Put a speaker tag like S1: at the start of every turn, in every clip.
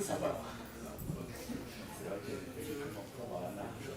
S1: Ça va. C'est vrai que les commentaires à la marge.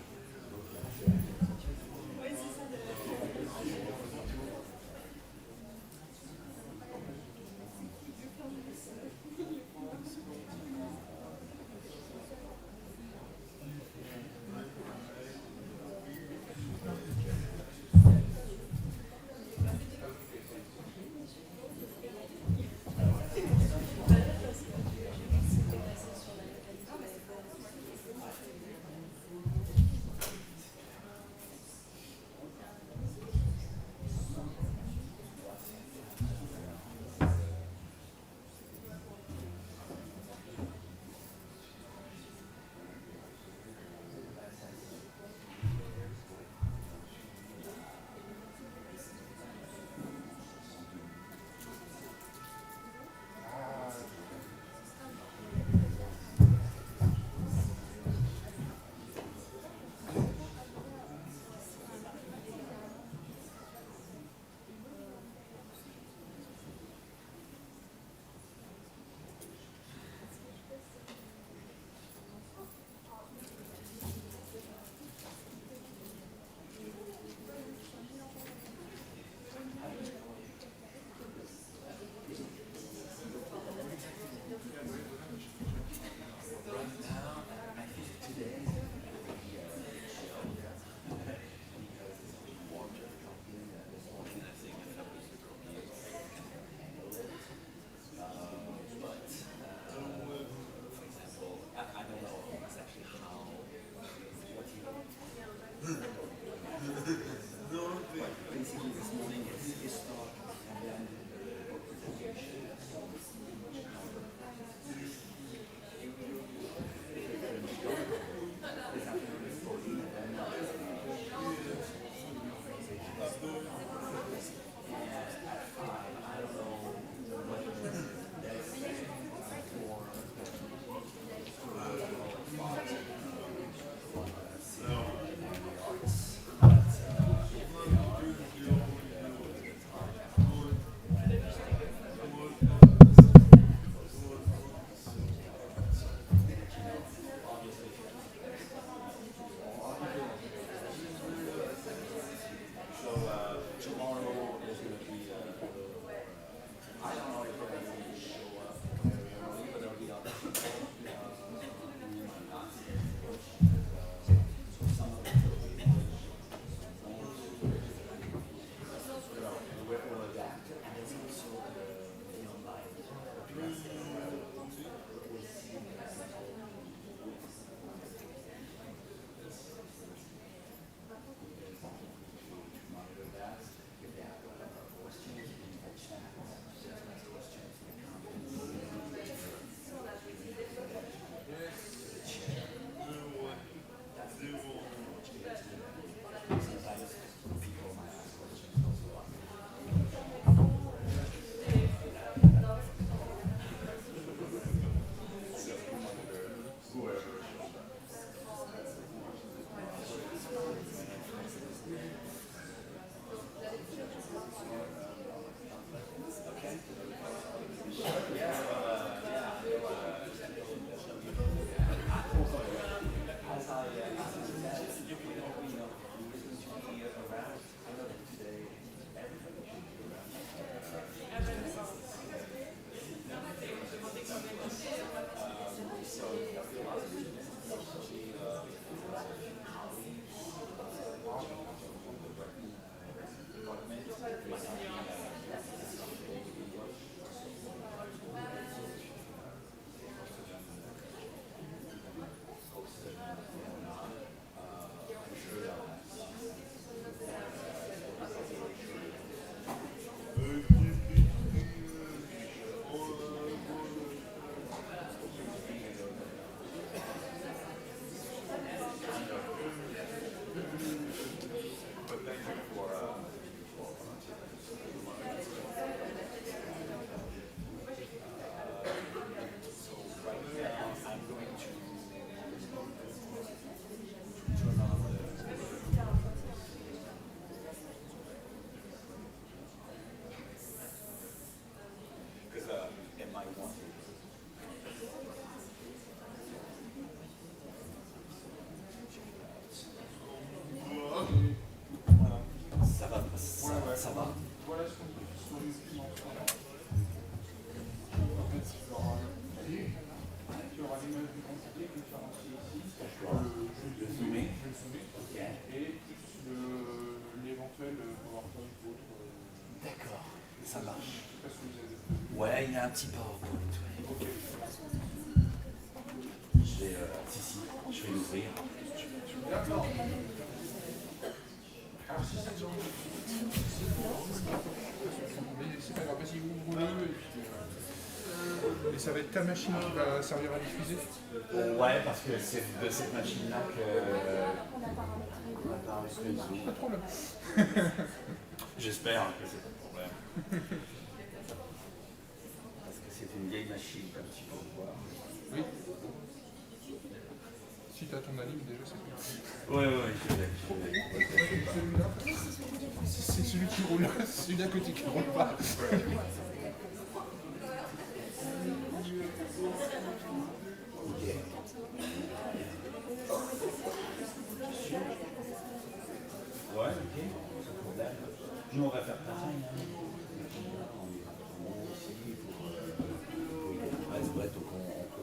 S1: il a un petit port pour nettoyer.
S2: Ok.
S1: Je vais, je vais l'ouvrir.
S2: D'accord. Alors si c'est genre... Mais c'est pas grave, vas-y, ouvre-le et ça va être ta machine qui va servir à diffuser.
S1: Ouais, parce que c'est de cette machine-là qu'on a enregistré le son.
S2: Pas de problème.
S1: J'espère que c'est pas de problème. Parce que c'est une vieille machine, comme tu peux le voir.
S2: Oui. Si tu as ton anime déjà, c'est bien.
S1: Ouais, je l'ai.
S2: Celui-là, c'est celui qui roule. Celui d'à côté qui ne roule pas.
S1: Ouais, ok, sans problème. Nous, on va faire pareil. En haut aussi, pour il reste bref, donc on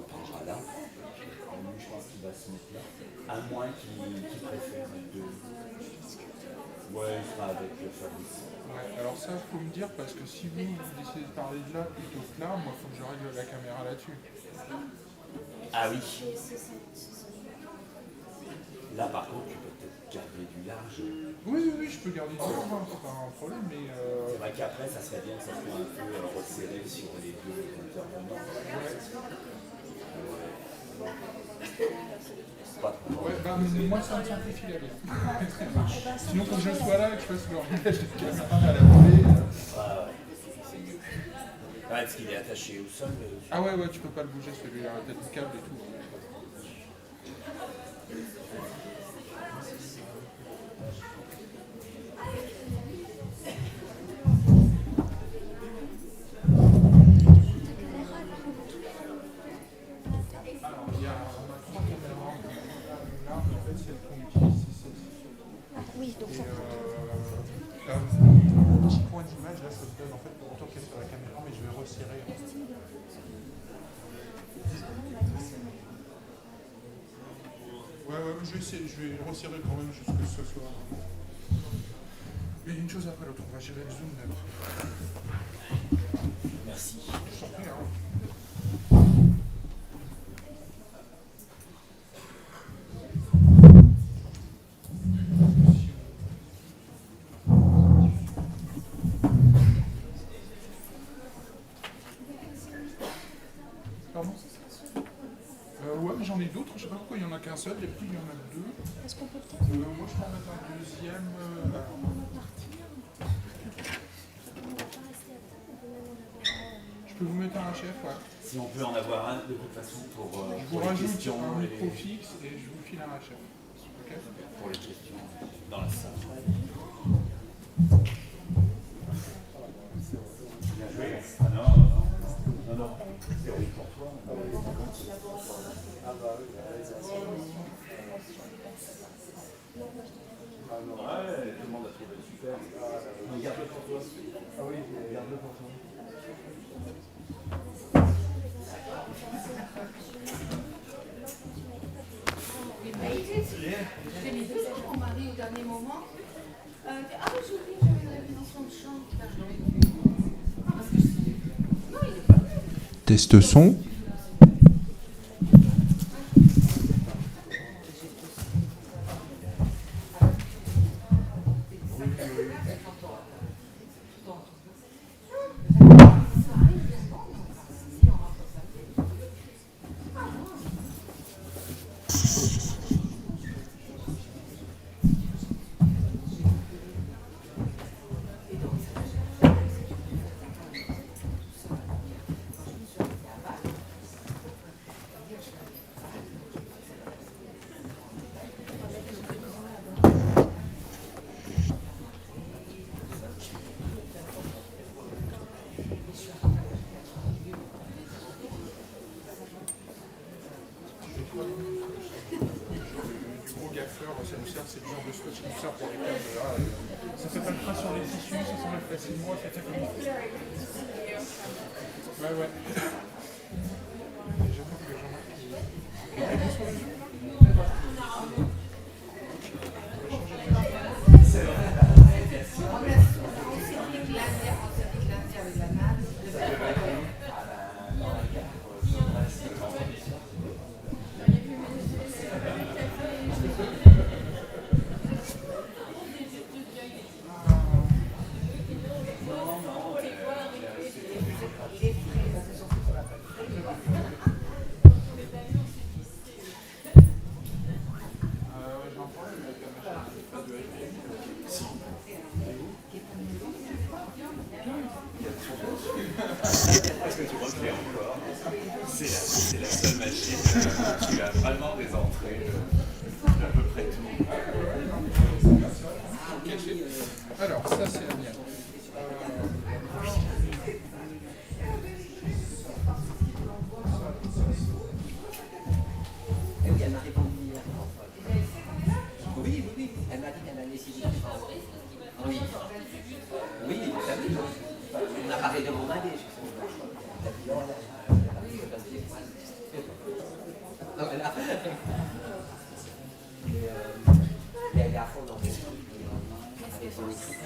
S1: prendra là. Lui, je pense qu'il va se mettre là. À moins qu'il préfère de. Ouais, il sera avec le service.
S2: Ouais, alors ça, il faut me dire, parce que si vous décidez de parler de là plutôt que là, moi, il faut que je règle la caméra là-dessus.
S1: Ah oui. Là, par contre, tu peux peut-être garder du large.
S2: Oui, je peux garder du large, c'est pas un problème, mais...
S1: C'est vrai qu'après, ça serait bien que ça soit un peu resserré sur les deux intervenants. Pas trop.
S2: Ouais, bah, moi, ça me simplifie la vie. Sinon, faut que je sois là et que je fasse le réglage de caméra à la volée.
S1: C'est mieux. Ah, est-ce qu'il est attaché au sol
S2: Ah ouais, tu peux pas le bouger, celui-là, peut-être le câble et tout.
S3: Oui, donc ça.
S2: Un petit point d'image, là, ça se donne en fait pour autant qu'elle est sur la caméra, mais je vais resserrer. Ouais, je vais resserrer quand même jusqu'à ce que ce soit. Mais une chose après l'autre, on va gérer le zoom d'abord.
S1: Merci.
S2: Je t'en prie, hein. Pardon ? Ouais, mais j'en ai d'autres, je sais pas pourquoi il y en a qu'un seul, d'habitude il y en a deux.
S3: Est-ce qu'on peut peut-être
S2: Moi je peux en mettre un deuxième. Je peux vous mettre un chef, ouais.
S1: Si on peut en avoir un, de toute façon, pour
S2: Je vous
S1: les
S2: rajoute
S1: questions.
S2: un micro fixe et je vous file un chef. Ok ?
S1: Pour les questions dans la salle. Bien joué. Ah non. C'est oui pour toi. Ah bah oui, la réalisation. Ouais, tout le monde a trouvé super. Garde-le pour toi. Ah oui, garde-le pour toi.
S4: J'ai mis deux fois mon mari au dernier moment. Ah oui, j'ai oublié, j'avais une révision de chant. Non, il est pas venu.
S2: Test son. Ça nous sert, c'est le genre de scotch qui nous sert pour les câbles là. Ça fait pas le train sur les tissus, ça s'enlève facilement, ça fait comme il faut. Ouais. J'attends que les gens
S1: C'est vrai.
S4: On s'est dit que lundi avec la natte.
S1: Il a vraiment des entrées d'à peu près tout.
S2: Alors, ça c'est la mienne.
S3: Oui, elle m'a répondu hier. Oui, elle m'a dit qu'elle allait essayer. Oui. Oui, t'as vu. On a parlé de mon année, je sais pas. Elle a fait. Mais elle est à fond dans le truc. Avec son équipe.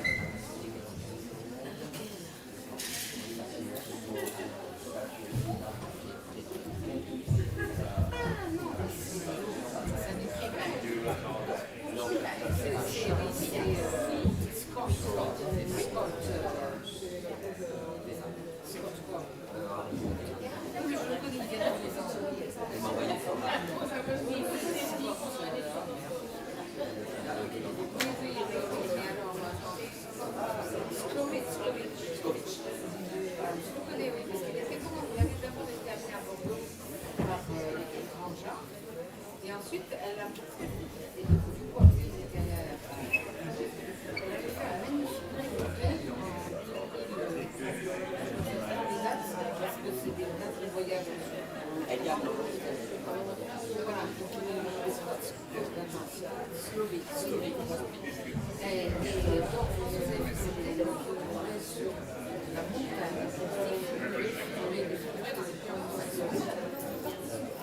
S4: Et ensuite, elle a fait un magnifique parce que c'est des voyages.
S3: Elle y a
S4: Voilà, donc Slovénie. Et donc, c'était sur la montagne.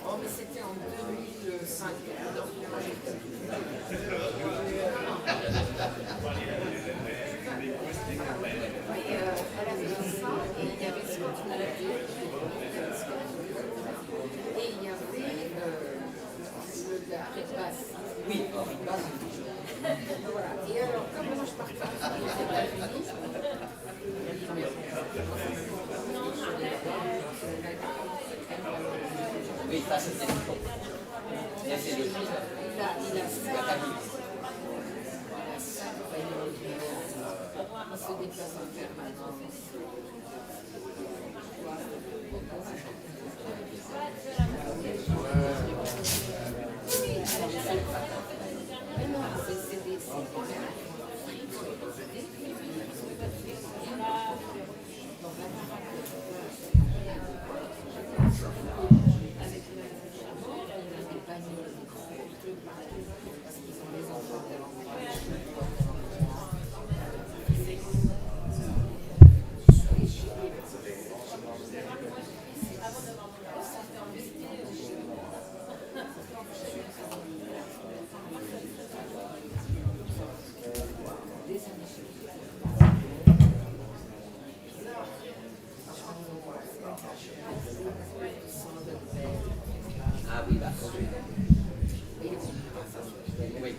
S4: Oh, mais c'était en 2005. Donc, moi, j'étais. Elle avait fait ça, et il y avait Scott Moretti, et il y avait le gars, Basse.
S3: Oui, Basse.
S4: Voilà. Et alors, comme moi je partais aux États-Unis,
S3: oui, ça c'était le temps. Là, c'est le fils.
S4: il a ça. Il se déplace en permanence.
S3: Ah oui, d'accord. Oui.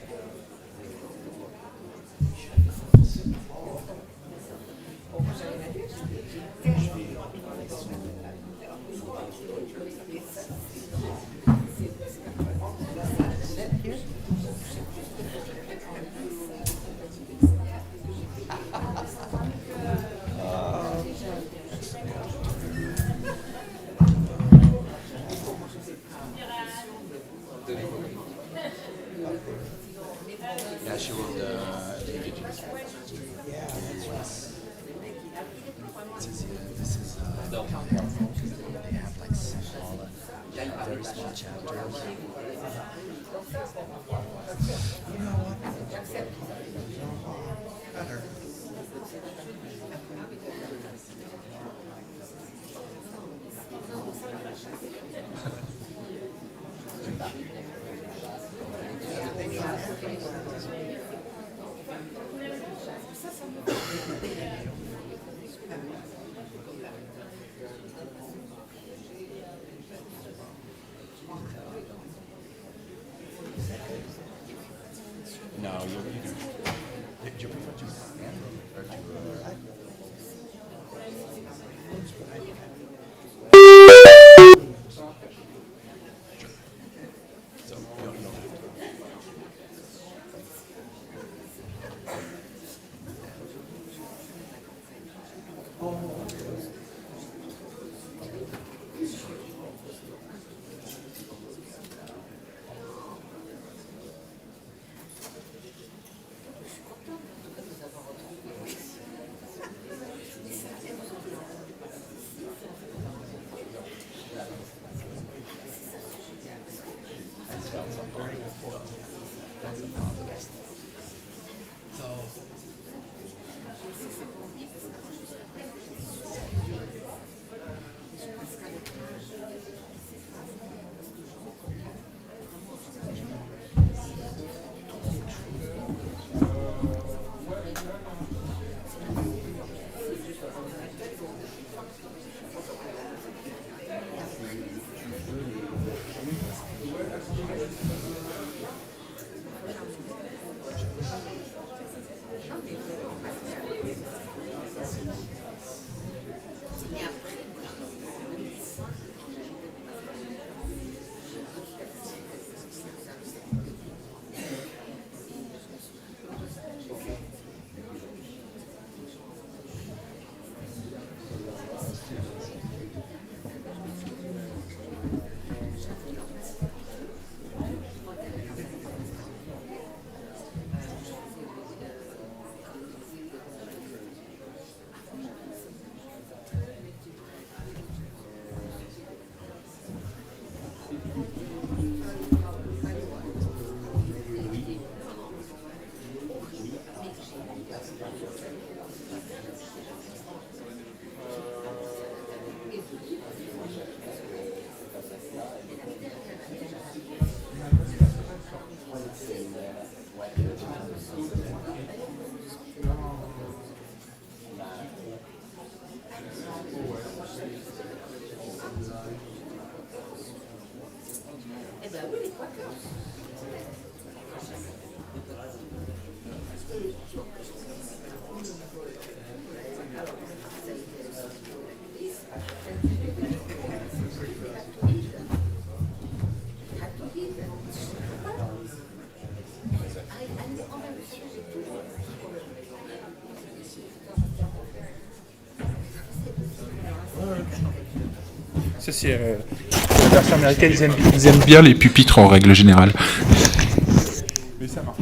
S1: Yeah, she will the indigenous. Yeah, this is they have like small, very small chapters. You know what? Better. No, you can. Do you prefer to hand or to iPad? So you don't know.
S2: Ça, c'est la version américaine, ils aiment bien les pupitres en règle générale. Mais ça marche.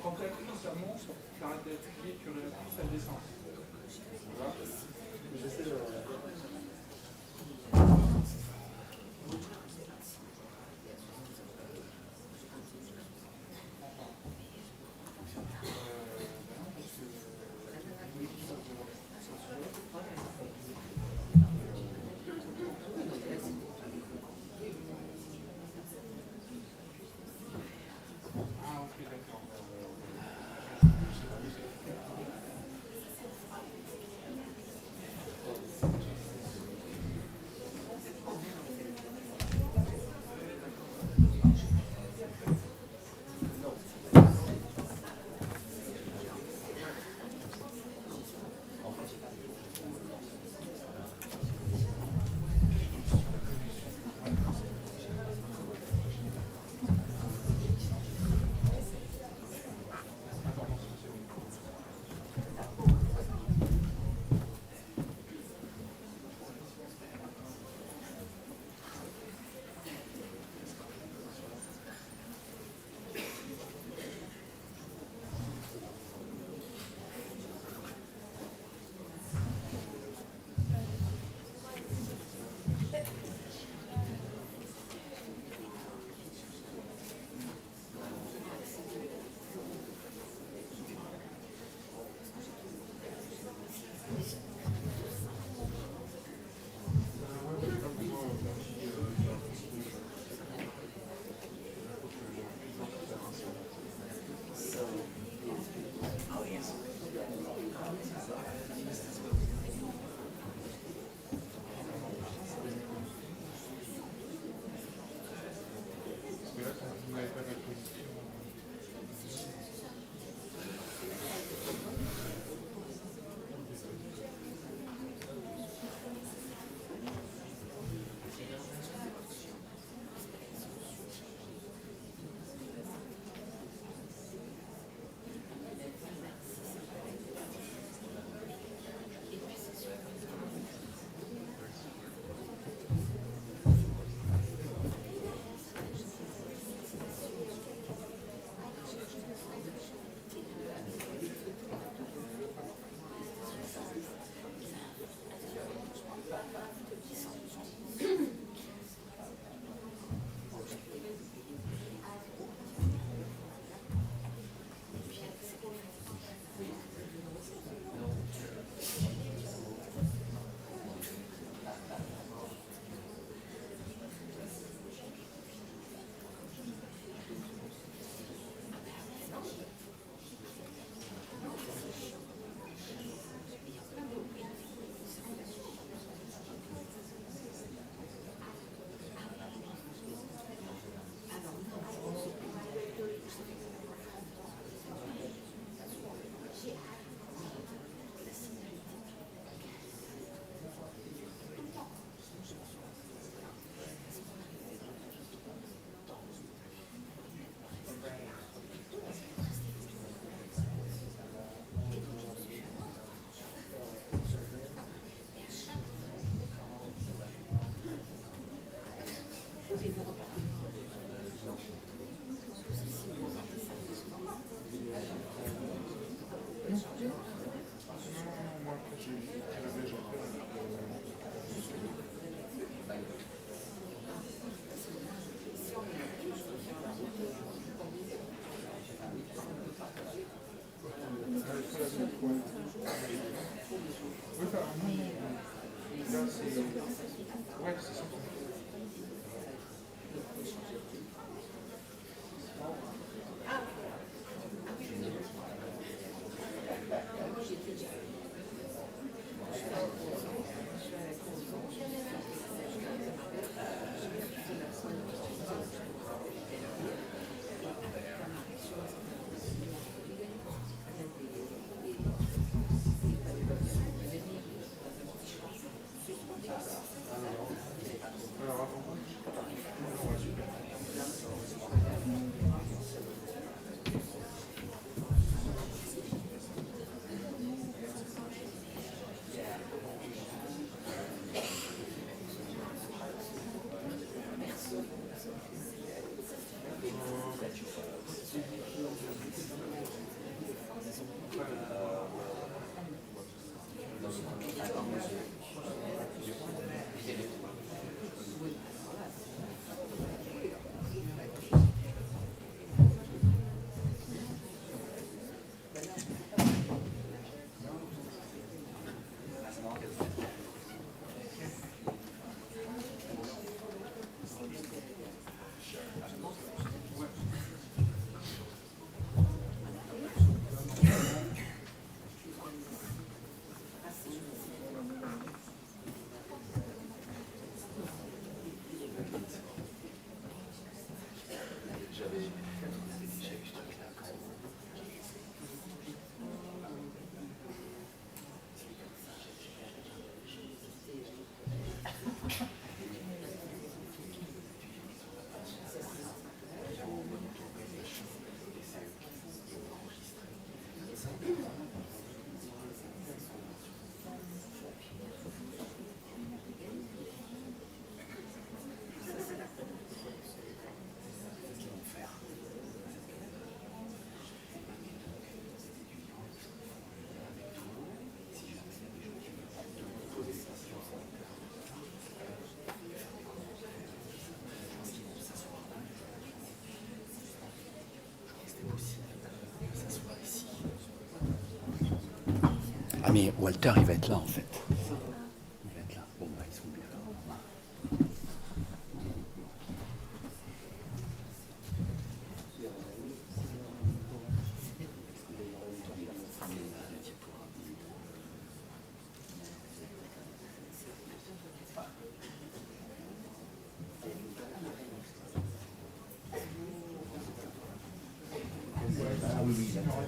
S2: Quand tu appuies, ça monte, tu arrêtes d'appuyer, tu réappuies, ça descend. Voilà. J'essaie de... faire un nom. Là, c'est... Ouais, c'est ça.
S1: Ah mais Walter il va être là en fait. Il va être là. Bon bah ils sont bien là. Ah oui, oui, d'accord.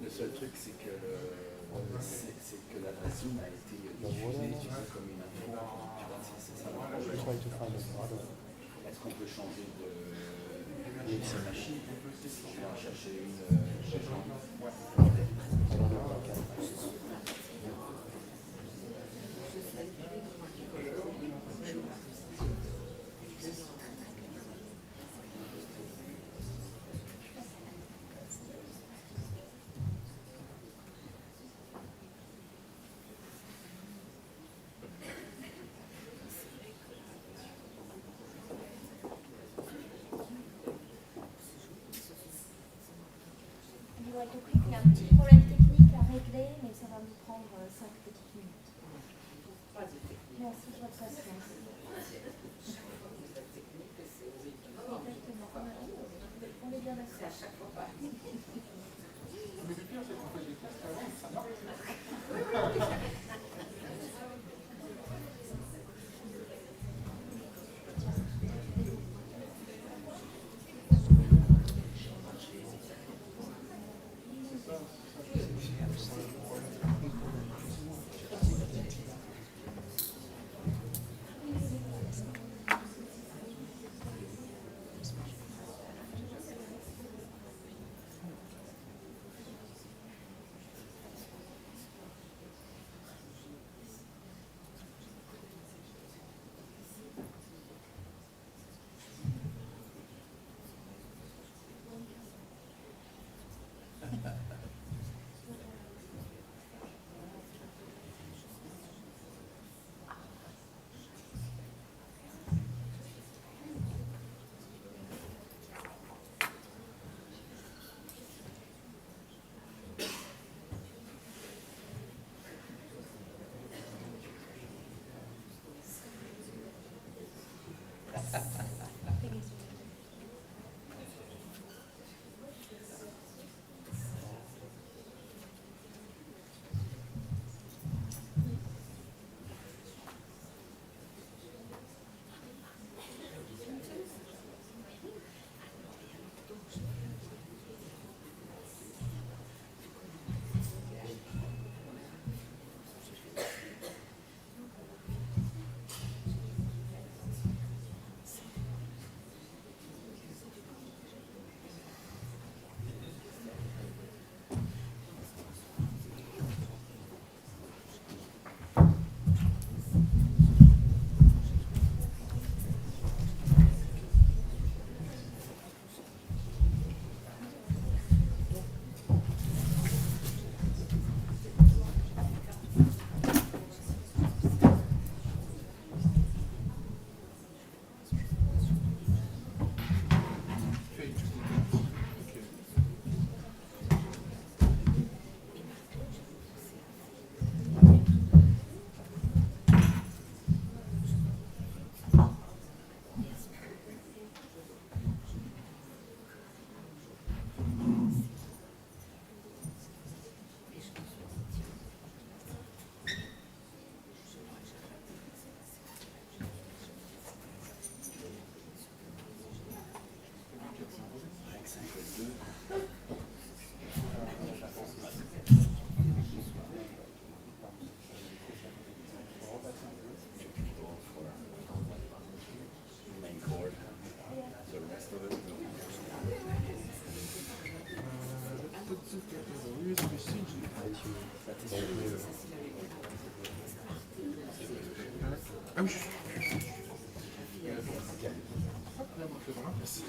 S1: Le seul truc, c'est que l'adresse Zoom a été diffusée comme une info. Tu vois, c'est ça. Est-ce qu'on peut changer de machine? Je vais en chercher une chez Jean.
S5: Il a compris qu'il y a un petit problème technique à régler, mais ça va vous prendre 5 petites minutes. Merci de votre patience. Exactement. On est bien d'accord.
S2: Mais le pire, c'est qu'on fait des tests avant, ça marche. Ah oui. Hop, là, on fait vraiment place.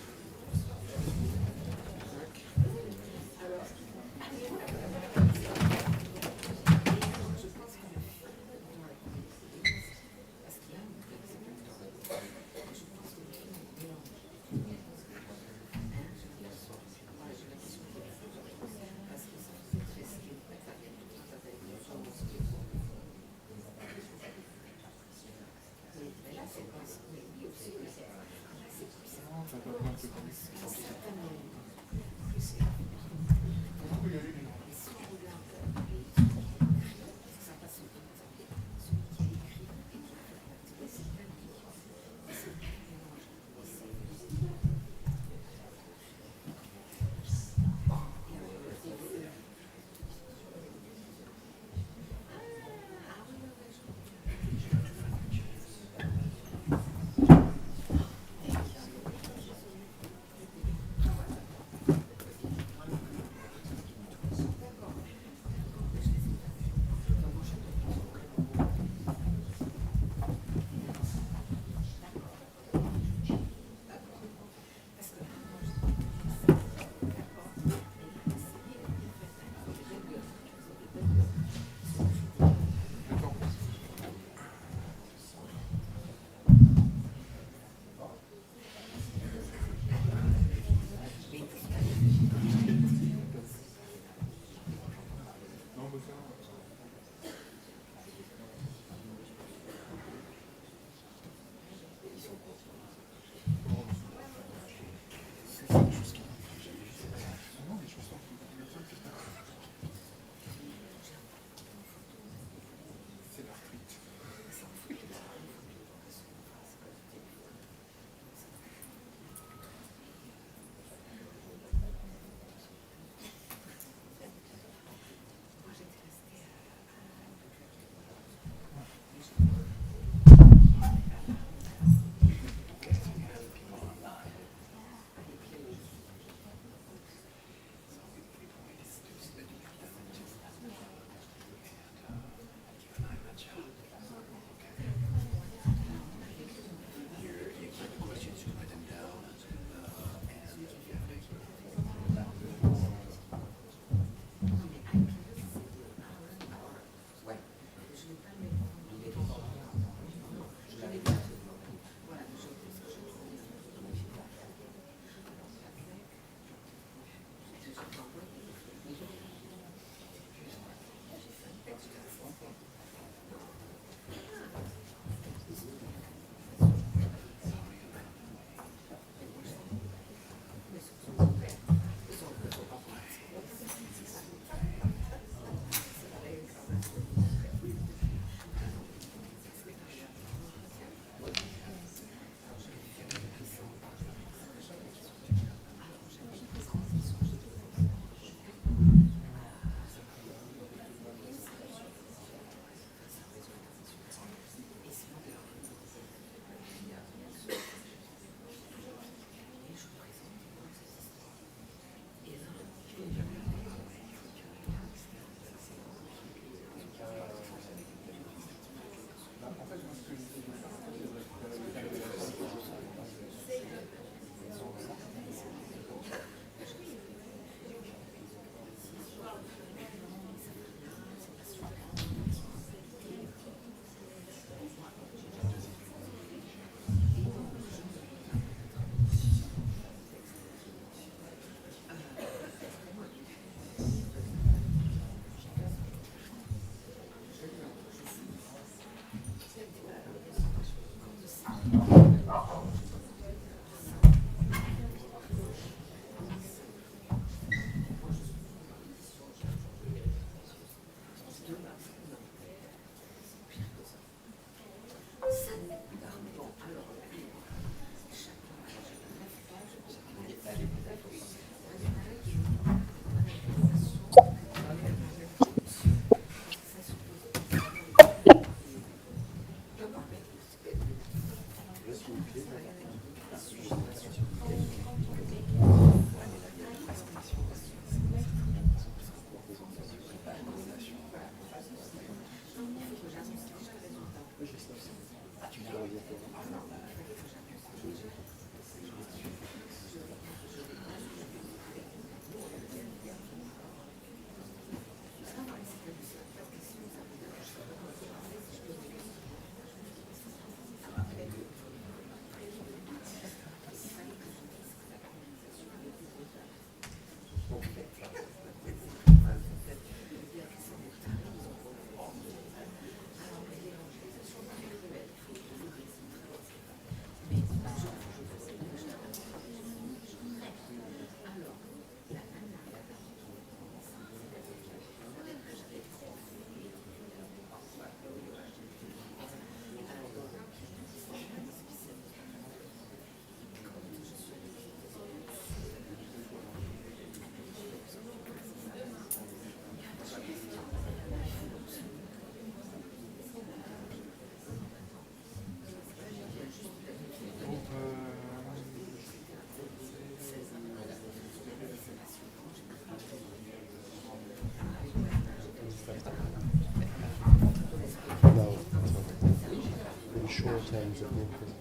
S6: short terms of movement.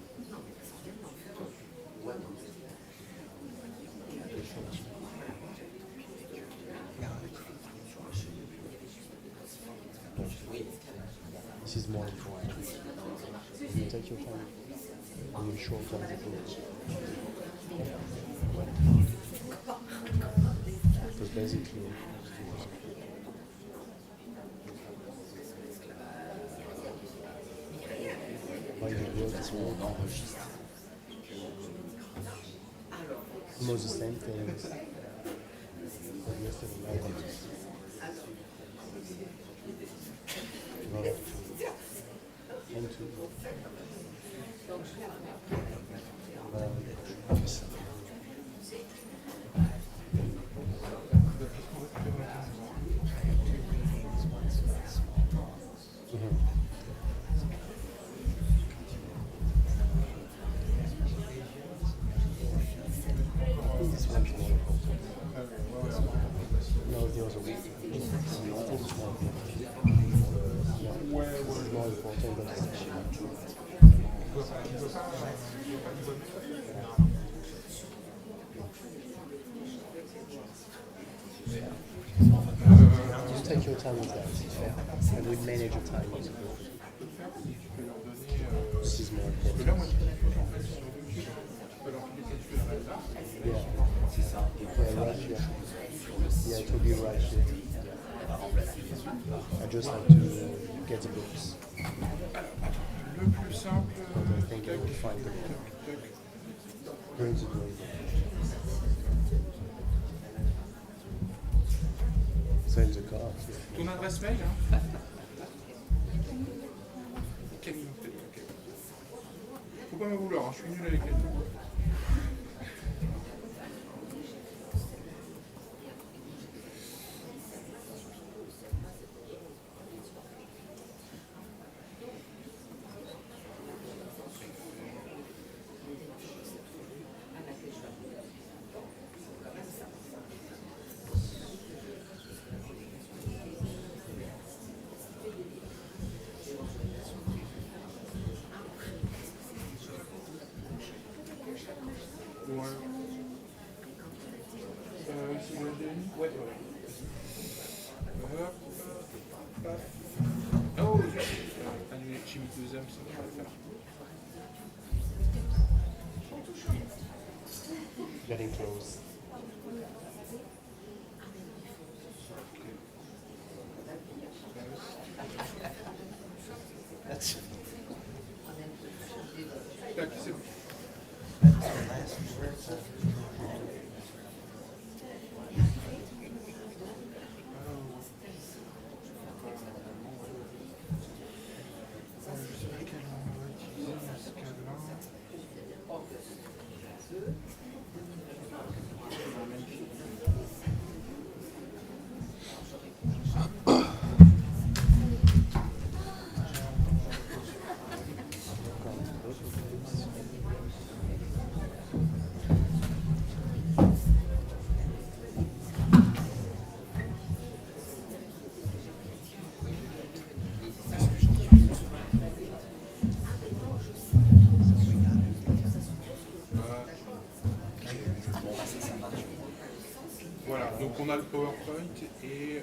S6: This is more important. You take your time on your short terms of movement. Because basically almost the same things that yesterday night. Well, and two. Just take your time with that, and we manage your time. This is more important. Yeah, rush, yeah, it will be rushed. I just have to get the books.
S2: Le plus simple.
S6: I think I will find them. Bring the door. Send the car.
S2: Ton adresse mail, hein? Camille, ok. Faut pas m'en vouloir, hein, je suis nul avec les noms. Oh, annuler chimie deuxième, ça va le faire.
S6: Getting close.
S2: Tac. c'est bon. Voilà, donc on a le PowerPoint et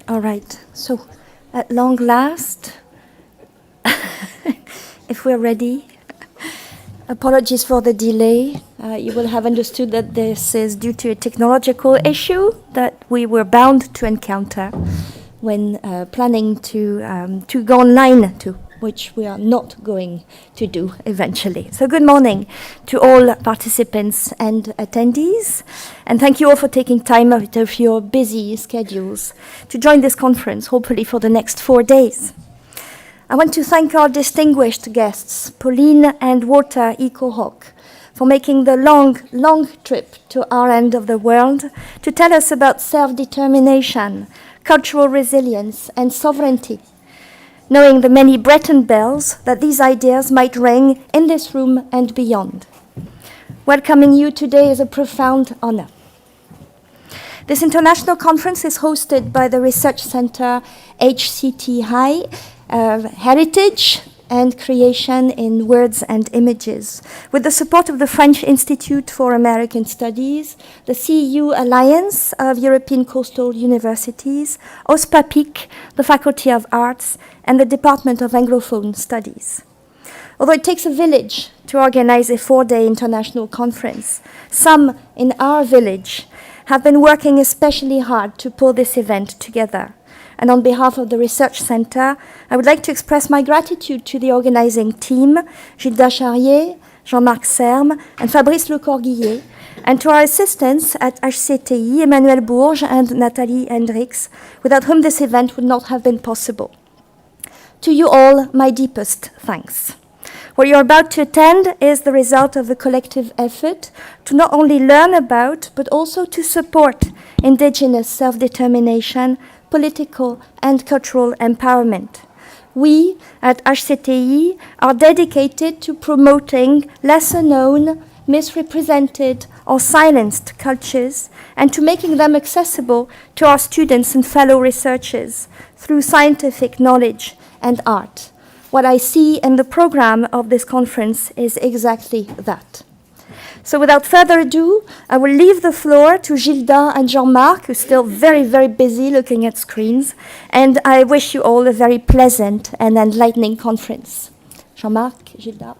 S5: All right, so at long last, if we're ready, apologies for the delay. You will have understood that this is due to a technological issue that we were bound to encounter when planning to go online, which we are not going to do eventually. So good morning to all participants and attendees, and thank you all for taking time out of your busy schedules to join this conference, hopefully for the next 4 days. I want to thank our distinguished guests, Pauline and Walter Ecohawk, for making the long trip to our end of the world to tell us about self-determination, cultural resilience, and sovereignty, knowing the many Breton bells that these ideas might ring in this room and beyond. Welcoming you today is a profound honor. This international conference is hosted by the research center HCT Heritage and Creation in Words and Images, with the support of the French Institute for American Studies, the CEU Alliance of European Coastal Universities, OSPAPIC, the Faculty of Arts, and the Department of Anglophone Studies. Although it takes a village to organize a 4-day international conference, some in our village have been working especially hard to pull this event together. And on behalf of the Research Center, I would like to express my gratitude to the organizing team, Gilda Charrier, Jean-Marc Serme, and Fabrice Lecorguillet, and to our assistants at HCTI, Emmanuel Bourges and Nathalie Hendricks, without whom this event would not have been possible. To you all, my deepest thanks. What you're about to attend is the result of a collective effort to not only learn about, but also to support indigenous self-determination, political and cultural empowerment. We at HCTI are dedicated to promoting lesser-known, misrepresented or silenced cultures and to making them accessible to our students and fellow researchers through scientific knowledge and art. What I see in the program of this conference is exactly that. So without further ado, I will leave the floor to Gilda and Jean-Marc, who's still very, very busy looking at screens, and I wish you all a very pleasant and enlightening conference. Jean-Marc, Gilda.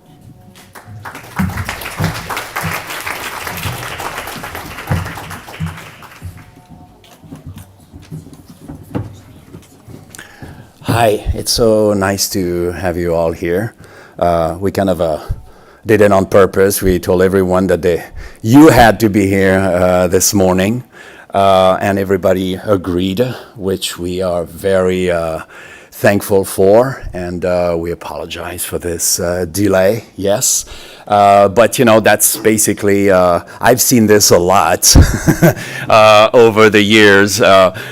S1: Hi, it's so nice to have you all here. We kind of did it on purpose. We told everyone that you had to be here this morning, and everybody agreed, which we are very thankful for, and we apologize for this delay, yes. But that's basically, I've seen this a lot over the years.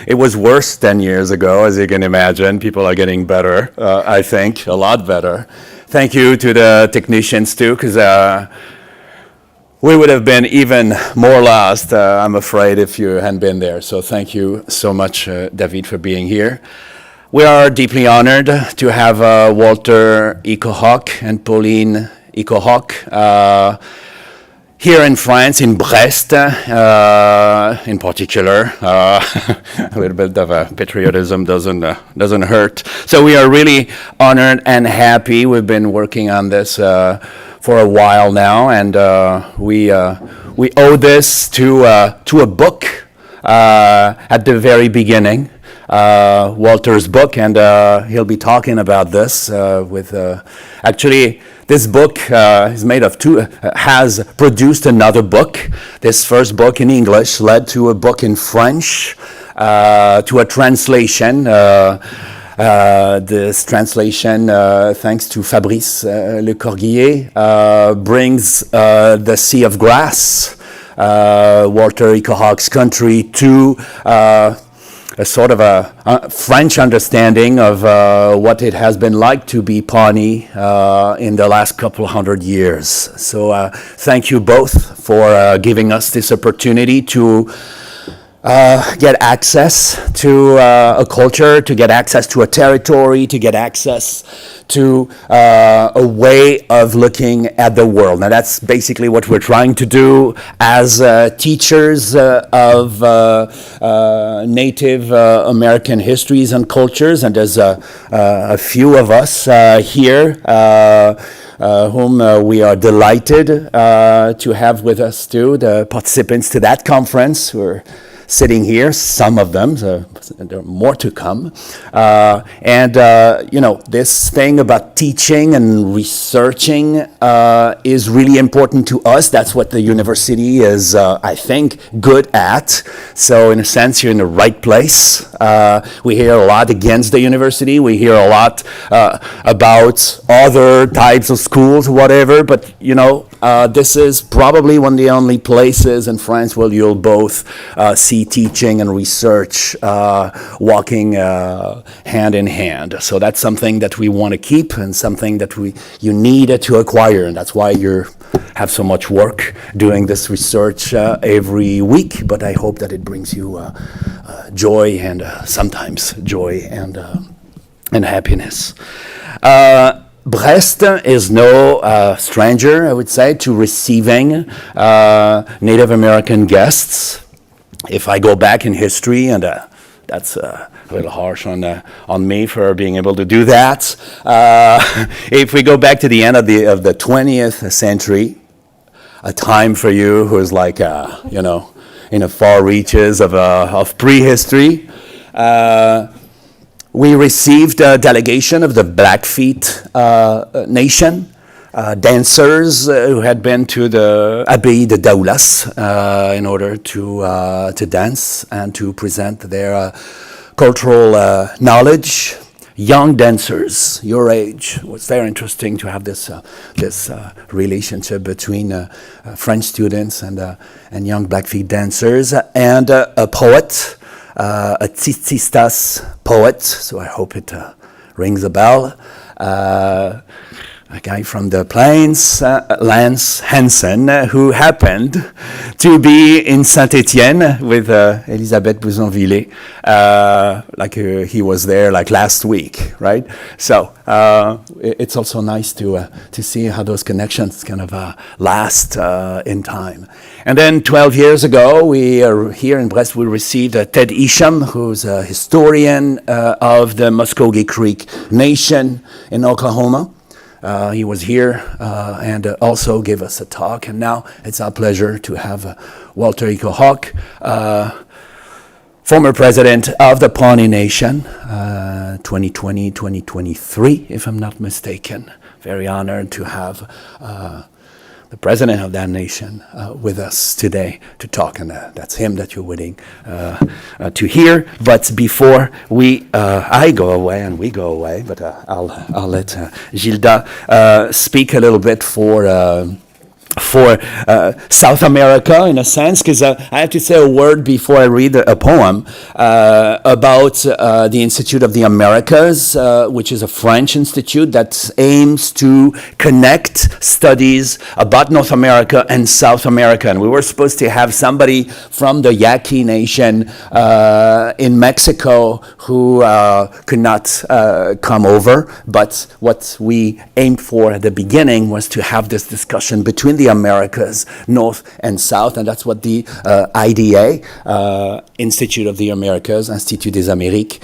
S1: It was worse 10 years ago, as you can imagine. People are getting better, I think, a lot better. Thank you to the technicians too, because we would have been even more lost, I'm afraid, if you hadn't been there. So thank you so much, David, for being here. We are deeply honored to have Walter Ecohoc and Pauline Ecohoc here in France, in Brest, in particular. A little bit of patriotism doesn't hurt. So we are really honored and happy. We've been working on this for a while now, and we owe this to a book at the very beginning. Walter's book, and he'll be talking about this with actually this book is made of has produced another book. This first book in English led to a book in French, to a translation. This translation, thanks to Fabrice Le Corguillier, brings the Sea of Grass, Walter Ecohoc's country, to a sort of a French understanding of what it has been like to be Pawnee in the last couple hundred years. So thank you both for giving us this opportunity to get access to a culture, to get access to a territory, to get access to a way of looking at the world. Now that's basically what we're trying to do as teachers of Native American histories and cultures, and there's a few of us here whom we are delighted to have with us too, the participants to that conference who are sitting here, some of them, so there are more to come. And this thing about teaching and researching is really important to us. That's what the university is, I think, good at. So in a sense, you're in the right place. We hear a lot against the university. We hear a lot about other types of schools, whatever, but this is probably one of the only places in France where you'll both see teaching and research walking hand in hand. So that's something that we want to keep, and something that you need to acquire, and that's why you have so much work doing this research every week. But I hope that it brings you joy, and sometimes joy and happiness. Brest is no stranger, I would say, to receiving Native American guests. If I go back in history, and that's a little harsh on me for being able to do that. If we go back to the end of the 20th century, a time for you who is like in the far reaches of prehistory. We received a delegation of the Blackfeet Nation, dancers who had been to the Abbaye de Daoulas in order to dance and to present their cultural knowledge. Young dancers, your age. It was very interesting to have this relationship between French students and young Blackfeet dancers, and a poet. A Tsitsistas poet, so I hope it rings a bell. A guy from the Plains, Lance Hansen, who happened to be in Saint-Étienne with Elisabeth Bouzonville, he was there last week, right? So it's also nice to see how those connections kind of last in time. And then 12 years ago, we are here in Brest, we received Ted Isham, who's a historian of the Muskogee Creek Nation in Oklahoma. He was here and also gave us a talk, and now it's our pleasure to have Walter Ecohoc former president of the Pawnee Nation, 2020-2023, if I'm not mistaken. Very honored to have the president of that nation with us today to talk, and that's him that you're waiting to hear. But before I go away and we go away, but I'll let Gilda speak a little bit for South America, in a sense, because I have to say a word before I read a poem about the Institute of the Americas, which is a French institute that aims to connect studies about North America and South America. And we were supposed to have somebody from the Yaqui Nation in Mexico who could not come over, but what we aimed for at the beginning was to have this discussion between the Americas, North and South, and that's what the IDA, Institute of the Americas, Institut des Amériques,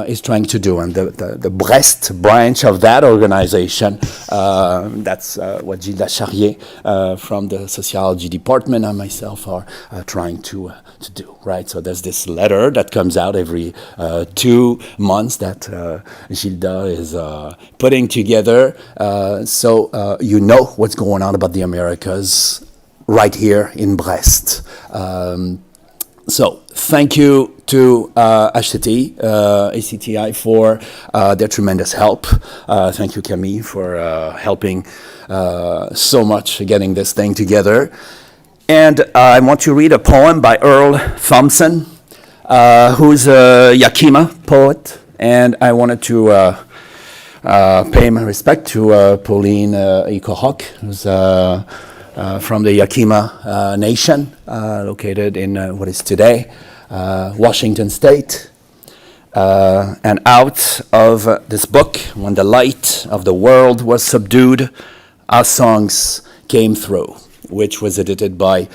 S1: is trying to do. And the Brest branch of that organization, that's what Gilda Charrier from the sociology department and myself are trying to do, right? So there's this letter that comes out every 2 months that Gilda is putting together, so you know what's going on about the Americas right here in Brest. So thank you to ACTI for their tremendous help. Thank you, Camille, for helping so much getting this thing together. And I want to read a poem by Earl Thompson, who's a Yakima poet, and I wanted to pay my respect to Pauline Ikohok, who's from the Yakima Nation, located in what is today Washington State. And out of this book, When the Light of the World Was Subdued, Our Songs Came Through, which was edited by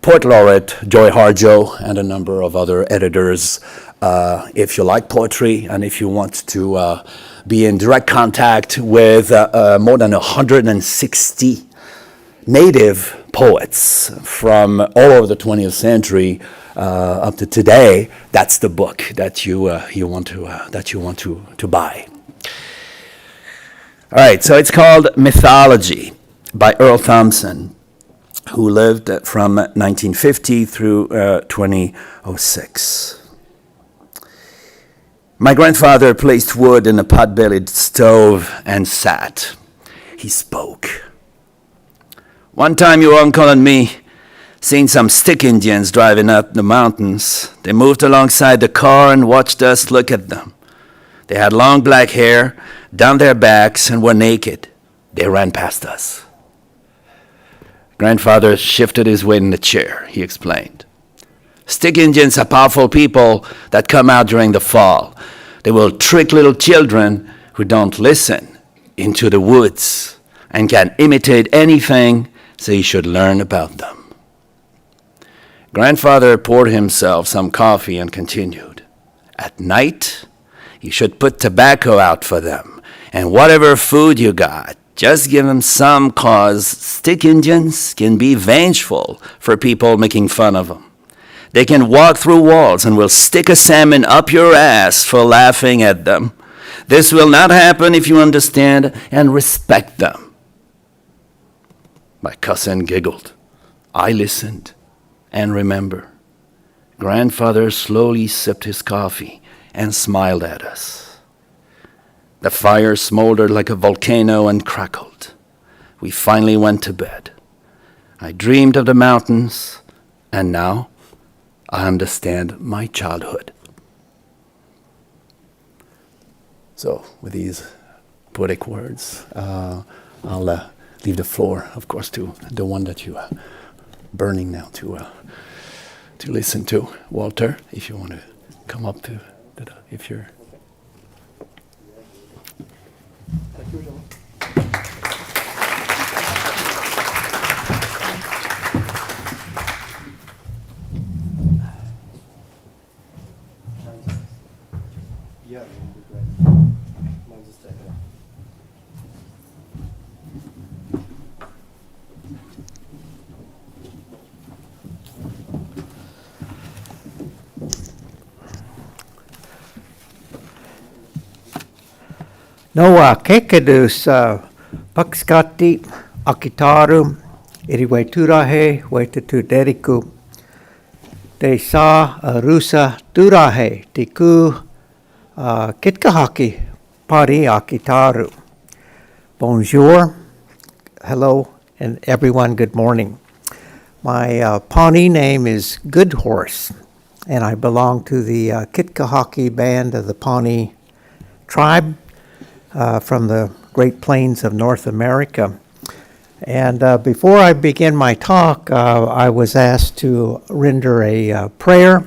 S1: Poet Laureate Joy Harjo and a number of other editors. If you like poetry and if you want to be in direct contact with more than 160 native poets from all over the 20th century up to today, that's the book that you want to buy. All right, so it's called Mythology by Earl Thompson, who lived from 1950 through 2006. My grandfather placed wood in a pot-bellied stove and sat. He spoke. One time your uncle and me seen some stick Indians driving up the mountains. They moved alongside the car and watched us look at them. They had long black hair down their backs and were naked. They ran past us. Grandfather shifted his weight in the chair. He explained. Stick Indians are powerful people that come out during the fall. They will trick little children who don't listen into the woods and can imitate anything, so you should learn about them. Grandfather poured himself some coffee and continued. At night, you should put tobacco out for them, and whatever food you got, just give them some, cause stick Indians can be vengeful for people making fun of them. They can walk through walls and will stick a salmon up your ass for laughing at them. This will not happen if you understand and respect them. My cousin giggled. I listened and remember. Grandfather slowly sipped his coffee and smiled at us. The fire smoldered like a volcano and crackled. We finally went to bed. I dreamed of the mountains, and now I understand my childhood. So, with these poetic words, I'll leave the floor, of course, to the one that you are burning now to listen to. Walter, if you want to come up to that, if you're...
S6: Thank you, Jean. Yeah, it would be great. Mine's just stay here.
S7: No kekadus pakskati akitaru iriwe turahe wetu deriku. Te sa rusa turahe tiku kitkahaki pari akitaru. Bonjour, hello, and everyone, good morning. My Pawnee name is Good Horse, and I belong to the Kitkahaki band of the Pawnee tribe from the Great Plains of North America. And before I begin my talk, I was asked to render a prayer.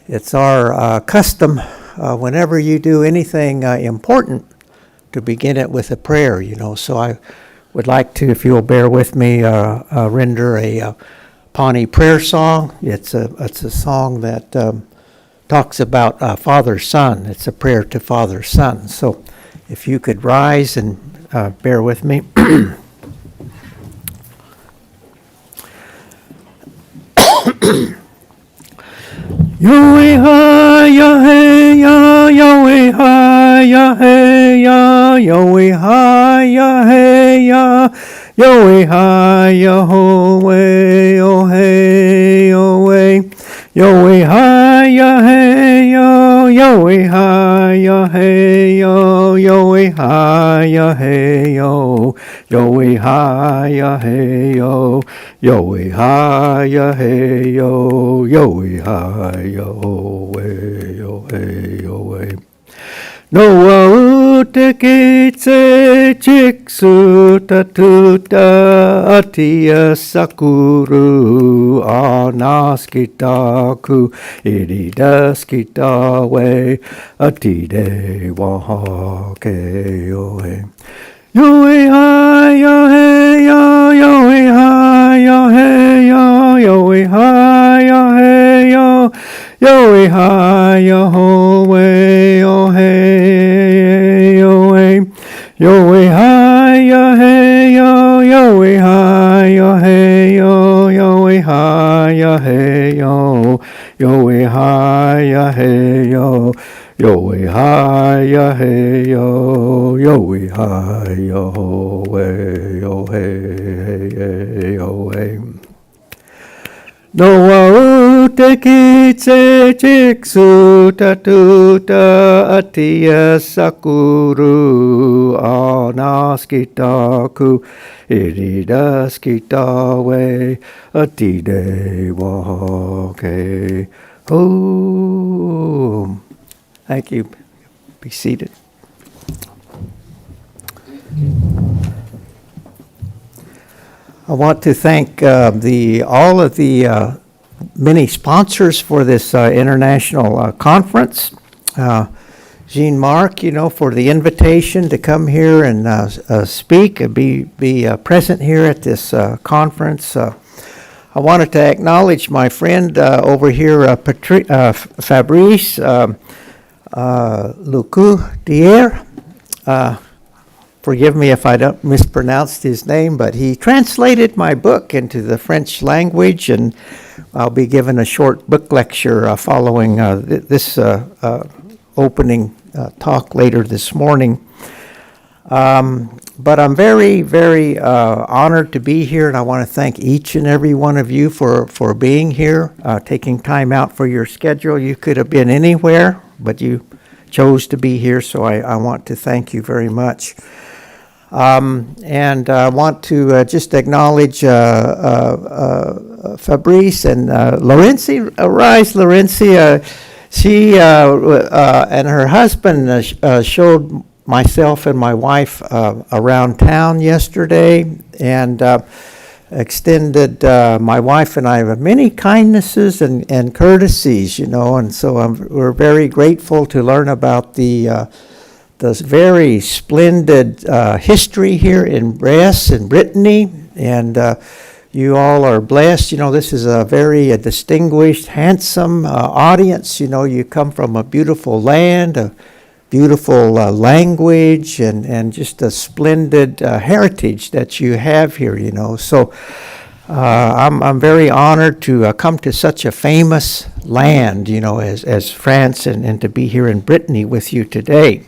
S7: It's our custom whenever you do anything important to begin it with a prayer, So I would like to, if you'll bear with me, render a Pawnee prayer song. It's a song that talks about father-son. It's a prayer to father-son. So if you could rise and bear with me. Yahweh ha ya hey ya Yahweh ha ya hey ya Yahweh ha ya hey ya Yahweh ha Yahweh oh hey Yahweh Yahweh ha ya hey ya Yahweh ha ya hey ya Yahweh ha ya hey yo Yahweh ha ya hey yo Yahweh ha ya hey yo Yahweh ha Yahweh Yahweh Yahweh Noa utekitse chiksu tatuta atia sakuru anaskitaku iridaskitawe atide wahake yoe Yahweh ha Yahweh ya Yahweh ha Yahweh ya Yahweh ha Yahweh ya Yahweh ha Yahweh Yahweh Yahweh Yahweh ha Yahweh ya Yahweh ha Yahweh ya Yahweh ha Yahweh ya Yahweh ha Yahweh ya Yahweh ha Yahweh yo Yahweh ha Yahweh Yahweh Yahweh Noa utekitse chiksu tatuta atia sakuru anaskitaku iridaskitawe atide wake home. Thank you. Be seated. I want to thank all of the many sponsors for this international conference. Jean-Marc, for the invitation to come here and speak and be present here at this conference. I wanted to acknowledge my friend over here, Fabrice Lecoudier. Forgive me if I don't mispronounce his name, but he translated my book into the French language, and I'll be giving a short book lecture following this opening talk later this morning. But I'm very, very honored to be here, and I want to thank each and every one of you for being here, taking time out for your schedule. You could have been anywhere, but you chose to be here, so I want to thank you very much. And I want to just acknowledge Fabrice and Laurency. Rise, Laurency. She and her husband showed myself and my wife around town yesterday, and extended my wife and I many kindnesses and courtesies, and so we're very grateful to learn about the very splendid history here in Bresse and Brittany, and you all are blessed. This is a very distinguished, handsome audience. You come from a beautiful land, a beautiful language, and just a splendid heritage that you have here, So I'm very honored to come to such a famous land, as France, and to be here in Brittany with you today.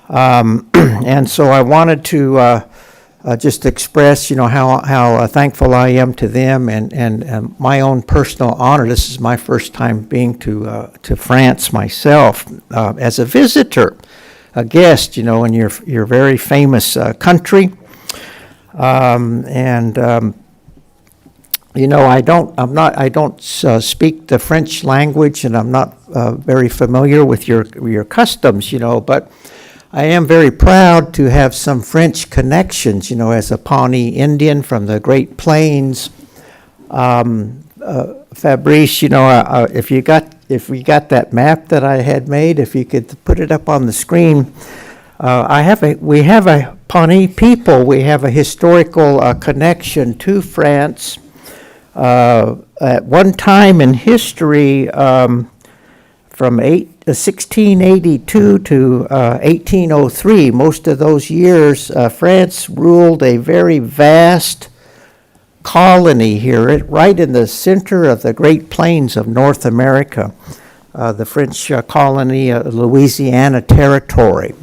S7: And so I wanted to just express, how thankful I am to them and my own personal honor. This is my first time being to France myself as a visitor, a guest, in your very famous country. I don't speak the French language, and I'm not very familiar with your customs, but I am very proud to have some French connections, as a Pawnee Indian from the Great Plains. Fabrice, if we got that map that I had made, if you could put it up on the screen. We have a Pawnee people. We have a historical connection to France. At one time in history, from 1682 to 1803, most of those years, France ruled a very vast colony here, right in the center of the Great Plains of North America, the French colony, Louisiana Territory.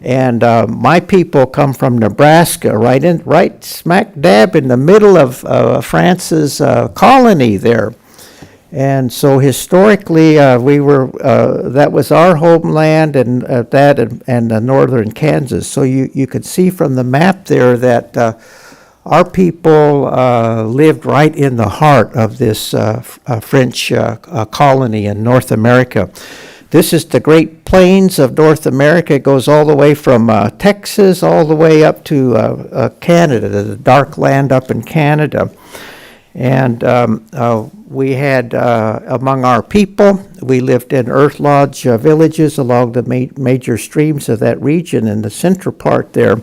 S7: And my people come from Nebraska, right smack dab in the middle of France's colony there. And so historically, that was our homeland, and northern Kansas. So you could see from the map there that our people lived right in the heart of this French colony in North America. This is the Great Plains of North America. It goes all the way from Texas all the way up to Canada, the dark land up in Canada. And we had, among our people, we lived in earth lodge villages along the major streams of that region in the central part there.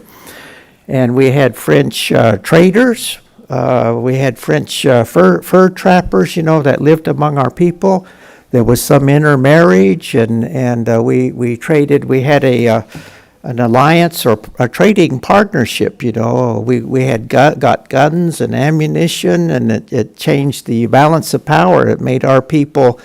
S7: And we had French traders. We had French fur trappers, that lived among our people. There was some intermarriage, and we traded. We had an alliance or a trading partnership. We had got guns and ammunition, and it changed the balance of power. It made our people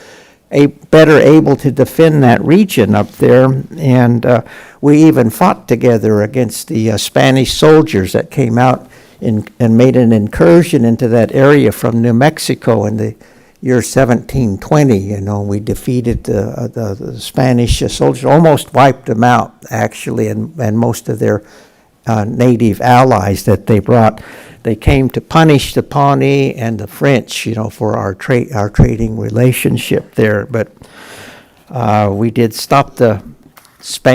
S7: better able to defend that region up there, and we even fought together against the Spanish soldiers that came out and made an incursion into that area from New Mexico in the year 1720. We defeated the Spanish soldiers, almost wiped them out, actually, and most of their native allies that they brought. They came to punish the Pawnee and the French, for our trading relationship there. But we did stop the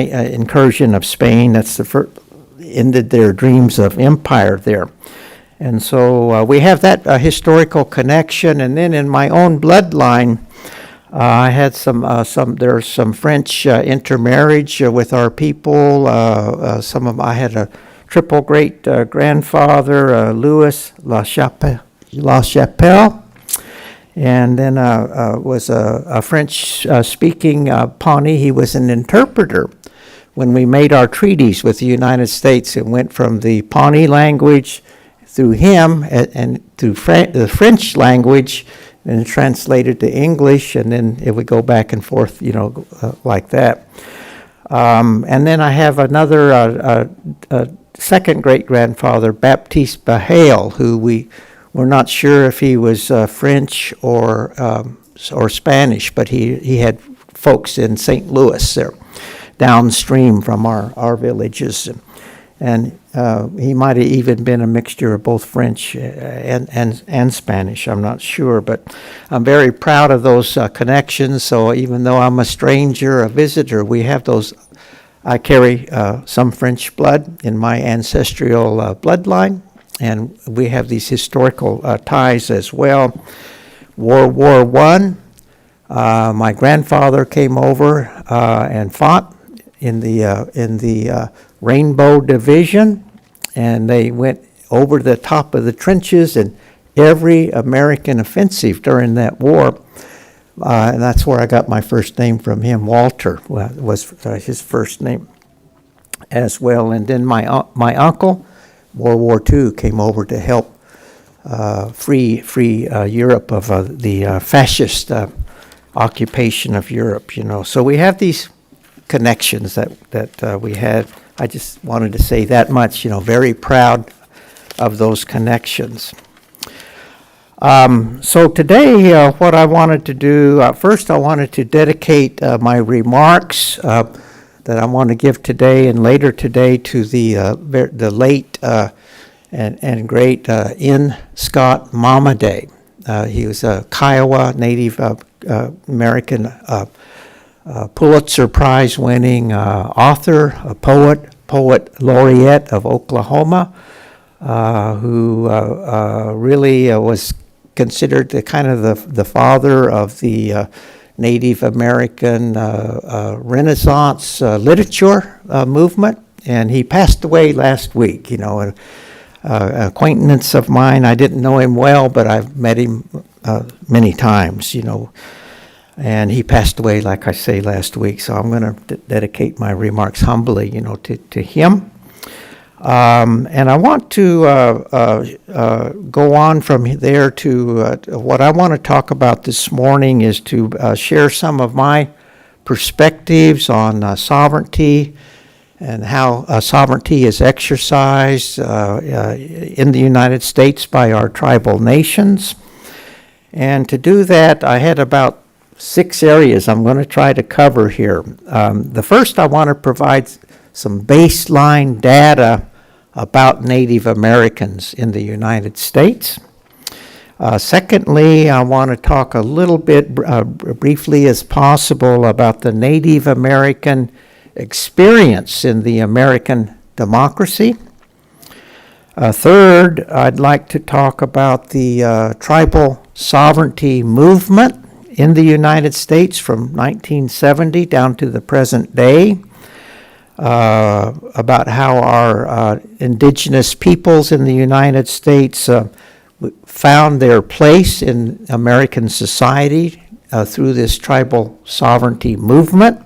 S7: incursion of Spain. That's the first, ended their dreams of empire there. And so we have that historical connection. And then in my own bloodline, I had there's some French intermarriage with our people. I had a triple great grandfather, Louis La Chapelle, and then was a French speaking Pawnee. He was an interpreter. When we made our treaties with the United States, it went from the Pawnee language through him and through the French language, and translated to English, and then it would go back and forth, like that. And then I have another second great grandfather, Baptiste Bahale, who we were not sure if he was French or Spanish, but he had folks in St. Louis there, downstream from our villages. And he might have even been a mixture of both French and Spanish. I'm not sure, but I'm very proud of those connections. So even though I'm a stranger, a visitor, we have those. I carry some French blood in my ancestral bloodline, and we have these historical ties as well. World War I, my grandfather came over and fought in the Rainbow Division, and they went over the top of the trenches in every American offensive during that war. And that's where I got my first name from him. Walter was his first name as well. And then my uncle, World War II, came over to help free Europe of the fascist occupation of Europe. So we have these connections that we had. I just wanted to say that much, very proud of those connections. So today, what I wanted to do, first I wanted to dedicate my remarks that I want to give today and later today to the late and great N. Scott Momaday. He was a Kiowa Native American Pulitzer Prize winning author, a poet laureate of Oklahoma, who really was considered the kind of the father of the Native American Renaissance literature movement, and he passed away last week. An acquaintance of mine. I didn't know him well, but I've met him many times. And he passed away, like I say, last week. So I'm going to dedicate my remarks humbly, to him. And I want to go on from there to what I want to talk about this morning is to share some of my perspectives on sovereignty and how sovereignty is exercised in the United States by our tribal nations. And to do that, I had about 6 areas I'm going to try to cover here. The first, I want to provide some baseline data about Native Americans in the United States. Secondly, I want to talk a little bit briefly as possible about the Native American experience in the American democracy. Third, I'd like to talk about the tribal sovereignty movement in the United States from 1970 down to the present day. About how our indigenous peoples in the United States found their place in American society through this tribal sovereignty movement.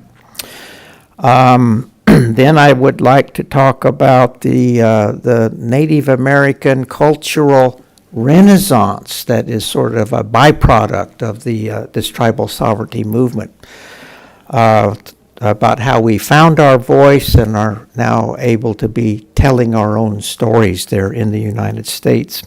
S7: Then I would like to talk about the Native American cultural renaissance that is sort of a byproduct of this tribal sovereignty movement. About how we found our voice and are now able to be telling our own stories there in the United States.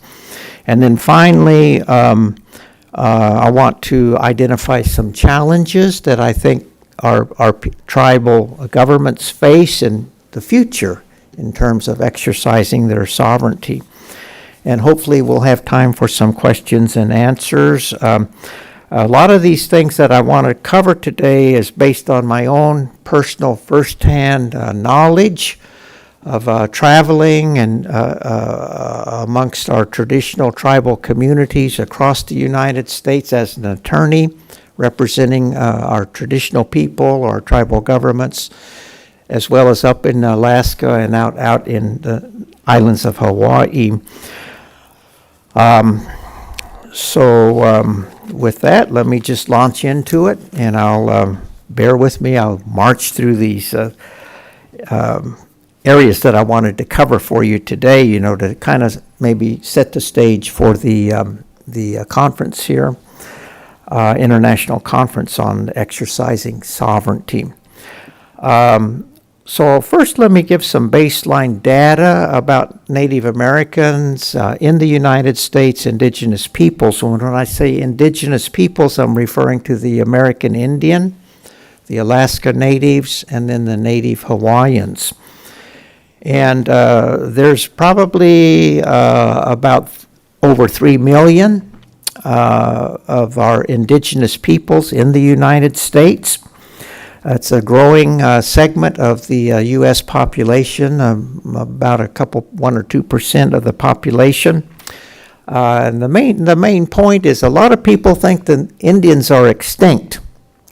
S7: And then finally, I want to identify some challenges that I think our tribal governments face in the future in terms of exercising their sovereignty. And hopefully we'll have time for some questions and answers. A lot of these things that I want to cover today is based on my own personal firsthand knowledge of traveling and amongst our traditional tribal communities across the United States as an attorney representing our traditional people, our tribal governments, as well as up in Alaska and out in the islands of Hawaii. With that, let me just launch into it, and I'll bear with me. I'll march through these areas that I wanted to cover for you today, to kind of maybe set the stage for the conference here, International Conference on Exercising Sovereignty. So first, let me give some baseline data about Native Americans in the United States, indigenous peoples. When I say indigenous peoples, I'm referring to the American Indian, the Alaska Natives, and then the Native Hawaiians. And there's probably about over 3 million of our indigenous peoples in the United States. It's a growing segment of the U.S. population, about 1 or 2% of the population. And the main point is a lot of people think that Indians are extinct.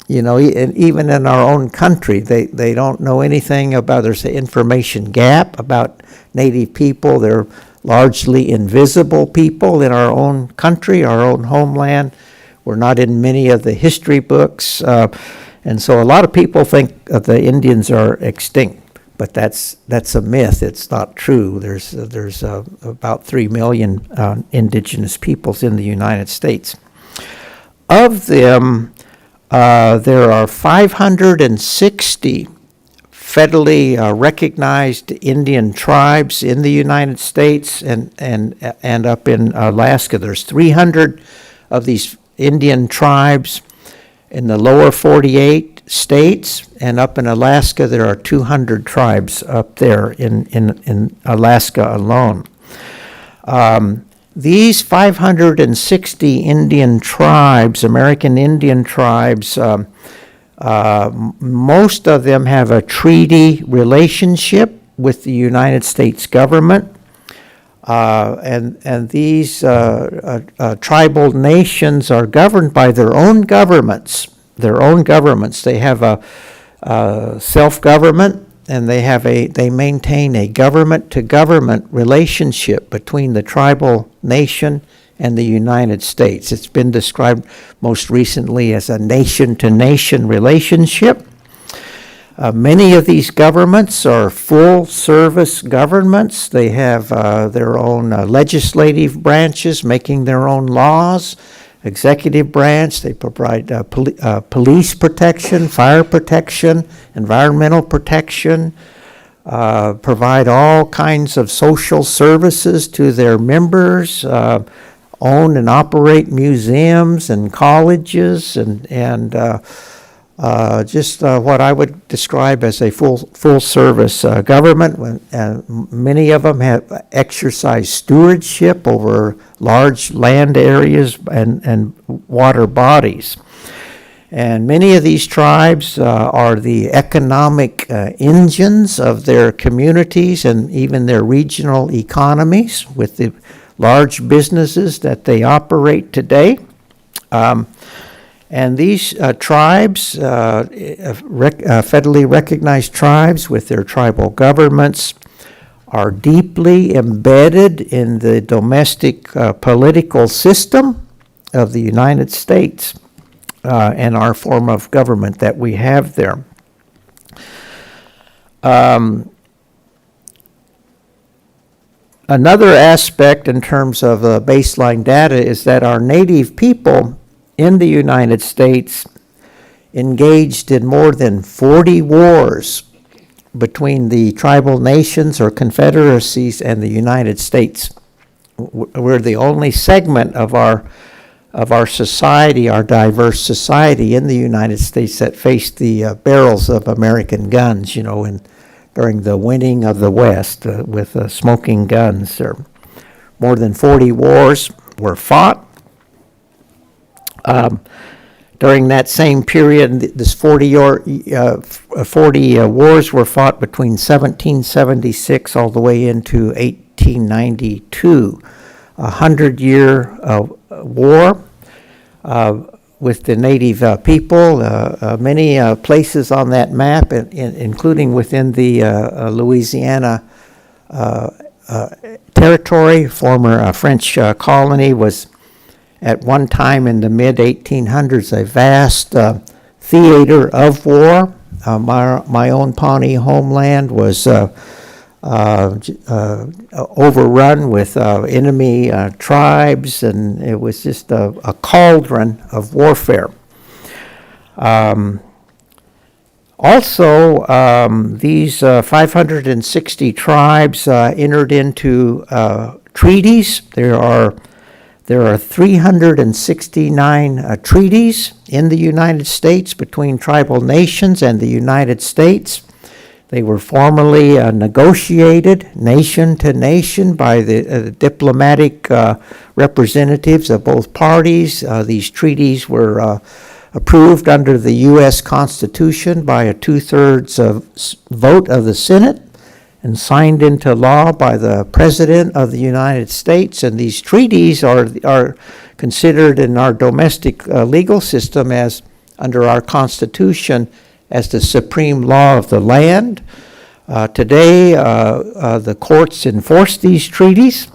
S7: Even in our own country, they don't know anything about. There's an information gap about Native people. They're largely invisible people in our own country, our own homeland. We're not in many of the history books. And so a lot of people think the Indians are extinct, but that's a myth. It's not true. There's about 3 million indigenous peoples in the United States. Of them, there are 560 federally recognized Indian tribes in the United States and up in Alaska. There's 300 of these Indian tribes in the lower 48 states, and up in Alaska there are 200 tribes up there in Alaska alone. These 560 Indian tribes, American Indian tribes, most of them have a treaty relationship with the United States government. And these tribal nations are governed by their own governments. They have a self-government, and they maintain a government-to-government relationship between the tribal nation and the United States. It's been described most recently as a nation-to-nation relationship. Many of these governments are full-service governments. They have their own legislative branches making their own laws, executive branch. They provide police protection, fire protection, environmental protection, provide all kinds of social services to their members, own and operate museums and colleges, and just what I would describe as a full service government. Many of them have exercised stewardship over large land areas and water bodies. And many of these tribes are the economic engines of their communities and even their regional economies, with the large businesses that they operate today. And these tribes, federally recognized tribes with their tribal governments, are deeply embedded in the domestic political system of the United States and our form of government that we have there. Another aspect in terms of baseline data is that our native people in the United States engaged in more than 40 wars between the tribal nations or confederacies and the United States. We're the only segment of our society, our diverse society in the United States, that faced the barrels of American guns, during the winning of the West with smoking guns. More than 40 wars were fought. During that same period, this 40 wars were fought between 1776 all the way into 1892. 100-year war with the native people. Many places on that map, including within the Louisiana territory, former French colony, was at one time in the mid-1800s a vast theater of war. My own Pawnee homeland was overrun with enemy tribes, and it was just a cauldron of warfare. Also, these 560 tribes entered into treaties. There are 369 treaties in the United States between tribal nations and the United States. They were formally negotiated nation to nation by the diplomatic representatives of both parties. These treaties were approved under the U.S. Constitution by a 2/3 vote of the Senate and signed into law by the President of the United States. And these treaties are considered in our domestic legal system, as under our Constitution, as the supreme law of the land. Today, the courts enforce these treaties.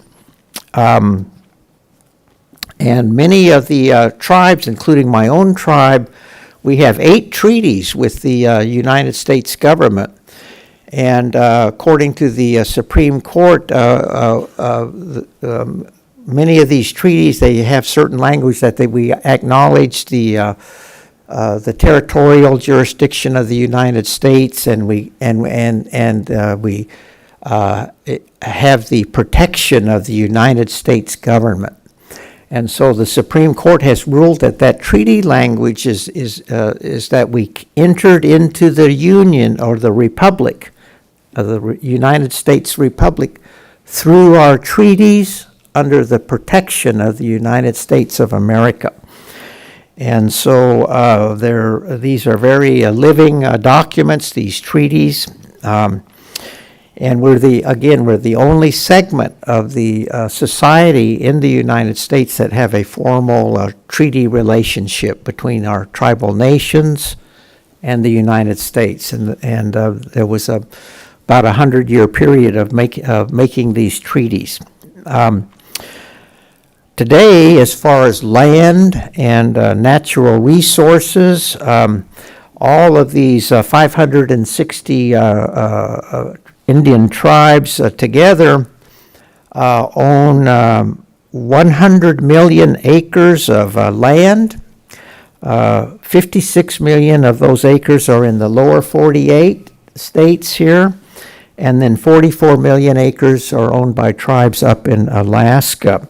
S7: And many of the tribes, including my own tribe, we have 8 treaties with the United States government. And according to the Supreme Court, many of these treaties, they have certain language that we acknowledge the the territorial jurisdiction of the United States, and we have the protection of the United States government. And so the Supreme Court has ruled that treaty language is that we entered into the Union or the Republic, the United States Republic, through our treaties under the protection of the United States of America. And so these are very living documents, these treaties. And we're the only segment of the society in the United States that have a formal treaty relationship between our tribal nations and the United States. And there was about 100-year period of making these treaties. Today, as far as land and natural resources, all of these 560 Indian tribes together own 100 million acres of land. 56 million of those acres are in the lower 48 states here, and then 44 million acres are owned by tribes up in Alaska.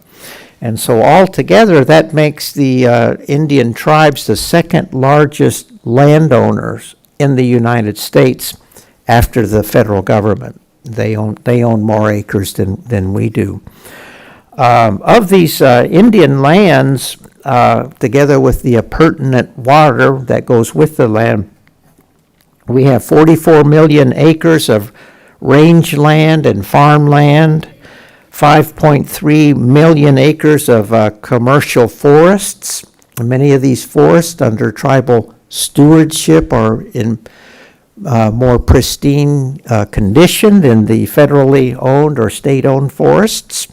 S7: And so altogether, that makes the Indian tribes the second largest landowners in the United States after the federal government. They own more acres than we do. Of these Indian lands, together with the appurtenant water that goes with the land, we have 44 million acres of rangeland and farmland, 5.3 million acres of commercial forests. Many of these forests under tribal stewardship are in more pristine condition than the federally owned or state-owned forests.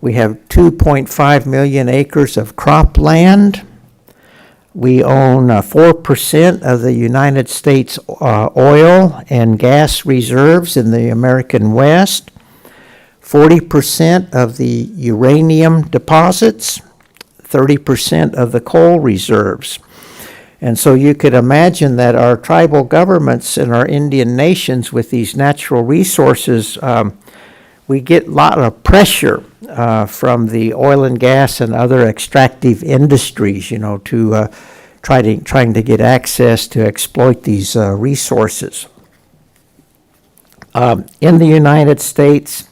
S7: We have 2.5 million acres of cropland. We own 4% of the United States oil and gas reserves in the American West, 40% of the uranium deposits, 30% of the coal reserves. And so you could imagine that our tribal governments and our Indian nations with these natural resources, we get a lot of pressure from the oil and gas and other extractive industries, to trying to get access to exploit these resources. In the United States,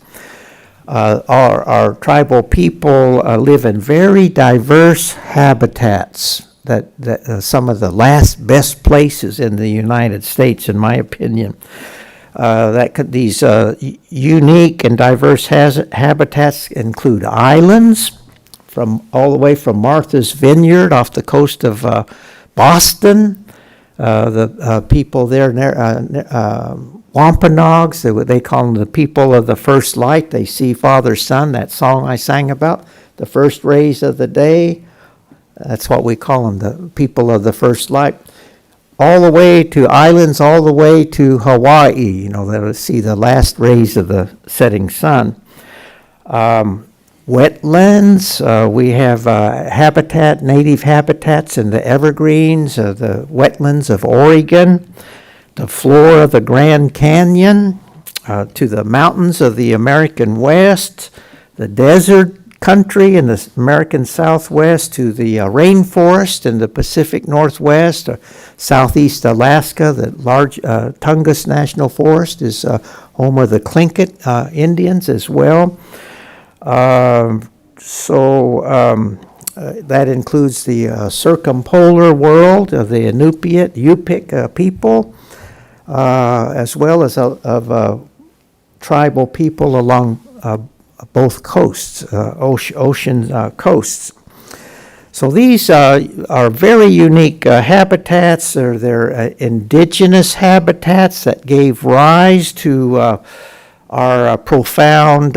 S7: our tribal people live in very diverse habitats. That some of the best places in the United States, in my opinion. These unique and diverse habitats include islands, all the way from Martha's Vineyard off the coast of Boston. The people there, Wampanoags, they call them the people of the first light. They see Father, Son, that song I sang about, the first rays of the day. That's what we call them, the people of the first light. All the way to islands, all the way to Hawaii, they'll see the last rays of the setting sun. Wetlands, we have native habitats in the evergreens, the wetlands of Oregon, the floor of the Grand Canyon, to the mountains of the American West, the desert country in the American Southwest, to the rainforest in the Pacific Northwest, southeast Alaska. The large Tungus National Forest is home of the Tlingit Indians as well. That includes the circumpolar world of the Yupik people, as well as of tribal people along both coasts, ocean coasts. So these are very unique habitats. They're indigenous habitats that gave rise to our profound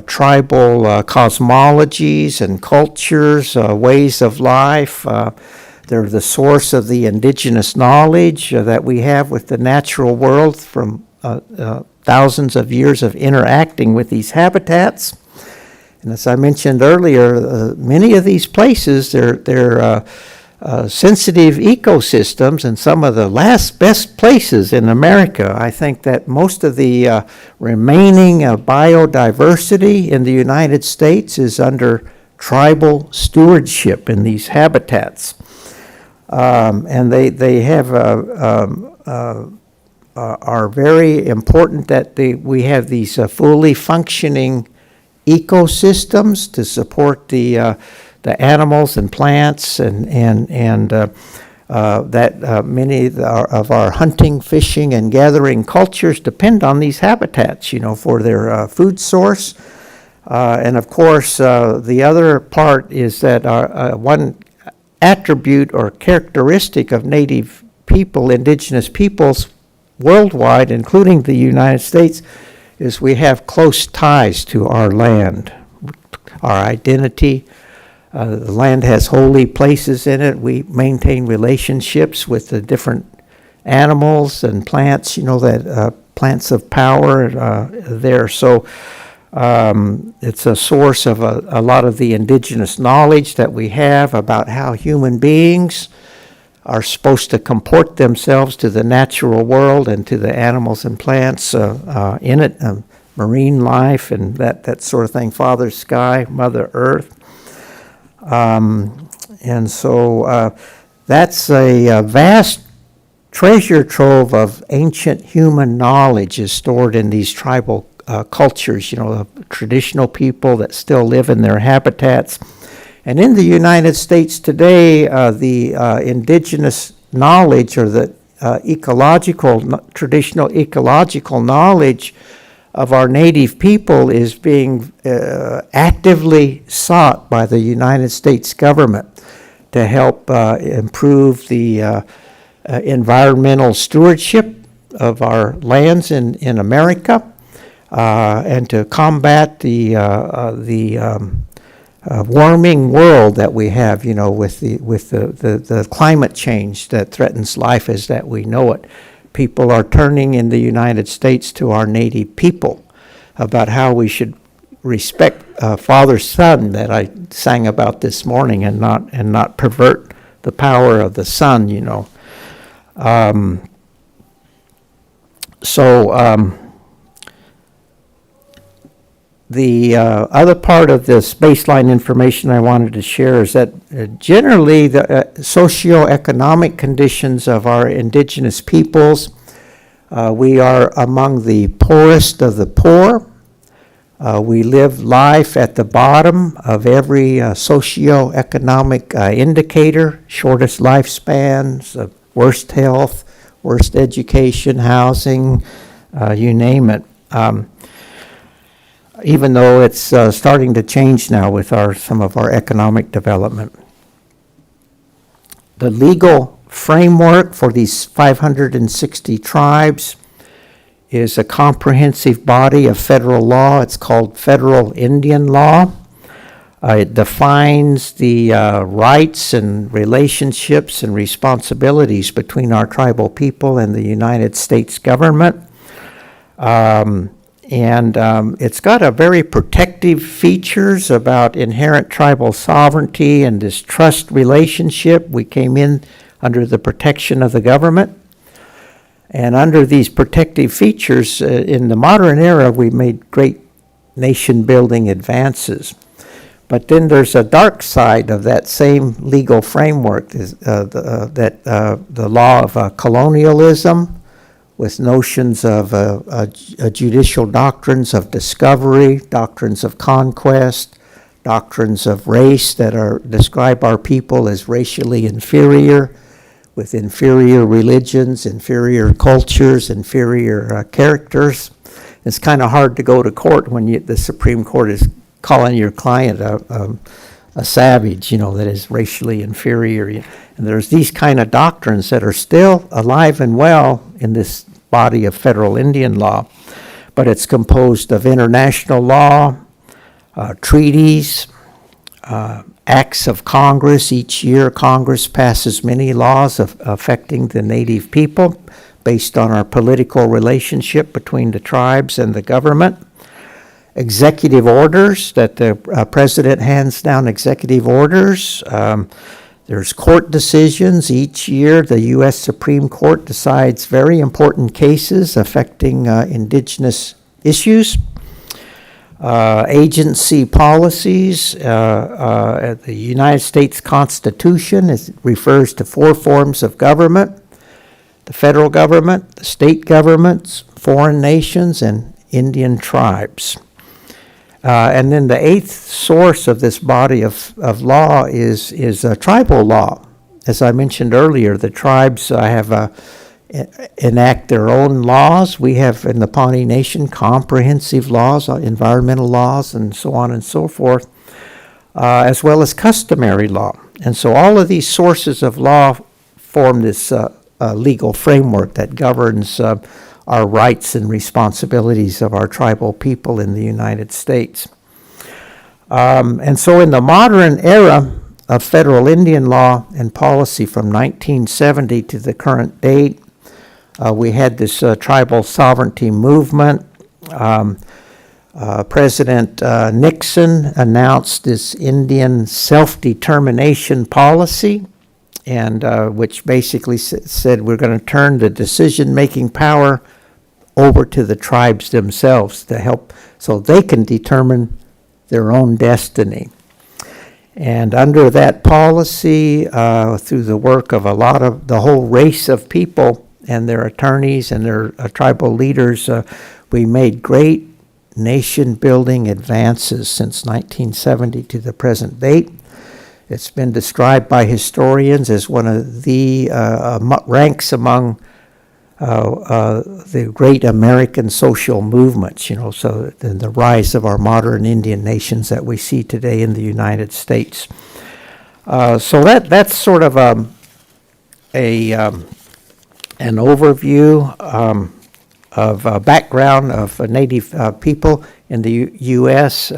S7: tribal cosmologies and cultures, ways of life. They're the source of the indigenous knowledge that we have with the natural world from thousands of years of interacting with these habitats. And as I mentioned earlier, many of these places, they're sensitive ecosystems and some of the best places in America. I think that most of the remaining biodiversity in the United States is under tribal stewardship in these habitats. And they have are very important that we have these fully functioning ecosystems to support the animals and plants and that many of our hunting, fishing, and gathering cultures depend on these habitats, for their food source. And of course, the other part is that one attribute or characteristic of native people, indigenous peoples worldwide, including the United States, is we have close ties to our land, our identity. The land has holy places in it. We maintain relationships with the different animals and plants, that plants of power there. So it's a source of a lot of the indigenous knowledge that we have about how human beings are supposed to comport themselves to the natural world and to the animals and plants in it, marine life and that sort of thing, Father Sky, Mother Earth. And so that's a vast treasure trove of ancient human knowledge is stored in these tribal cultures, traditional people that still live in their habitats. And in the United States today, the indigenous knowledge or the traditional ecological knowledge of our native people is being actively sought by the United States government to help improve the environmental stewardship of our lands in America, and to combat the warming world that we have, with the climate change that threatens life as that we know it. People are turning in the United States to our native people about how we should respect Father Son that I sang about this morning, and not pervert the power of the sun. The other part of this baseline information I wanted to share is that generally the socioeconomic conditions of our indigenous peoples, we are among the poorest of the poor. We live life at the bottom of every socioeconomic indicator, shortest lifespans, worst health, worst education, housing, you name it. Even though it's starting to change now with some of our economic development. The legal framework for these 560 tribes is a comprehensive body of federal law. It's called Federal Indian Law. It defines the rights and relationships and responsibilities between our tribal people and the United States government. And it's got a very protective features about inherent tribal sovereignty and this trust relationship. We came in under the protection of the government. And under these protective features, in the modern era, we made great nation-building advances. But then there's a dark side of that same legal framework, the law of colonialism, with notions of judicial doctrines of discovery, doctrines of conquest, doctrines of race that describe our people as racially inferior, with inferior religions, inferior cultures, inferior characters. It's kind of hard to go to court when the Supreme Court is calling your client a savage, that is racially inferior. And there's these kind of doctrines that are still alive and well in this body of federal Indian law, but it's composed of international law, treaties, acts of Congress. Each year Congress passes many laws affecting the native people based on our political relationship between the tribes and the government. Executive orders that the president hands down executive orders. There's court decisions. Each year, the U.S. Supreme Court decides very important cases affecting indigenous issues. Agency policies. The United States Constitution refers to 4 forms of government: the federal government, the state governments, foreign nations, and Indian tribes. And then the 8th source of this body of law is tribal law. As I mentioned earlier, the tribes enact their own laws. We have in the Pawnee Nation comprehensive laws, environmental laws, and so on and so forth, as well as customary law. And so all of these sources of law form this legal framework that governs our rights and responsibilities of our tribal people in the United States. And so in the modern era of federal Indian law and policy from 1970 to the current date, we had this tribal sovereignty movement. President Nixon announced this Indian self-determination policy, and which basically said we're going to turn the decision-making power over to the tribes themselves to help so they can determine their own destiny. And under that policy, through the work of a lot of the whole race of people and their attorneys and their tribal leaders, we made great nation-building advances since 1970 to the present date. It's been described by historians as one of the ranks among the great American social movements, so the rise of our modern Indian nations that we see today in the United States. So that's sort of an overview of background of Native people in the U.S.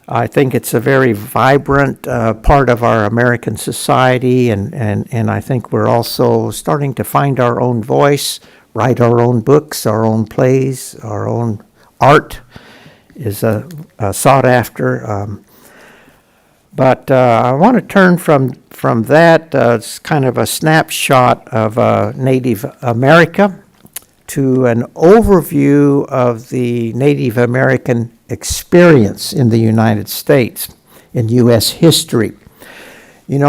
S7: I think it's a very vibrant part of our American society, and I think we're also starting to find our own voice, write our own books, our own plays, our own art is sought after. But I want to turn from that, it's kind of a snapshot of Native America, to an overview of the Native American experience in the United States, in U.S. history. In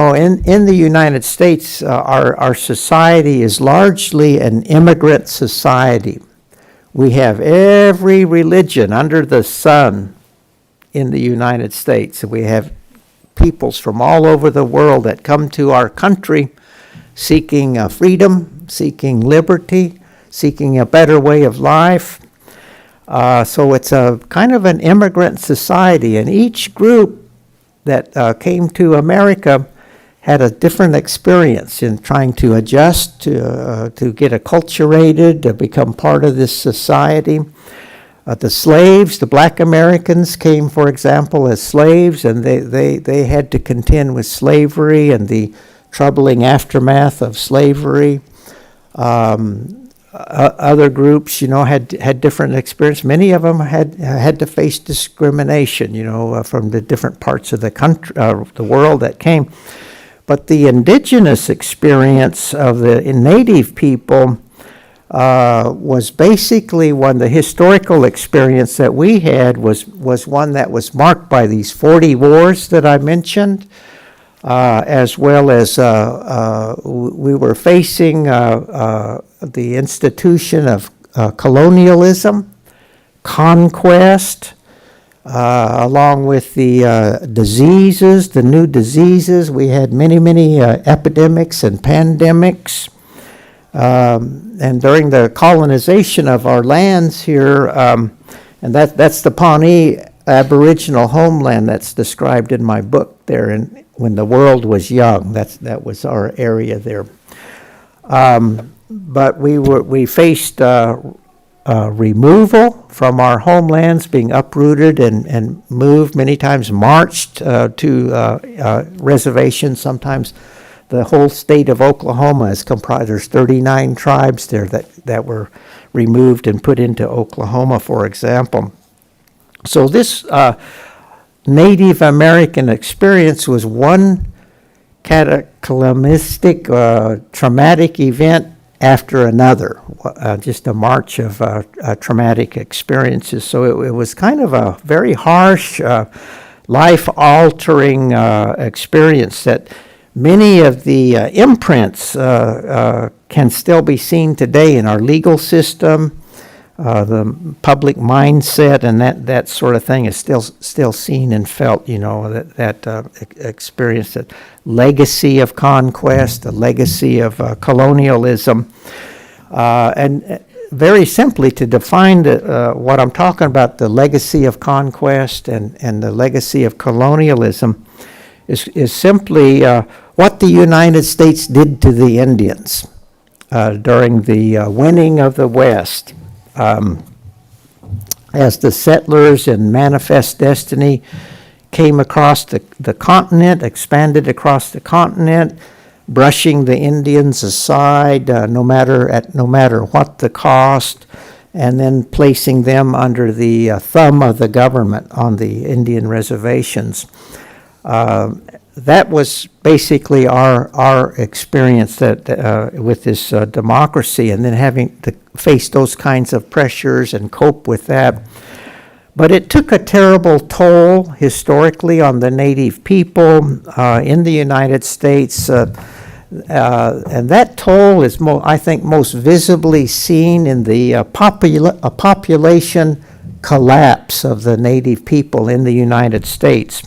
S7: the United States, our society is largely an immigrant society. We have every religion under the sun in the United States. We have peoples from all over the world that come to our country seeking freedom, seeking liberty, seeking a better way of life. So it's a kind of an immigrant society, and each group that came to America had a different experience in trying to adjust, to get acculturated, to become part of this society. The slaves, the black Americans came, for example, as slaves, and they had to contend with slavery and the troubling aftermath of slavery. Other groups, had different experience. Many of them had to face discrimination, from the different parts of the country, the world that came. But the indigenous experience of the native people was basically the historical experience that we had was one that was marked by these 40 wars that I mentioned, as well as we were facing the institution of colonialism, conquest, along with the diseases, the new diseases. We had many epidemics and pandemics. And during the colonization of our lands here, and that's the Pawnee Aboriginal homeland that's described in my book there, and when the world was young, that was our area there. But we faced removal from our homelands, being uprooted and moved, many times marched to reservations. Sometimes the whole state of Oklahoma is comprised. There's 39 tribes there that were removed and put into Oklahoma, for example. So this Native American experience was one cataclysmic, traumatic event after another, just a march of traumatic experiences. So it was kind of a very harsh, life-altering experience that many of the imprints can still be seen today in our legal system. The public mindset and that sort of thing is still seen and felt. That experience, that legacy of conquest, the legacy of colonialism, and very simply to define what I'm talking about, the legacy of conquest and the legacy of colonialism, is simply what the United States did to the Indians during the winning of the West. As the settlers in Manifest Destiny came across the continent, expanded across the continent, brushing the Indians aside, no matter what the cost, and then placing them under the thumb of the government on the Indian reservations. That was basically our experience with this democracy, and then having to face those kinds of pressures and cope with that. But it took a terrible toll historically on the native people in the United States, and that toll is, I think, most visibly seen in the population collapse of the native people in the United States.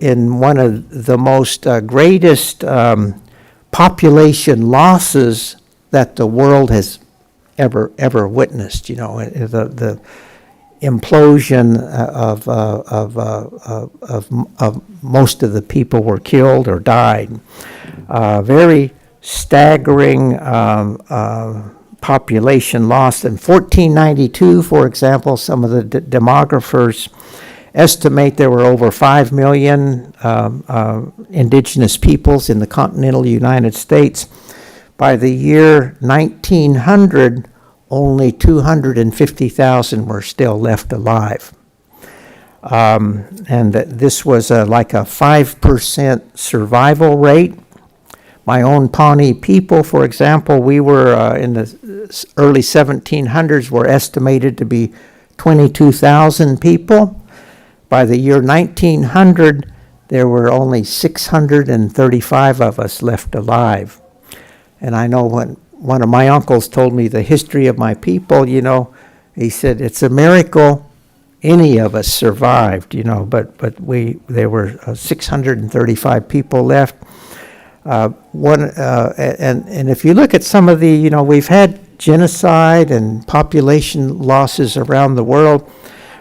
S7: In one of the most greatest population losses that the world has ever witnessed. The implosion of most of the people were killed or died. Very staggering population loss. In 1492, for example, some of the demographers estimate there were over 5 million indigenous peoples in the continental United States. By the year 1900, only 250,000 were still left alive. And this was like a 5% survival rate. My own Pawnee people, for example, we were in the early 1700s, were estimated to be 22,000 people. By the year 1900, there were only 635 of us left alive. And I know when one of my uncles told me the history of my people, he said, it's a miracle any of us survived, but there were 635 people left. And if you look at some of the, we've had genocide and population losses around the world.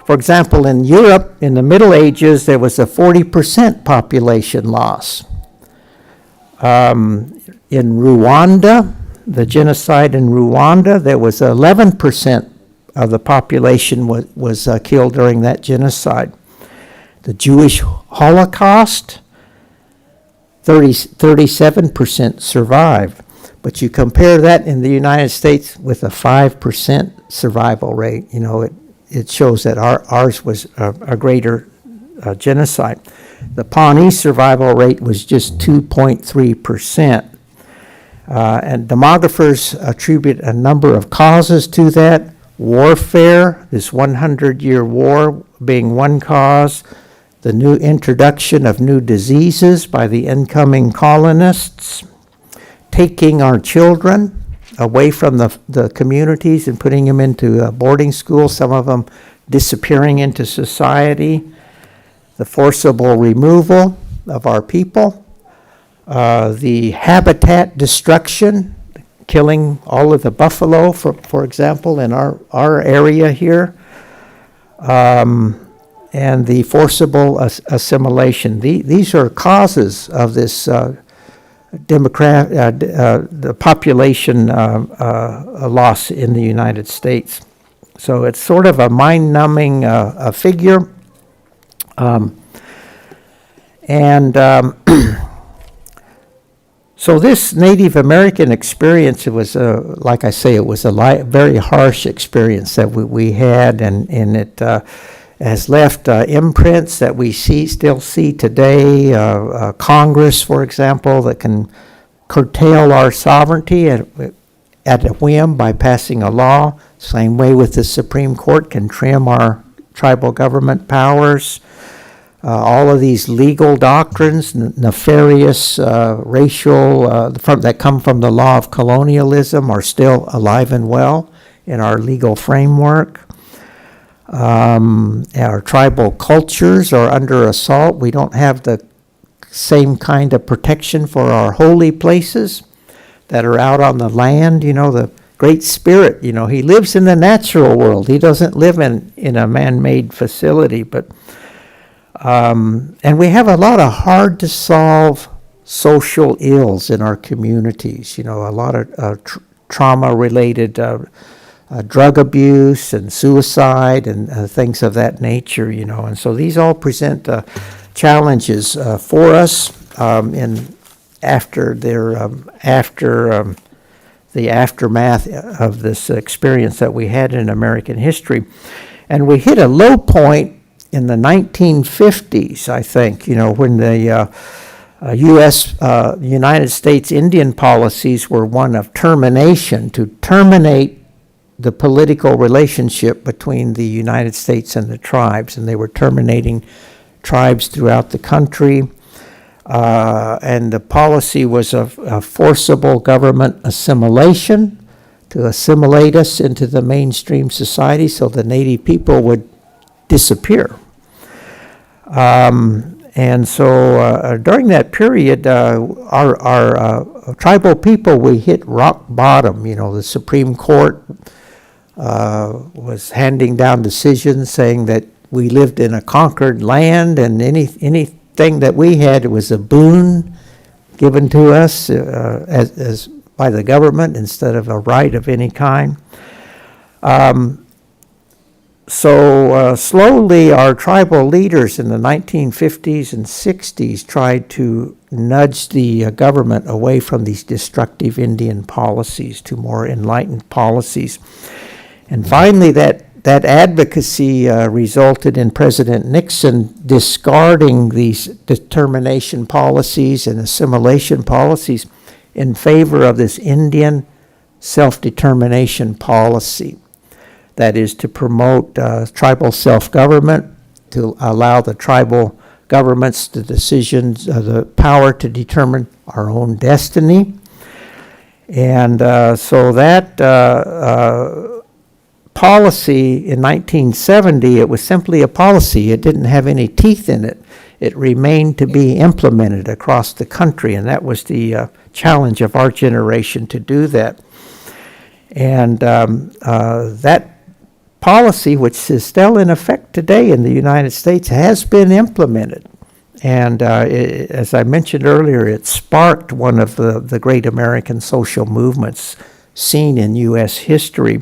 S7: For example, in Europe, in the Middle Ages, there was a 40% population loss. In Rwanda, the genocide in Rwanda, there was 11% of the population was killed during that genocide. The Jewish Holocaust, 37% survived. But you compare that in the United States with a 5% survival rate, it shows that ours was a greater genocide. The Pawnee survival rate was just 2.3%. And demographers attribute a number of causes to that. Warfare, this 100-year war being one cause. The new introduction of new diseases by the incoming colonists. Taking our children away from the communities and putting them into boarding schools, some of them disappearing into society. The forcible removal of our people. The habitat destruction, killing all of the buffalo, for example, in our area here. And the forcible assimilation. These are causes of this the population loss in the United States. So it's sort of a mind-numbing figure. So this Native American experience, it was, like I say, it was a very harsh experience that we had, and has left imprints that we still see today. Congress, for example, that can curtail our sovereignty at a whim by passing a law. Same way with the Supreme Court, can trim our tribal government powers. All of these legal doctrines, nefarious, racial, that come from the law of colonialism are still alive and well in our legal framework. Our tribal cultures are under assault. We don't have the same kind of protection for our holy places that are out on the land. The Great Spirit, he lives in the natural world. He doesn't live in a man-made facility. And we have a lot of hard-to-solve social ills in our communities. A lot of trauma-related drug abuse and suicide and things of that nature. And so these all present challenges for us after the aftermath of this experience that we had in American history. And we hit a low point in the 1950s, I think, when the United States Indian policies were one of termination, to terminate the political relationship between the United States and the tribes. And they were terminating tribes throughout the country. And the policy was a forcible government assimilation, to assimilate us into the mainstream society so the Native people would disappear. And so during that period, our tribal people, we hit rock bottom. The Supreme Court was handing down decisions saying that we lived in a conquered land, and anything that we had was a boon given to us as by the government instead of a right of any kind. So slowly our tribal leaders in the 1950s and 60s tried to nudge the government away from these destructive Indian policies to more enlightened policies. And finally that advocacy resulted in President Nixon discarding these determination policies and assimilation policies in favor of this Indian self-determination policy. That is to promote tribal self-government, to allow the tribal governments the power to determine our own destiny. And so that policy in 1970, it was simply a policy. It didn't have any teeth in it. It remained to be implemented across the country, and that was the challenge of our generation to do that. And that policy, which is still in effect today in the United States, has been implemented. And as I mentioned earlier, it sparked one of the great American social movements seen in U.S. history,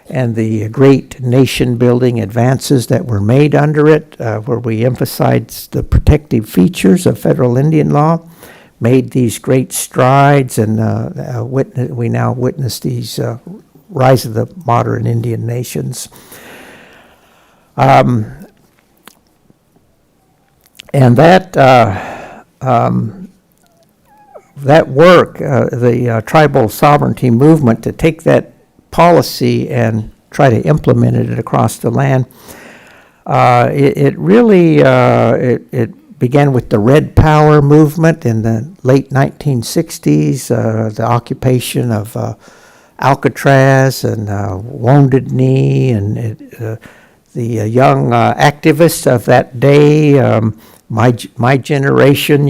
S7: and the great nation-building advances that were made under it, where we emphasized the protective features of federal Indian law, made these great strides, and we now witness these rise of the modern Indian nations. And that work, the tribal sovereignty movement, to take that policy and try to implement it across the land, it really began with the Red Power movement in the late 1960s, the occupation of Alcatraz and Wounded Knee, and the young activists of that day, my generation,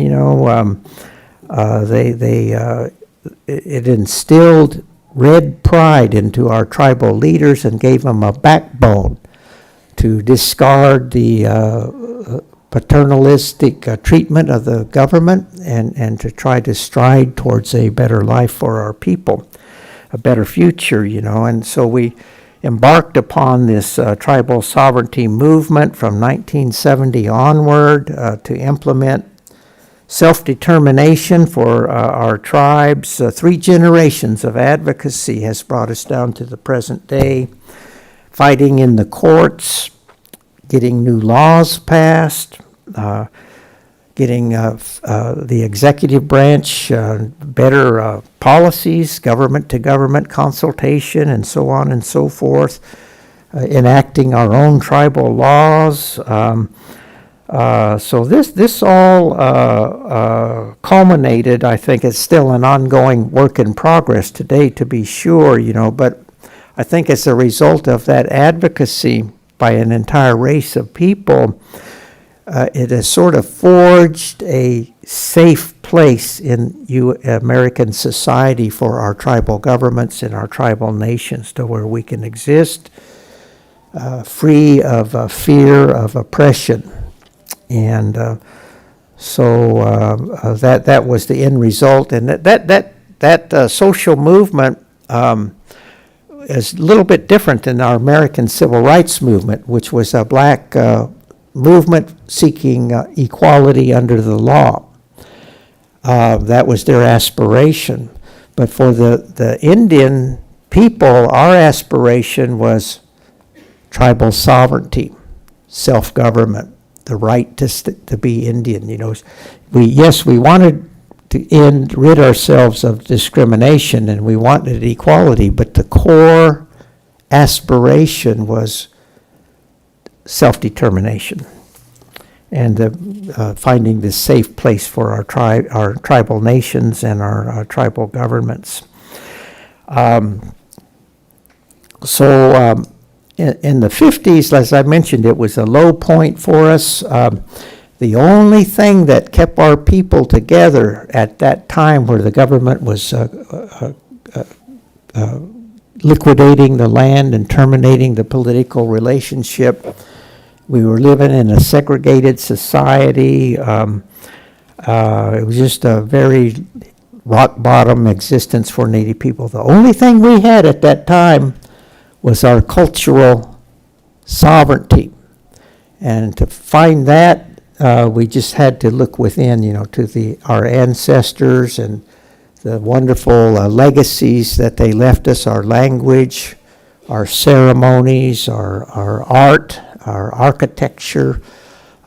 S7: it instilled red pride into our tribal leaders and gave them a backbone to discard the paternalistic treatment of the government and to try to stride towards a better life for our people, a better future, And so we embarked upon this tribal sovereignty movement from 1970 onward to implement self-determination for our tribes. 3 generations of advocacy has brought us down to the present day, fighting in the courts, getting new laws passed, getting the executive branch better policies, government-to-government consultation, and so on and so forth, enacting our own tribal laws. So this all culminated, I think it's still an ongoing work in progress today, to be sure, but I think as a result of that advocacy by an entire race of people, it has sort of forged a safe place in American society for our tribal governments and our tribal nations, to where we can exist free of fear of oppression. And so that was the end result. And that social movement is a little bit different than our American Civil Rights Movement, which was a black movement seeking equality under the law. That was their aspiration. But for the Indian people, our aspiration was tribal sovereignty, self-government, the right to be Indian. We wanted to rid ourselves of discrimination, and we wanted equality, but the core aspiration was self-determination and finding this safe place for our tribal nations and our tribal governments. In the 50s, as I mentioned, it was a low point for us. The only thing that kept our people together at that time, where the government was liquidating the land and terminating the political relationship, we were living in a segregated society. It was just a very rock bottom existence for Native people. The only thing we had at that time was our cultural sovereignty. And to find that, we just had to look within, to our ancestors and the wonderful legacies that they left us, our language, our ceremonies, our art, our architecture,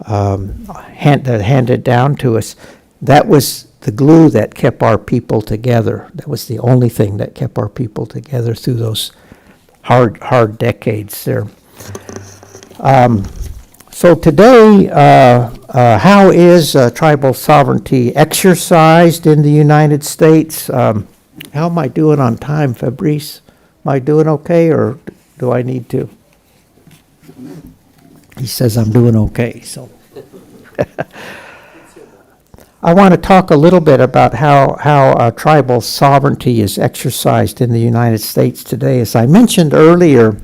S7: handed down to us. That was the glue that kept our people together. That was the only thing that kept our people together through those hard decades there. So today, how is tribal sovereignty exercised in the United States? How am I doing on time, Fabrice? Am I doing okay, or do I need to? He says I'm doing okay, so. I want to talk a little bit about how tribal sovereignty is exercised in the United States today. As I mentioned earlier,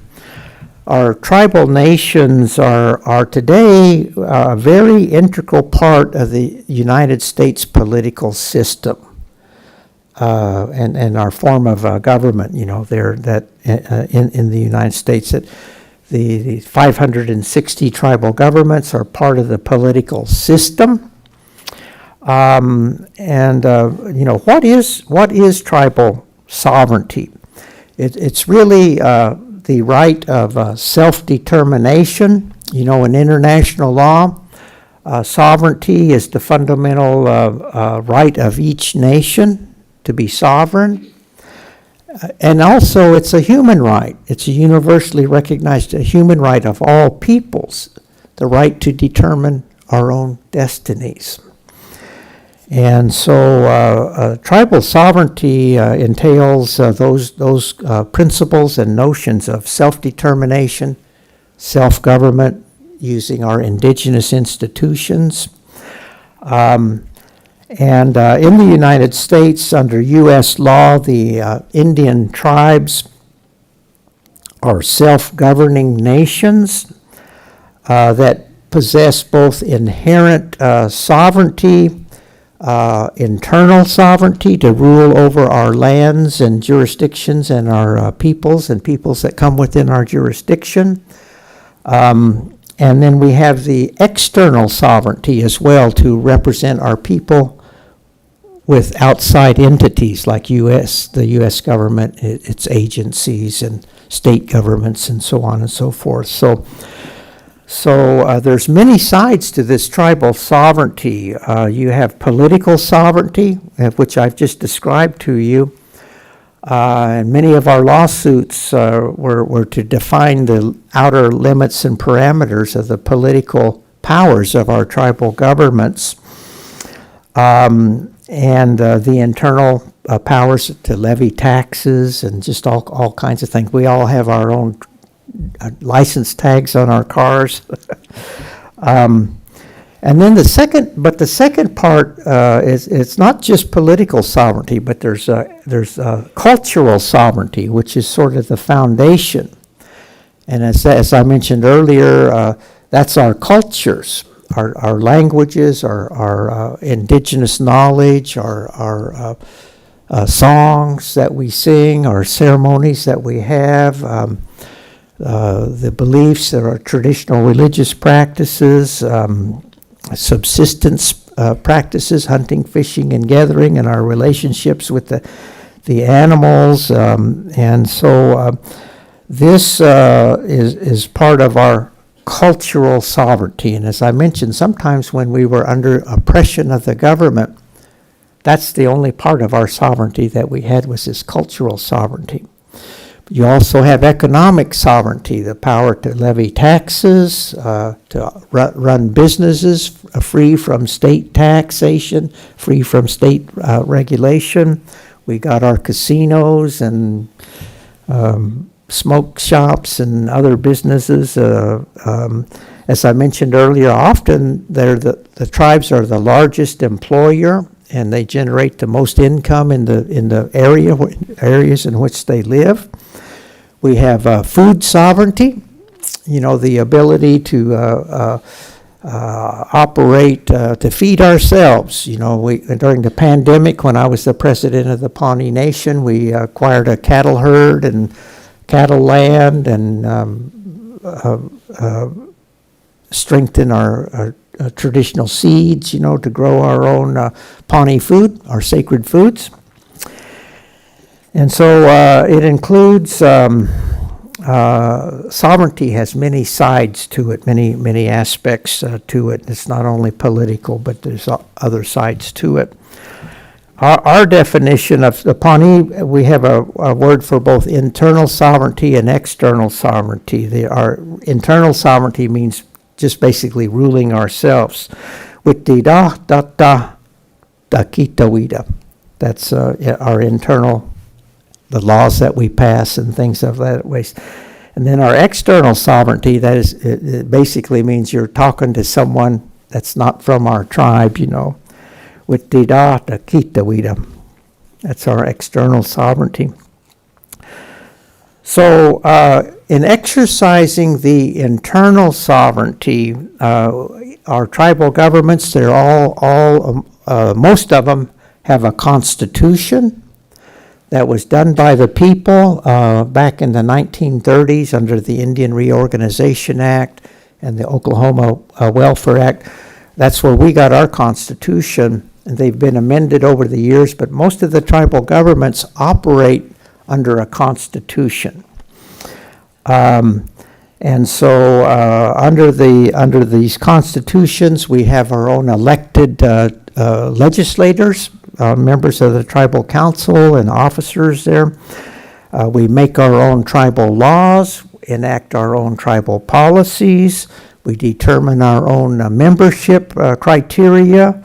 S7: our tribal nations are today a very integral part of the United States political system and our form of government. There that in the United States, that the 560 tribal governments are part of the political system. What is tribal sovereignty? It's really the right of self-determination. In international law, sovereignty is the fundamental right of each nation to be sovereign. And also, it's a human right. It's a universally recognized human right of all peoples, the right to determine our own destinies. And so tribal sovereignty entails those principles and notions of self-determination, self-government, using our indigenous institutions. And in the United States, under U.S. law, the Indian tribes are self-governing nations that possess both inherent sovereignty, internal sovereignty to rule over our lands and jurisdictions and our peoples and peoples that come within our jurisdiction. And then we have the external sovereignty as well to represent our people with outside entities like the U.S. government, its agencies and state governments and so on and so forth. So So there's many sides to this tribal sovereignty. You have political sovereignty, which I've just described to you. And many of our lawsuits were to define the outer limits and parameters of the political powers of our tribal governments, and the internal powers to levy taxes and just all kinds of things. We all have our own license tags on our cars. And then the second part is it's not just political sovereignty, but there's cultural sovereignty, which is sort of the foundation. And as I mentioned earlier, that's our cultures, our languages, our indigenous knowledge, our songs that we sing, our ceremonies that we have, the beliefs, our traditional religious practices, subsistence practices, hunting, fishing, and gathering, and our relationships with the animals. And so this is part of our cultural sovereignty. And as I mentioned, sometimes when we were under oppression of the government, that's the only part of our sovereignty that we had, was this cultural sovereignty. You also have economic sovereignty, the power to levy taxes, to run businesses free from state taxation, free from state regulation. We got our casinos and smoke shops and other businesses. As I mentioned earlier, often the tribes are the largest employer, and they generate the most income in the areas in which they live. We have food sovereignty, the ability to operate, to feed ourselves. During the pandemic, when I was the president of the Pawnee Nation, we acquired a cattle herd and cattle land, and strengthen our traditional seeds, to grow our own Pawnee food, our sacred foods. And so it includes, sovereignty has many sides to it, many aspects to it. It's not only political, but there's other sides to it. Our definition of the Pawnee, we have a word for both internal sovereignty and external sovereignty. Our internal sovereignty means just basically ruling ourselves. Witida data dakitawida. That's our internal, the laws that we pass and things of that way. And then our external sovereignty, that is, it basically means you're talking to someone that's not from our tribe, Witida dakitawida. That's our external sovereignty. So in exercising the internal sovereignty, our tribal governments, they're all most of them have a constitution that was done by the people back in the 1930s under the Indian Reorganization Act and the Oklahoma Welfare Act. That's where we got our constitution, and they've been amended over the years, but most of the tribal governments operate under a constitution. And so under these constitutions, we have our own elected legislators, members of the tribal council and officers there. We make our own tribal laws, enact our own tribal policies. We determine our own membership criteria.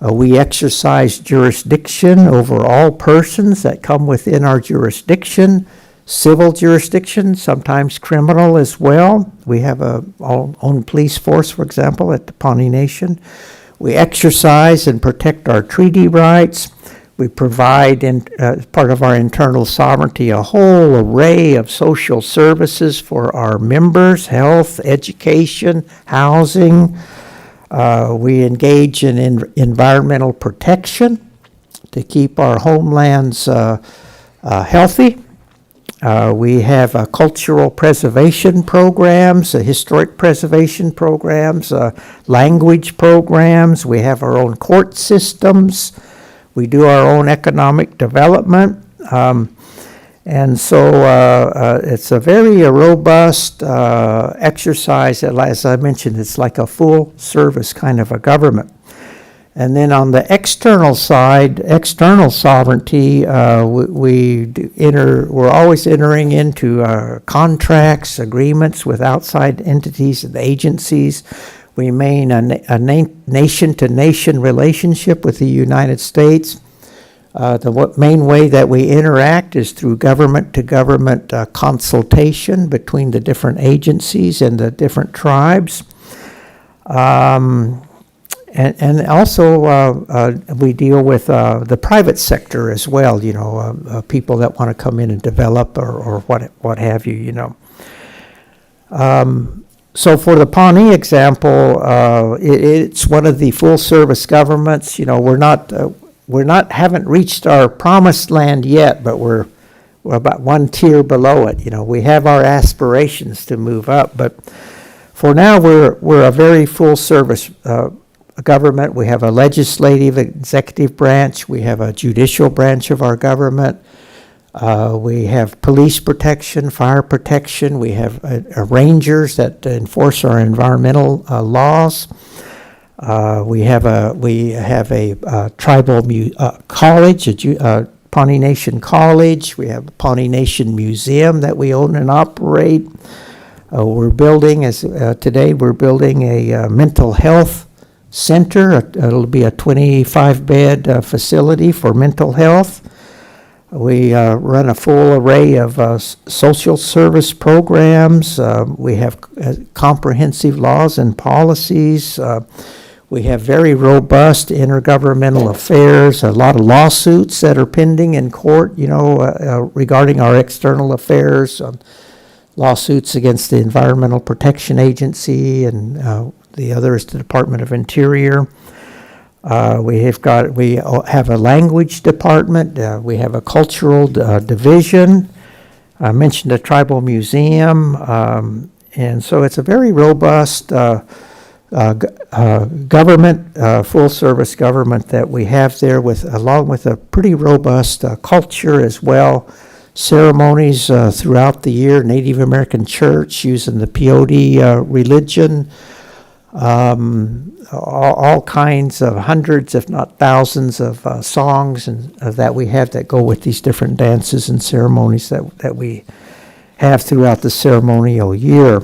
S7: We exercise jurisdiction over all persons that come within our jurisdiction, civil jurisdiction, sometimes criminal as well. We have our own police force, for example, at the Pawnee Nation. We exercise and protect our treaty rights. We provide, as part of our internal sovereignty, a whole array of social services for our members: health, education, housing. We engage in environmental protection to keep our homelands healthy. We have cultural preservation programs, historic preservation programs, language programs. We have our own court systems. We do our own economic development. And so it's a very robust exercise. As I mentioned, it's like a full service kind of a government. And then on the external side, external sovereignty, we're always entering into contracts, agreements with outside entities and agencies. We maintain a nation-to-nation relationship with the United States. The main way that we interact is through government-to-government consultation between the different agencies and the different tribes. And also we deal with the private sector as well, people that want to come in and develop or what have you, So for the Pawnee example, it's one of the full-service governments. Haven't reached our promised land yet, but we're about one tier below it. We have our aspirations to move up, but for now we're a very full-service government. We have a legislative, executive branch. We have a judicial branch of our government. We have police protection, fire protection. We have rangers that enforce our environmental laws. We have a tribal college, a Pawnee Nation College. We have a Pawnee Nation Museum that we own and operate. We're building today a mental health center. It'll be a 25-bed facility for mental health. We run a full array of social service programs. We have comprehensive laws and policies. We have very robust intergovernmental affairs, a lot of lawsuits that are pending in court, regarding our external affairs, lawsuits against the Environmental Protection Agency, and the other is the Department of Interior. We have a language department. We have a cultural division. I mentioned a tribal museum, and so it's a very robust government, full-service government that we have there, along with a pretty robust culture as well. Ceremonies throughout the year, Native American church using the peyote religion. All kinds of hundreds, if not thousands, of songs that we have that go with these different dances and ceremonies that we have throughout the ceremonial year.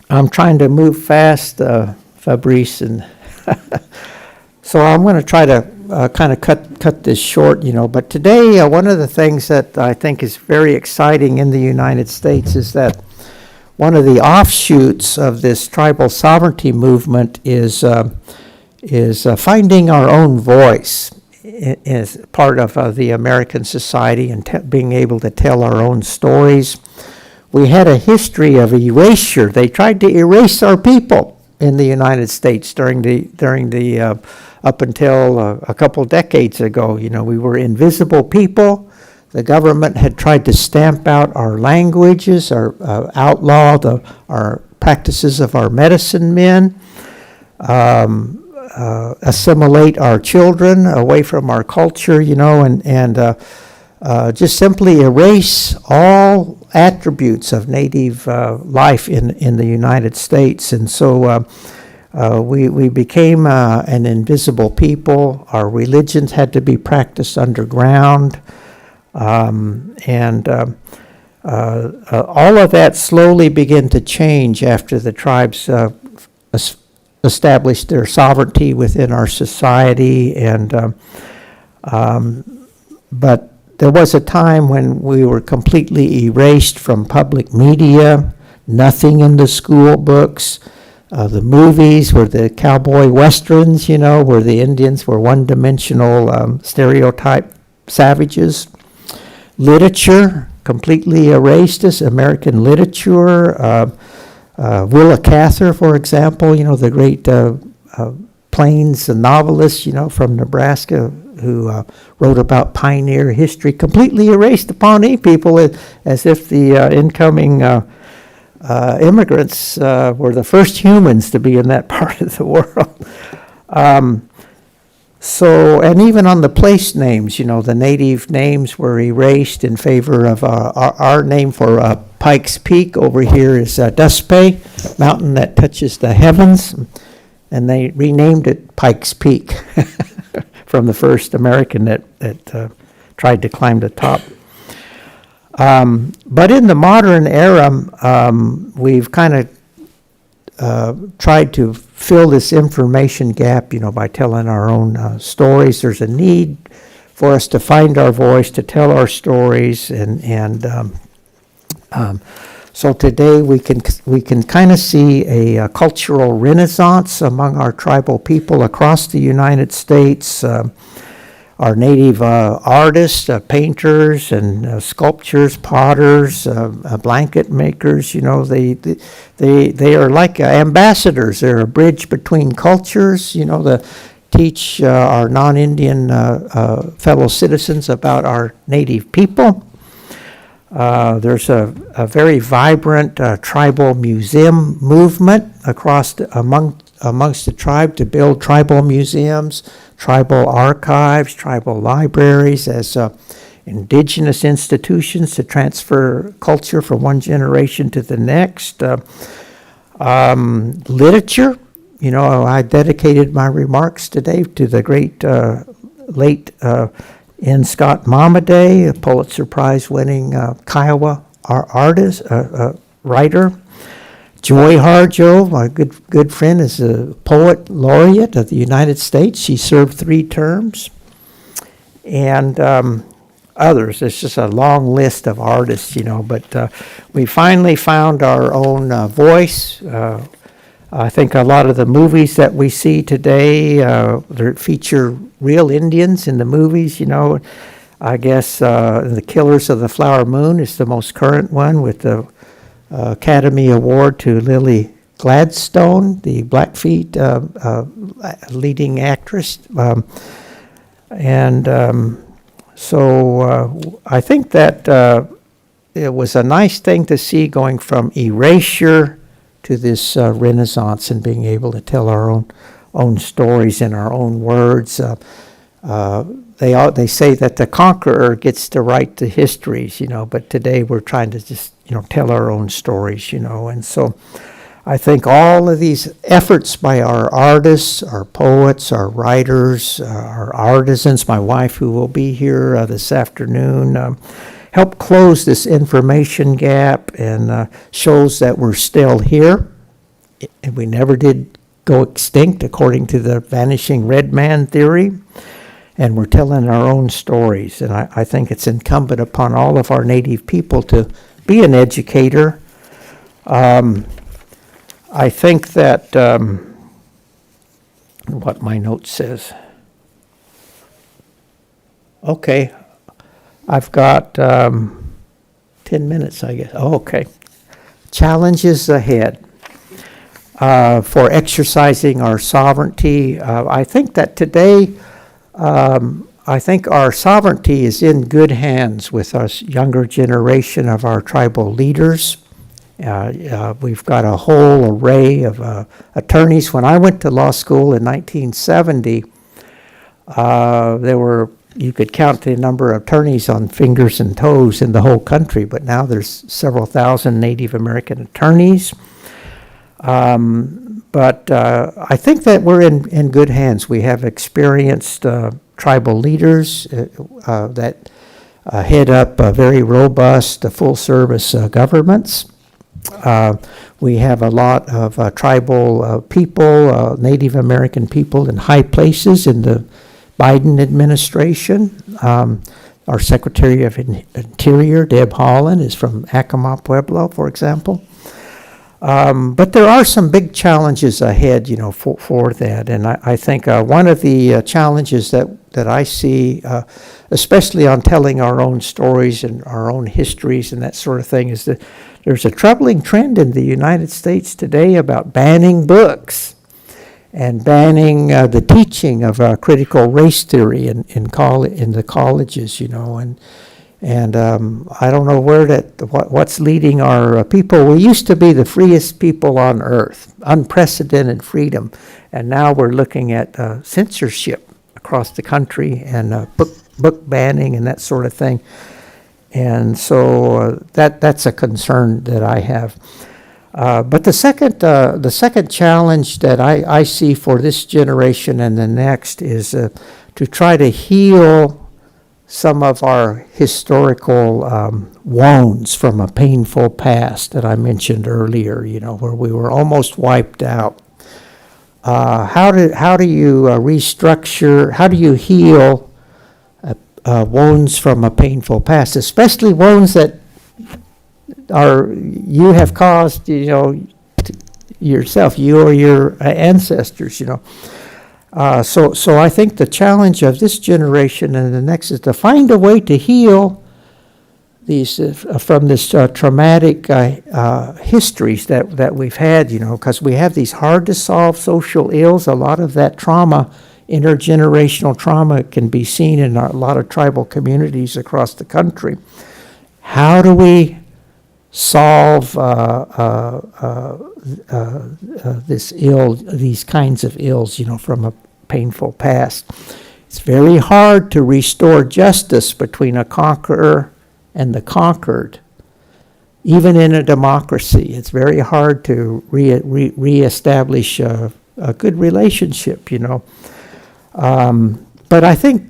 S7: I'm trying to move fast, Fabrice, and so I'm going to try to kind of cut this short, But today, one of the things that I think is very exciting in the United States is that one of the offshoots of this tribal sovereignty movement is finding our own voice as part of the American society and being able to tell our own stories. We had a history of erasure. They tried to erase our people in the United States during the up until a couple decades ago. We were invisible people. The government had tried to stamp out our languages, outlaw our practices of our medicine men, assimilate our children away from our culture, and just simply erase all attributes of Native life in the United States. And so we became an invisible people. Our religions had to be practiced underground. And all of that slowly began to change after the tribes established their sovereignty within our society. But there was a time when we were completely erased from public media, nothing in the school books. The movies were the cowboy westerns, where the Indians were one-dimensional stereotype savages. Literature completely erased us. American literature. Willa Cather, for example, the great Plains novelist, from Nebraska, who wrote about pioneer history, completely erased the Pawnee people as if the incoming immigrants were the first humans to be in that part of the world. So, and even on the place names, the native names were erased in favor of our name for Pikes Peak over here is Duspe, mountain that touches the heavens, and they renamed it Pikes Peak from the first American that tried to climb the top. But in the modern era, we've kind of tried to fill this information gap, by telling our own stories. There's a need for us to find our voice, to tell our stories, and so today we can kind of see a cultural renaissance among our tribal people across the United States. Our native artists, painters, and sculptors, potters, blanket makers, they are like ambassadors. They're a bridge between cultures, to teach our non-Indian fellow citizens about our native people. There's a very vibrant tribal museum movement amongst the tribe to build tribal museums, tribal archives, tribal libraries as indigenous institutions to transfer culture from one generation to the next. Literature, I dedicated my remarks today to the great late N. Scott Momaday, a Pulitzer Prize winning Kiowa artist, writer. Joy Harjo, my good friend, is a poet laureate of the United States. She served 3 terms. And others. It's just a long list of artists, but we finally found our own voice. I think a lot of the movies that we see today they feature real Indians in the movies, I guess The Killers of the Flower Moon is the most current one with the Academy Award to Lily Gladstone, the Blackfeet leading actress. So I think that it was a nice thing to see going from erasure to this renaissance and being able to tell our own stories in our own words. They say that the conqueror gets to write the histories, but today we're trying to just, tell our own stories, and so I think all of these efforts by our artists, our poets, our writers, our artisans, my wife who will be here this afternoon, help close this information gap and shows that we're still here and we never did go extinct according to the vanishing red man theory. And we're telling our own stories. And I think it's incumbent upon all of our native people to be an educator. I think that what my note says. Okay, I've got 10 minutes, I guess. Oh, okay. Challenges ahead for exercising our sovereignty. I think that today, I think our sovereignty is in good hands with us younger generation of our tribal leaders. We've got a whole array of attorneys. When I went to law school in 1970, you could count the number of attorneys on fingers and toes in the whole country, but now there's several thousand Native American attorneys. But I think that we're in good hands. We have experienced tribal leaders that head up very robust full-service governments. We have a lot of tribal people, Native American people in high places in the Biden administration. Our Secretary of Interior, Deb Haaland, is from Acoma Pueblo, for example. But there are some big challenges ahead, for that. And I think one of the challenges that I see, especially on telling our own stories and our own histories and that sort of thing, is that there's a troubling trend in the United States today about banning books and banning the teaching of critical race theory in the colleges, And I don't know what's leading our people. We used to be the freest people on earth, unprecedented freedom, and now we're looking at censorship across the country, and book banning and that sort of thing. And so that's a concern that I have. But the second challenge that I see for this generation and the next is to try to heal some of our historical wounds from a painful past that I mentioned earlier, where we were almost wiped out. How do you restructure, how do you heal wounds from a painful past, especially wounds that you have caused, yourself, you or your ancestors, So I think the challenge of this generation and the next is to find a way to heal these from this traumatic histories that we've had, because we have these hard to solve social ills. A lot of that trauma, intergenerational trauma, can be seen in a lot of tribal communities across the country. How do we solve these kinds of ills, from a painful past? It's very hard to restore justice between a conqueror and the conquered. Even in a democracy, it's very hard to reestablish a good relationship, But I think,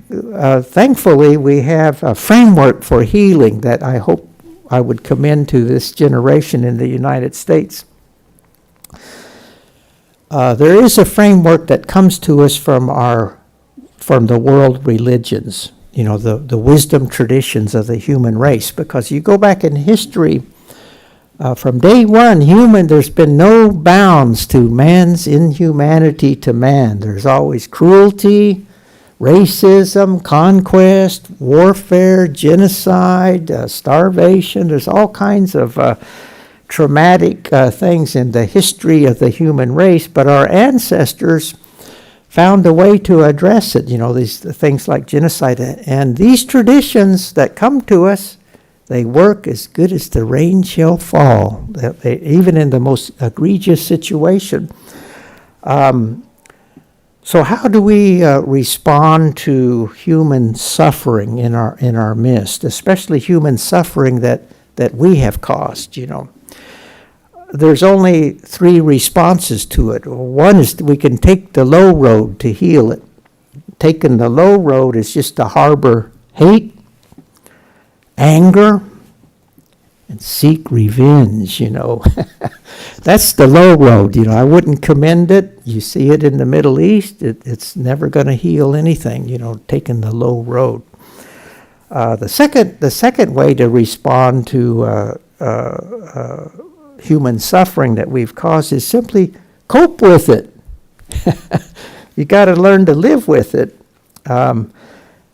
S7: thankfully, we have a framework for healing that I hope I would commend to this generation in the United States. There is a framework that comes to us from the world religions, the wisdom traditions of the human race. Because you go back in history, from day one, there's been no bounds to man's inhumanity to man. There's always cruelty, racism, conquest, warfare, genocide, starvation. There's all kinds of traumatic things in the history of the human race, but our ancestors found a way to address it, these things like genocide. And these traditions that come to us, they work as good as the rain shall fall, even in the most egregious situation. So how do we respond to human suffering in our midst, especially human suffering that we have caused, There's only three responses to it. One is we can take the low road to heal it. Taking the low road is just to harbor hate, anger, and seek revenge, That's the low road, I wouldn't commend it. You see it in the Middle East, it's never going to heal anything, taking the low road. The second way to respond to human suffering that we've caused is simply cope with it. You got to learn to live with it.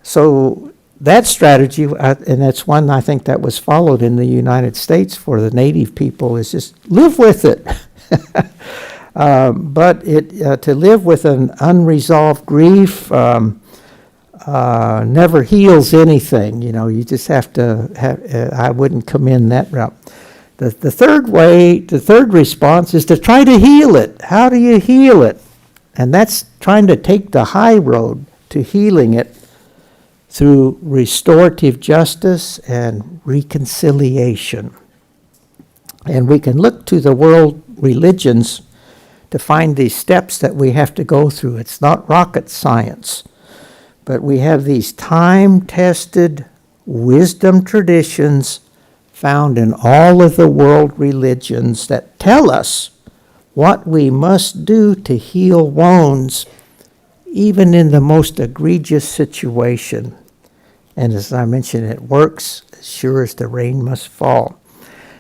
S7: So that strategy, and that's one I think that was followed in the United States for the Native people, is just live with it. But to live with an unresolved grief never heals anything. You just have to I wouldn't commend that route. The third response is to try to heal it. How do you heal it? And that's trying to take the high road to healing it through restorative justice and reconciliation. And we can look to the world religions to find these steps that we have to go through. It's not rocket science, but we have these time-tested wisdom traditions found in all of the world religions that tell us what we must do to heal wounds, even in the most egregious situation. And as I mentioned, it works as sure as the rain must fall.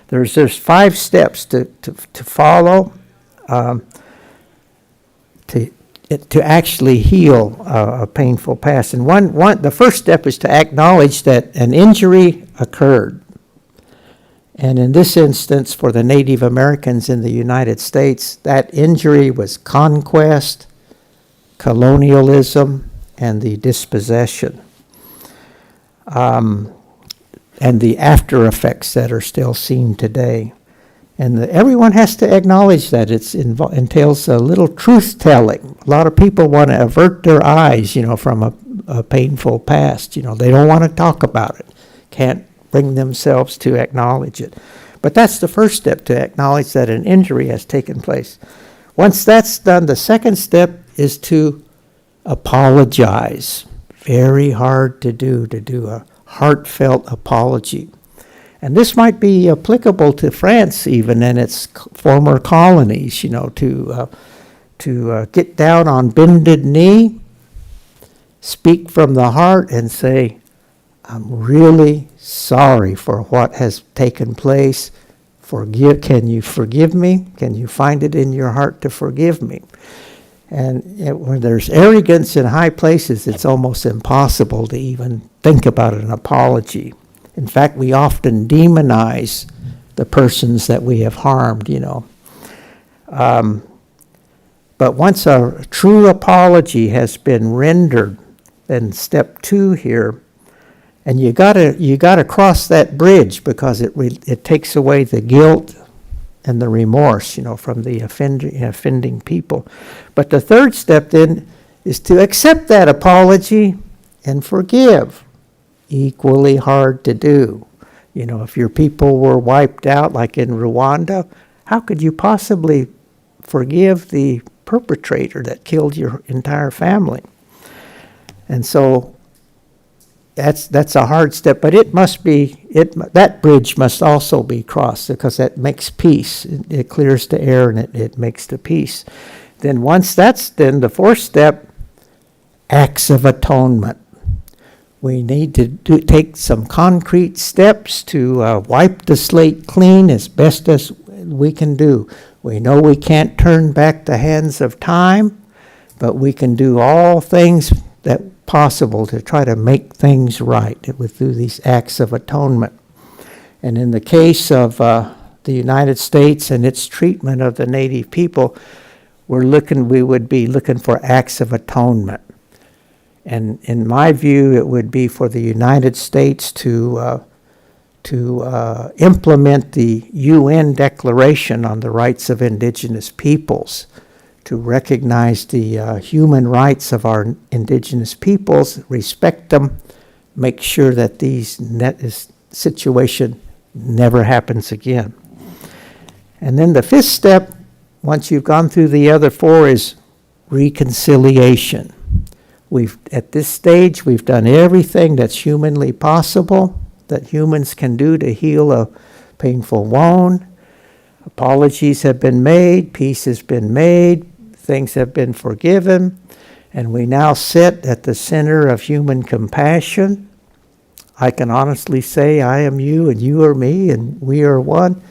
S7: There's 5 steps to follow to actually heal a painful past. And the first step is to acknowledge that an injury occurred. And in this instance, for the Native Americans in the United States, that injury was conquest, colonialism, and the dispossession. And the after effects that are still seen today. And everyone has to acknowledge that it entails a little truth-telling. A lot of people want to avert their eyes, from a painful past. They don't want to talk about it. Can't bring themselves to acknowledge it. But that's the first step, to acknowledge that an injury has taken place. Once that's done, the second step is to apologize. Very hard to do a heartfelt apology. And this might be applicable to France even and its former colonies, to get down on bended knee, speak from the heart and say, I'm really sorry for what has taken place. Can you forgive me? Can you find it in your heart to forgive me? And when there's arrogance in high places, it's almost impossible to even think about an apology. In fact, we often demonize the persons that we have harmed, But once a true apology has been rendered, then step 2 here, and you gotta cross that bridge, because it takes away the guilt and the remorse, from the offending people. But the third step then is to accept that apology and forgive. Equally hard to do. If your people were wiped out, like in Rwanda, how could you possibly forgive the perpetrator that killed your entire family? And so that's a hard step, but that bridge must also be crossed, because that makes peace. It clears the air and it makes the peace. Then once that's done, the fourth step, acts of atonement. We need to take some concrete steps to wipe the slate clean as best as we can do. We know we can't turn back the hands of time, but we can do all things that possible to try to make things right through these acts of atonement. And in the case of the United States and its treatment of the Native people, we would be looking for acts of atonement. And in my view, it would be for the United States to implement the UN Declaration on the Rights of Indigenous Peoples, to recognize the human rights of our indigenous peoples, respect them, make sure that this situation never happens again. And then the fifth step, once you've gone through the other 4, is reconciliation. At this stage, we've done everything that's humanly possible, that humans can do to heal a painful wound. Apologies have been made, peace has been made, things have been forgiven, and we now sit at the center of human compassion. I can honestly say I am you and you are me and we are one,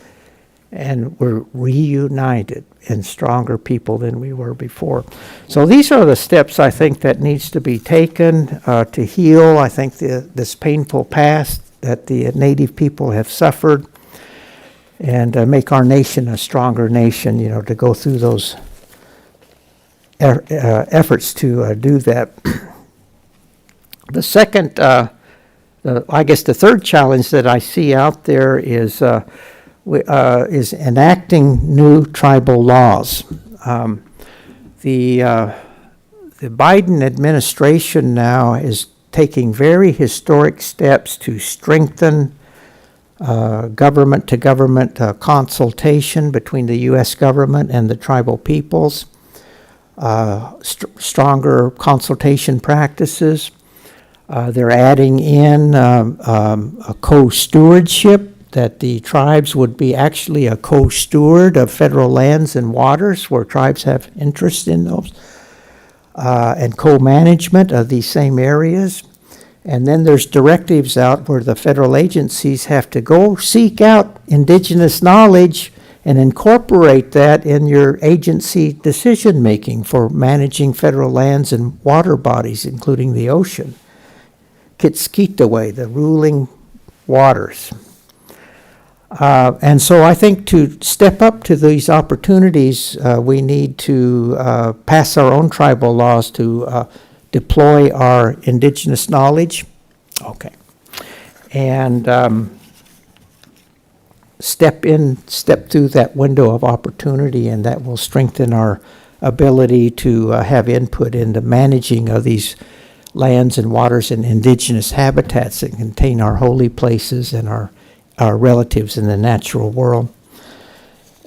S7: and we're reunited and stronger people than we were before. So these are the steps I think that needs to be taken to heal, I think, this painful past that the Native people have suffered, and make our nation a stronger nation, to go through those efforts to do that. The second, I guess the third challenge that I see out there is enacting new tribal laws. The Biden administration now is taking very historic steps to strengthen government-to-government consultation between the U.S. government and the tribal peoples, stronger consultation practices. They're adding in a co-stewardship, that the tribes would be actually a co-steward of federal lands and waters where tribes have interest in those, and co-management of these same areas. And then there's directives out where the federal agencies have to go seek out indigenous knowledge and incorporate that in your agency decision-making for managing federal lands and water bodies, including the ocean. Kitskitaway, the ruling waters. And so I think to step up to these opportunities, we need to pass our own tribal laws to deploy our indigenous knowledge. Okay. And step through that window of opportunity, and that will strengthen our ability to have input in the managing of these lands and waters and indigenous habitats that contain our holy places and our relatives in the natural world.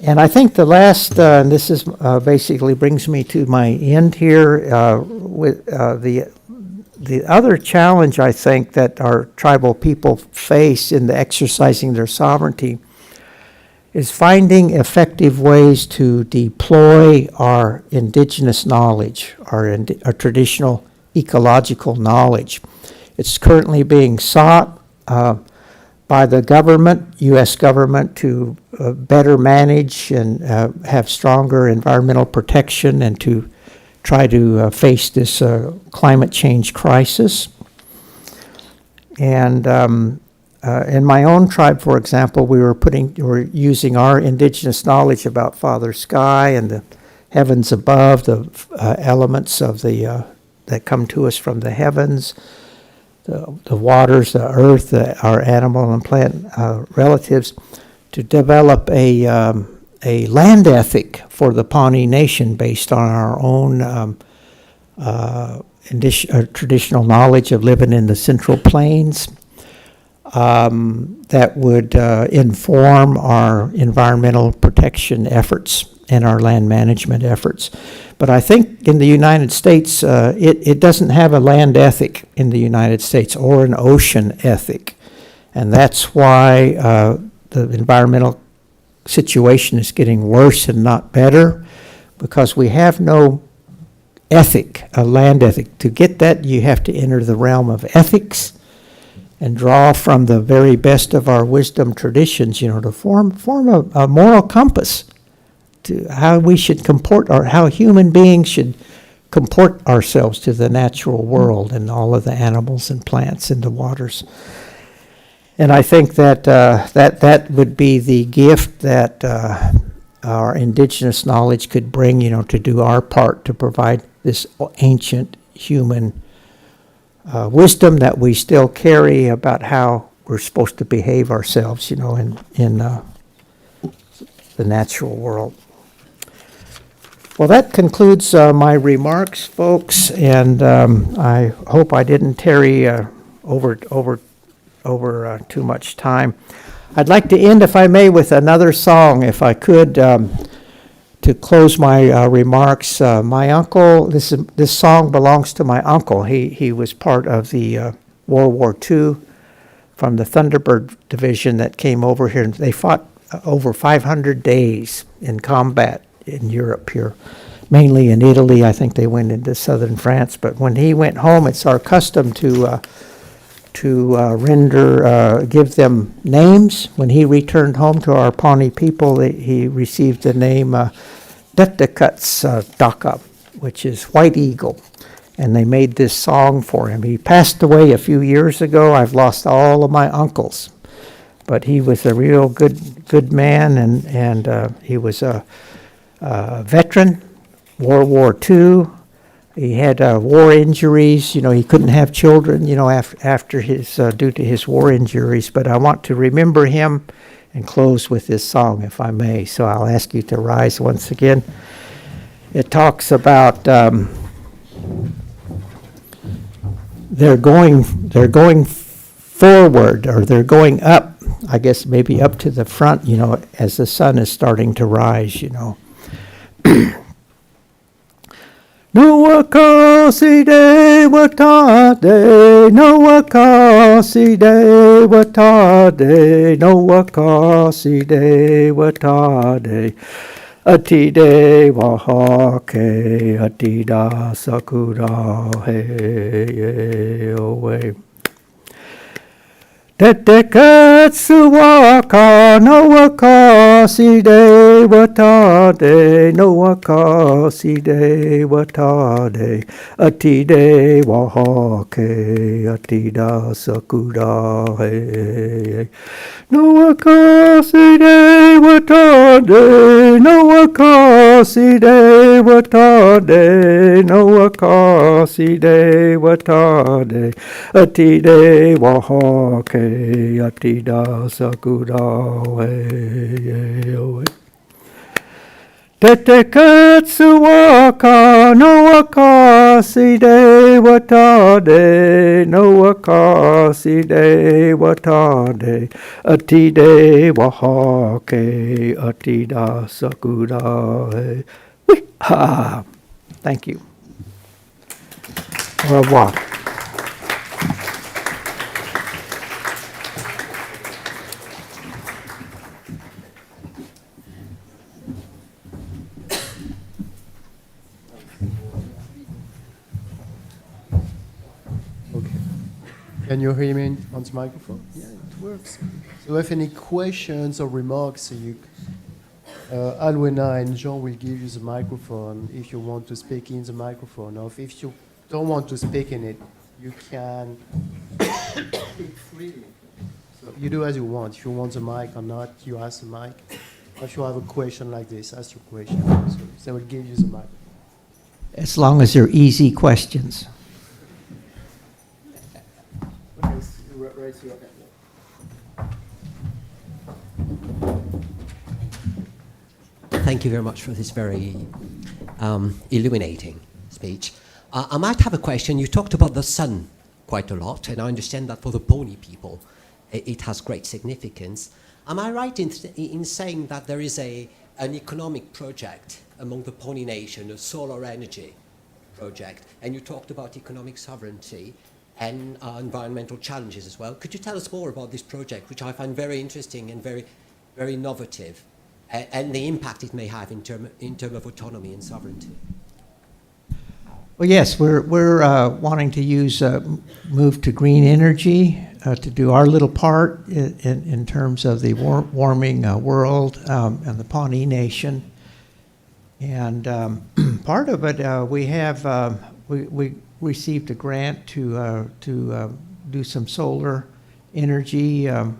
S7: And I think the last, and this is basically brings me to my end here, with the other challenge I think that our tribal people face in the exercising their sovereignty is finding effective ways to deploy our indigenous knowledge, our traditional ecological knowledge. It's currently being sought by the government, U.S. government, to better manage and have stronger environmental protection and to try to face this climate change crisis. And in my own tribe, for example, we're using our indigenous knowledge about Father Sky and the heavens above, the elements of the that come to us from the heavens, the waters, the earth, our animal and plant relatives, to develop a land ethic for the Pawnee Nation based on our own traditional knowledge of living in the Central Plains, that would inform our environmental protection efforts and our land management efforts. But I think in the United States, it doesn't have a land ethic in the United States or an ocean ethic. And that's why the environmental situation is getting worse and not better, because we have no ethic, a land ethic. To get that, you have to enter the realm of ethics and draw from the very best of our wisdom traditions, to form a moral compass to how we should comport, or how human beings should comport ourselves to the natural world and all of the animals and plants in the waters. And I think that that would be the gift that our indigenous knowledge could bring, to do our part to provide this ancient human wisdom that we still carry about how we're supposed to behave ourselves, in the natural world. Well, that concludes my remarks, folks, and I hope I didn't tarry over too much time. I'd like to end, if I may, with another song, if I could, to close my remarks. My uncle, this song belongs to my uncle. He was part of the World War II from the Thunderbird Division that came over here. And they fought over 500 days in combat in Europe here, mainly in Italy. I think they went into southern France. But when he went home, it's our custom to give them names. When he returned home to our Pawnee people, he received the name Detekats Daka, which is White Eagle. And they made this song for him. He passed away a few years ago. I've lost all of my uncles. But he was a real good man, and he was a veteran, World War II. He had war injuries. He couldn't have children, after his due to his war injuries. But I want to remember him and close with this song, if I may. So I'll ask you to rise once again. It talks about they're going forward, or they're going up. I guess maybe up to the front, as the sun is starting to rise, No wakasi de watade, no wakasi de watade, no wakasi de watade, atide wahake, atida sakura he away. Tetekatsu waka no wakasi de watade, no wakasi de watade, atide wahake, atida sakura he. Noa kaside watade, Noa kaside watade, Noa kaside watade, Atide wahake, Atida sakurawe. Tete katsuwaka, Noa kaside watade, Noa kaside watade, Atide wahake, Atida sakurae. Ha! Thank you. Au revoir.
S6: Okay. Can you hear me on the microphone? Yeah, it works. So if any questions or remarks, Alwena and Jean will give you the microphone if you want to speak in the microphone. Or if you don't want to speak in it, you can speak freely. So you do as you want. If you want the mic or not, you ask the mic. Or if you have a question like this, ask your question. So they will give you the mic.
S7: As long as they're easy questions.
S6: Okay, right here.
S3: Thank you very much for this very illuminating speech. I might have a question. You talked about the sun quite a lot, and I understand that for the Pony people, it has great significance. Am I right in saying that there is an economic project among the Pony Nation, a solar energy project, and you talked about economic sovereignty and environmental challenges as well? Could you tell us more about this project, which I find very interesting and very, very innovative, and the impact it may have in terms of autonomy and sovereignty?
S7: Well, yes, we're wanting to move to green energy to do our little part in terms of the warming world and the Pawnee Nation. And part of it, we received a grant to do some solar energy on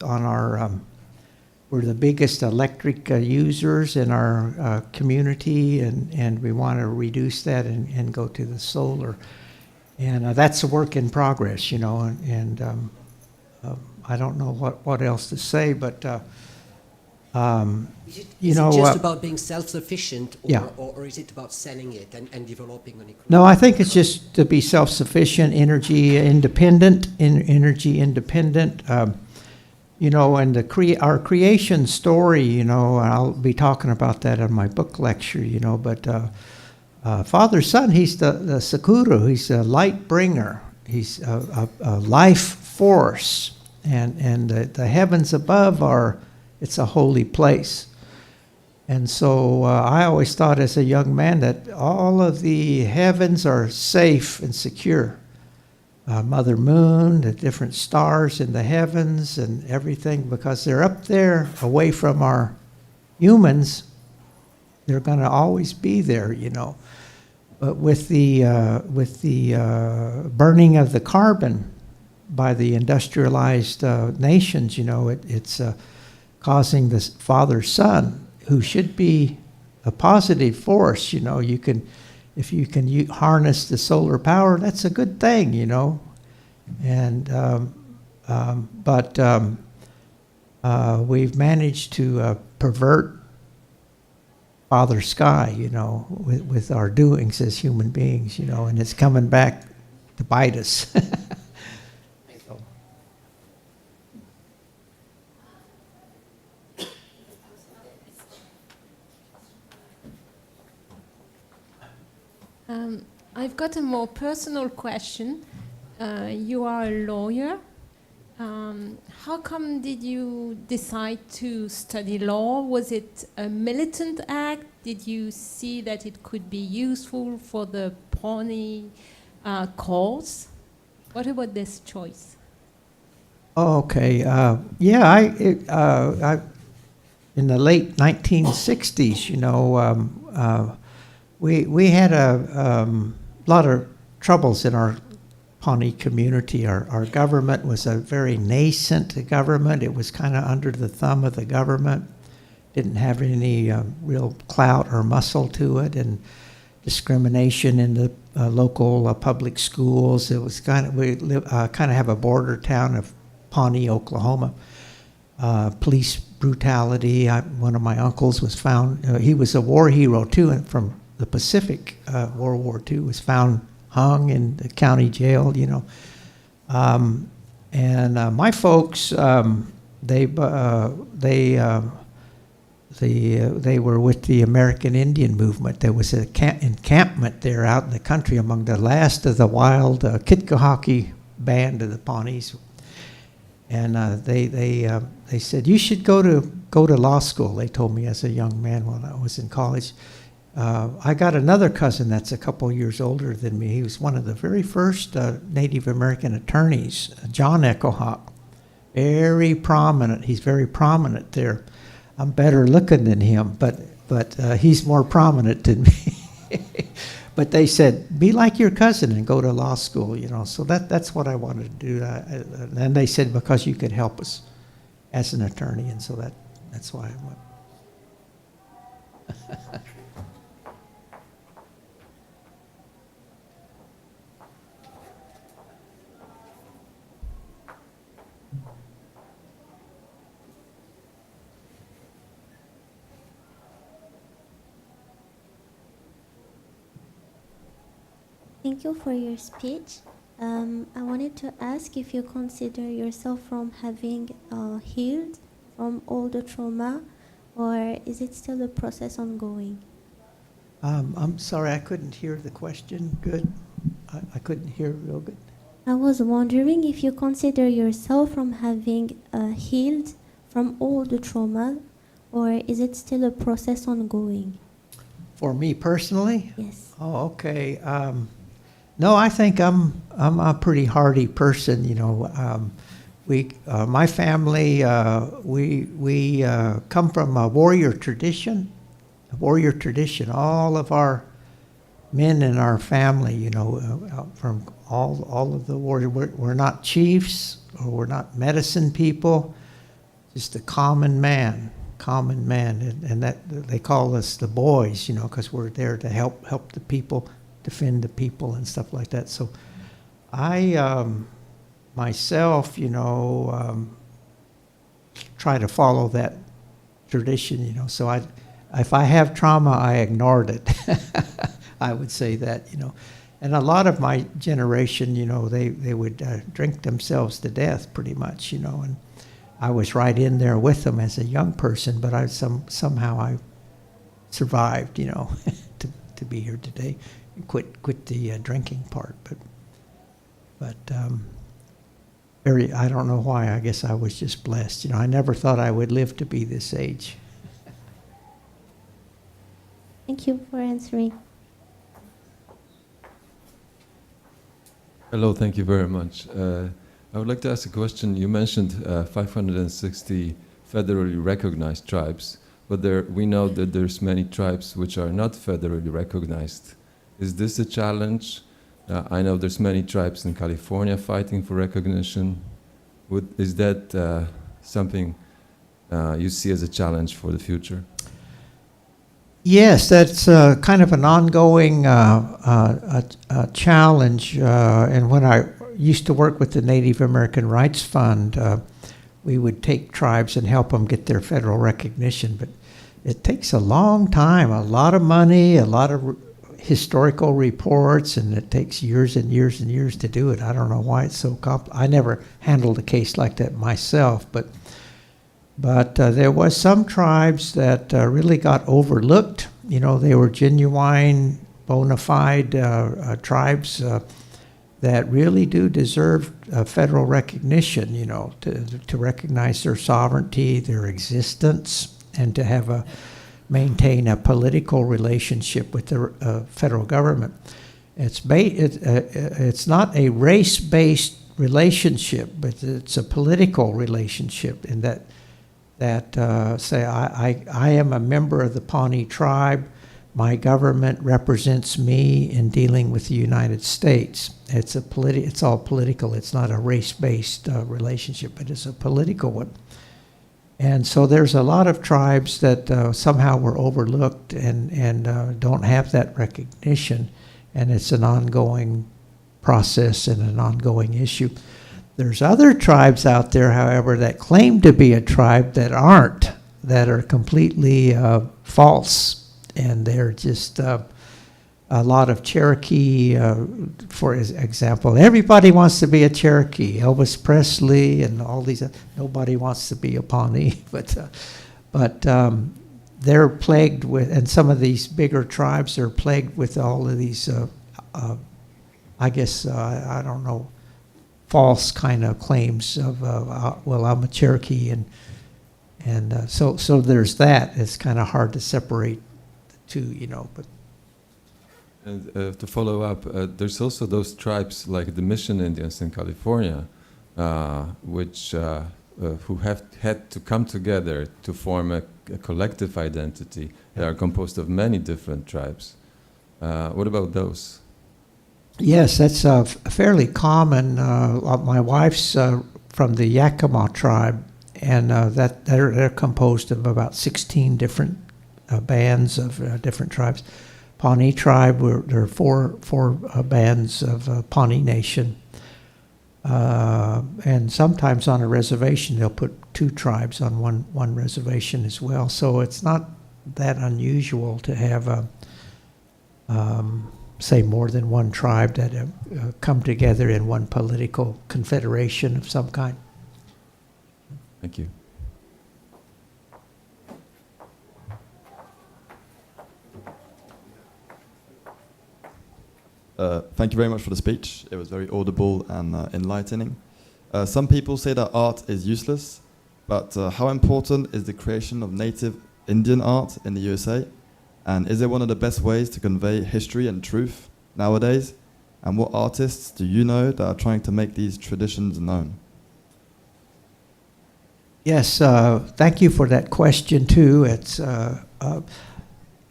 S7: our. We're the biggest electric users in our community, and we want to reduce that and go to the solar. And that's a work in progress, you know, and I don't know what else to say, but
S3: Is it just about being self-sufficient, or is it about selling it and developing an economy?
S7: No, I think it's just to be self-sufficient, energy independent. You know, and our creation story, you know, I'll be talking about that in my book lecture, you know, but Father Son, he's the Sakura, he's a light bringer, he's a life force, and the heavens above it's a holy place. And so I always thought as a young man that all of the heavens are safe and secure. Mother Moon, the different stars in the heavens and everything, because they're up there away from our humans, they're going to always be there, you know. But with the burning of the carbon by the industrialized nations, you know, it's causing this father-son, who should be a positive force, you know. If you can harness the solar power, that's a good thing, you know. And but we've managed to pervert Father Sky, you know, with our doings as human beings, you know, and it's coming back to bite us.
S8: I've got a more personal question. You are a lawyer. How come did you decide to study law? Was it a militant act? Did you see that it could be useful for the Pawnee cause? What about this choice?
S7: Okay. Yeah, I in the late 1960s, you know, we had a lot of troubles in our Pawnee community. Our government was a very nascent government. It was kind of under the thumb of the government. Didn't have any real clout or muscle to it, and discrimination in the local public schools. It was kind of, we kind of have a border town of Pawnee, Oklahoma. Police brutality. One of my uncles was found, he was a war hero too, and from the Pacific, World War II, was found hung in the county jail, you know. My folks, they were with the American Indian movement. There was an encampment there out in the country among the last of the wild Kitcohawke band of the Pawnees. And they said, you should go to law school, they told me as a young man when I was in college. I got another cousin that's a couple years older than me. He was one of the very first Native American attorneys, John Echohawk. Very prominent. He's very prominent there. I'm better looking than him, but he's more prominent than me. But they said, be like your cousin and go to law school, you know. So that's what I wanted to do. And they said, because you could help us as an attorney, and so that's why I went.
S9: Thank you for your speech. I wanted to ask if you consider yourself from having healed from all the trauma, or is it still a process ongoing?
S7: I'm sorry, I couldn't hear the question good. I couldn't hear real good.
S9: I was wondering if you consider yourself from having healed from all the trauma, or is it still a process ongoing?
S7: For me personally?
S9: Yes.
S7: Oh, okay. No, I think I'm a pretty hardy person. You know, my family, we come from a warrior tradition. All of our men in our family, you know, from all of the warriors. We're not chiefs, or we're not medicine people. Just a common man, and that they call us the boys, you know, because we're there to help the people, defend the people and stuff like that. So I myself, you know, try to follow that tradition, you know. So if I have trauma, I ignored it. I would say that, you know. And a lot of my generation, you know, they would drink themselves to death pretty much, you know. And I was right in there with them as a young person, but somehow I survived, you know, to be here today. Quit the drinking part, but I don't know why. I guess I was just blessed. You know, I never thought I would live to be this age.
S9: Thank you for answering.
S10: Hello, thank you very much. I would like to ask a question. You mentioned 560 federally recognized tribes, but we know that there's many tribes which are not federally recognized. Is this a challenge? I know there's many tribes in California fighting for recognition. Is that something you see as a challenge for the future?
S7: Yes, that's kind of an ongoing challenge. And when I used to work with the Native American Rights Fund, we would take tribes and help them get their federal recognition. But it takes a long time, a lot of money, a lot of historical reports, and it takes years and years and years to do it. I don't know why it's so complicated. I never handled a case like that myself, but there was some tribes that really got overlooked. You know, they were genuine, bona fide tribes that really do deserve federal recognition, you know, to recognize their sovereignty, their existence, and to maintain a political relationship with the federal government. It's not a race-based relationship, but it's a political relationship in that say I am a member of the Pawnee tribe. my government represents me in dealing with the United States. It's all political. It's not a race-based relationship, but it's a political one. And so there's a lot of tribes that somehow were overlooked and don't have that recognition, and it's an ongoing process and an ongoing issue. There's other tribes out there, however, that claim to be a tribe that aren't, that are completely false. And they're just a lot of Cherokee, for example. Everybody wants to be a Cherokee. Elvis Presley and all these. Nobody wants to be a Pawnee, but they're plagued with, and some of these bigger tribes are plagued with all of these. I guess I don't know, false kind of claims of well, I'm a Cherokee, and so there's that. It's kind of hard to separate the two, you know. But
S10: and to follow up, there's also those tribes like the Mission Indians in California, which who have had to come together to form a collective identity. They are composed of many different tribes. What about those?
S7: Yes, that's fairly common. My wife's from the Yakima tribe, and that they're composed of about 16 different bands of different tribes. Pawnee tribe, there are four bands of Pawnee Nation, and sometimes on a reservation they'll put two tribes on one reservation as well. So it's not that unusual to have say more than one tribe that have come together in one political confederation of some kind.
S10: Thank you.
S11: Thank you very much for the speech. It was very audible and enlightening. Some people say that art is useless, but how important is the creation of native Indian art in the USA? And is it one of the best ways to convey history and truth nowadays? And what artists do you know that are trying to make these traditions known?
S7: Yes, thank you for that question too. It's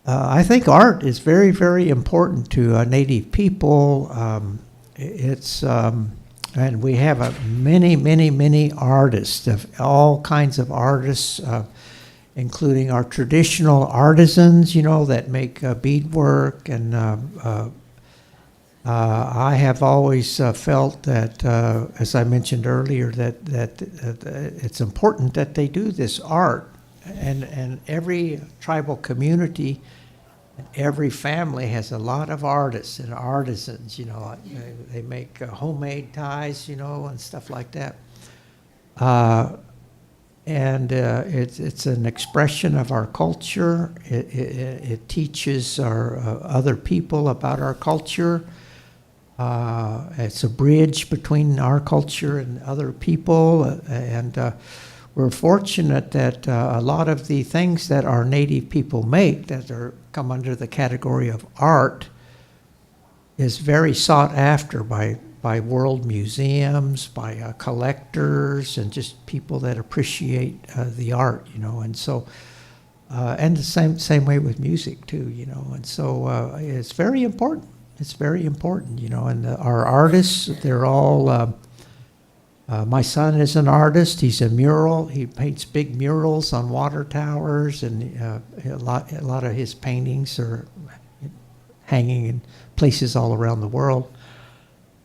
S7: I think art is very, very important to Native people. And we have many artists, of all kinds of artists, including our traditional artisans, you know, that make beadwork. And I have always felt that, as I mentioned earlier, that it's important that they do this art. And every tribal community, every family has a lot of artists and artisans, you know. They make homemade ties, you know, and stuff like that. And it's an expression of our culture. It teaches our other people about our culture. It's a bridge between our culture and other people, and we're fortunate that a lot of the things that our Native people make that come under the category of art is very sought after by world museums, by collectors, and just people that appreciate the art, you know. And so, and the same way with music too, you know. And so it's very important. It's very important, you know. And our artists, they're all. My son is an artist. He's a mural. He paints big murals on water towers, and a lot of his paintings are hanging in places all around the world.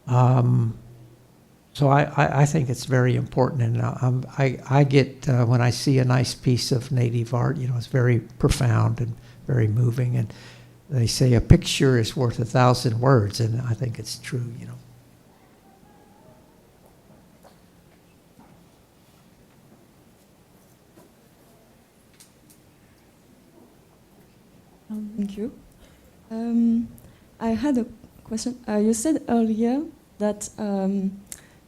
S7: So I think it's very important, and I get when I see a nice piece of Native art, you know, it's very profound and very moving. And they say a picture is worth 1,000 words, and I think it's true, you know.
S12: Thank you. I had a question. You said earlier that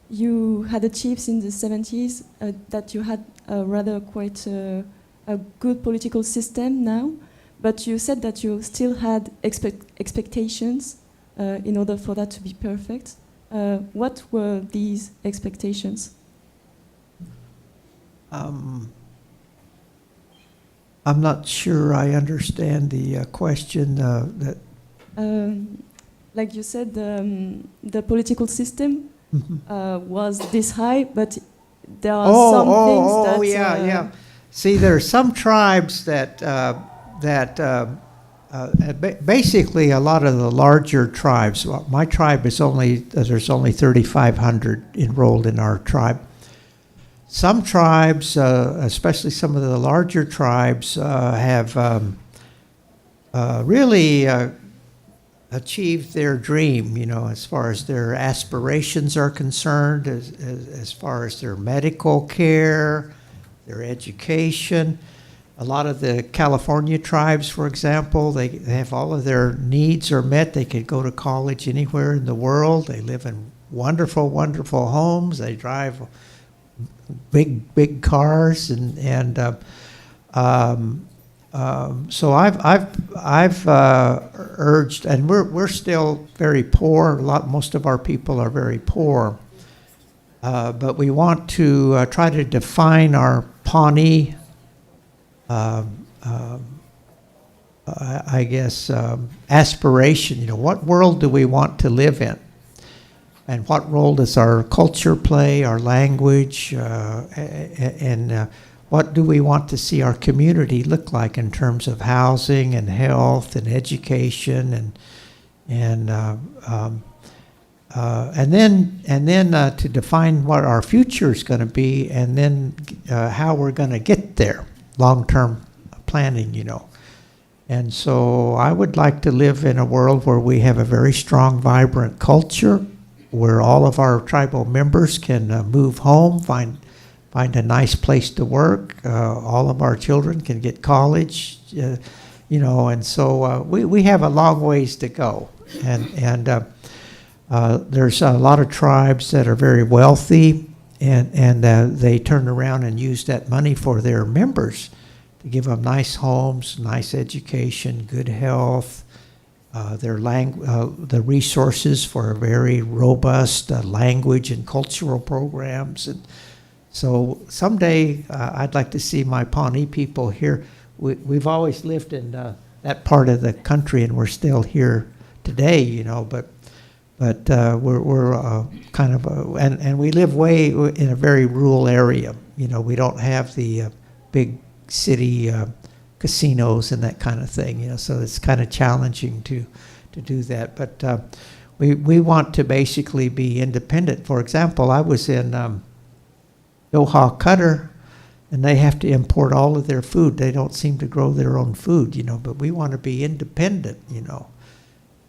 S12: you had achieved in the 70s that you had rather quite a good political system now, but you said that you still had expectations in order for that to be perfect. What were these expectations?
S7: I'm not sure I understand the question.
S12: Like you said, the political system was this high, but there are some things that...
S7: Oh, yeah. See, there are some tribes basically a lot of the larger tribes. Well, my tribe is there's only 3,500 enrolled in our tribe. Some tribes, especially some of the larger tribes, have really achieved their dream, as far as their aspirations are concerned, as far as their medical care, their education. A lot of the California tribes, for example, they have all of their needs are met. They could go to college anywhere in the world. They live in wonderful, wonderful homes. They drive big cars, so I've urged, and we're still very poor. Most of our people are very poor, but we want to try to define our Pawnee, I guess, aspiration. What world do we want to live in? And what role does our culture play, our language, and what do we want to see our community look like in terms of housing and health and education and then to define what our future is going to be, and then how we're going to get there, long-term planning, And so I would like to live in a world where we have a very strong, vibrant culture, where all of our tribal members can move home, find a nice place to work. All of our children can get college, and so we have a long ways to go. And there's a lot of tribes that are very wealthy, and they turn around and use that money for their members to give them nice homes, nice education, good health, the resources for a very robust language and cultural programs. And so someday I'd like to see my Pawnee people here. We've always lived in that part of the country, and we're still here today, but we're kind of and we live way in a very rural area. We don't have the big city casinos and that kind of thing, so it's kind of challenging to do that. But we want to basically be independent. For example, I was in Doha, Qatar, and they have to import all of their food. They don't seem to grow their own food, but we want to be independent,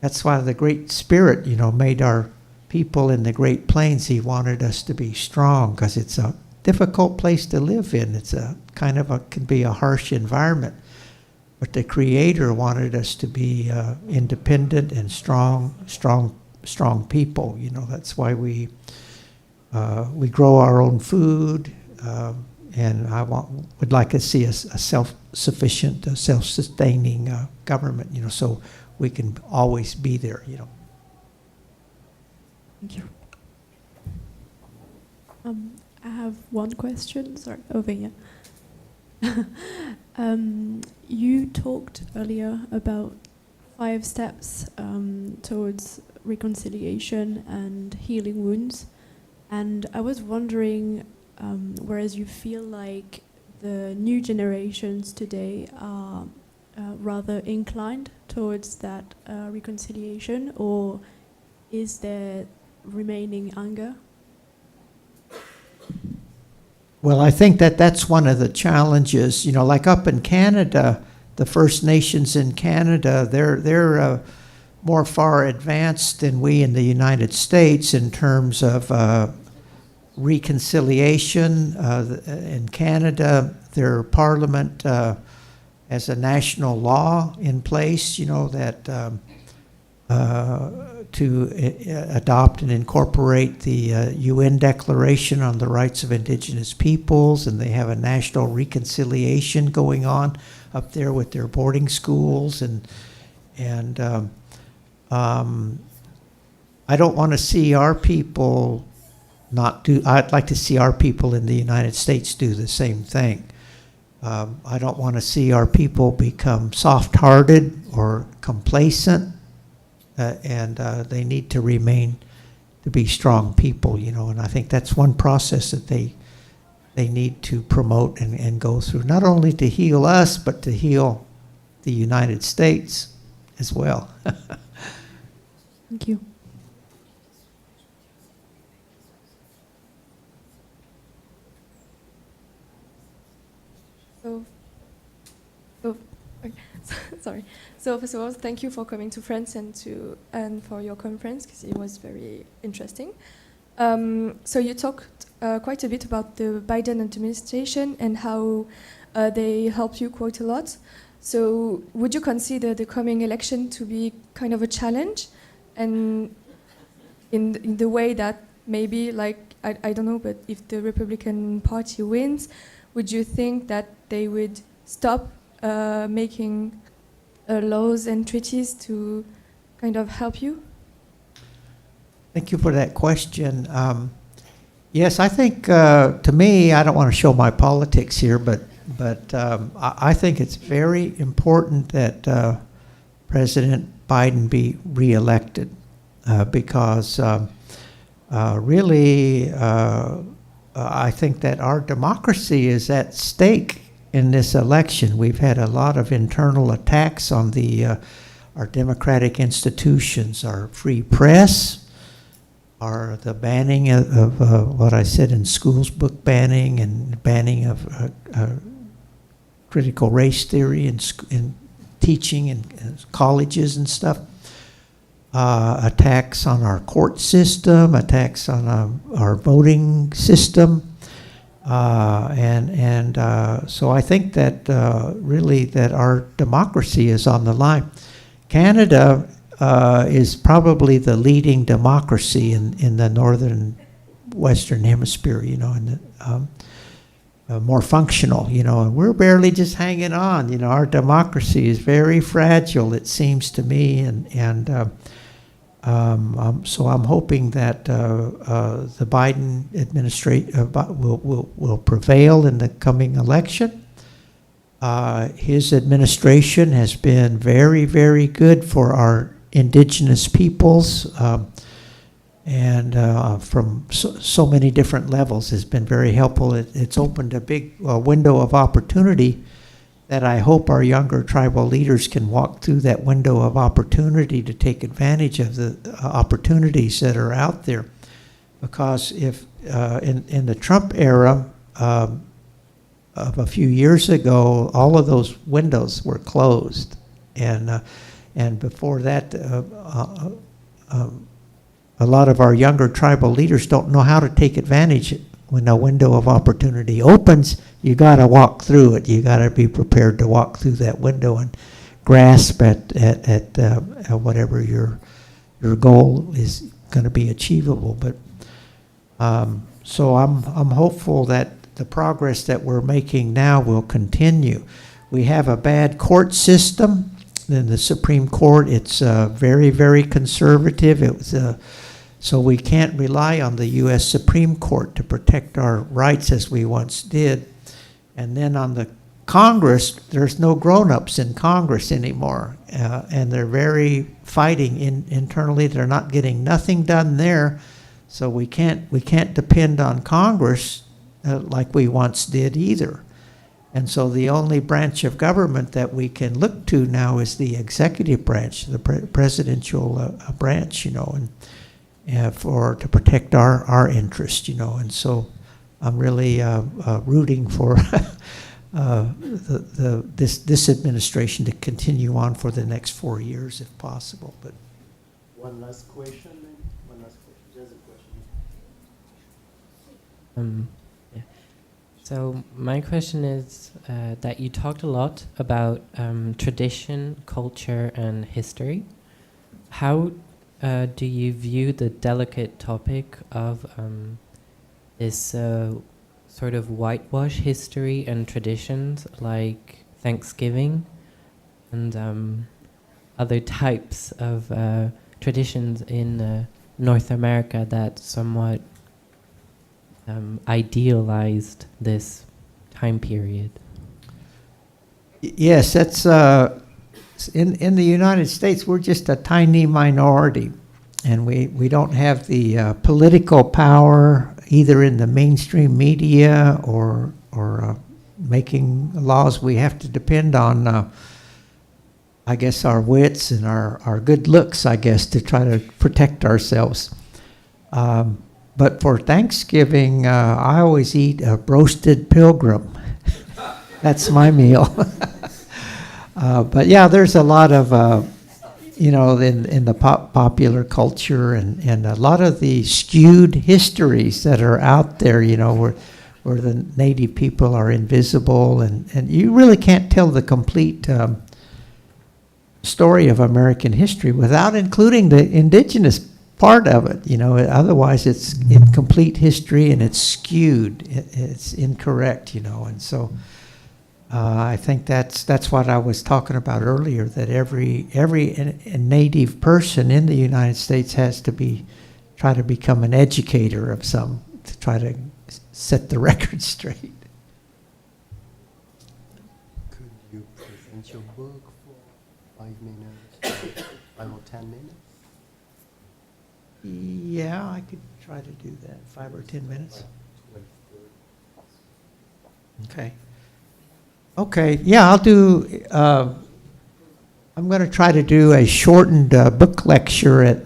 S7: That's why the Great Spirit, made our people in the Great Plains. He wanted us to be strong, because it's a difficult place to live in. It's can be a harsh environment. But the Creator wanted us to be independent and strong people. That's why we grow our own food, and would like to see a self-sufficient, self-sustaining government. So we can always be there.
S13: Thank you. I have one question. Sorry, over here. You talked earlier about 5 steps towards reconciliation and healing wounds, and I was wondering, whereas you feel like the new generations today are rather inclined towards that reconciliation, or is there remaining anger?
S7: Well, I think that's one of the challenges. Like up in Canada, the First Nations in Canada, they're more far advanced than we in the United States in terms of reconciliation. In Canada, their parliament has a national law in place, that to adopt and incorporate the UN Declaration on the Rights of Indigenous Peoples, and they have a national reconciliation going on up there with their boarding schools, and I don't want to see our people not do. I'd like to see our people in the United States do the same thing. I don't want to see our people become soft-hearted or complacent, and they need to remain to be strong people, you know, and I think that's one process that they need to promote and go through, not only to heal us, but to heal the United States as well.
S13: Thank you.
S14: Okay. Sorry. So first of all, thank you for coming to France and for your conference, because it was very interesting. So you talked quite a bit about the Biden administration and how they helped you quite a lot. So would you consider the coming election to be kind of a challenge, and in the way that maybe, like, I don't know, but if the Republican Party wins, would you think that they would stop making laws and treaties to kind of help you?
S7: Thank you for that question. Yes, I think, to me, I don't want to show my politics here, but I think it's very important that President Biden be reelected, because really, I think that our democracy is at stake in this election. We've had a lot of internal attacks on our democratic institutions, our free press, the banning of what I said in schools, book banning, and banning of critical race theory in teaching in colleges and stuff. Attacks on our court system, attacks on our voting system. So I think that really that our democracy is on the line. Canada is probably the leading democracy in the northern western hemisphere, you know, and more functional, you know, and we're barely just hanging on. You know, our democracy is very fragile, it seems to me, so I'm hoping that the Biden administration will prevail in the coming election. His administration has been very, very good for our indigenous peoples, and from so many different levels has been very helpful. It's opened a big window of opportunity that I hope our younger tribal leaders can walk through that window of opportunity to take advantage of the opportunities that are out there. Because if in the Trump era of a few years ago, all of those windows were closed, and before that, a lot of our younger tribal leaders don't know how to take advantage. When a window of opportunity opens, you got to walk through it. You got to be prepared to walk through that window and grasp at whatever your goal is going to be achievable. But so I'm hopeful that the progress that we're making now will continue. We have a bad court system in the Supreme Court. It's very, very conservative. It was so we can't rely on the U.S. Supreme Court to protect our rights as we once did. And then on the Congress, there's no grown-ups in Congress anymore, and they're very fighting internally. They're not getting nothing done there, so we can't depend on Congress like we once did either. And so the only branch of government that we can look to now is the executive branch, the presidential branch, you know, and to protect our interests, you know. And so I'm really rooting for this administration to continue on for the next 4 years if possible. But
S6: one last question. There's a
S15: question. Yeah. So my question is that you talked a lot about tradition, culture, and history. How do you view the delicate topic of this sort of whitewash history and traditions like Thanksgiving and other types of traditions in North America that somewhat idealized this time period?
S7: Yes, that's in the United States. We're just a tiny minority, and we don't have the political power either in the mainstream media or making laws. We have to depend on, I guess, our wits and our good looks, I guess, to try to protect ourselves. But for Thanksgiving, I always eat a roasted pilgrim. That's my meal. But yeah, there's a lot of, in the popular culture and a lot of the skewed histories that are out there, where the native people are invisible, and you really can't tell the complete story of American history without including the indigenous part of it. Otherwise it's incomplete history and it's skewed, it's incorrect, and so I think that's what I was talking about earlier, that every native person in the United States has to try to become an educator of some, to try to set the record straight.
S6: Could you present your book for 5 minutes, 5 or 10 minutes?
S7: Yeah, I could try to do that, 5 or 10 minutes. Okay, yeah, I'll do, I'm going to try to do a shortened book lecture at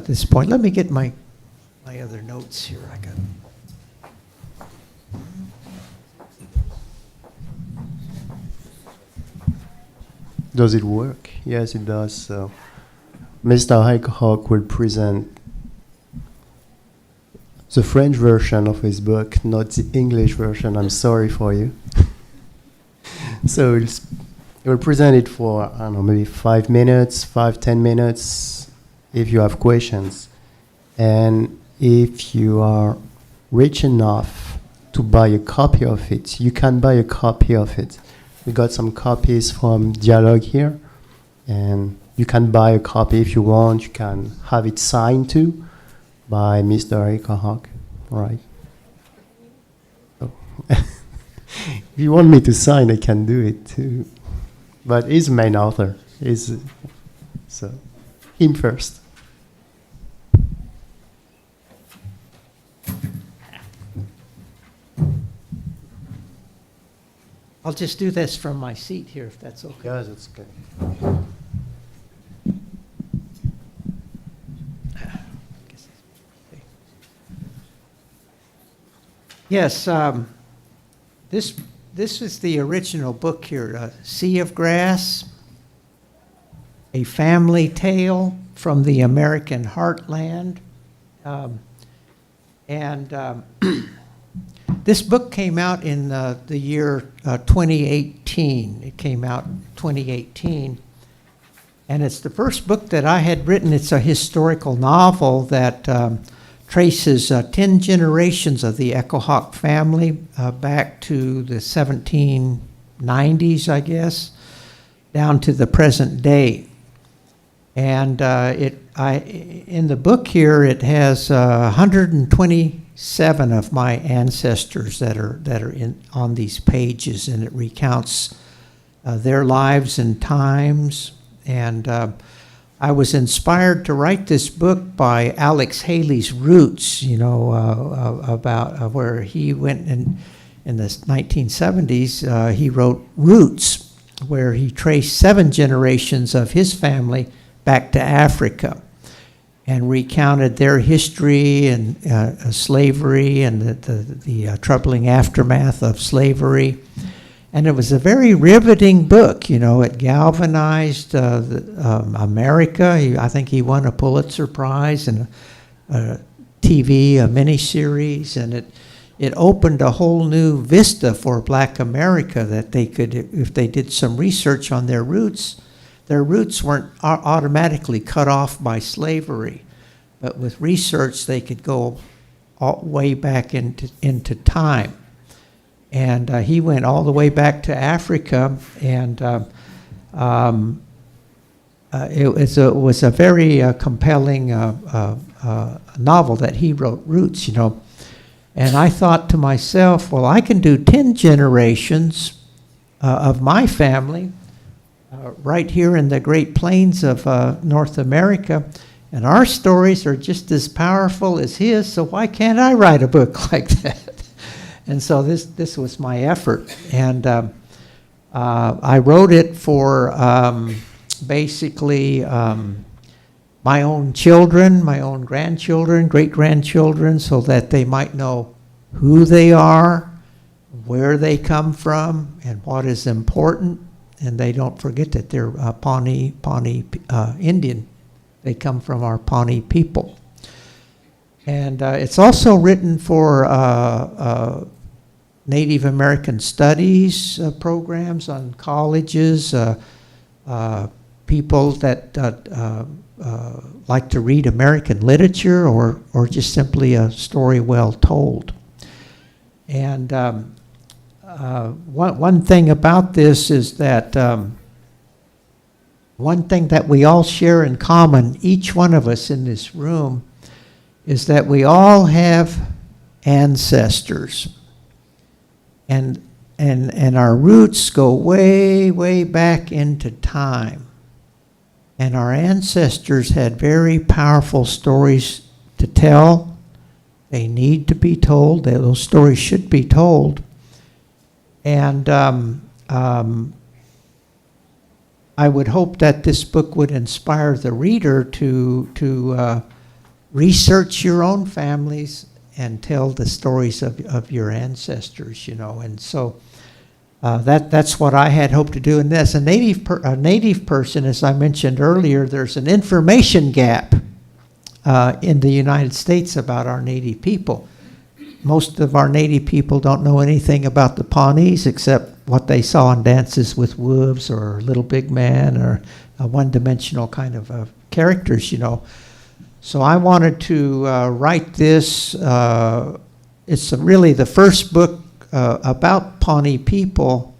S7: this point. Let me get my other notes here. I got.
S6: Does it work? Yes, it does. So Mr. Highhawk will present the French version of his book, not the English version. I'm sorry for you. So he'll present it for, I don't know, maybe 5 minutes, 5-10 minutes, if you have questions. And if you are rich enough to buy a copy of it, you can buy a copy of it. We got some copies from Dialogue here, and you can buy a copy if you want. You can have it signed too by Mr. Highhawk, right? Oh. If you want me to sign, I can do it too. But he's the main author. So him first.
S7: I'll just do this from my seat here, if that's okay.
S6: Yes, it's okay.
S7: Yes, this is the original book here, Sea of Grass, A Family Tale from the American Heartland. This book came out in the year 2018. It came out in 2018. And it's the first book that I had written. It's a historical novel that traces 10 generations of the Echo Hawk family back to the 1790s, I guess, down to the present day. And in the book here, it has 127 of my ancestors that are on these pages, and it recounts their lives and times. And I was inspired to write this book by Alex Haley's Roots, about where he went in the 1970s. He wrote Roots, where he traced 7 generations of his family back to Africa and recounted their history and slavery and the troubling aftermath of slavery. And it was a very riveting book. It galvanized America. I think he won a Pulitzer Prize and a miniseries, and it opened a whole new vista for Black America, that they could, if they did some research on their roots weren't automatically cut off by slavery, but with research they could go way back into time. And he went all the way back to Africa, and it was a very compelling novel that he wrote, Roots, And I thought to myself, well, I can do 10 generations of my family right here in the Great Plains of North America. And our stories are just as powerful as his, so why can't I write a book like that? And so this was my effort. And I wrote it for basically my own children, my own grandchildren, great-grandchildren, so that they might know who they are, where they come from, and what is important. And they don't forget that they're Pawnee Indian. They come from our Pawnee people. And it's also written for Native American studies programs on colleges, people that like to read American literature or just simply a story well told. And one thing about this is that one thing that we all share in common, each one of us in this room, is that we all have ancestors. And our roots go way, way back into time. And our ancestors had very powerful stories to tell. They need to be told. Those stories should be told. And I would hope that this book would inspire the reader to research your own families and tell the stories of your ancestors, you know. And so that's what I had hoped to do. And as a native person, as I mentioned earlier, there's an information gap in the United States about our Native people. Most of our Native people don't know anything about the Pawnees except what they saw in Dances with Wolves or Little Big Man or one-dimensional kind of characters, you know. So I wanted to write this. It's really the first book about Pawnee people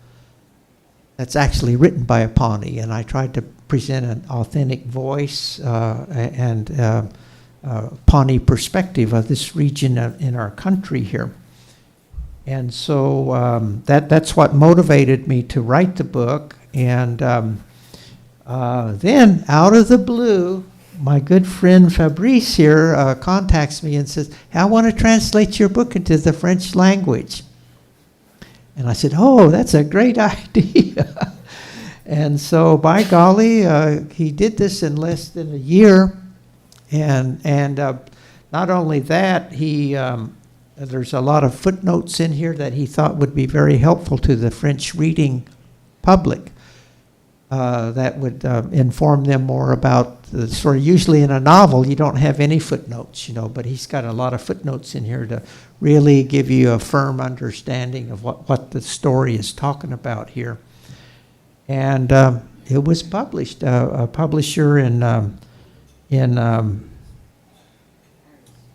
S7: that's actually written by a Pawnee, and I tried to present an authentic voice and Pawnee perspective of this region in our country here. And so that's what motivated me to write the book. And then out of the blue, my good friend Fabrice here contacts me and says, "I want to translate your book into the French language." And I said, "Oh, that's a great idea." And so by golly, he did this in less than a year. And not only that, there's a lot of footnotes in here that he thought would be very helpful to the French reading public that would inform them more about the story. Usually in a novel, you don't have any footnotes, you know, but he's got a lot of footnotes in here to really give you a firm understanding of what the story is talking about here. And it was published. A publisher in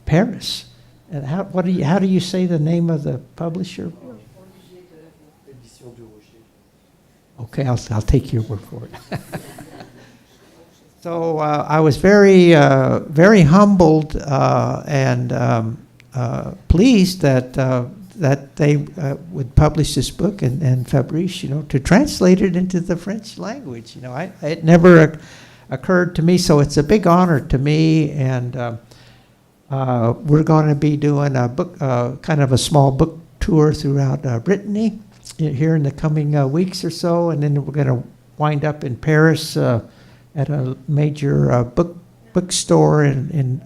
S7: Paris. And how do you say the name of the publisher? Okay, I'll take your word for it. So I was very humbled and pleased that they would publish this book, and Fabrice, you know, to translate it into the French language. You know, it never occurred to me, so it's a big honor to me. And we're going to be doing a book, kind of a small book tour throughout Brittany here in the coming weeks or so, and then we're going to wind up in Paris at a major bookstore in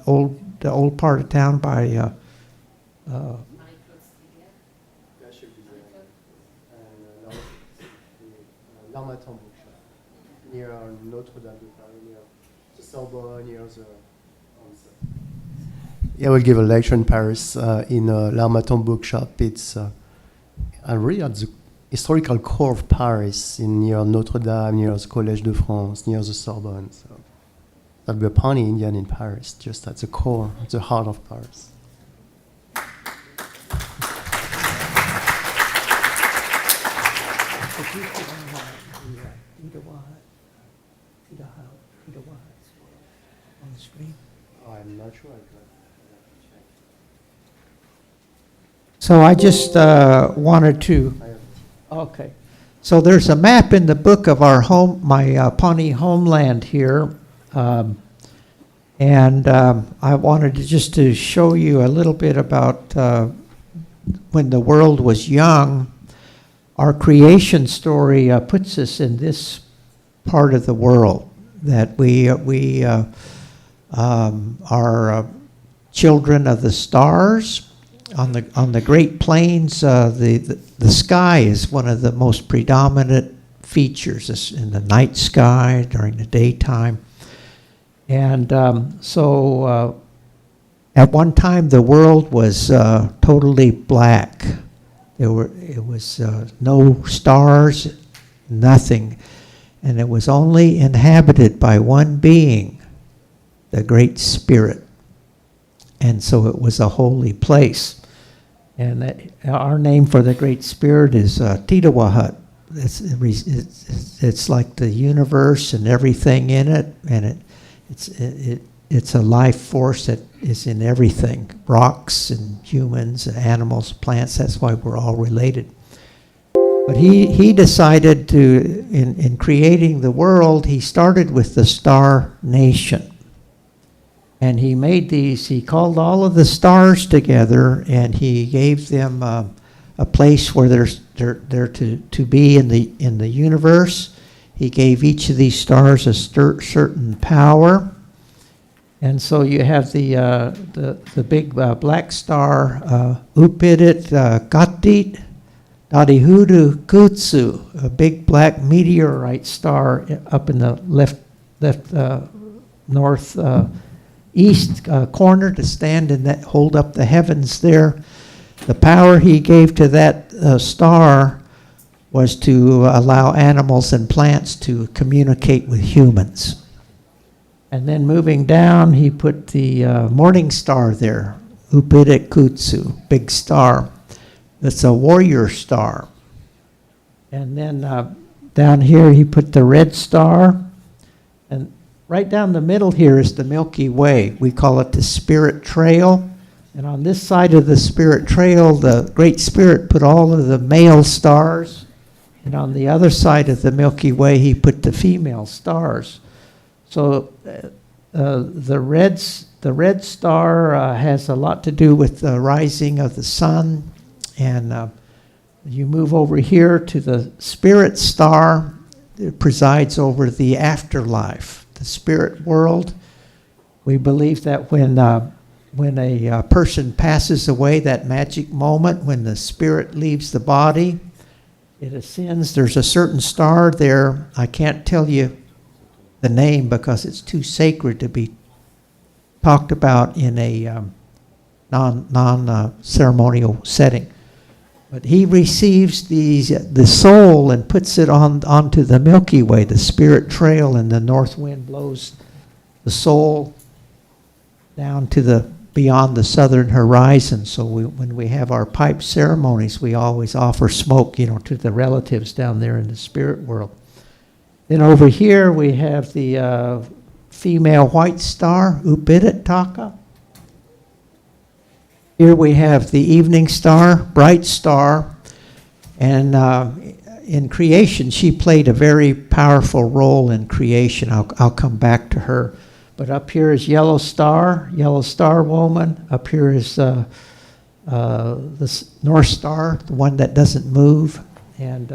S7: the old part of town by
S6: L'Armatan bookshop near Notre-Dame de Paris, near the Sorbonne, near the. Yeah, we'll give a lecture in Paris in L'Armatan bookshop. It's really at the historical core of Paris, near Notre-Dame, near the Collège de France, near the Sorbonne. So that'll be a Pawnee Indian in Paris, just at the core, at the heart of Paris.
S7: on the screen?
S6: Oh, I'm not sure. I have to check.
S7: So I just wanted to, okay. So there's a map in the book of our home, my Pawnee homeland here. And I wanted just to show you a little bit about when the world was young. Our creation story puts us in this part of the world, that we are children of the stars. On the Great Plains, the sky is one of the most predominant features in the night sky during the daytime. And so at one time the world was totally black. It was no stars, nothing. And it was only inhabited by one being, the Great Spirit. And so it was a holy place. And our name for the Great Spirit is Titawahat. It's like the universe and everything in it, and it's a life force that is in everything, rocks and humans, animals, plants. That's why we're all related. But he decided to, in creating the world, he started with the star nation. And he made these, he called all of the stars together, and he gave them a place where they're to be in the universe. He gave each of these stars a certain power. And so you have the big black star, Upidit Katit Dadihudu Kutsu, a big black meteorite star up in the left north east corner, to stand in that, hold up the heavens there. The power he gave to that star was to allow animals and plants to communicate with humans. And then moving down, he put the morning star there, Upidit Kutsu, big star. That's a warrior star. And then down here he put the red star. And right down the middle here is the Milky Way. We call it the Spirit Trail. And on this side of the Spirit Trail, the Great Spirit put all of the male stars. And on the other side of the Milky Way, he put the female stars. So the red star has a lot to do with the rising of the sun. And you move over here to the Spirit Star. It presides over the afterlife, the spirit world. We believe that when a person passes away, that magic moment when the spirit leaves the body, it ascends. There's a certain star there. I can't tell you the name because it's too sacred to be talked about in a non-ceremonial setting. But he receives the soul and puts it onto the Milky Way, the Spirit Trail, and the north wind blows the soul down to beyond the southern horizon. So when we have our pipe ceremonies, we always offer smoke, to the relatives down there in the spirit world. Then over here we have the female white star, Upidit Taka. Here we have the evening star, bright star, and in creation she played a very powerful role in creation. I'll come back to her. But up here is yellow star woman. Up here is the North Star, the one that doesn't move. And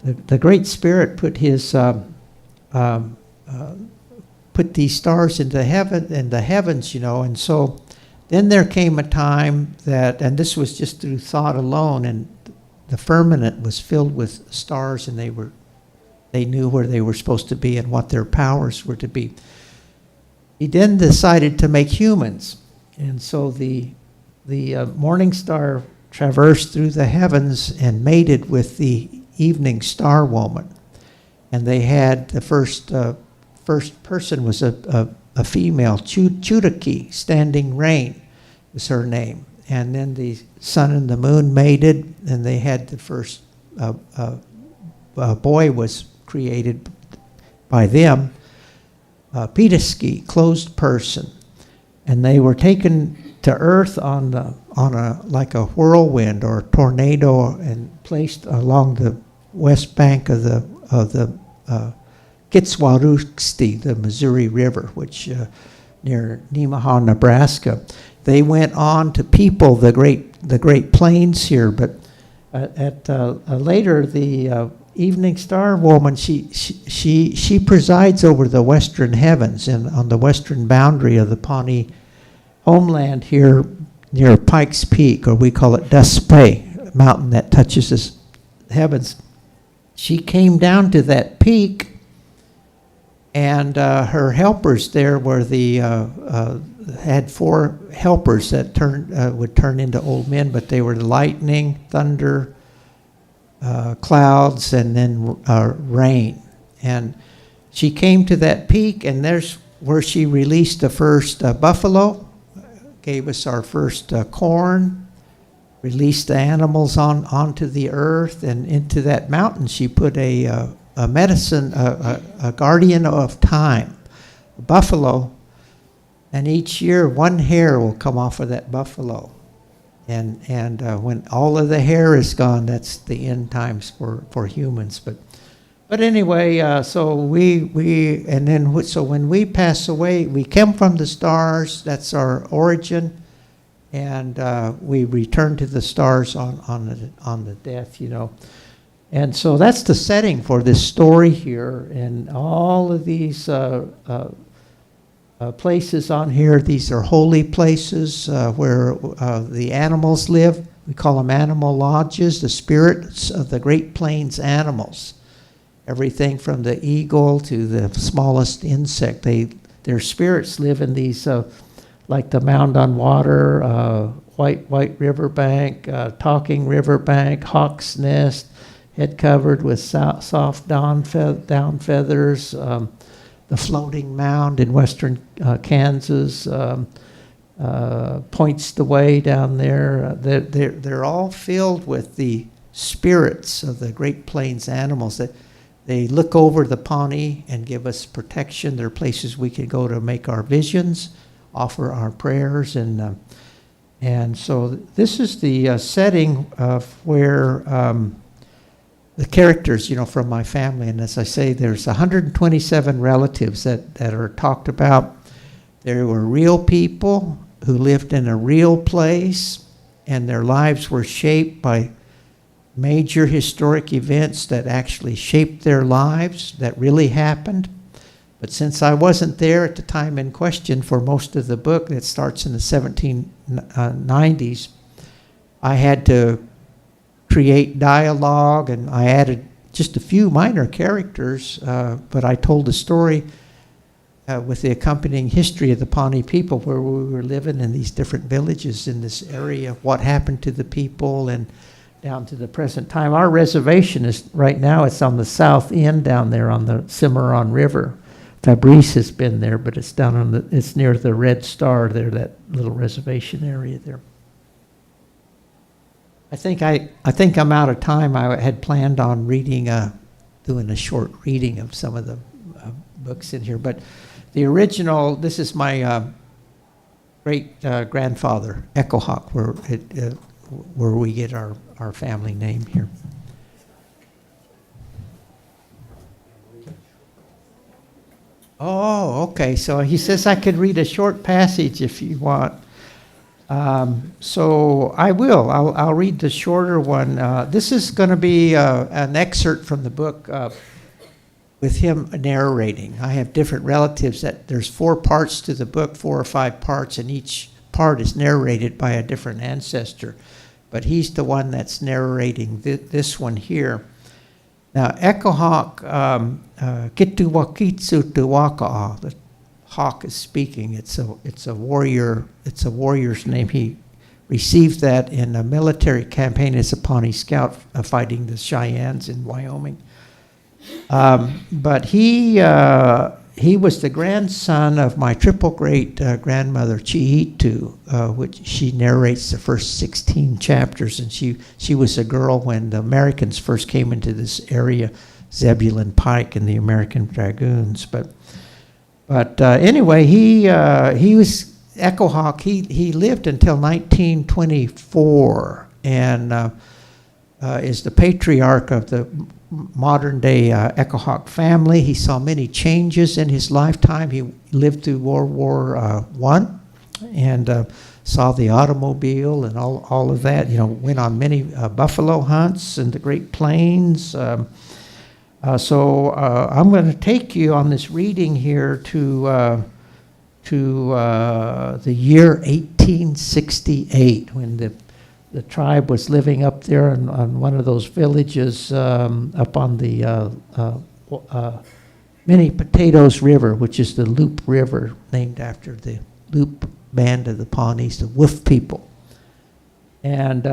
S7: the Great Spirit put put these stars into the heavens, and so. Then there came a time that, and this was just through thought alone, and the firmament was filled with stars, and they knew where they were supposed to be and what their powers were to be. He then decided to make humans, and so the morning star traversed through the heavens and mated with the evening star woman, and they had the first person was a female, Chudaki, Standing Rain was her name. And then the sun and the moon mated, and they had the first boy was created by them, Pitaski, closed person. And they were taken to earth on like a whirlwind or a tornado and placed along west bank of the Kitswaruxti, the Missouri River, which near Nemaha, Nebraska. They went on to people the Great Plains here, but later the Evening Star woman, she presides over the western heavens and on the western boundary of the Pawnee homeland here near Pikes Peak, or we call it Duspe, a mountain that touches the heavens. She came down to that peak, and her helpers there were had 4 helpers that would turn into old men, but they were lightning, thunder, clouds, and then rain. And she came to that peak, and there's where she released the first buffalo, gave us our first corn, released the animals onto the earth, and into that mountain she put a medicine, a guardian of time, a buffalo, and each year 1 hair will come off of that buffalo. And when all of the hair is gone, that's the end times for humans. But anyway, so when we pass away, we come from the stars. That's our origin, and we return to the stars on the death, you know. And so that's the setting for this story here, and all of these places on here. These are holy places where the animals live. We call them animal lodges, the spirits of the Great Plains animals. Everything from the eagle to the smallest insect. Their spirits live in these, like the Mound on Water, White Riverbank, Talking Riverbank, Hawk's Nest, head covered with soft down feathers, the Floating Mound in western Kansas, Points the Way down there. They're all filled with the spirits of the Great Plains animals. That they look over the Pawnee and give us protection. There are places we can go to make our visions, offer our prayers, and so this is the setting of where the characters, you know, from my family. And as I say, there's 127 relatives that are talked about. There were real people who lived in a real place, and their lives were shaped by major historic events that actually shaped their lives, that really happened. But since I wasn't there at the time in question for most of the book, that starts in the 1790s, I had to create dialogue, and I added just a few minor characters, but I told the story with the accompanying history of the Pawnee people, where we were living in these different villages in this area, what happened to the people, and down to the present time. Our reservation is right now, it's on the south end down there on the Cimarron River. Fabrice has been there, but it's down on it's near the Red Star there, that little reservation area there. I think I'm out of time. I had planned on doing a short reading of some of the books in here, but the original, this is my great grandfather, Echohawk, where we get our family name here. Oh, okay. So he says I could read a short passage if you want. So I will. I'll read the shorter one. This is going to be an excerpt from the book with him narrating. I have different relatives there's 4 parts to the book, 4 or 5 parts, and each part is narrated by a different ancestor. But he's the one that's narrating this one here. Now, Echohawk, Kituwakitsu Tuwaka'a, the hawk is speaking. It's a warrior. It's a warrior's name. He received that in a military campaign as a Pawnee scout fighting the Cheyennes in Wyoming. But he was the grandson of my triple great grandmother Chihitu, which she narrates the first 16 chapters, and she was a girl when the Americans first came into this area, Zebulon Pike and the American Dragoons. But anyway, he was Echohawk. He lived until 1924, and is the patriarch of the modern day Echohawk family. He saw many changes in his lifetime. He lived through World War I and saw the automobile and all of that. You know, went on many buffalo hunts in the Great Plains. So I'm going to take you on this reading here to the year 1868, when the tribe was living up there on one of those villages up on the Many Potatoes River, which is the Loup River, named after the Loup band of the Pawnees, the Wolf people. And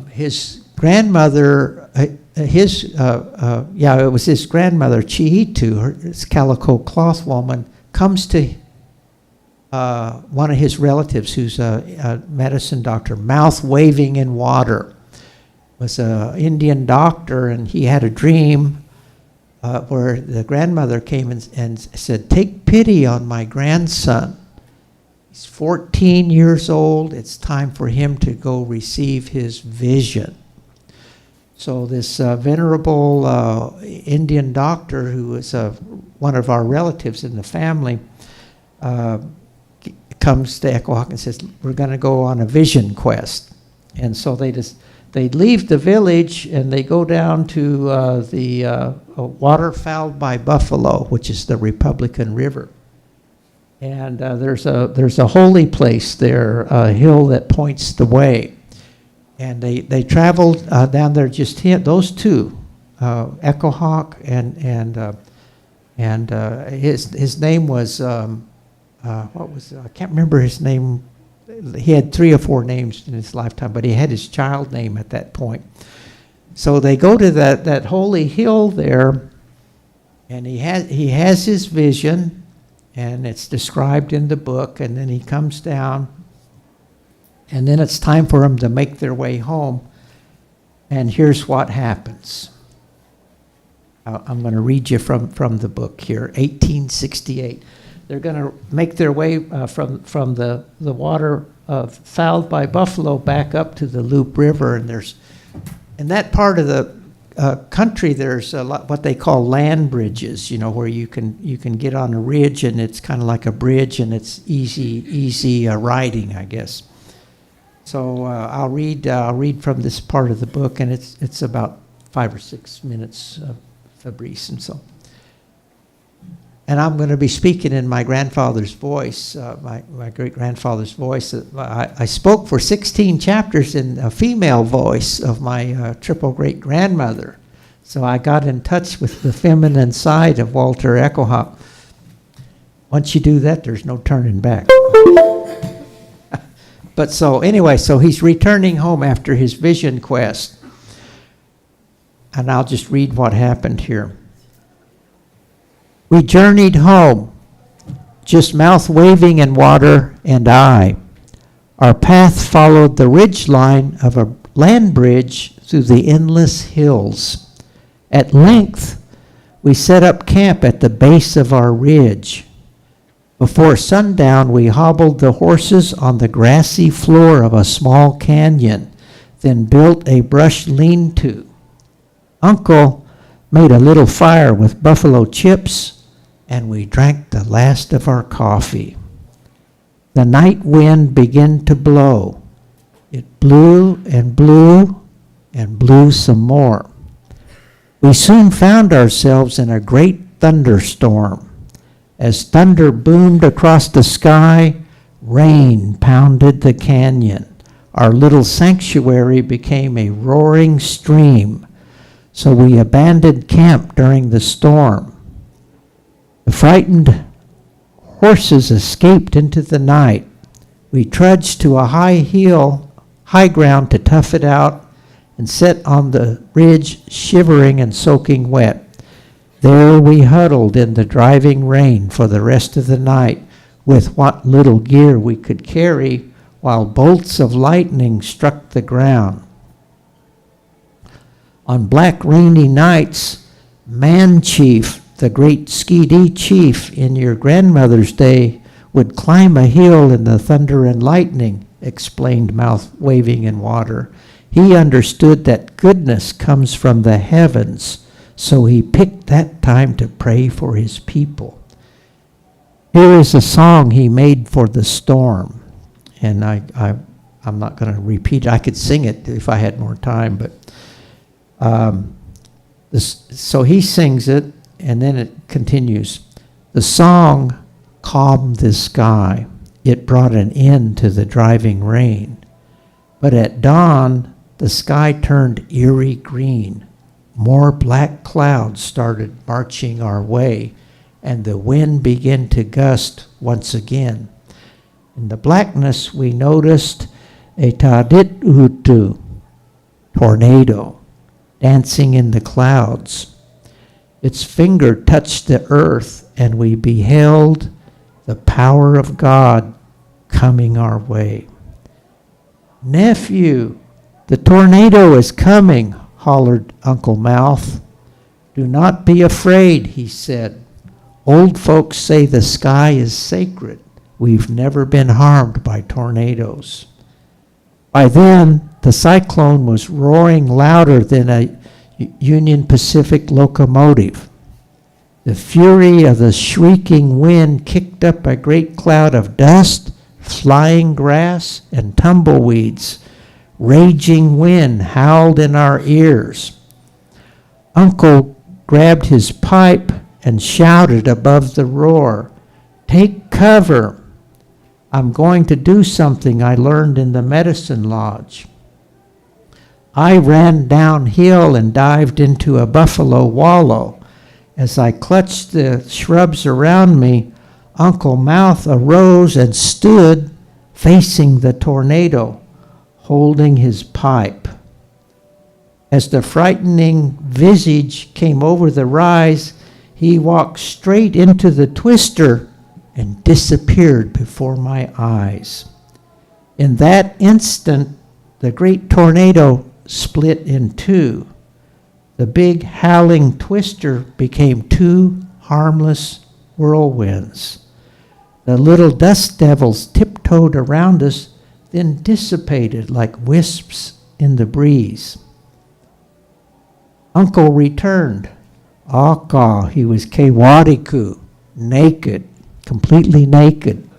S7: his grandmother, it was his grandmother, Chihitu, this calico cloth woman, comes to one of his relatives who's a medicine doctor, mouth waving in water. Was an Indian doctor, and he had a dream where the grandmother came and said, "Take pity on my grandson. He's 14 years old. It's time for him to go receive his vision." So this venerable Indian doctor, who is one of our relatives in the family, comes to Echohawk and says, "We're going to go on a vision quest." And so they leave the village and they go down to the waterfowl by buffalo, which is the Republican River. And there's a holy place there, a hill that points the way. And they traveled down there, just those two, Echohawk and his name was what was I can't remember his name. He had 3 or 4 names in his lifetime, but he had his child name at that point. So they go to that holy hill there, and he has his vision, and it's described in the book. And then he comes down, and then it's time for them to make their way home. And here's what happens. I'm going to read you from the book here, 1868. They're going to make their way from the water fouled by buffalo back up to the Loup River. And there's, in that part of the country, there's a lot what they call land bridges, you know, where you can get on a ridge and it's kind of like a bridge and it's easy riding, I guess. So I'll read from this part of the book, and it's about 5 or 6 minutes, Fabrice, and so. And I'm going to be speaking in my grandfather's voice, my great-grandfather's voice. I spoke for 16 chapters in a female voice of my triple great-grandmother. So I got in touch with the feminine side of Walter Echohawk. Once you do that, there's no turning back. But so anyway, so he's returning home after his vision quest. And I'll just read what happened here. We journeyed home, just mouth waving in water and I. Our path followed the ridge line of a land bridge through the endless hills. At length, we set up camp at the base of our ridge. Before sundown, we hobbled the horses on the grassy floor of a small canyon, then built a brush lean-to. Uncle made a little fire with buffalo chips, and we drank the last of our coffee. The night wind began to blow. It blew and blew and blew some more. We soon found ourselves in a great thunderstorm. As thunder boomed across the sky, rain pounded the canyon. Our little sanctuary became a roaring stream, so we abandoned camp during the storm. The frightened horses escaped into the night. We trudged to a high ground to tough it out, and sat on the ridge shivering and soaking wet. There we huddled in the driving rain for the rest of the night with what little gear we could carry while bolts of lightning struck the ground. On black rainy nights, Man Chief, the great Skee-Dee chief in your grandmother's day, would climb a hill in the thunder and lightning explained Mouth Waving in Water. He understood that goodness comes from the heavens, so he picked that time to pray for his people. Here is a song he made for the storm. And I'm not going to repeat it. I could sing it if I had more time, but so he sings it, and then it continues. The song calmed the sky. It brought an end to the driving rain. But at dawn, the sky turned eerie green. More black clouds started marching our way, and the wind began to gust once again. In the blackness, we noticed a tadit-utu, tornado, dancing in the clouds. Its finger touched the earth, and we beheld the power of God coming our way. Nephew, the tornado is coming, hollered Uncle Mouth. Do not be afraid, he said. Old folks say the sky is sacred. We've never been harmed by tornadoes. By then, the cyclone was roaring louder than a Union Pacific locomotive. The fury of the shrieking wind kicked up a great cloud of dust, flying grass, and tumbleweeds. Raging wind howled in our ears. Uncle grabbed his pipe and shouted above the roar, "Take cover! I'm going to do something I learned in the medicine lodge." I ran downhill and dived into a buffalo wallow. As I clutched the shrubs around me, Uncle Mouth arose and stood facing the tornado, holding his pipe. As the frightening visage came over the rise, he walked straight into the twister and disappeared before my eyes. In that instant, the great tornado split in two. The big howling twister became two harmless whirlwinds. The little dust devils tiptoed around us, then dissipated like wisps in the breeze. Uncle returned. Aka, he was Kewadiku, naked, completely naked.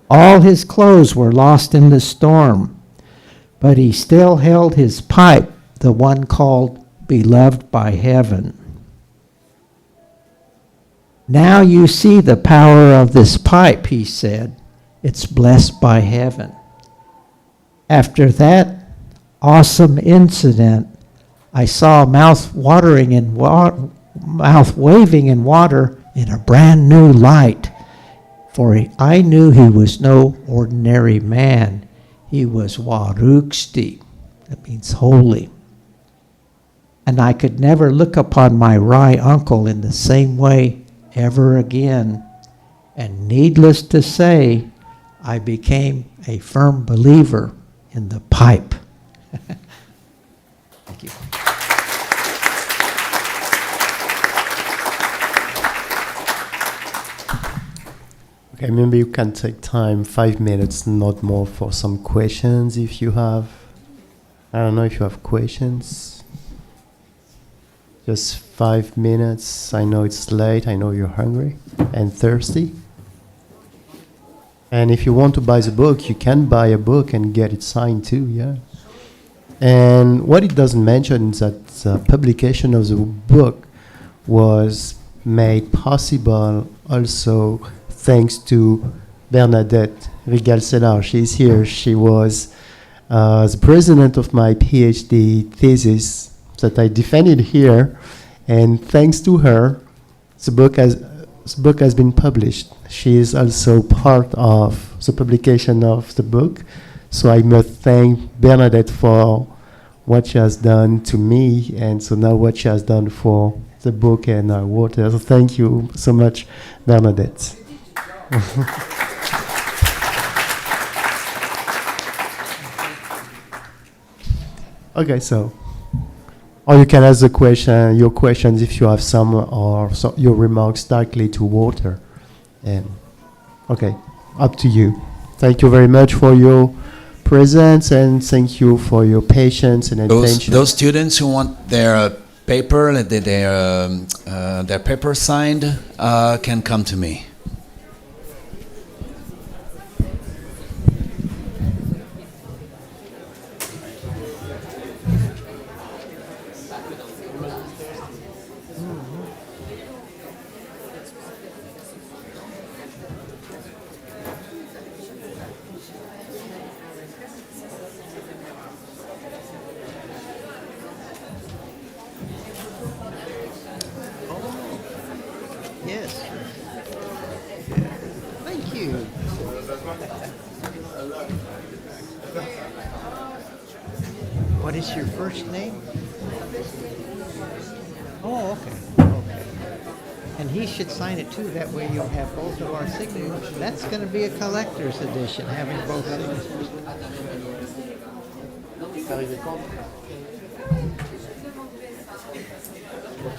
S7: All his clothes were lost in the storm, but he still held his pipe, the one called Beloved by Heaven. Now you see the power of this pipe, he said. It's blessed by heaven. After that awesome incident, I saw Mouth Waving in Water in a brand new light. For I knew he was no ordinary man. He was Waruksti. That means holy. And I could never look upon my wry uncle in the same way ever again. And needless to say, I became a firm believer in the pipe. Thank you.
S6: Okay, maybe you can take time, 5 minutes, not more, for some questions if you have. I don't know if you have questions. Just 5 minutes. I know it's late. I know you're hungry and thirsty. And if you want to buy the book, you can buy a book and get it signed too, yeah. And what it doesn't mention is that the publication of the book was made possible also thanks to Bernadette Rigal-Sellar. She's here. She was the president of my PhD thesis that I defended here, and thanks to her, the book has been published. She is also part of the publication of the book, so I must thank Bernadette for what she has done to me, and so now what she has done for the book and our water. So thank you so much, Bernadette. Okay, so. Or you can ask your questions if you have some, or your remarks directly to Walter. And okay, up to you. Thank you very much for your presence, and thank you for your patience and attention.
S1: Those students who want their paper, their paper signed, can come to me.
S7: Yes. Thank you. What is your first name? Oh, okay. Okay. And he should sign it too. That way you'll have both of our signatures. That's going to be a collector's edition, having both signatures.
S6: Arrivé quand?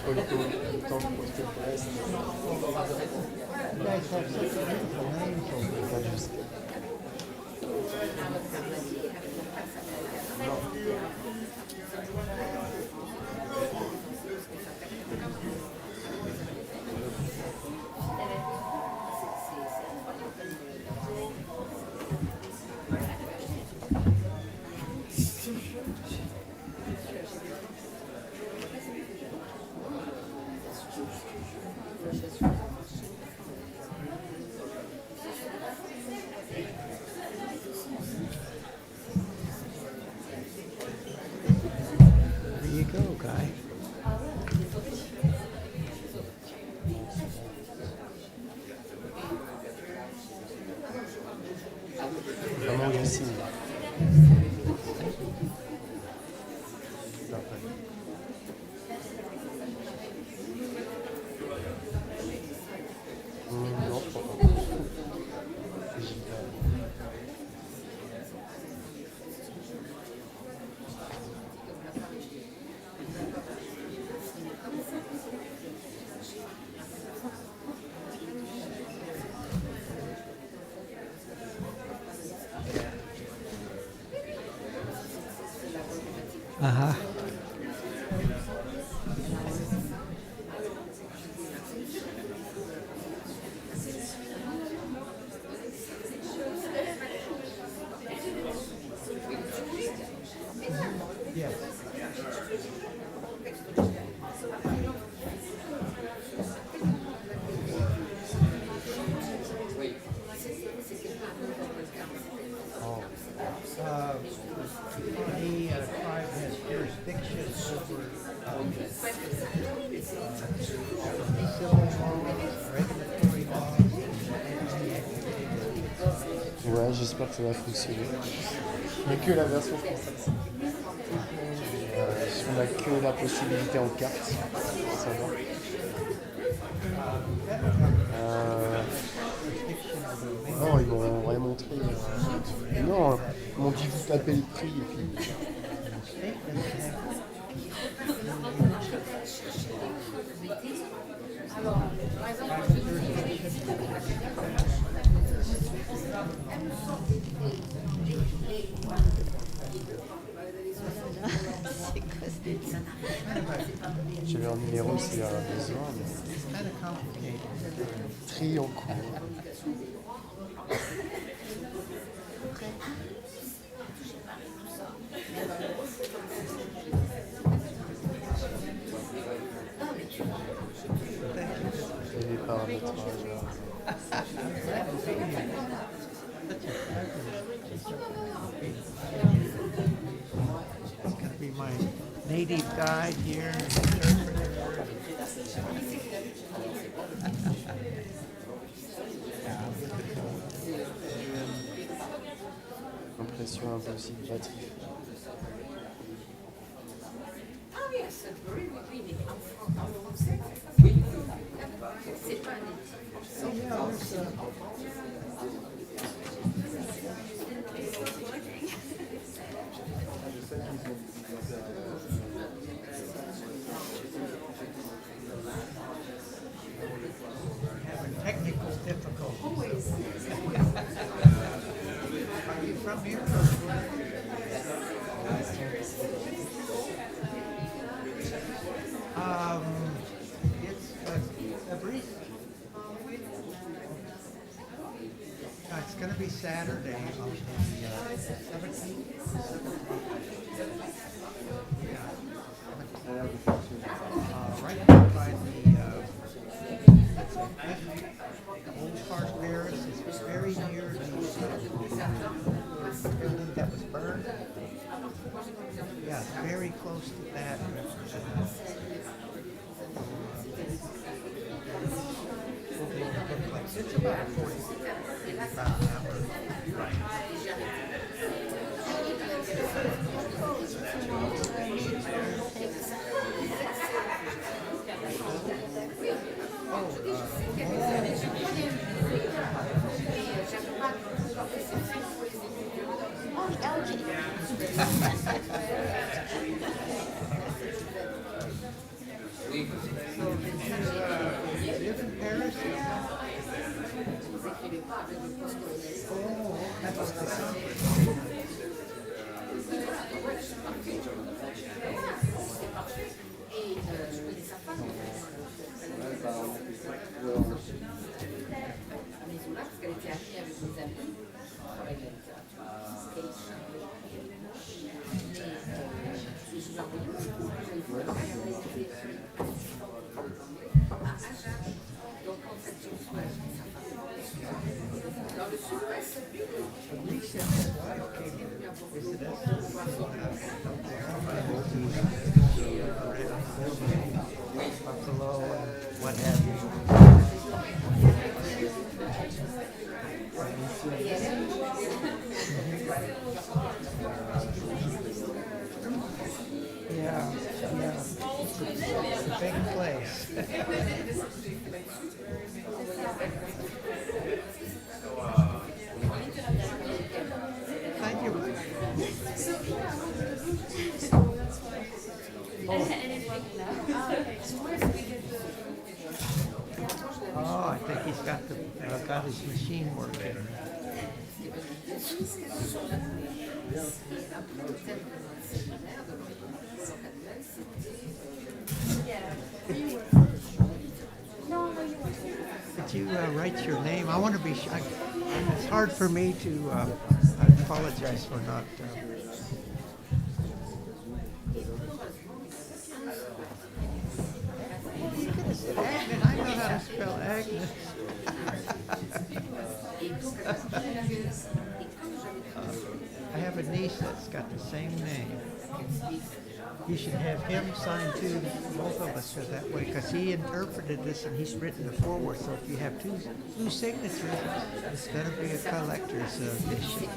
S7: You guys have such beautiful names over there. There you go, Guy.
S6: Vraiment, il y a signe. Non, je crois pas.
S7: Uh-huh. Yes. Oh. The tribe has jurisdiction over civil laws, regulatory laws,
S6: Ouais, j'espère que ça va fonctionner. Il n'y a que la version française. On n'a que la possibilité en carte, ça va. Non, ils m'ont rien montré. Non, ils m'ont dit vous tapez le prix et puis. J'avais un numéro s'il y a besoin, mais tri en cours. Et les paramétrages.
S7: It's going to be my native guide here.
S6: Impression impossible, batterie.
S7: Having technical difficulties. Are you from here? It's a brief. It's going to be Saturday on the 17th. Yeah. Right by the old Park Barracks. It's very near the building that was burned. Yeah, it's very close to that. It's about 45 hours. Live in Paris? Oh, that's the conference. Buffalo, what have you. Yeah, yeah. It's a big place. Thank you. Oh, I think he's got his machine working. Could you write your name? I want to be shy. It's hard for me to, I apologize for not. You could have said Agnes. I know how to spell Agnes. I have a niece that's got the same name. You should have him sign too, both of us, because that way, because he interpreted this and he's written the foreword. So if you have two signatures, it's going to be a collector's issue.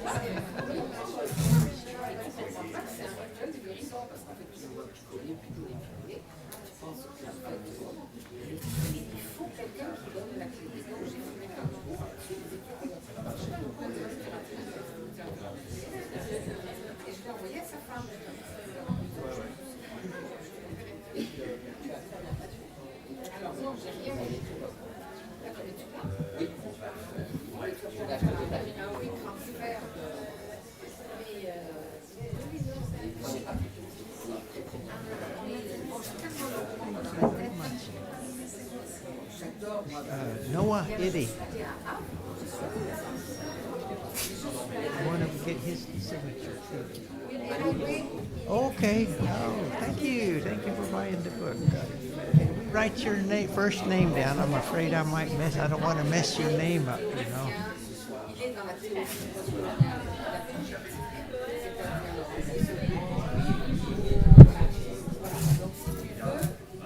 S7: Noah Iddy. I want to get his signature too. Okay. Oh, thank you. Thank you for buying the book. Write your first name down. I'm afraid I might mess. I don't want to mess your name up, you know.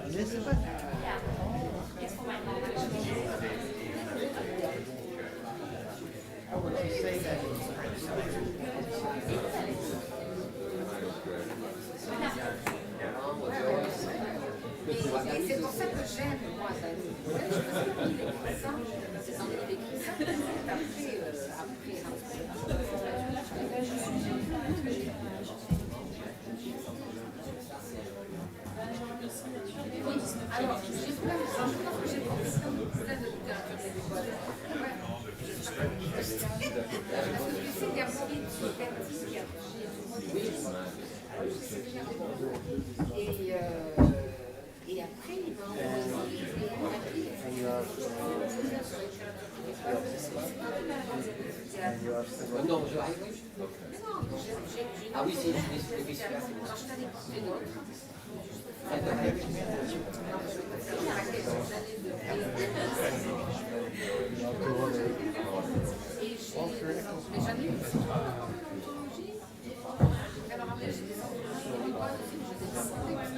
S7: Elizabeth? How would you say that in French?
S16: C'est pour ça que j'aime, moi, c'est dans les écrits ça, alors, j'ai plein de gens, je pense que j'ai plein de littérature québécoise. Parce que tu sais, il y a beaucoup de Et après, il va envoyer
S3: Non, je Ah oui, c'est
S16: quand je t'avais porté d'autres. Mais j'en ai eu aussi. Alors après, j'ai des enfants sur l'école, je les ai pas portés parce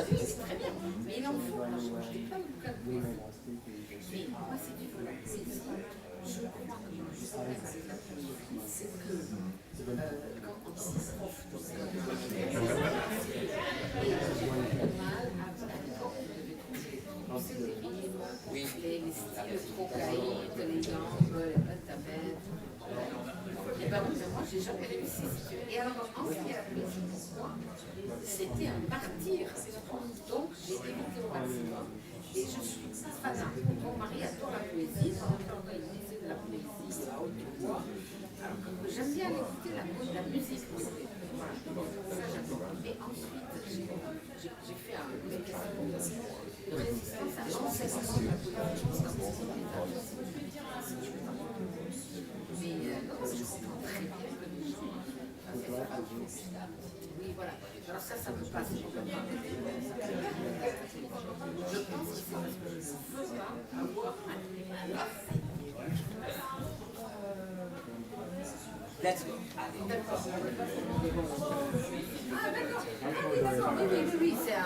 S16: que très bien, mais il en faut, moi je n'ai pas de bouquin de poésie. Mais moi c'est du vrai. Je crois que je sais pas si c'est la poésie, c'est que quand on dit prof, et j'ai mal à l'époque, on devait trouver les styles trop caïds, les jambes, les bêtes. Et ben moi j'ai jamais réussi. Et alors ensuite il y a la poésie, pourquoi? C'était un martyr. Donc j'ai évité au maximum. Et je suis fanat. Mon mari adore la poésie. Donc il disait de la poésie à haute voix. Alors j'aime bien écouter la musique. Voilà. Ça j'adore. Mais ensuite j'ai fait un mécanisme de résistance à l'enseignement de la poésie. Mais non, je comprends très bien que les gens oui, voilà. Alors ça me passe. Je pense que c'est parce que je ne veux pas avoir un offre.
S3: Let's go.
S16: D'accord. Ah d'accord. Oui, c'est un...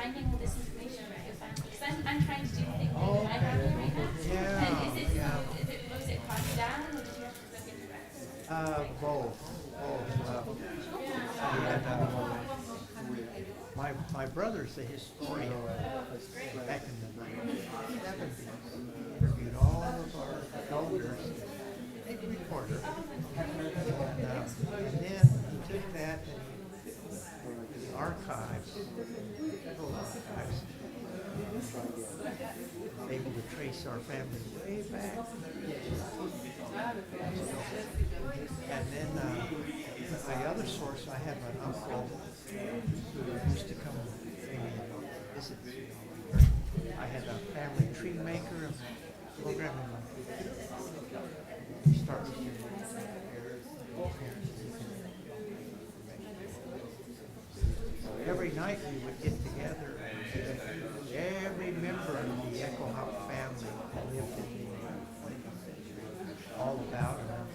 S17: finding all this information, right? Because I'm trying to do the thing that I have here right now.
S7: Yeah,
S17: And
S7: yeah.
S17: was it passed down, or did you have to look into that?
S7: Both. I had, my brother's a historian back in the 1970s. He interviewed all of our elders, big reporter. And then he took that and the archives, federal archives, able to trace our family way back. And then my other source, I have an uncle who used to come and visit. I had a family tree maker and program and start with your every night we would get together. Every member of the Echo Hop family lived in all about her.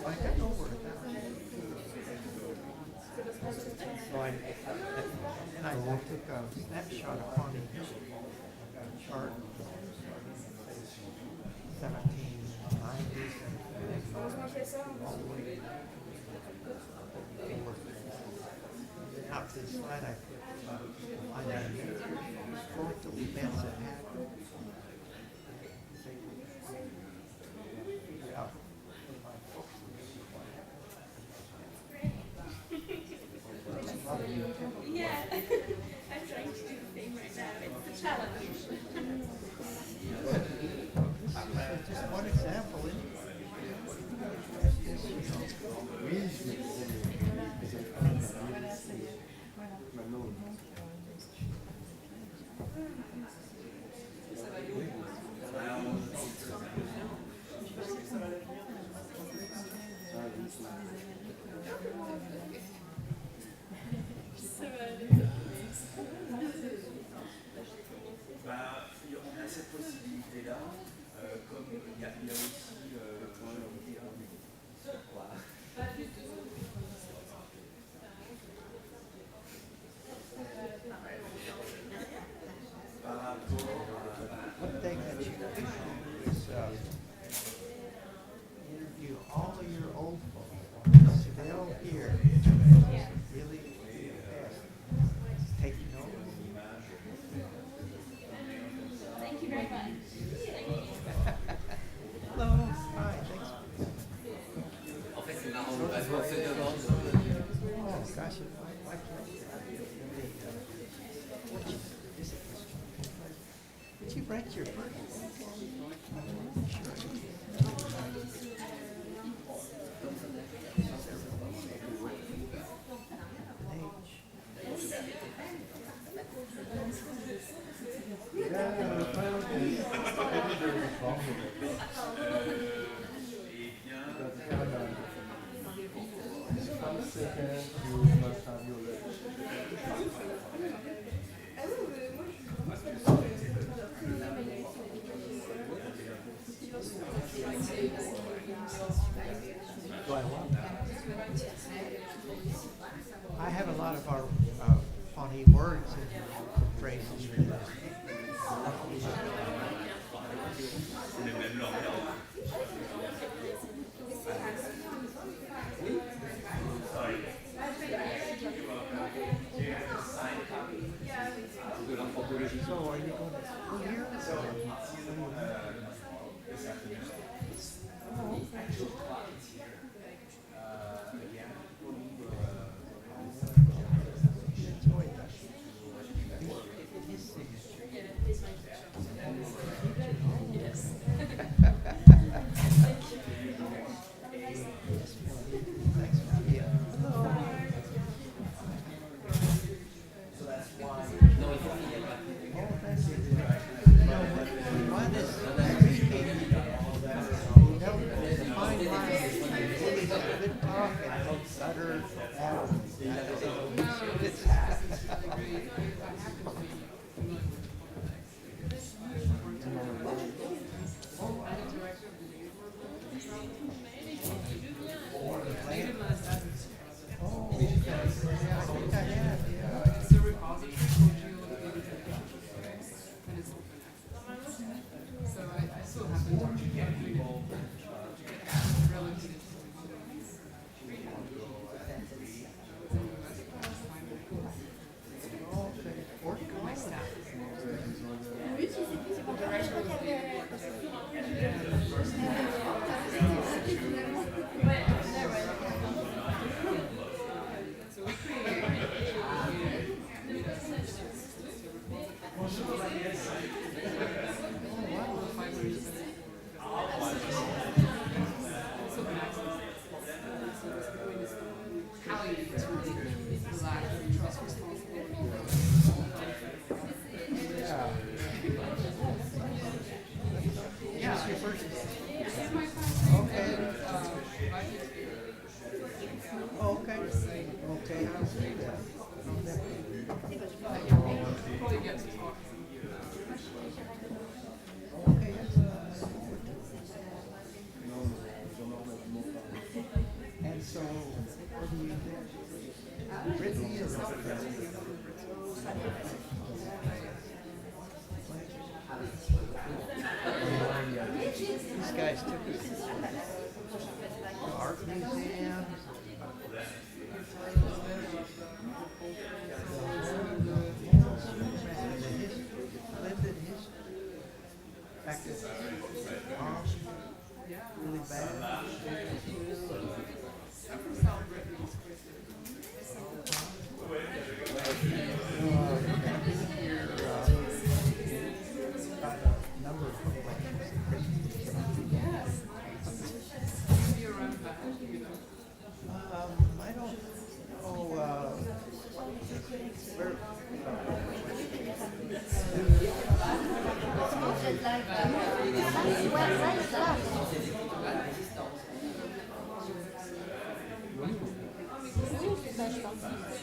S7: I got over it. So then I took a snapshot upon the chart, 1790s, all the way out to the slide. I put the events that happened.
S17: Yeah, I'm trying to do the thing right now. It's a challenge.
S7: Just one example.
S1: On a cette possibilité-là, comme il y a aussi par rapport
S7: one thing that you can do is interview all of your old folks. So they'll hear really fast. Take notes.
S17: Thank you very much.
S7: Hello. Hi. Thanks.
S1: En fait, c'est marrant parce qu'on se demande.
S7: Oh gosh, my pleasure. Did you write your birth? I have a lot of our funny words and phrases. So are you going to school here? One is These guys took us to the art museum. Really bad.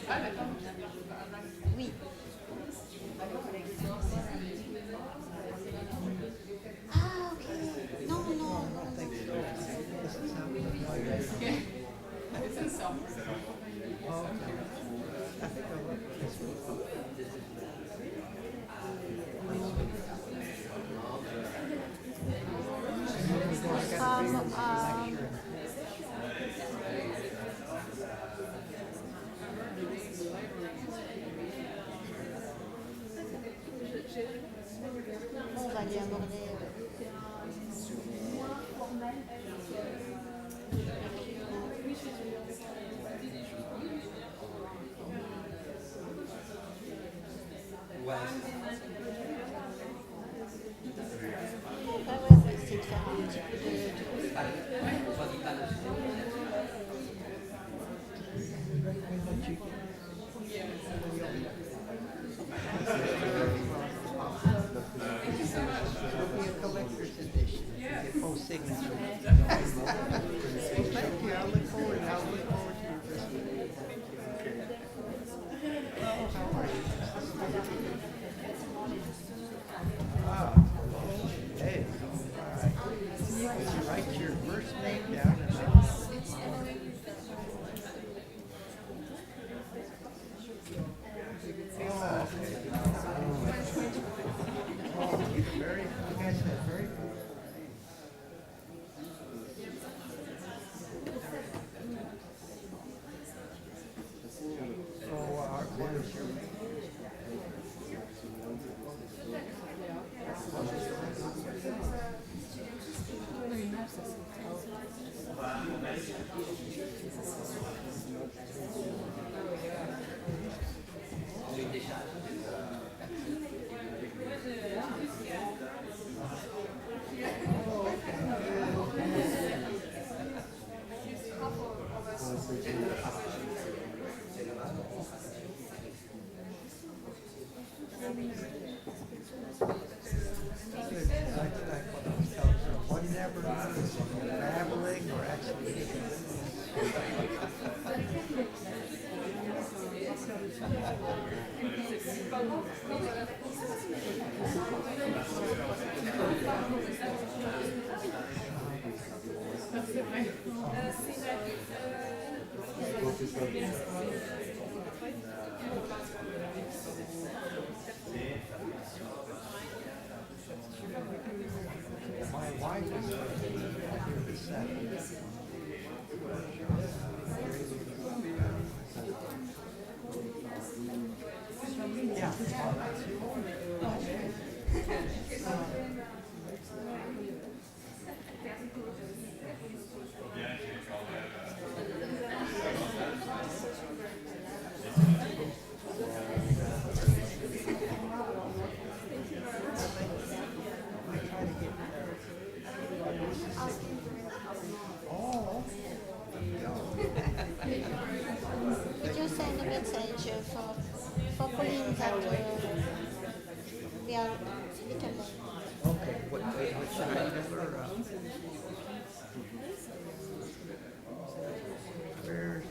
S7: I don't know.
S5: Oui. Ah, ok. Non, non. On va aller aborder. Essayer de faire un petit peu
S7: It'll be a collector's edition. You get full signature. Thank you. I look forward to your visit. Oh, how are you? Ah, hey. All right. Would you write your first name down and then... Oh, okay. Oh, you guys have very good. So, what is your name? One never knows if you're babbling or actually. My wife is here this Saturday. Yeah.
S5: Could you send a message for Pauline that we are little late?
S7: Okay, what's your number? Where's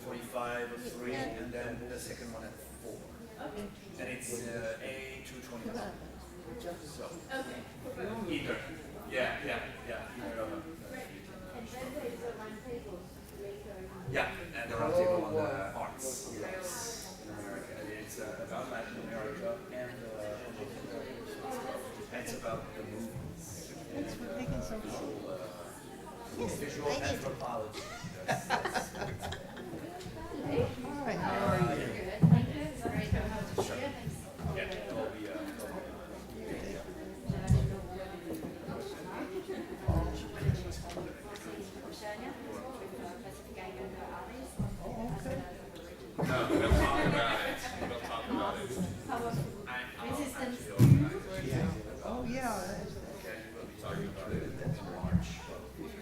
S1: 45 or 3, and then the second one at 4.
S4: Okay.
S1: And it's A221. So, either. Yeah, either of them.
S4: And then there is a round table later.
S1: Yeah, and the round table on the arts. Yes. In America. It's about Latin America and it's about the movements.
S7: Thanks for making some
S1: Visual anthropology.
S7: Hi, how are you?
S1: Sure. Yeah, it'll be, No, we'll talk about it. We'll talk about it.
S4: Resistance.
S7: Oh, yeah.
S1: Okay, we'll be talking about it in March.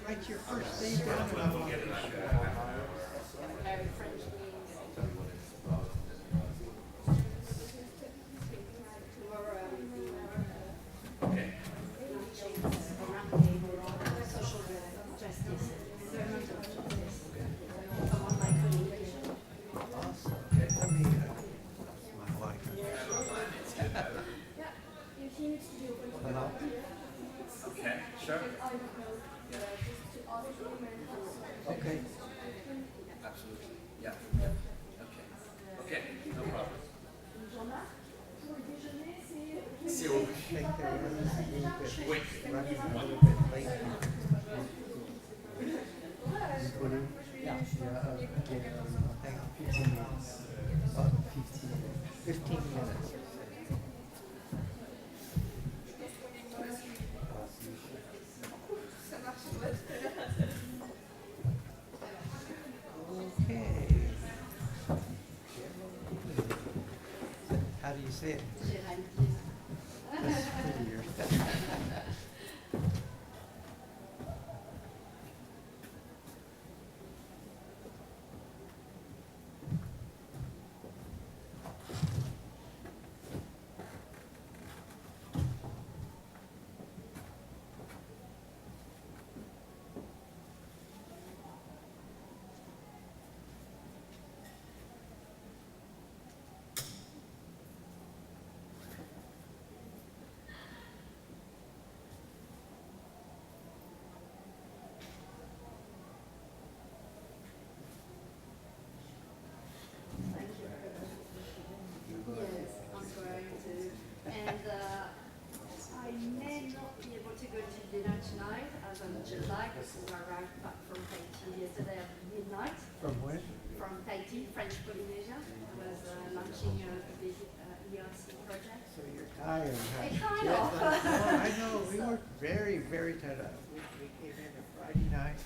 S7: Right, your first day down.
S1: We'll get it like Okay.
S4: Social justice, environmental justice. From one of my colleagues.
S7: Awesome. Let me, my wife.
S4: Yeah, if he needs to do a
S7: Hello?
S1: Okay, sure.
S7: Okay.
S1: Absolutely. Yeah. Okay, no problem. C'est au
S7: Take care.
S1: Oui.
S7: Running a little bit late.
S6: Pauline?
S7: Yeah.
S6: Again, I think 15 minutes.
S7: About
S6: 15
S7: minutes. Okay. How do you say it? That's prettier.
S4: Yes, I'm going to. And I may not be able to go to dinner tonight as I'm jet lagged because I arrived back from Tahiti yesterday at midnight.
S7: From where?
S4: From Tahiti, French Polynesia. I was launching a big ERC project.
S7: So you're tired, huh?
S4: Kind
S7: Yeah,
S4: of.
S7: I know, we were very, very tired. We came in on Friday night.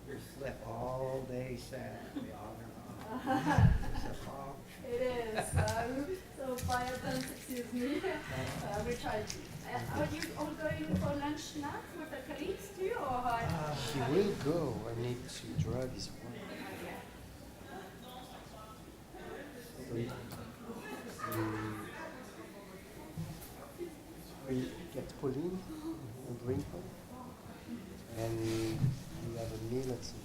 S7: We slept all day Saturday, on and on. It's a long
S4: It is. So by offense, excuse me. We tried. Are you all going for lunch now with the colleagues too, or?
S6: He will go. I need to drive his wife. We get Pauline and bring her, and we have a meal at some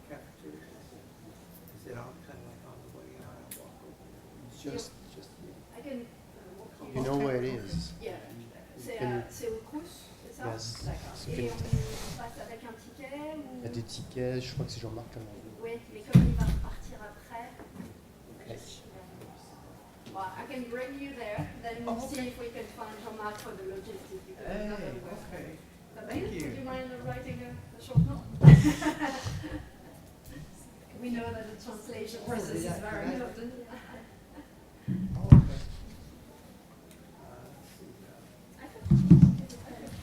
S7: cafeteria. Is it on kind of like on the way out? I walk over?
S6: just
S4: I can.
S6: you know where it is.
S4: Yeah.
S6: Can-
S4: C'est au Crous, c'est ça?
S6: Yes.
S4: D'accord.
S6: So
S4: Et
S6: can-
S4: on passe avec un ticket ou?
S6: Il y a des tickets, je crois que c'est Jean-Marc qui en a vu.
S4: Oui, mais comme il va repartir après.
S6: Okay.
S4: Well, I can bring you there, then we'll see if we can find Jean-Marc for the logistics. because
S7: Hey,
S4: another way.
S7: okay.
S4: But
S7: Thank
S4: would
S7: you.
S4: you mind writing a short note? We know that the translation process is very important.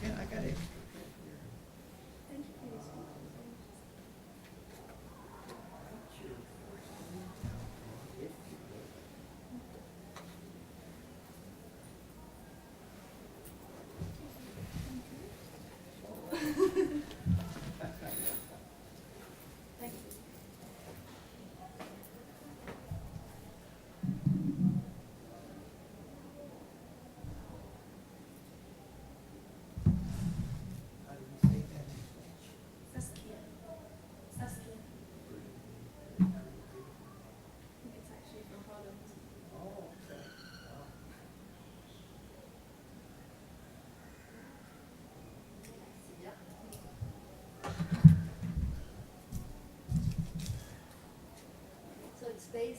S7: Yeah, I got it.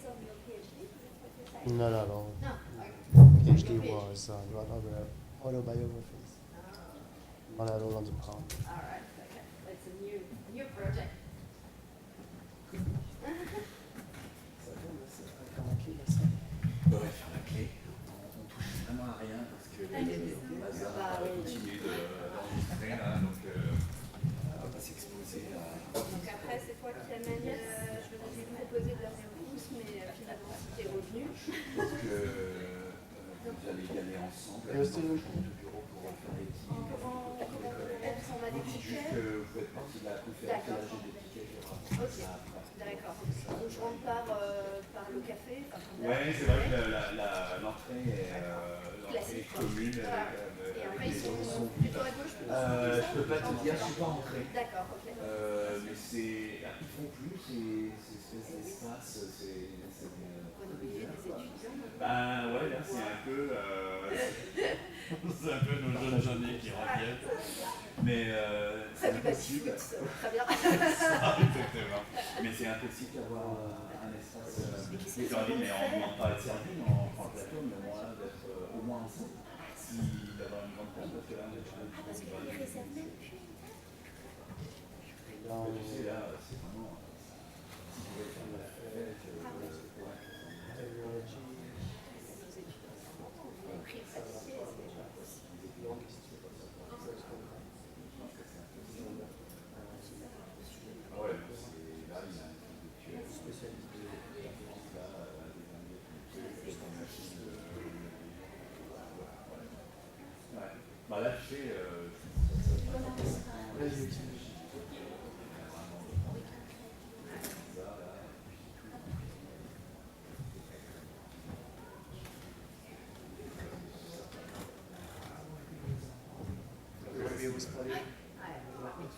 S4: on your PhD? Is that what you're saying?
S6: Not at all.
S4: No.
S6: PhD was on other autobiographies. Not at all on the poem.
S4: All right. Okay. It's a new project.
S1: Ouais, faire la clé. On touche vraiment à rien parce que le bazar continue d'enregistrer là, donc on va pas s'exposer à.
S4: Donc après, c'est toi qui amène. Je vous ai proposé de l'amener au pouce, mais finalement, c'était revenu.
S1: Donc vous allez y aller ensemble. Avec le bureau pour faire les tickets.
S4: Comment on a des tickets?
S1: Vous faites partie de la conférence et là j'ai des tickets.
S4: Ok. D'accord. Donc je rentre par le café.
S1: Ouais, c'est vrai que l'entrée est commune.
S4: Et après, ils sont plutôt à gauche.
S1: Je peux pas te dire, je suis pas entré.
S4: D'accord, ok.
S1: Mais ils font plus ces espaces. Ben ouais, là c'est un peu nos jeunes jeunes qui reviennent. Mais c'est impossible.
S4: Très bien.
S1: Exactement. Mais c'est impossible d'avoir un espace servi, mais on ne demande pas à être servi, on prend le plateau, mais au moins d'être au moins ensemble. D'avoir une grande table, parce que là on est
S4: parce que les réserves même plus.
S1: Là, c'est vraiment. Si vous voulez faire de la fête, bah là, je fais.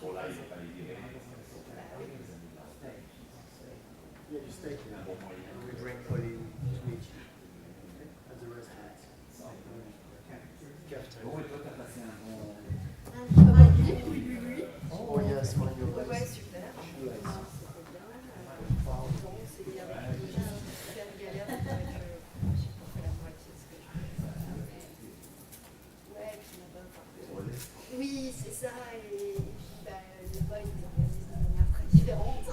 S1: Pour là, il faut pas les virer.
S6: Yeah, you stay here. We drink coffee to meet you at the restaurant.
S1: Bon, et toi, t'as passé un bon.
S4: Oui.
S6: Oh yes, one of your best.
S4: Ouais, super. C'était bien. Bon, c'est bien. Faire une galère avec je sais pas fait la moitié de ce que je voulais faire. Ouais, puis là-bas, oui, c'est ça. Et puis là-bas, ils organisent de manière très différente.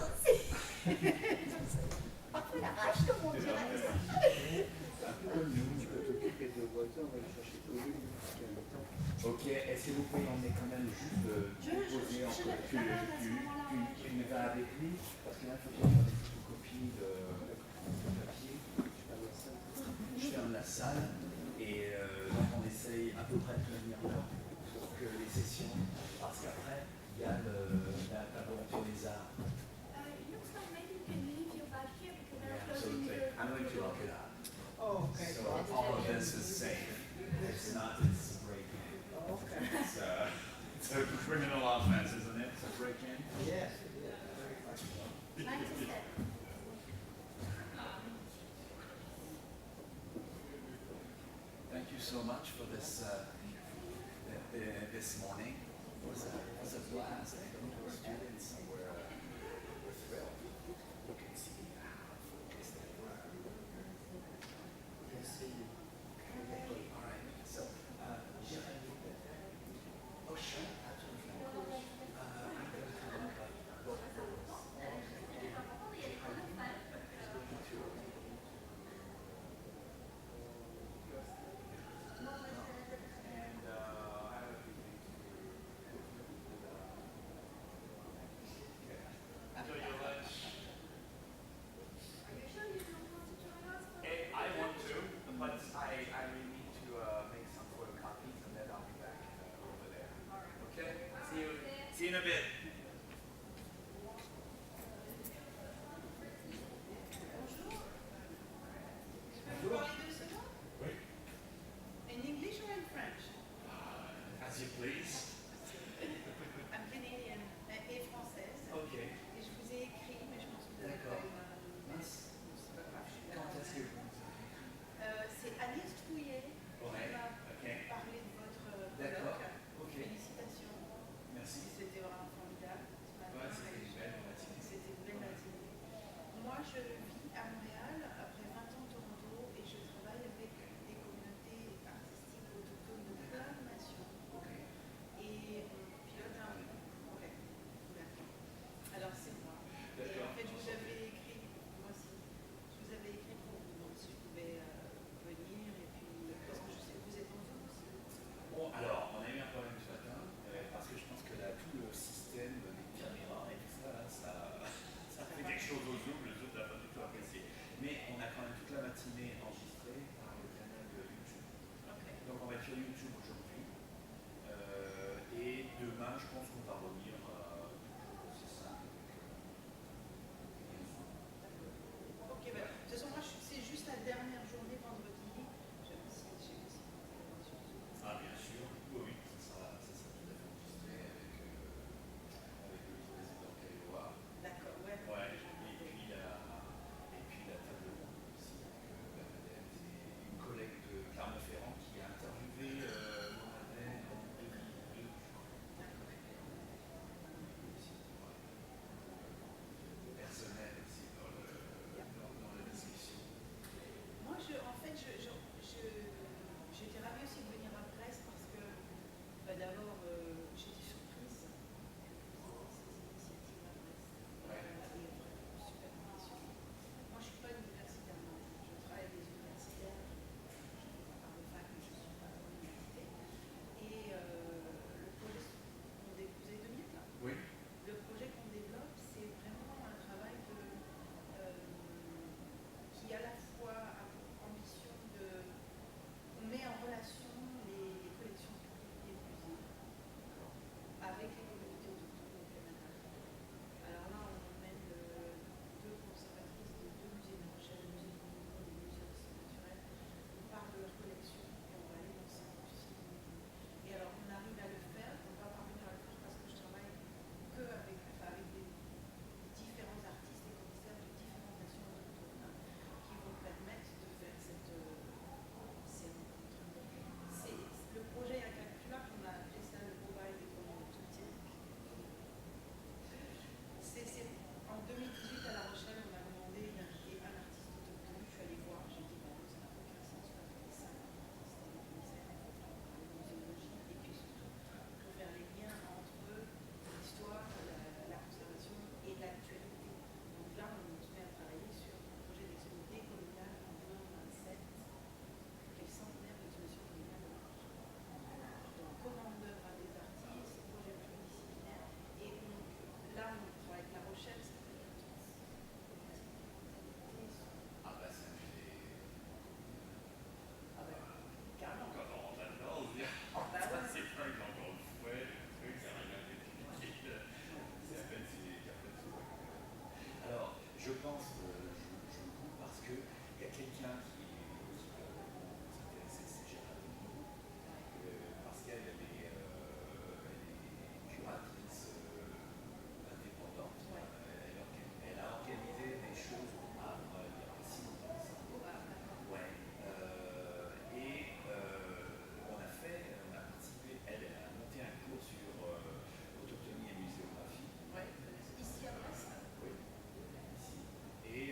S4: Parfois la rage, comme on dirait.
S1: C'est un peu comme nous, tu peux t'occuper de voitures, on va aller chercher tout le monde. Ok, est-ce que vous pouvez l'emmener quand même juste poser en tu me vas avec lui parce que là il faut bien faire des photocopies de papier. Je ferme la salle et donc on essaye à peu près de tenir l'heure pour que les sessions, parce qu'après il y a la volonté des arts.
S4: It looks like maybe you can leave your bag here because they're closing
S1: Absolutely.
S4: the.
S1: I'm going to lock it up.
S4: Oh, okay.
S1: So all of this is safe. It's not, it's break-in.
S4: Okay.
S1: It's a criminal offense, isn't it? It's a break-in?
S4: Yes.
S1: Thank you so much for this this morning. It was a blast. I don't know students were thrilled. You can see how focused they were. Yes, all right. So, oh sure, absolutely. I'm going to look up both of those. And I have a few things to do. je pense qu'on va revenir c'est simple.
S18: Ok, bah, de toute façon, moi, c'est juste la dernière journée vendredi.
S1: Ah, bien sûr. Oui, ça sera tout à fait enregistré avec le président Caléois.
S18: D'accord, ouais.
S1: Ouais, et puis la table ronde aussi avec Bernadette et une collègue de Clermont-Ferrand qui a interviewé Bernadette en 2002. Personnel aussi dans la description.
S18: Moi, en fait, j'étais ravie aussi de venir à Brest parce que, bah, d'abord, j'étais surprise. Super impressionnant. Moi, je ne suis pas universitaire, non. Je travaille avec des universitaires. Je ne parle pas que je ne suis pas à l'université. Et le projet qu'on développe, vous avez 2 minutes là?
S1: Oui.
S18: Le projet qu'on développe, c'est vraiment un travail qui a à la fois ambition de... On met en relation les collections publiques des musées avec les communautés autochtones complémentaires. Alors là, on emmène 2 conservatrices de 2 musées de La Rochelle, le musée du Congo et le musée naturel. On parle de leur collection et on va aller dans 5 musées. Et alors, on arrive à le faire, on va parvenir à le faire parce que je travaille que avec des différents artistes et commissaires de différentes nations autochtones qui vont permettre de faire ces rencontres. Le projet est incalculable, on a appelé ça le mobile économique soutien. En 2018 à La Rochelle, on m'a demandé d'inviter un artiste autochtone. Je suis allée voir, j'ai dit bon, ça n'a aucun sens, on va faire 5 artistes et des commissaires, il faut parler de muséologie et puis surtout pour faire les liens entre l'histoire, la conservation et l'actualité. Donc là, on se met à travailler sur un projet d'expo décoloniale en 2027, qui est le centenaire de l'exposition coloniale de La Rochelle. Donc, commande d'œuvre à des artistes, projet pluridisciplinaire, et donc là, on travaille avec La Rochelle, ça fait 14.
S1: Ah bah ça fait... Ah bah carrément quand on rentre là-dedans, on se dit c'est pas encore une fois, le truc, ça rien d'étudié. C'est à peine c'est tout. Alors, je pense, je coupe parce qu'il y a quelqu'un qui s'intéresse, c'est Gérald Denis, parce qu'elle est curatrice indépendante. Elle a organisé des choses au Havre il y a pas si longtemps. Ouais. On a participé, elle a monté un cours sur autochtonie et muséographie.
S18: Ouais, ici à Brest.
S1: Oui, ici. Et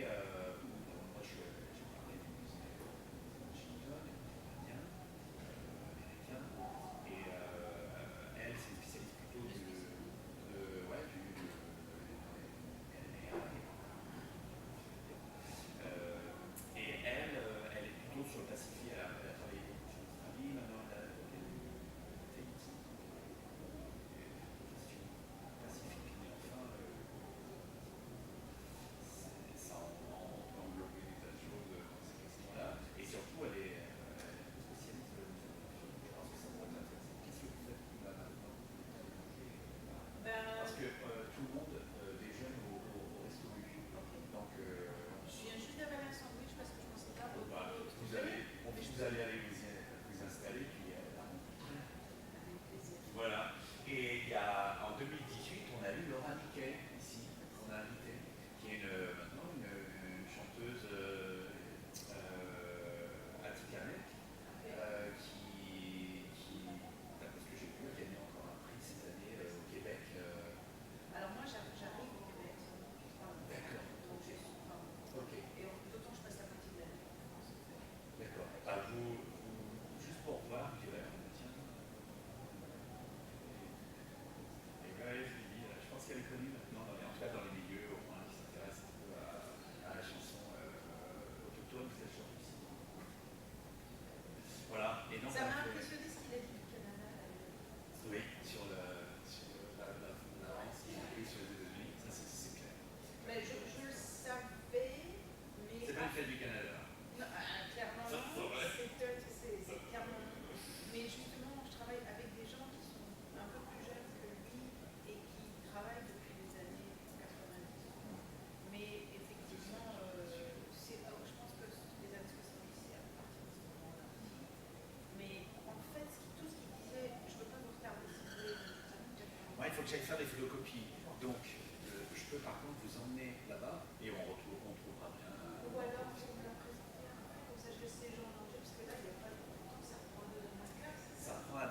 S1: que j'aille faire des photocopies. Donc, je peux par contre vous emmener là-bas et on trouvera bien.
S18: Ou alors, si on me la présenter après, comme ça je laisse les gens manger, parce que là, il n'y a pas longtemps, ça prend 2 heures de classe.
S1: Ça prend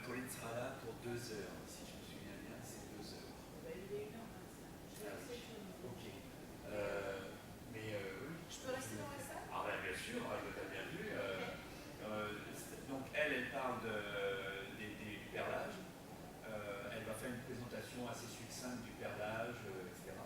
S1: Pauline sera là pour 2 heures, si je me souviens bien, c'est 2 heures.
S18: Ben, il est 1h25.
S1: Ah oui, ok. Mais oui.
S18: Je peux rester dans la salle?
S1: Ah ben bien sûr, je t'ai bien vu. Donc elle parle du perlage. Elle va faire une présentation assez succincte du perlage, etc.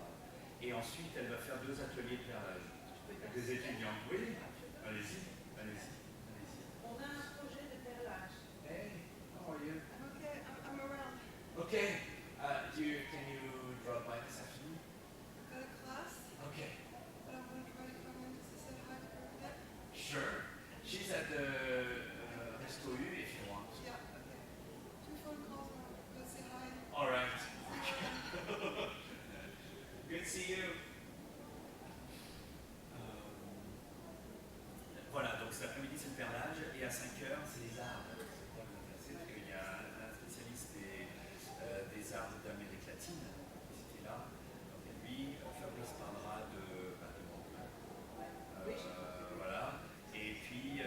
S1: Et ensuite, elle va faire 2 ateliers de perlage avec des étudiants. Oui, allez-y, allez-y, allez-y.
S18: On a un projet de perlage.
S1: Hey, how are you?
S18: I'm okay, I'm around.
S1: Okay, can you drop by this afternoon?
S18: Got a class,
S1: Okay,
S18: but I'm going to try to come in to say hi to her again.
S1: sure. She's at the Resto U if you want.
S18: Yeah, okay. 2 phone calls, I'm going to say hi.
S1: All right. Good to see you. Voilà, donc cet après-midi c'est le perlage et à 5h c'est les arbres. C'est pas vous intéresser parce qu'il y a un spécialiste des arbres d'Amérique latine qui était là. Donc il y a lui, Fabrice parlera de voilà. Et puis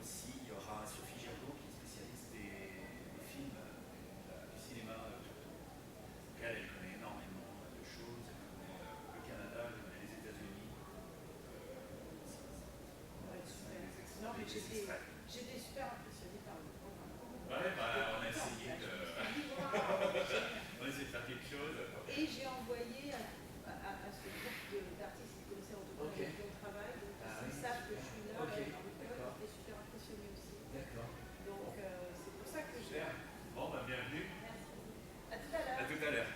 S1: aussi il y aura Sophie Gergaud qui est spécialiste des films, du cinéma autochtone. Donc elle connaît énormément de choses, elle connaît le Canada, elle connaît les États-Unis.
S18: Non, mais j'étais super impressionnée par le programme.
S1: Ouais, bah, on a essayé de... on a essayé de faire quelque chose.
S18: Et j'ai envoyé à ce groupe d'artistes qui connaissaient autochtones avec qui on travaille, donc ils savent que je suis là, j'étais super impressionnée aussi.
S1: D'accord.
S18: Donc c'est pour ça que
S1: Super. Bon, bah, bienvenue.
S18: Merci. À tout à l'heure.
S1: À tout à l'heure.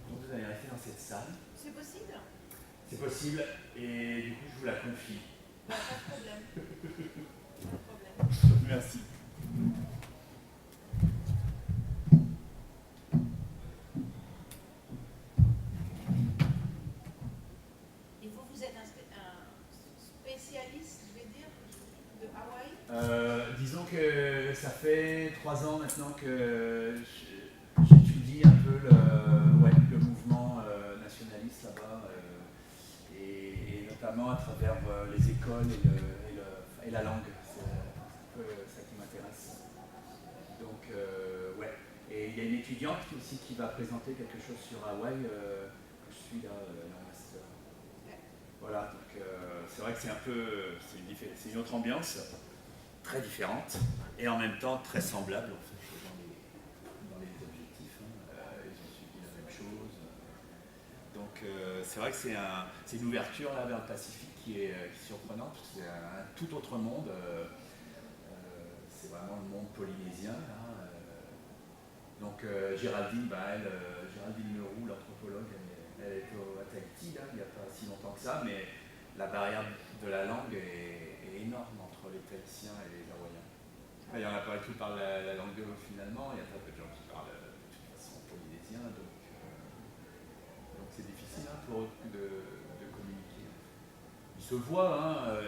S1: Donc vous allez rester dans cette salle.
S18: C'est possible?
S1: C'est possible et du coup je vous la confie.
S18: Bah, pas de problème. Pas de problème.
S1: Merci.
S18: Et vous êtes un spécialiste, je vais dire, de Hawaï?
S1: Disons que ça fait 3 ans maintenant que j'étudie un peu le mouvement nationaliste là-bas et notamment à travers les écoles et la langue. C'est un peu ça qui m'intéresse. Donc, ouais. Et il y a une étudiante aussi qui va présenter quelque chose sur Hawaï que je suis là en master. Voilà, donc c'est vrai que c'est un peu, c'est une autre ambiance, très différente, et en même temps très semblable en fait, dans les objectifs. Ils ont suivi la même chose. Donc c'est vrai que c'est une ouverture là, vers le Pacifique qui est surprenante, parce que c'est un tout autre monde. C'est vraiment le monde polynésien. Là. Donc Géraldine, Géraldine Leroux, l'anthropologue, elle était à Tahiti là, il n'y a pas si longtemps que ça, mais la barrière de la langue est énorme entre les Tahitiens et les Hawaïens. Il y en a pas qui parlent la langue de l'eau finalement, il y a très peu de gens qui parlent de toute façon polynésien, donc c'est difficile pour eux de communiquer. Ils se voient,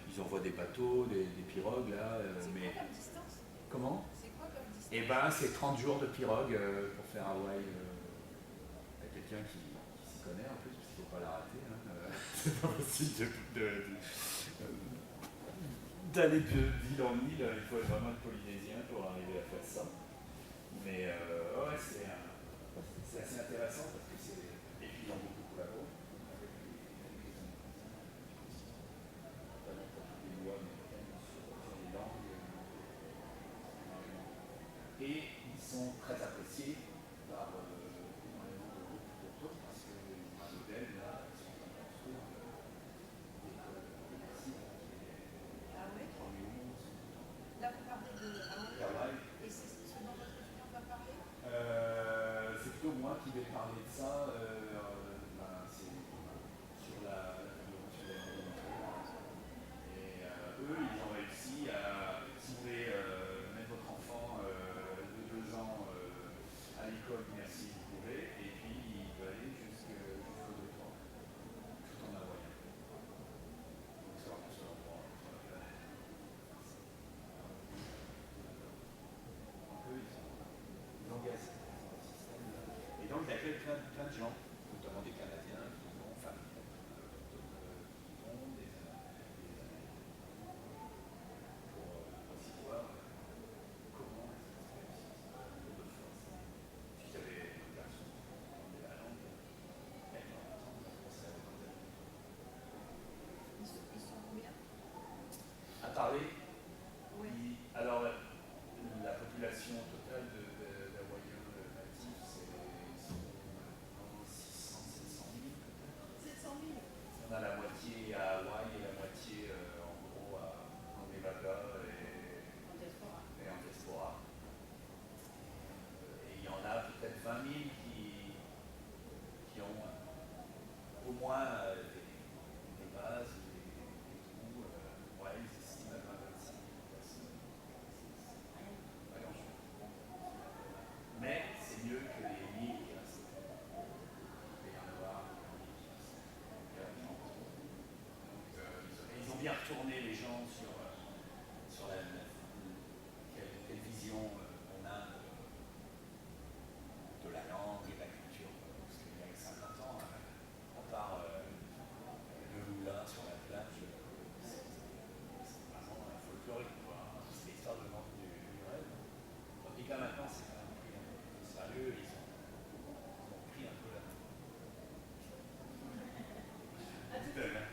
S1: ils envoient des bateaux, des pirogues là, mais...
S18: C'est quoi comme distance?
S1: Comment?
S18: C'est quoi comme distance?
S1: Eh ben c'est 30 jours de pirogue pour faire Hawaï. Il y a quelqu'un qui s'y connaît en plus, parce qu'il ne faut pas la rater. C'est pas possible d'aller de ville en île, il faut être vraiment être polynésien pour arriver à faire ça. Mais ouais, c'est assez intéressant parce que c'est. Et puis ils ont beaucoup collaboré avec les lois américaines sur les langues. Et ils sont très appréciés par énormément de groupes autochtones parce qu'ils ont un modèle là, ils sont en train de construire l'école de Merci
S18: Ah ouais?
S1: 3011.
S18: Là, vous parlez de
S1: Hawaï.
S18: Et c'est ce dont votre étudiant va parler?
S1: C'est plutôt moi qui vais parler de ça. plein de gens, notamment des Canadiens qui vont, enfin, qui vont pour aussi voir comment est-ce que ça réussit de force. Puis il y avait des garçons qui apprenaient la langue, et en même temps, on français avec des amis.
S18: Ils sont combien
S1: À parler. Oui. Alors, la population totale d'Hawaïens natifs, c'est 600, 700 000 peut-être.
S18: 700 000.
S1: On a la moitié à Hawaï et la moitié en gros en Nevada
S18: En diaspora.
S1: et en diaspora. Et il y en a peut-être 20 000 qui ont au moins des bases, des trous. Ouais, ils estiment à 26 000 personnes. C'est pas grand-chose. Mais c'est mieux que les 1000 qui restent. Il peut y en avoir 1000 qui restent. Donc, ils ont bien retourné les gens sur quelle vision on a de la langue et de la culture. Parce qu'il y a 50 ans, à part le moulin sur la plage, c'est vraiment folklorique, quoi. C'est l'histoire de vente du rêve. Tandis que là maintenant, c'est quand même pris un peu au sérieux, ils ont pris un peu la main. À tout à l'heure.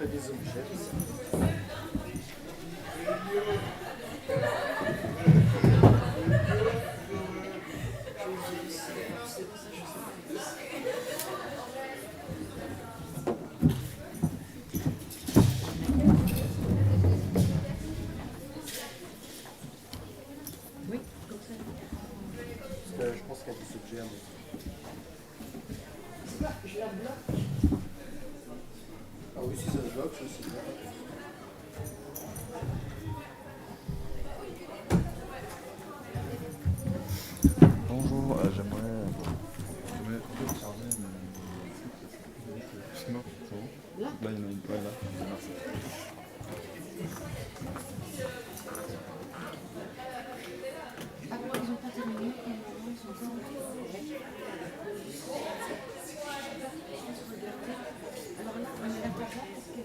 S6: des objets.
S4: Oui,
S6: je pense qu'il y a des objets.
S4: Je la bloque.
S6: Ah oui, si ça se bloque, c'est bien.
S19: Bonjour, j'aimerais télécharger sinon, c'est bon.
S4: Là,
S19: il y en a une. Ouais, là. Merci.
S4: Ah bon, ils n'ont pas terminé, ils sont encore en cours. Alors là, on est d'accord là parce que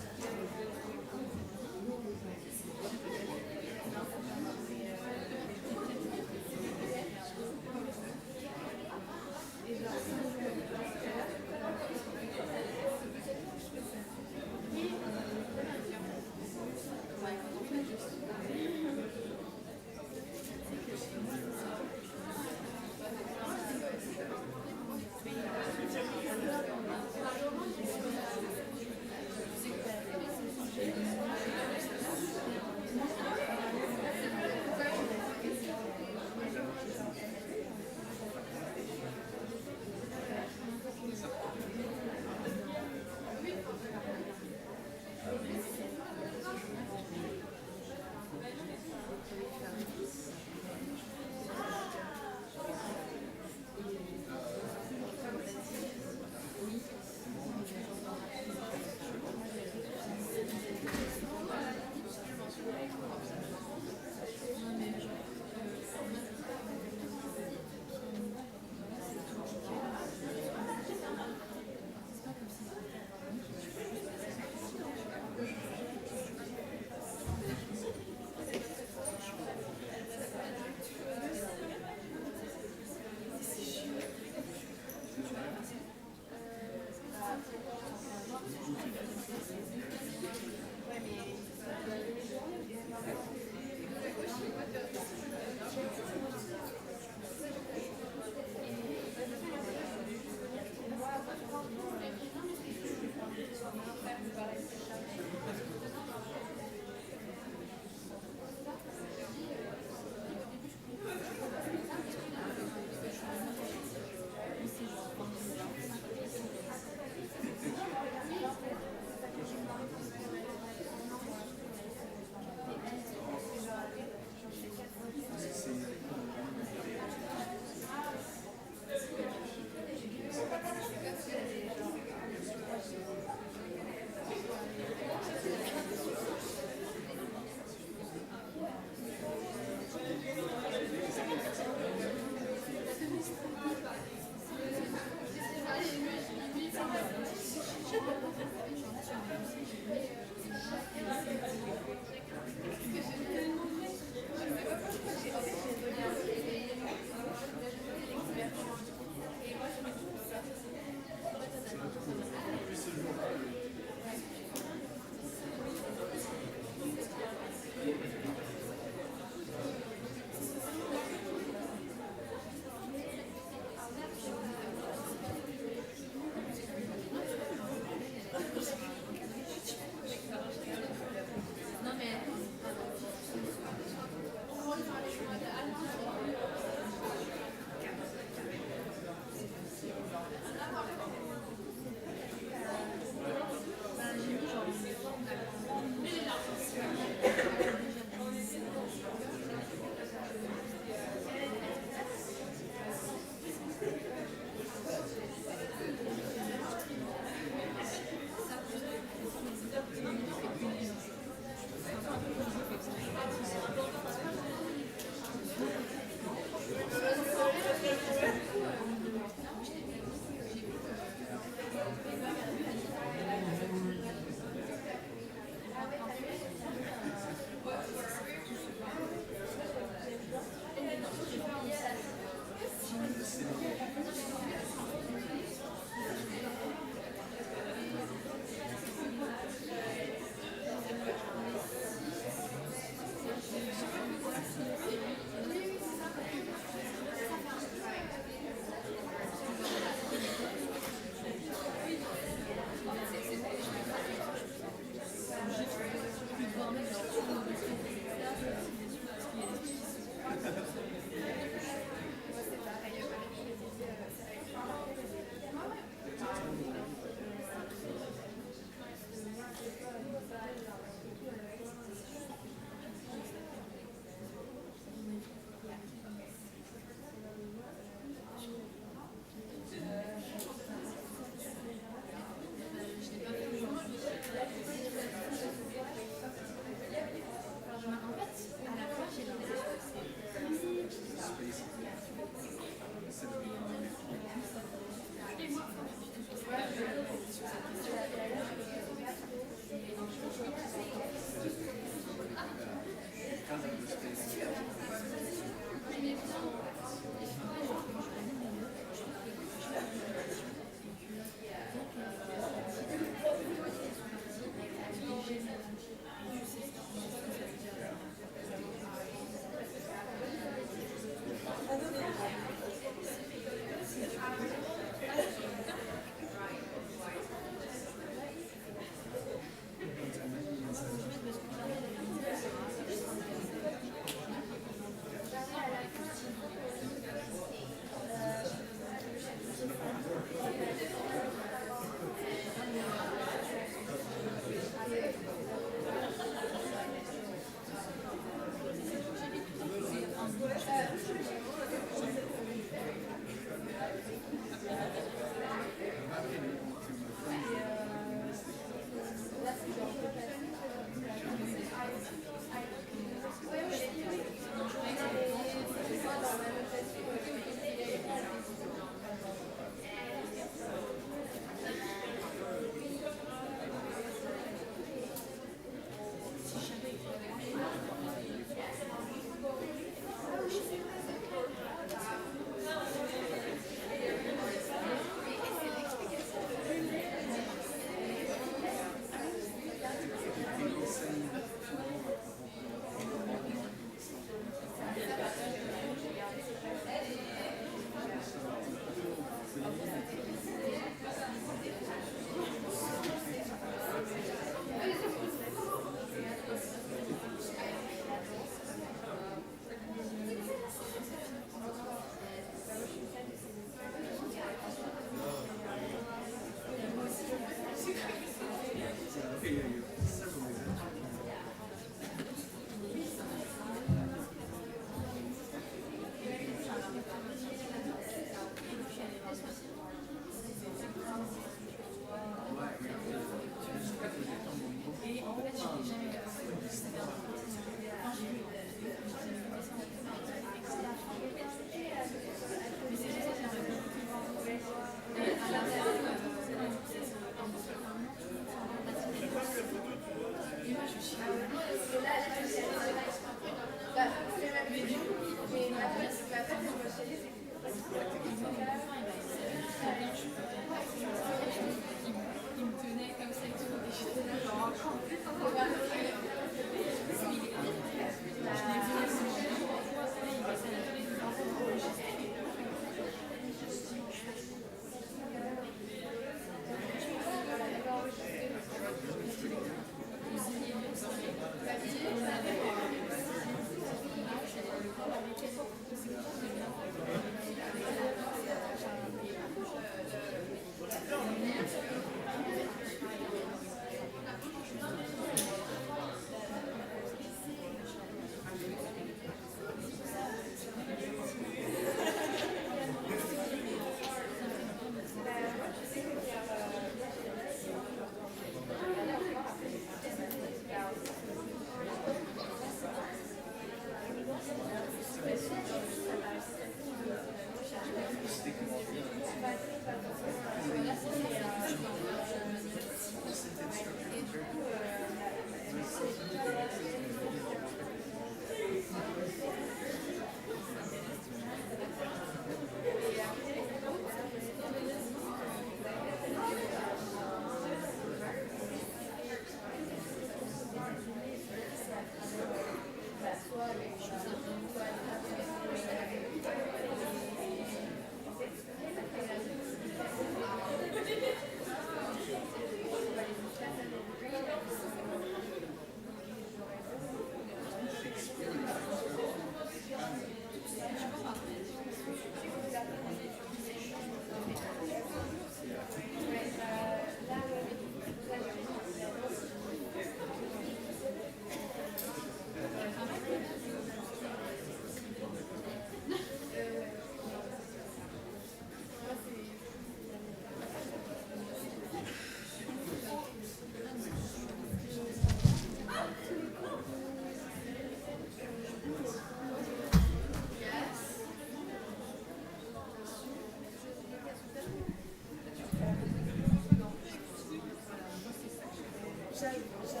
S4: Son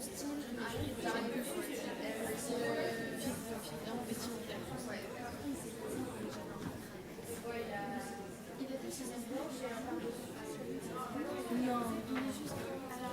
S4: style, il arrive à il est de ses embauches et non, il est juste à la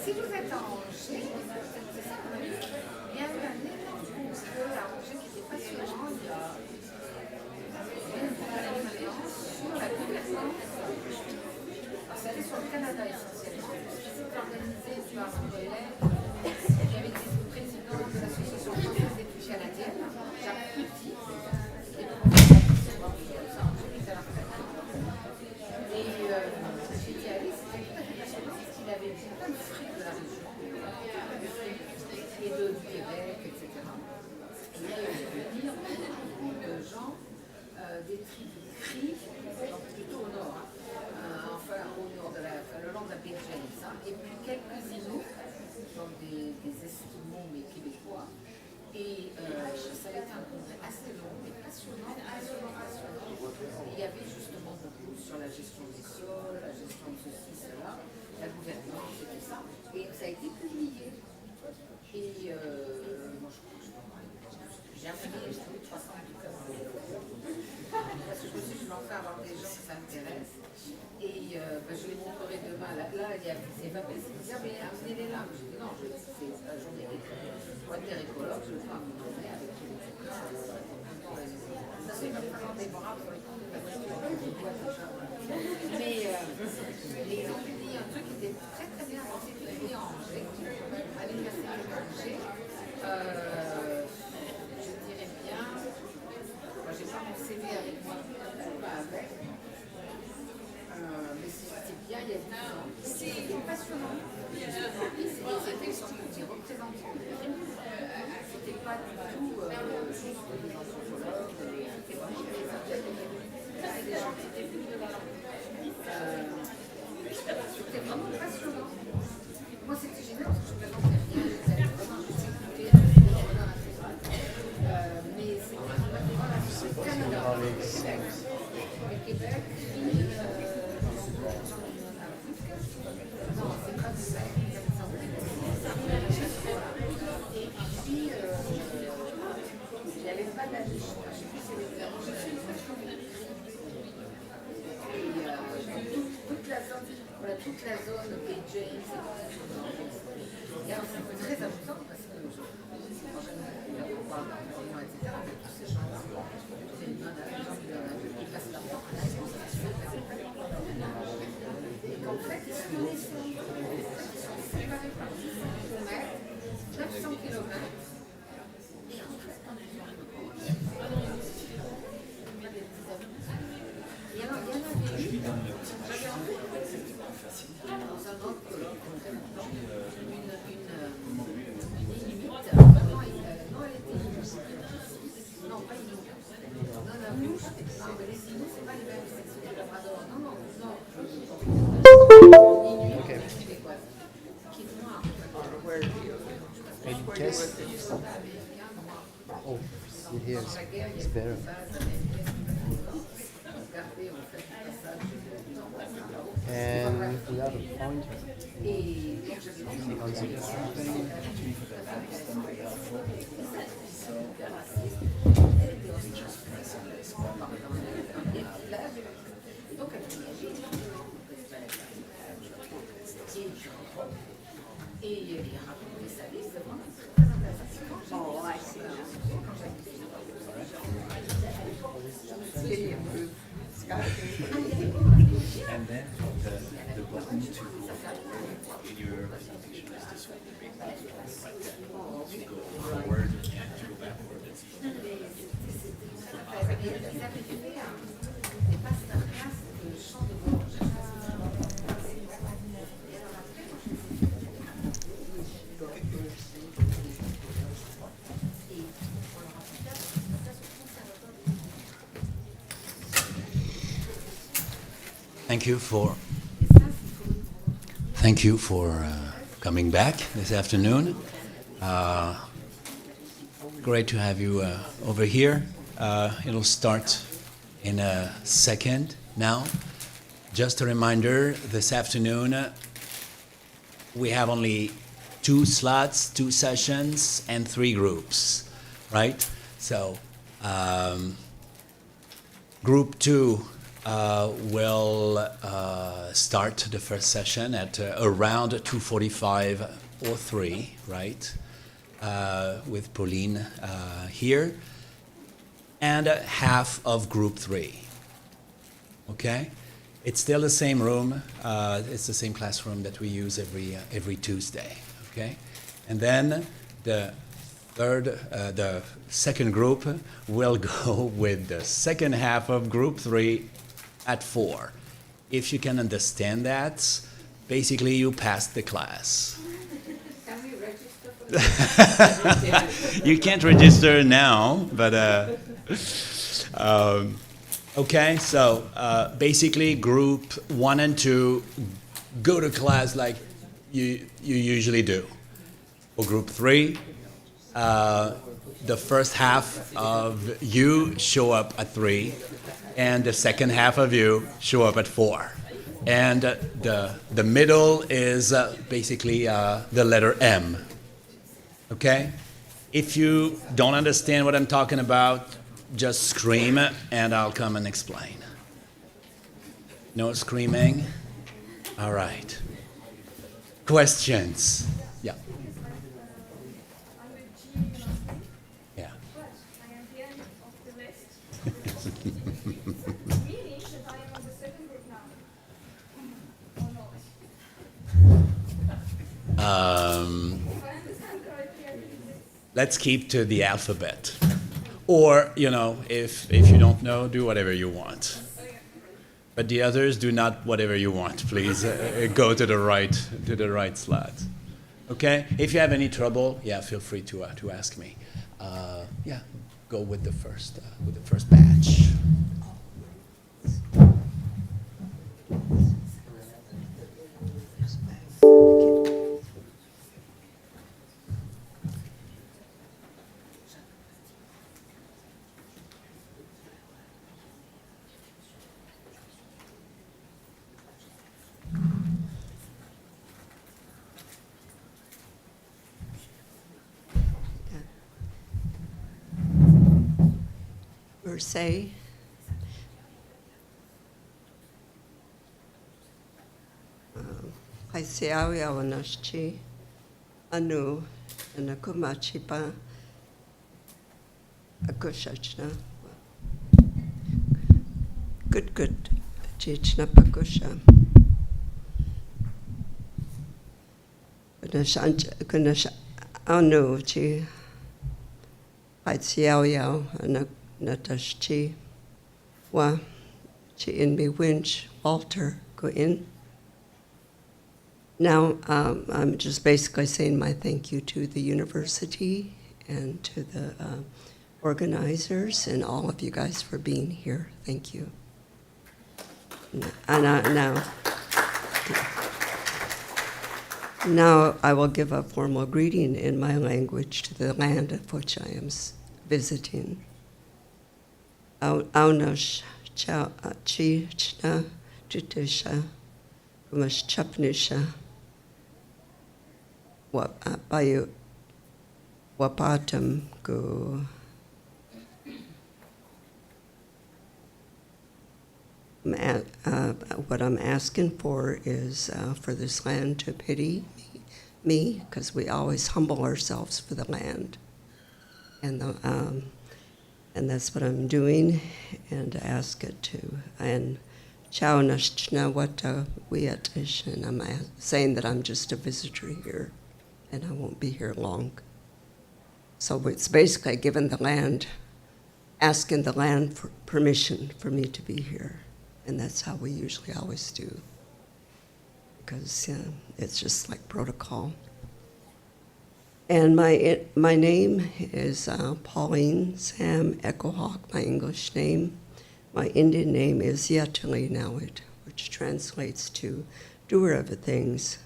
S16: Si vous êtes à Angers, c'est ça qu'on a vu, il y a eu un énorme concours à Angers qui était passionnant. Il y a une conférence sur la gouvernance. Alors, c'est allé sur le Canada essentiellement. C'était organisé par un collègue. Il y avait été le président de l'association française d'études canadiennes, Jacques Petit, et le professeur j'étais à la retraite. Et j'étais allée, c'était tout à fait passionnant parce qu'il avait plein de frics de la région, et du Québec, etc. Et là, il y avait beaucoup de gens, des tribus cris, plutôt au nord, enfin au nord, le long de la baie James, et puis quelques Inuits, donc des Esquimaux mais québécois. Et ça a été un congrès assez long, mais passionnant. Il y avait justement beaucoup sur la gestion des sols, la gestion de ceci, cela, la gouvernance et tout ça. Et ça a été publié. Et moi, je crois que j'ai imprimé 300 bouquins. Parce que je me suis dit, je vais en faire avoir des gens que ça m'intéresse. Et je les montrerai demain. Là, c'est pas possible. Il dit, mais amenez-les là. Je dis, non, c'est la journée des écologues, je vais pas me donner avec tous les bouquins. Ça, c'est pas vraiment des bras pour les comptes de la mais ils ont publié un truc qui était très très bien avancé, qui est à Angers, à l'université d'Angers. Je dirais bien, moi j'ai pas mon CV avec moi, pas avec, mais c'était bien il y a 10 ans. C'était passionnant. C'était surtout des représentants. C'était pas du tout juste des anthropologues, c'était vraiment des intellectuels. Des gens qui étaient venus de la langue. C'était vraiment passionnant. Moi, c'était génial parce que je ne présentais rien. J'avais vraiment juste écouté mais c'était voilà, c'est le Canada, le Québec, non, c'est pas ça. Et puis, il n'y avait pas d'âge. Je ne sais plus si c'était toute la zone Bay James, et alors c'est très amusant parce que moi j'aime beaucoup parler d'environnement, etc. Mais tous ces gens-là, c'est une bonne gens qui passent leur temps à la et qu'en fait ils se connaissent, ils sont séparés par 600 km, 900 km, et en fait on est sur le cours. Il y en avait j'avais en fait dans un autre colloque, une Inuit, non, elle était non, pas Inuit,
S6: Okay. Any guess? Oh, see here it's better. And we have a pointer. On
S16: Oh, I see now.
S1: And then the button to in your presentation is this one, the big button right there. To go forward and to go backward. It's Thank you for coming back this afternoon. Great to have you over here. It'll start in a second now. Just a reminder, this afternoon we have only 2 slots, 2 sessions, and 3 groups, right? So group 2 will start the first session at around 2:45 or 3, right? With Pauline here, and half of group 3. Okay? It's still the same room. It's the same classroom that we use every Tuesday. Okay? And then the second group will go with the second half of group 3 at 4. If you can understand that, basically you passed the class.
S16: Can we register for that?
S1: You can't register now, but okay. So basically, group 1 and 2 go to class like you usually do. For group 3, the first half of you show up at 3, and the second half of you show up at 4. And the middle is basically the letter M. Okay? If you don't understand what I'm talking about, just scream and I'll come and explain. No screaming? All right. Questions? Yeah. Yeah. Let's keep to the alphabet. Or, you know, if you don't know, do whatever you want. But the others, do not whatever you want. Please go to the right slot. Okay? If you have any trouble, yeah, feel free to ask me. Yeah, go with the first batch.
S20: Versailles. Haisiao ya wanashchi anu nakumachipa akushachna. Good chichna pakusha. Kunash anu chi haisiao ya natashchi wa chi in me winch Walter go in. Now, I'm just basically saying my thank you to the university and to the organizers and all of you guys for being here. Thank you. Now I will give a formal greeting in my language to the land of which I am visiting. Aunash cha chi chna tutisha kumash chapnisha bayu wapatam go. What I'm asking for is for this land to pity me, because we always humble ourselves for the land, and that's what I'm doing, and ask it to. And chao nashna wata wiatish, and I'm saying that I'm just a visitor here, and I won't be here long. So it's basically giving the land, asking the land for permission for me to be here. And that's how we usually always do, because it's just like protocol. And my name is Pauline Sam Echo Hawk, my English name. My Indian name is Yatali Nawit, which translates to doer of things.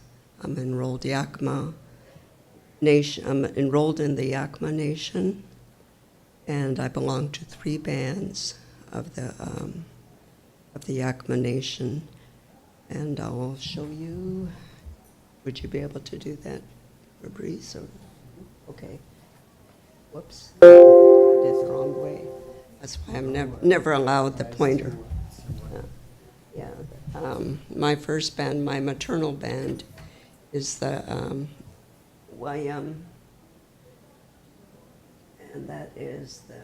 S20: I'm enrolled Yakama Nation. I'm enrolled in the Yakama Nation, and I belong to 3 bands of the Yakama Nation, and I'll show you. Would you be able to do that, Fabrice? Okay. Whoops. I did it the wrong way. That's why I'm never allowed the pointer. My first band, my maternal band, is the YM, and that is the.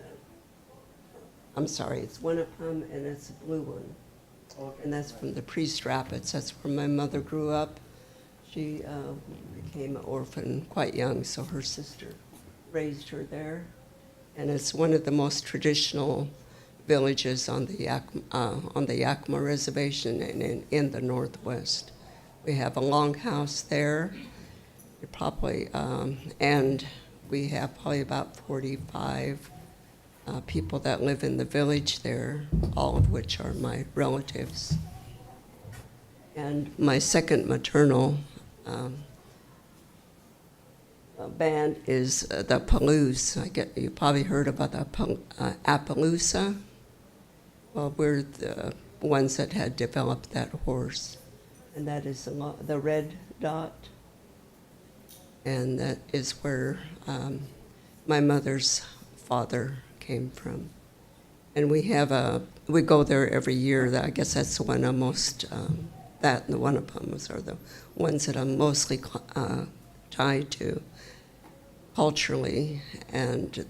S20: I'm sorry, it's one of them, and it's a blue one. And that's from the Priest Rapids. That's where my mother grew up. She became an orphan quite young, so her sister raised her there. And it's one of the most traditional villages on the Yakama Reservation and in the Northwest. We have a longhouse there, and we have probably about 45 people that live in the village there, all of which are my relatives. And my second maternal band is the Palouse. You probably heard about the Appaloosa. Well, we're the ones that had developed that horse. And that is the red dot. And that is where my mother's father came from. And we go there every year. I guess that's the one I'm most, that and the Wanapums are the ones that I'm mostly tied to culturally. And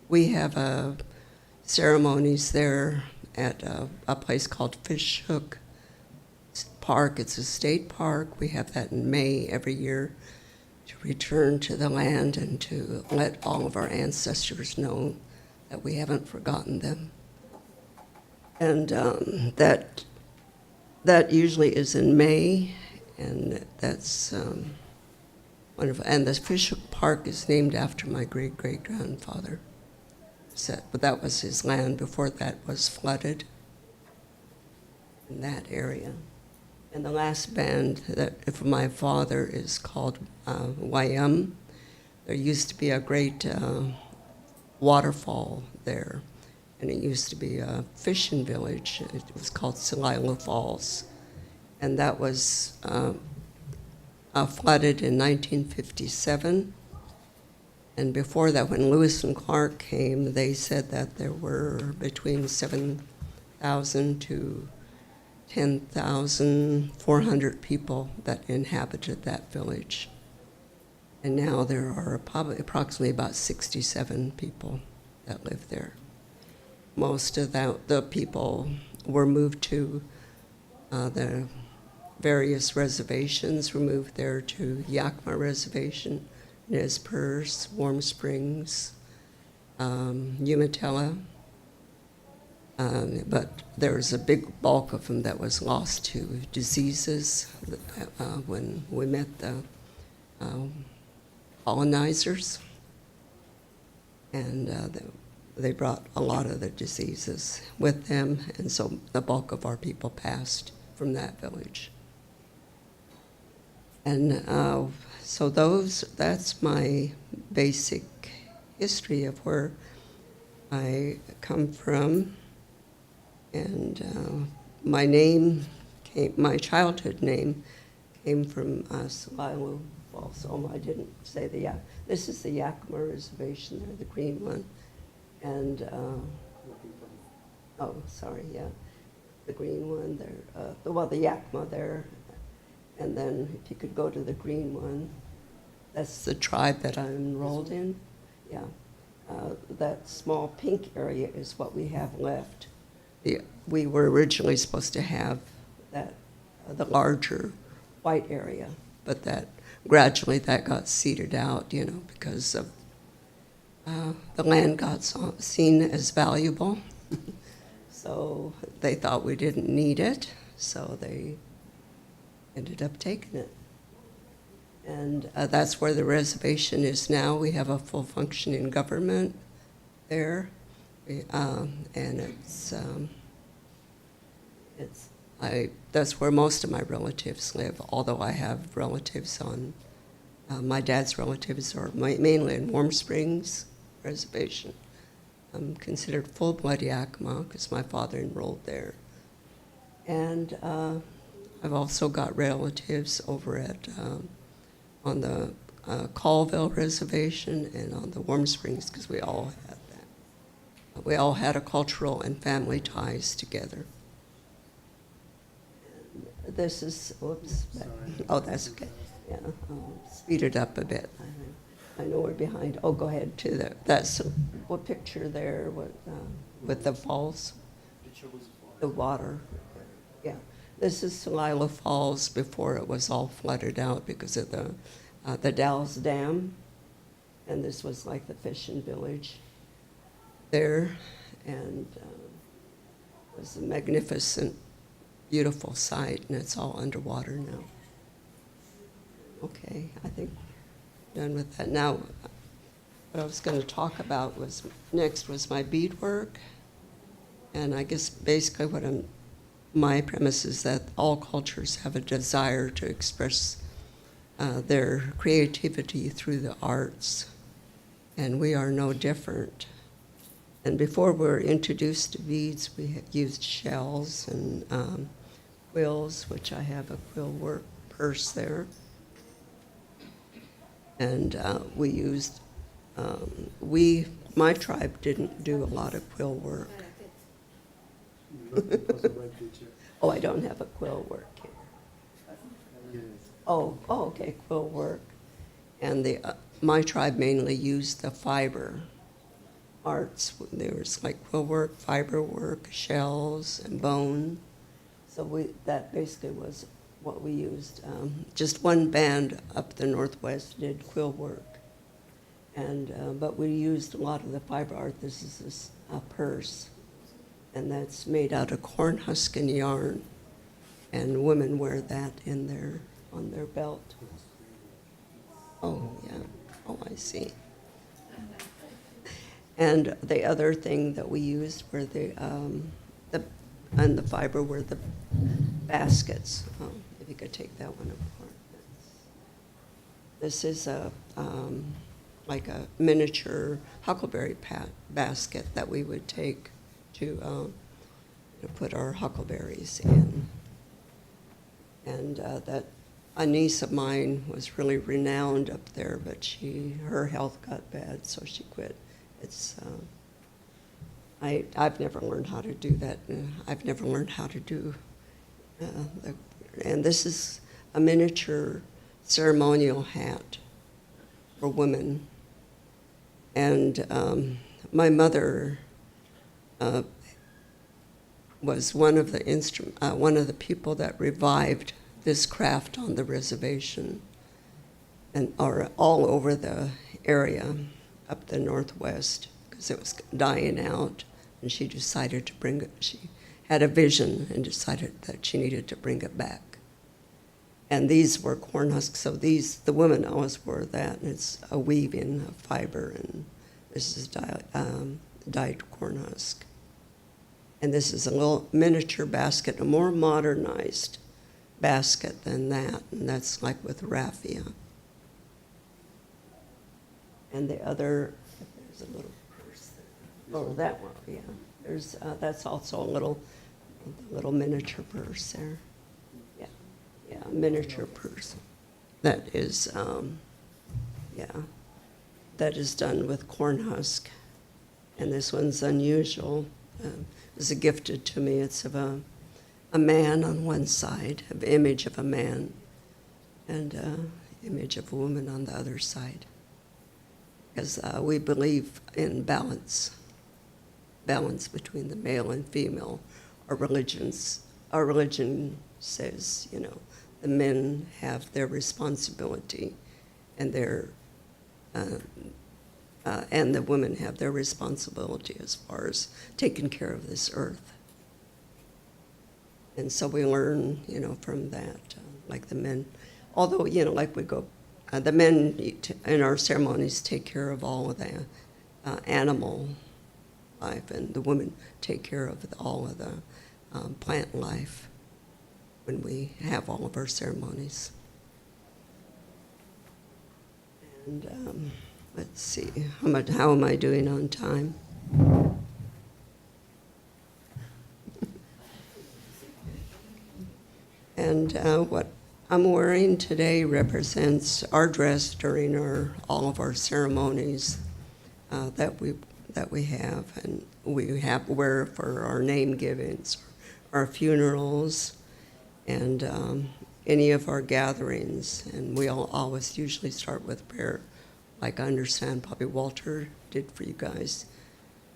S20: we have ceremonies there at a place called Fish Hook Park. It's a state park. We have that in May every year to return to the land and to let all of our ancestors know that we haven't forgotten them. And that usually is in May, and that's wonderful. And the Fish Hook Park is named after my great-great-grandfather. But that was his land before that was flooded in that area. And the last band for my father is called YM. There used to be a great waterfall there, and it used to be a fishing village. It was called Celilo Falls, and that was flooded in 1957. And before that, when Lewis and Clark came, they said that there were between 7,000 to 10,400 people that inhabited that village. And now there are approximately about 67 people that live there. Most of the people were moved to the various reservations, were moved there to Yakama Reservation, Nez Perce, Warm Springs, Umatilla. But there was a big bulk of them that was lost to diseases when we met the colonizers. And they brought a lot of the diseases with them, and so the bulk of our people passed from that village. And so that's my basic history of where I come from. And my name my childhood name came from Sililu Falls. Oh, I didn't say the Yak. This is the Yakima Reservation there, the green one. And, oh, sorry, yeah, the green one there. Well, the Yakima there. And then if you could go to the green one, that's the tribe that I'm enrolled in. Yeah. That small pink area is what we have left. We were originally supposed to have that, the larger white area, but that gradually that got seeded out, you know, because of the land got seen as valuable. So they thought we didn't need it, so they ended up taking it. And that's where the reservation is now. We have a full functioning government there, and that's where most of my relatives live, although I have relatives on, my dad's relatives are mainly in Warm Springs Reservation. I'm considered full-blood Yakima because my father enrolled there. And I've also got relatives over at, on the Colville Reservation and on the Warm Springs, because we all had that. We all had a cultural and family ties together. And this is, whoops. Oh, that's okay. Yeah, I'll speed it up a bit. I know we're behind. Oh, go ahead to the, that's what picture there with the falls, the water. Yeah, this is Sililu Falls before it was all flooded out because of the Dalles Dam, and this was like the fishing village there, and it was a magnificent, beautiful sight, and it's all underwater now. Okay, I think done with that. Now, what I was going to talk about was next was my beadwork, and I guess basically my premise is that all cultures have a desire to express their creativity through the arts, and we are no different. And before we were introduced to beads, we used shells and quills, which I have a quill work purse there. And we used, my tribe didn't do a lot of quill work. Oh, I don't have a quill work here. Oh, okay, quill work. And my tribe mainly used the fiber arts. There was like quill work, fiber work, shells, and bone. So that basically was what we used. Just one band up the Northwest did quill work. And, but we used a lot of the fiber art. This is a purse, and that's made out of corn husk and yarn. And women wear that on their belt. Oh, yeah. Oh, I see. And the other thing that we used were and the fiber were the baskets. If you could take that one apart. This is like a miniature huckleberry basket that we would take to put our huckleberries in. And that a niece of mine was really renowned up there, but her health got bad, so she quit. It's I've never learned how to do that. I've never learned how to do and this is a miniature ceremonial hat for women. And my mother was one of the people that revived this craft on the reservation, and or all over the area up the Northwest, because it was dying out, and she decided to bring it. She had a vision and decided that she needed to bring it back. And these were corn husks, so the women always wore that, and it's a weaving of fiber, and This is dyed corn husk. And this is a little miniature basket, a more modernized basket than that, and that's like with raffia. And the other, there's a little purse. Oh, that one, yeah. There's that's also a little miniature purse there. Yeah, miniature purse. That is, that is done with corn husk, and this one's unusual. It was gifted to me. It's of a man on one side, an image of a man, and an image of a woman on the other side. Because we believe in balance between the male and female. Our religion says, you know, the men have their responsibility, and and the women have their responsibility as far as taking care of this earth. And so we learn, you know, from that, like the men, although, you know, like we go, the men in our ceremonies take care of all of the animal life, and the women take care of all of the plant life when we have all of our ceremonies. And let's see, how am I doing on time? And what I'm wearing today represents our dress during all of our ceremonies that we have, and we wear for our name givings, our funerals, and any of our gatherings. And we always usually start with prayer, like I understand probably Walter did for you guys.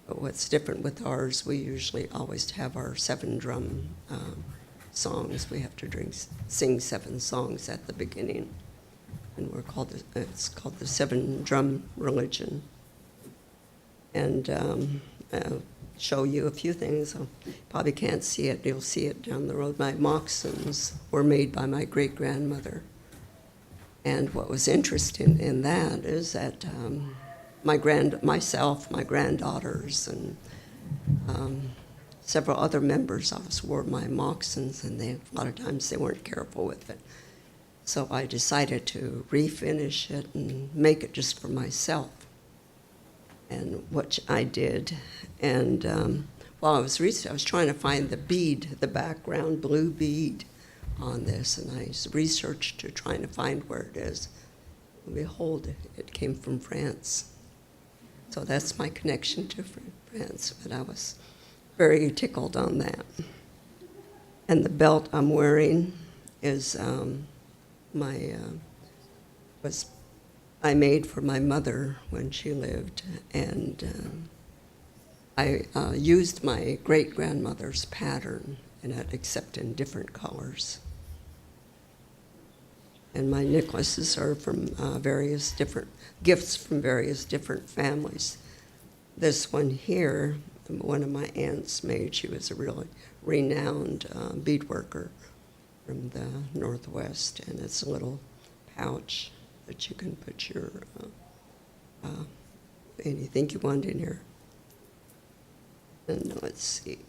S20: But what's different with ours, we usually always have our 7 drum songs. We have to sing 7 songs at the beginning, and it's called the 7 drum religion. And I'll show you a few things. You probably can't see it. You'll see it down the road. My moccasins were made by my great-grandmother. And what was interesting in that is that myself, my granddaughters, and several other members of us wore my moccasins, and a lot of times they weren't careful with it. So I decided to refinish it and make it just for myself. And what I did, and while I was researching, I was trying to find the bead, the background blue bead on this, and I researched to trying to find where it is. And behold, it came from France. So that's my connection to France, but I was very tickled on that. And the belt I'm wearing is I made for my mother when she lived, and I used my great-grandmother's pattern, and except in different colors. And my necklaces are from various different gifts from various different families. This one here, one of my aunts made. She was a really renowned bead worker from the Northwest, and it's a little pouch that you can put your anything you want in here. And let's see.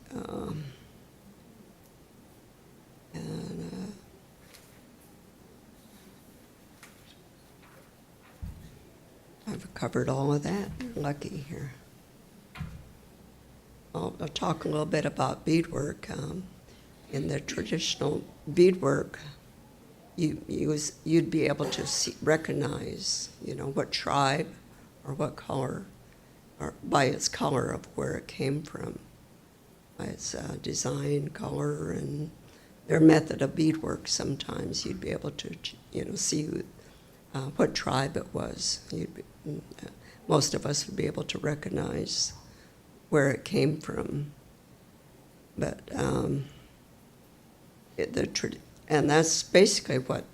S20: I've covered all of that. You're lucky here. I'll talk a little bit about beadwork. In the traditional beadwork, you'd be able to recognize, you know, what tribe or what color, or by its color of where it came from, by its design, color, and their method of beadwork. Sometimes you'd be able to, you know, see what tribe it was. Most of us would be able to recognize where it came from, but and that's basically what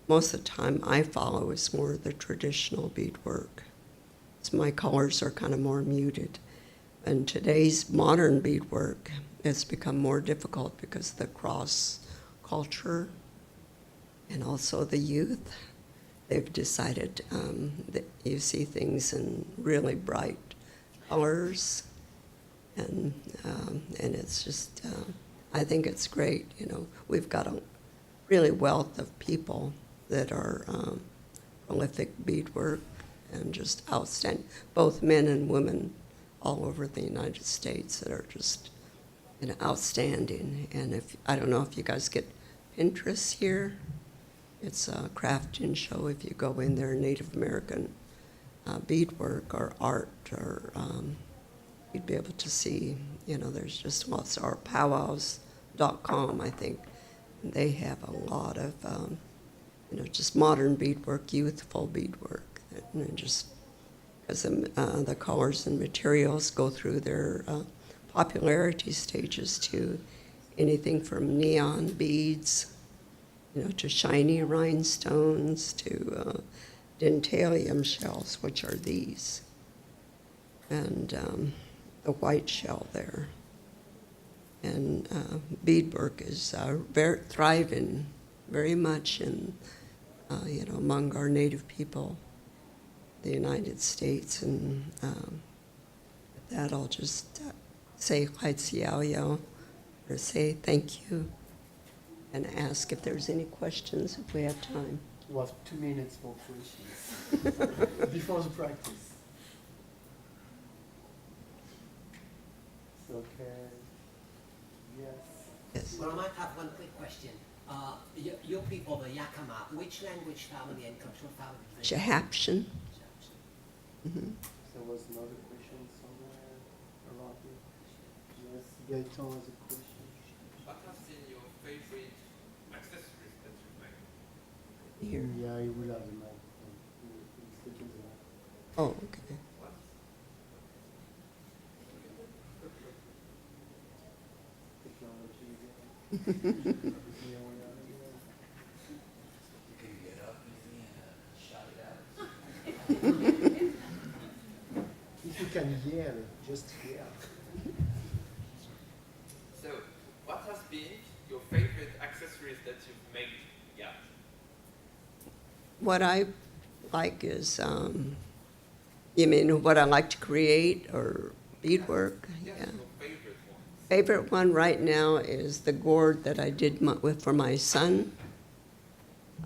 S20: most of the time I follow is more the traditional beadwork. So my colors are kind of more muted. And today's modern beadwork has become more difficult because of the cross culture and also the youth. they've decided that you see things in really bright colors, and it's just, I think it's great. You know, we've got a really wealth of people that are prolific beadwork and just outstanding, both men and women all over the United States that are just, you know, outstanding. And if, I don't know if you guys get Pinterest here. It's a crafting show. If you go in there, Native American beadwork or art, or you'd be able to see, you know, there's just lots, or powwows.com, I think. And they have a lot of, you know, just modern beadwork, youthful beadwork, and just because the colors and materials go through their popularity stages too. Anything from neon beads, you know, to shiny rhinestones, to dentalium shells, which are these, and the white shell there. And beadwork is very thriving very much in, you know, among our native people, the United States. And with that, I'll just say Haitsiao, or say thank you, and ask if there's any questions if we have time.
S6: It was 2 minutes for questions before the practice. Okay. Yes.
S3: Well, I might have one quick question. Your people, the Yakama, which language family and cultural family?
S20: Shahapshan.
S6: There was another question somewhere around here. Yes, Gaëtan has a question.
S2: What has been your favorite accessories that you've made?
S20: Here.
S6: Yeah, he will have the microphone. He's taking the microphone.
S20: Oh, okay.
S6: Technology. If you can yell, just yell.
S2: So, what has been your favorite accessories that you've made? Yeah.
S20: What I like is, you mean what I like to create or beadwork?
S2: Yes,
S20: Yeah.
S2: your favorite one.
S20: Favorite one right now is the gourd that I did for my son.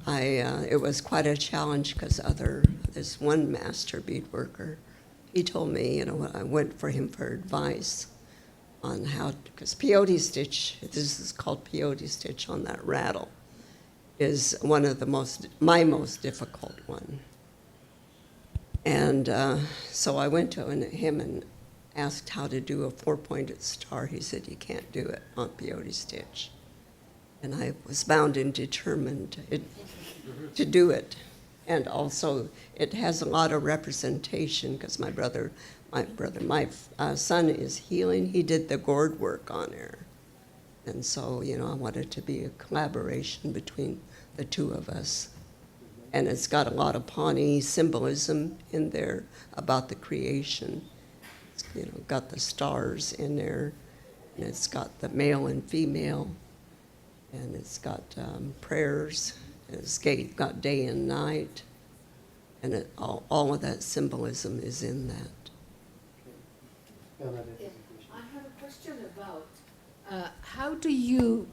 S20: It was quite a challenge because this one master beadworker, he told me, you know, I went for him for advice on how, because peyote stitch, this is called peyote stitch on that rattle, is one of my most difficult one. And so I went to him and asked how to do a 4-pointed star. He said, you can't do it on peyote stitch. And I was bound and determined to do it. And also, it has a lot of representation because my son is healing. He did the gourd work on there. And so, you know, I wanted to be a collaboration between the two of us. And it's got a lot of Pawnee symbolism in there about the creation. It's, you know, got the stars in there, and it's got the male and female, and it's got prayers, and it's got day and night, and all of that symbolism is in that.
S16: I have a question about how do you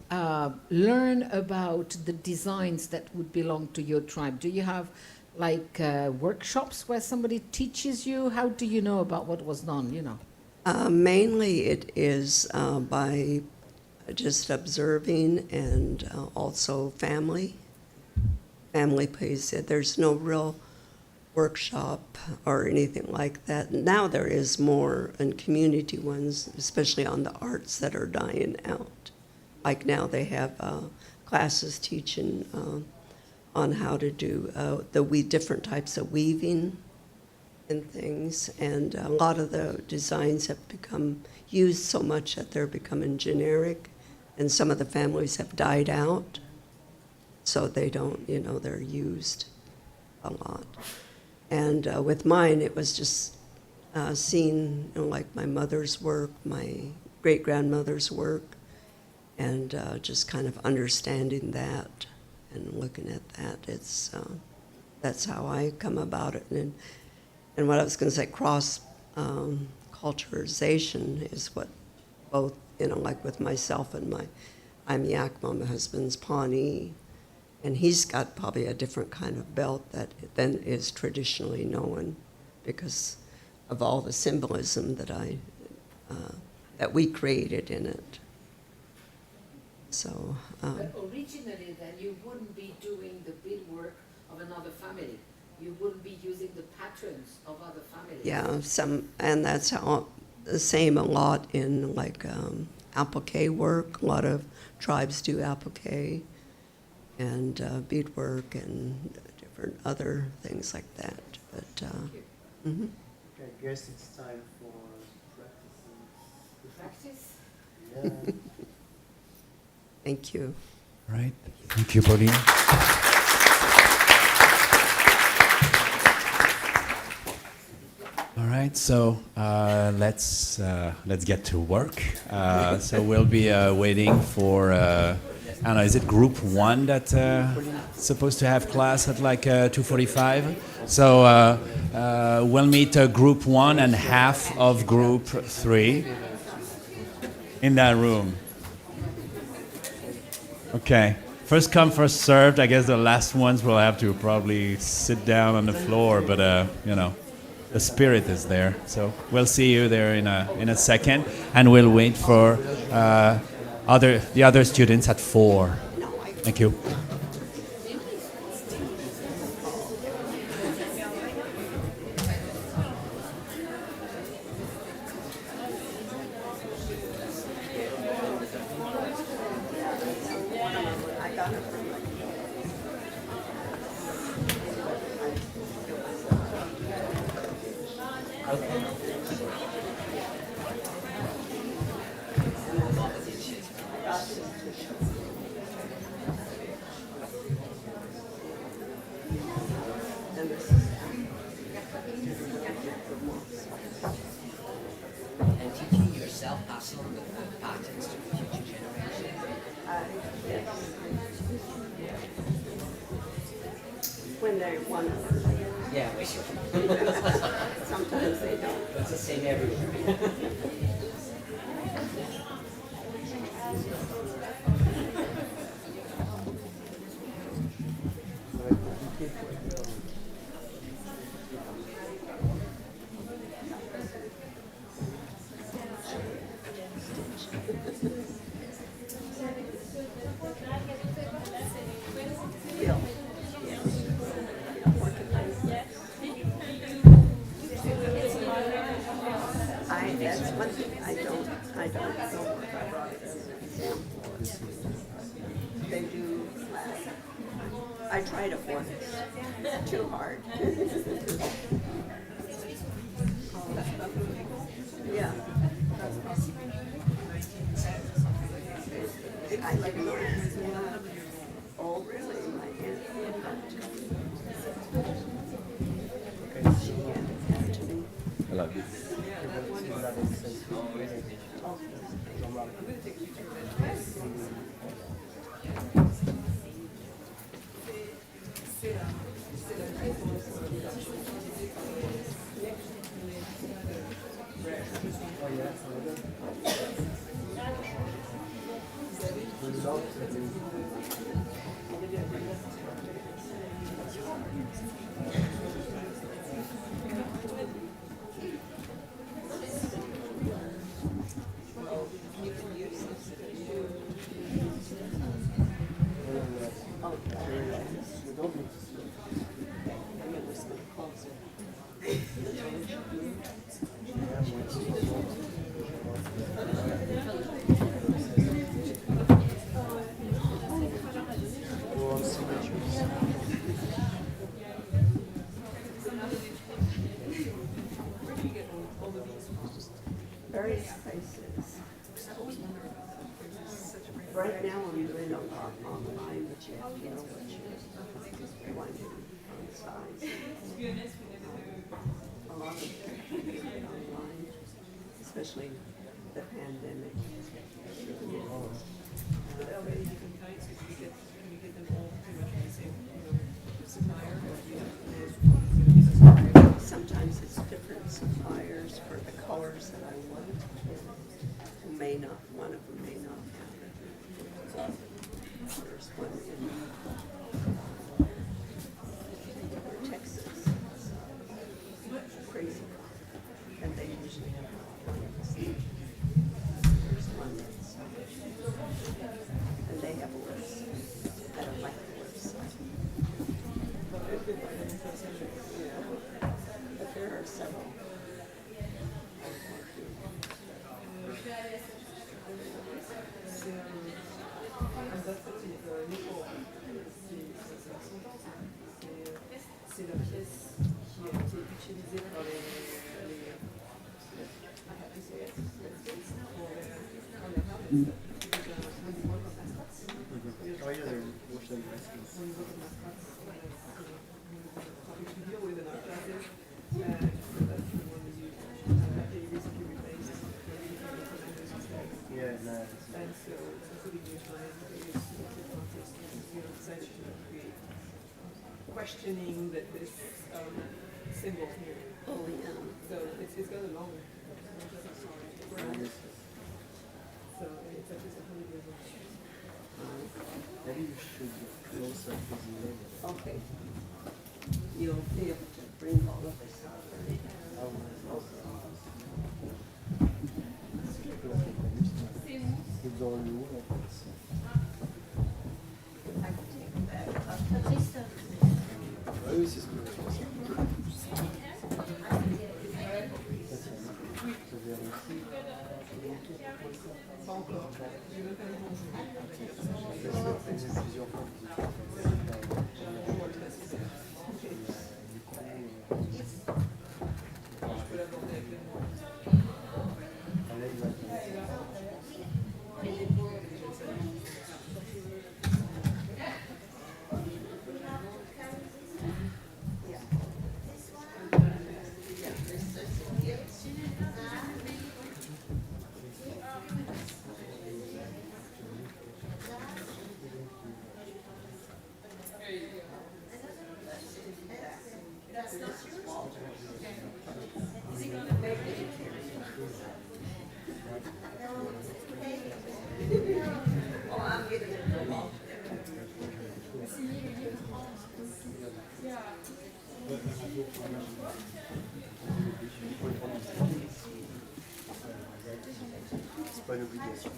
S16: learn about the designs that would belong to your tribe? Do you have like workshops where somebody teaches you? How do you know about what was done, you know?
S20: Mainly it is by just observing, and also family. Family plays it. There's no real workshop or anything like that. Now there is more in community ones, especially on the arts that are dying out. Like now they have classes teaching on how to do the different types of weaving and things. And a lot of the designs have become used so much that they're becoming generic, and some of the families have died out. So they don't, you know, they're used a lot. And with mine, it was just seeing, you know, like my mother's work, my great-grandmother's work, and just kind of understanding that and looking at that. It's that's how I come about it. And what I was going to say, cross culturization is what both, like with myself and I'm Yakma, my husband's Pawnee, and he's got probably a different kind of belt than is traditionally known because of all the symbolism that we created in it. So.
S16: But originally, then you wouldn't be doing the beadwork of another family. You wouldn't be using the patterns of other families.
S20: Yeah, and that's how the same a lot in like applique work. A lot of tribes do applique and beadwork and different other things like that. But
S6: I guess it's time for
S16: practice.
S6: Yeah.
S20: Thank you.
S1: All right. Thank you, Pauline. All right, so let's get to work. So we'll be waiting for, I don't know, is it group 1 that's supposed to have class at like 2:45? So we'll meet group 1 and half of group 3 in that room. Okay. First come, first served. I guess the last ones will have to probably sit down on the floor, but the spirit is there. So we'll see you there in a second, and we'll wait for the other students at 4. Thank you.
S3: And teaching yourself, passing on the patterns to the future generation.
S20: When they want to.
S3: Yeah, we should.
S20: Sometimes they don't.
S3: It's the same everywhere.
S20: That's one thing I don't know if I brought it as an example. They do, I tried it once, too hard. Yeah. I like it. Oh, really? My aunt. She handed that to me.
S10: I love you.
S20: Various places. Right now I'm doing a lot online, but you have to know what you want on size. A lot of it online, especially the pandemic. Sometimes it's different suppliers for the colors that I want. Who may not, one of them may not have it. There's one in Texas, crazy, and they usually have ones. There's one that's, and they have a website. I don't like the website. But there are several.
S21: C'est la pièce qui a été utilisée par les questioning that this symbol here.
S20: Oh, yeah.
S21: So it's got a long. So it's actually 100 years old.
S6: Maybe you should close up his name.
S20: Okay. You'll be able to bring all of this out.
S6: C'est dans l'eau, en fait. Oui, c'est ce que je pense.
S21: Pas encore. Je veux faire
S6: plusieurs fois.
S21: Je peux l'aborder avec les mots.
S6: C'est pas une obligation.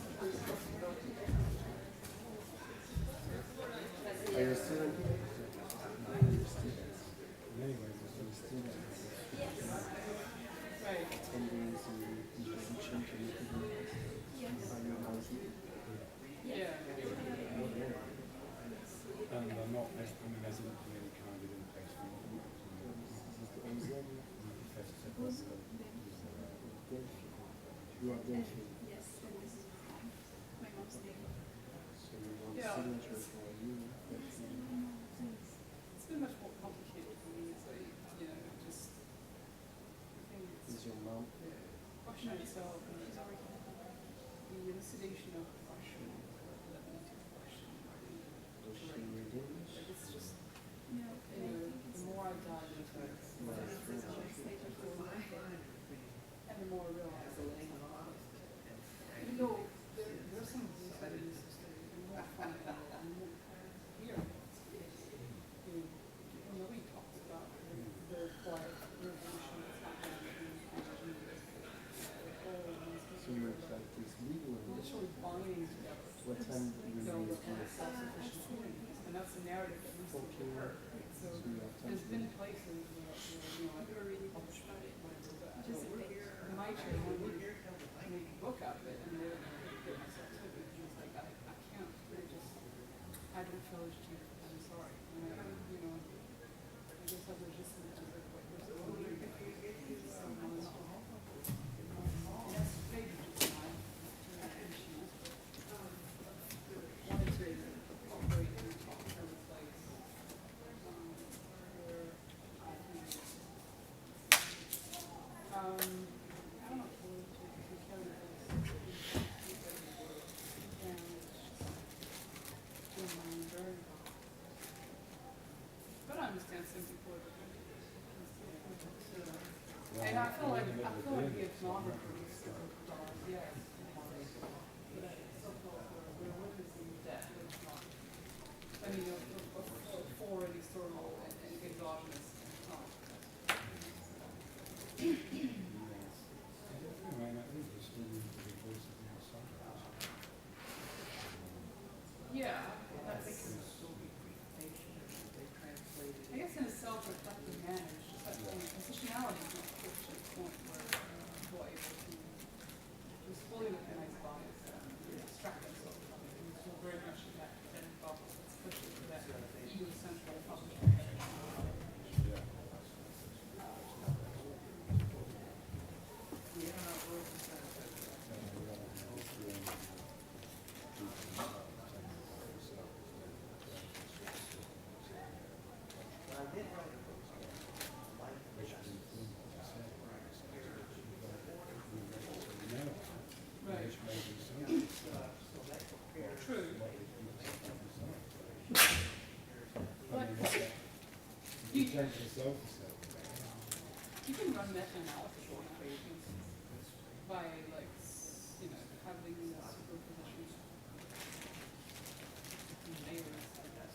S6: Are you a student? Attending the introduction to
S2: And I'm not I'm a resident of any kind within placement.
S6: You are Delphi.
S18: Yes, that is my mom's name.
S6: So you want signature for you.
S21: It's been much more complicated for me. It's like, just the thing
S6: Is your mom?
S21: the question itself and the elucidation of the question, led me to the question.
S6: Does she read it?
S21: It's just, the more I dive into it, and the more I realize even though there are some things that it is more fun and more weird. We talked about the quiet revolution that's happening in
S6: So you practice legal?
S21: literally binding together.
S6: What time do you
S21: So
S6: read?
S21: self-sufficient communities, and that's the narrative that needs to be heard. So there's been places where I've already published my book, in my chair, I wanted to make a book out of it, and I get myself to it, and it's like, I can't, I don't feel it's cheap, I'm sorry. And I guess I've resisted it, but there's a little bit of maybe just my issues. Wanted to operate in a talk-show place, where I can, I don't know, to carry this, and doing my own very well. But I'm feel like the ethnographers, yeah. But I still feel like we're witnessing that, but it's not. I mean, for any sort of exogenous. Yeah, that's. I guess in a self-reflective manner, it's just like positionality is not pushed to the point where people are able to just fully recognize bias and extract themselves from it. And so very much in that bubble, it's pushed into that ego-central publishing. You can run meta-analysis on equations by, like, having superposition layers like that.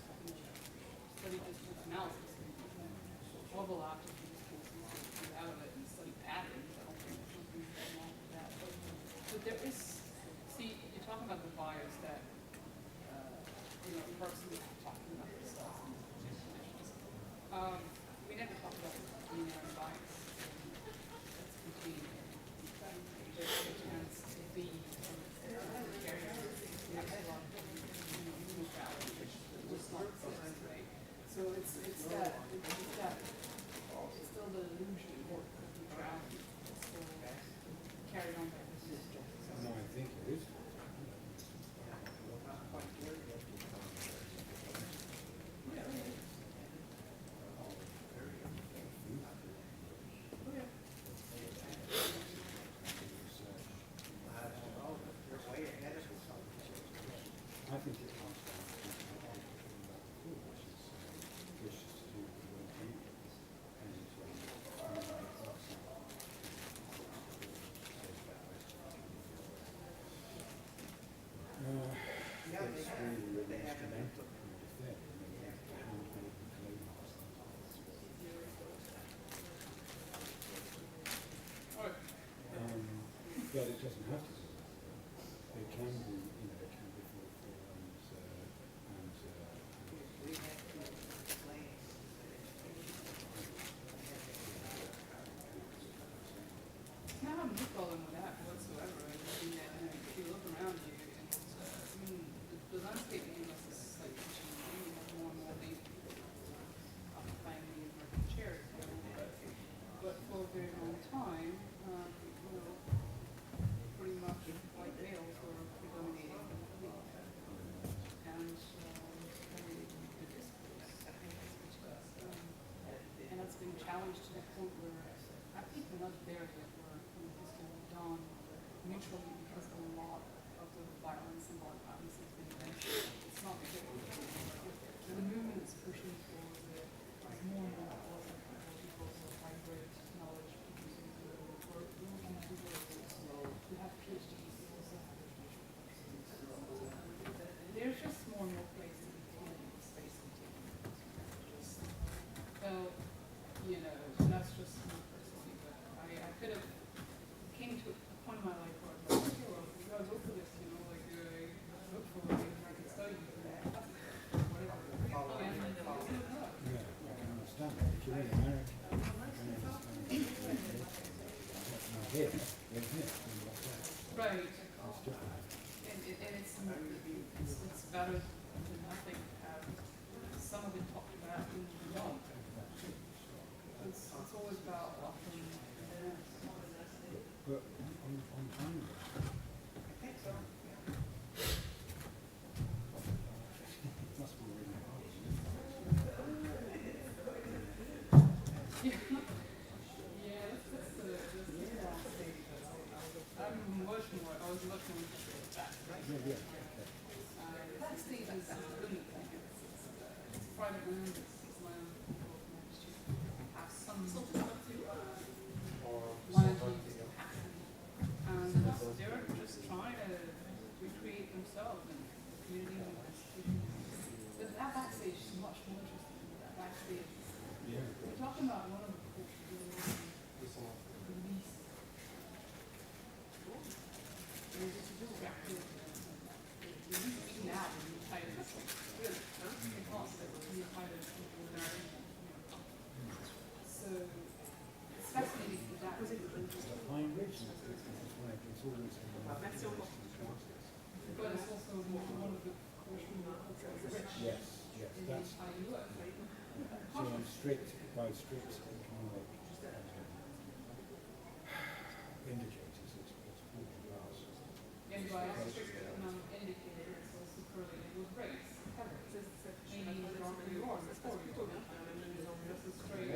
S21: Study distance analysis can overlap of these cases out of it and study patterns. I don't think there's something wrong with that. But there is, see, you're talking about the bias that, the person talking about this stuff. We never talk about binary bias. That's contained in there tends to be barriers next to a lot of neutrality, which does not exist, right? So it's that it's still the illusion of neutrality. It's still carried on by this.
S8: No, I think it is. I think it comes down to which is vicious to do with well-being it's really instrumental kind of thing. But it doesn't have to be. It can be, it can be full forms
S21: I have no problem with that whatsoever. I mean, if you look around you, the landscape in the US is slightly changing. You have more and more people occupying these market chairs. But for a very long time, pretty much white males were predominating. And the discourse, and that's been challenged to the point where I think we're not there yet, where this can be done mutually, because a lot of the violence and violence has been mentioned. It's not because the movement is pushing for more and more people with hybrid knowledge, or looking to who have PhDs. There's just more and more places in space and technology. So, that's just me personally, but I could have came to a point in my life where I was like, okay, well, you gotta go for this, look for it, I can study for that, whatever. And
S8: I can understand that. If you're in America, I can understand here,
S21: right. And it's better than nothing to have some of it talked about in the don't. It's always about offering evidence.
S8: But on time,
S21: I think so.
S8: it must be really hard.
S21: Yeah, that's the wrong state. I was much more interested in that. That state is really, it's private land, it's land, people manage to have some
S8: Yes, yes, that's, so on strict, by strict economic indicators, it's poorly glass.
S21: And by strict economic indicators, it's also correlated with race. Meaning the stronger you are, the poorer you are. This is straight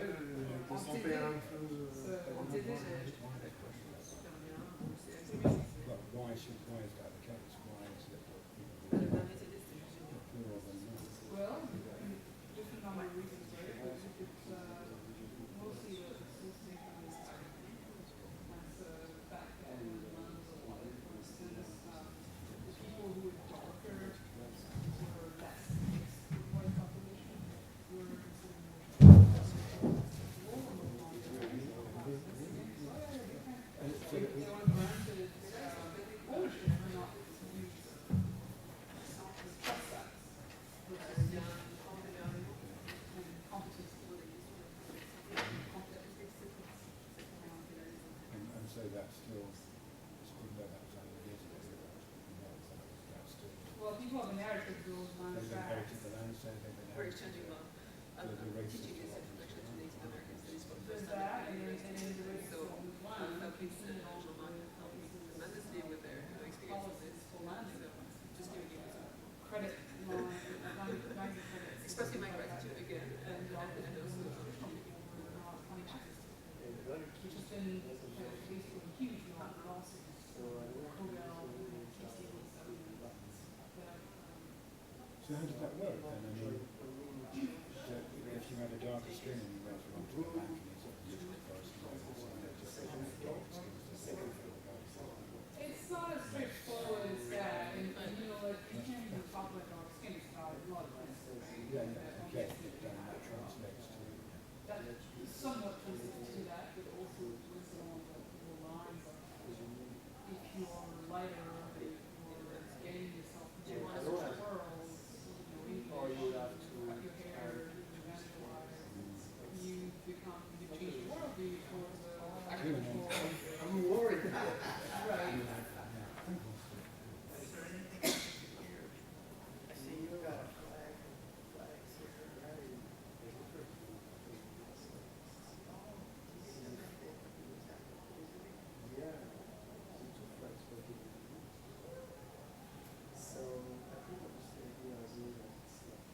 S8: Well, why is that the case? Why is it that people are poorer than not?
S21: well, different number of reasons, right? It's mostly the income is higher. That's a fact that in the lands of life, for instance, the people who are darker were less mixed with white population, were
S8: And so that's still, even though that was only years ago, that's still.
S21: well, people have inherited those land
S8: They've inherited
S21: facts.
S8: the land, so they've inherited the racist
S21: There's that, and then the race of land, you can see it all the policies for land credit line, land credits.
S16: Expressing my gratitude again.
S21: And which has been faced with a huge amount of lawsuits.
S8: So how did that work then? I mean, that if you had a darker skin and you went onto the bank and you sort of lived in the forest and you just said you had darker skin, so they could feel about it.
S21: It's not as straightforward as that, and you know, like, you can't even talk about dark skin, it's about blood, right?
S8: Yeah, okay, then that translates to.
S21: That somewhat translates to that, but also with along the lines of if you're lighter, you're getting yourself into a social world, you know, you cut your hair, you evangelize, you become, you change your worldview towards a actual.
S6: I'm worried.
S21: Right.
S6: I see you got flags here, right? Yeah. So I think I'm just going to be as you that it's like,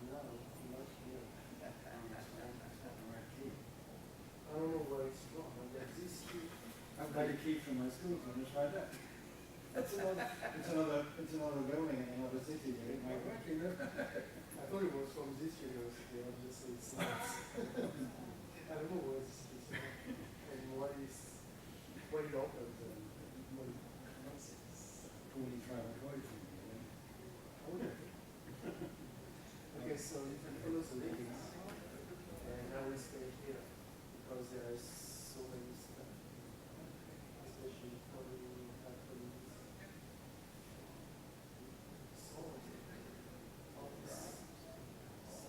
S6: no, not here. I don't know where it's from, but there's this key.
S8: I've got a key from my school, so I'm just right there. It's another building in another city, but it might work, you know?
S6: I thought it was from this university, obviously it's not. I don't know where this is from and what it opens and what it commences.
S8: Poorly traveled way from you, you know?
S6: Okay, so you can follow the links, and I will stay here because there is so many stuff, especially for the Catholics. So, all this. So,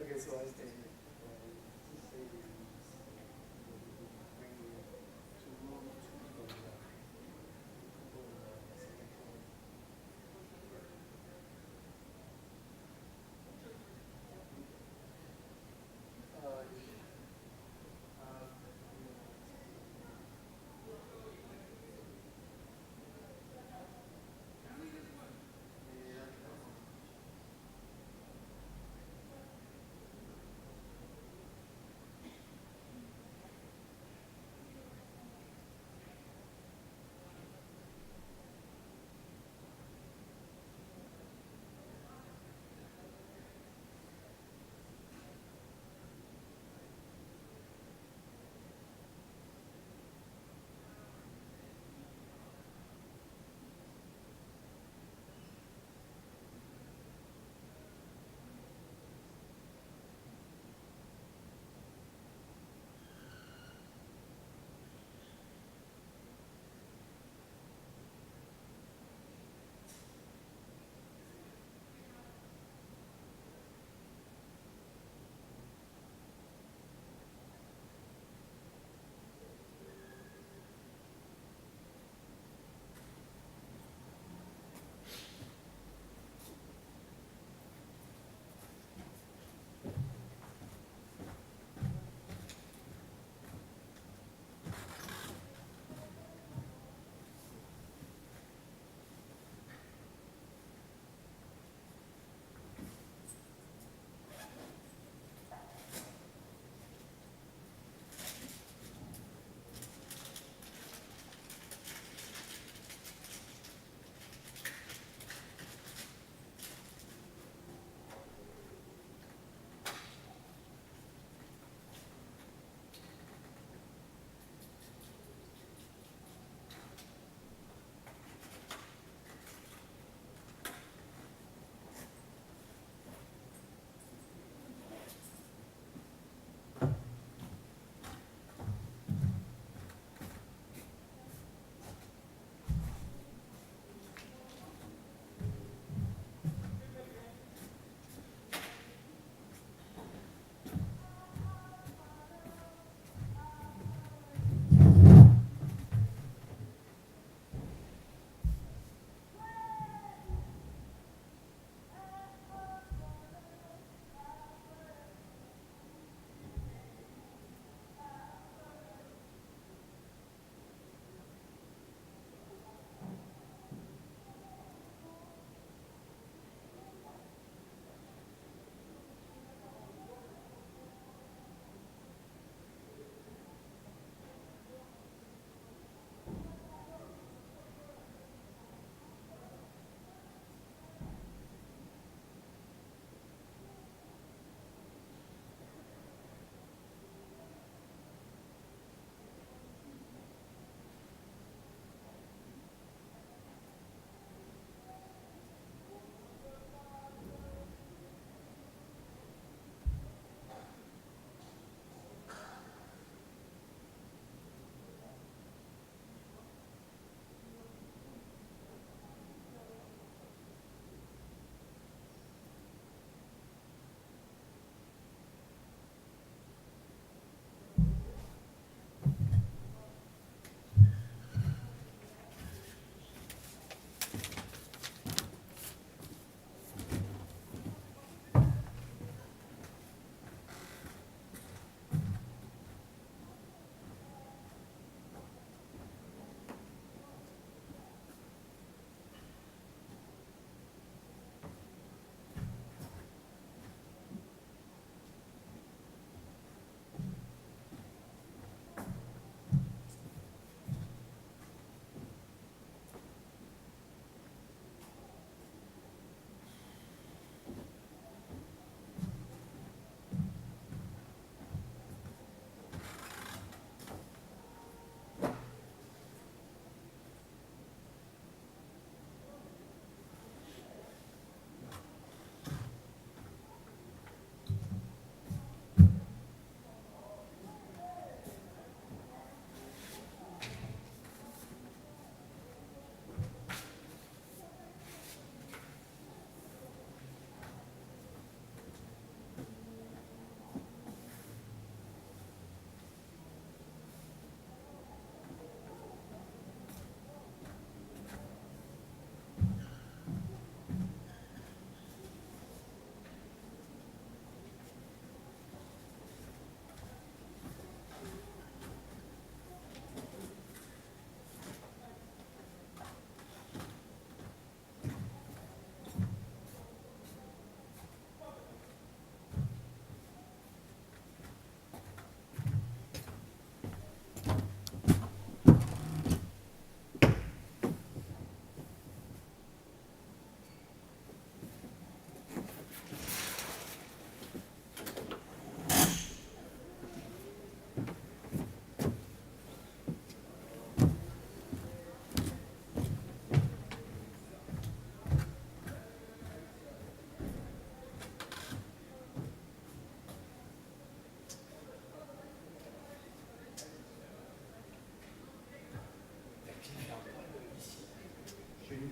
S6: Okay, so I stay.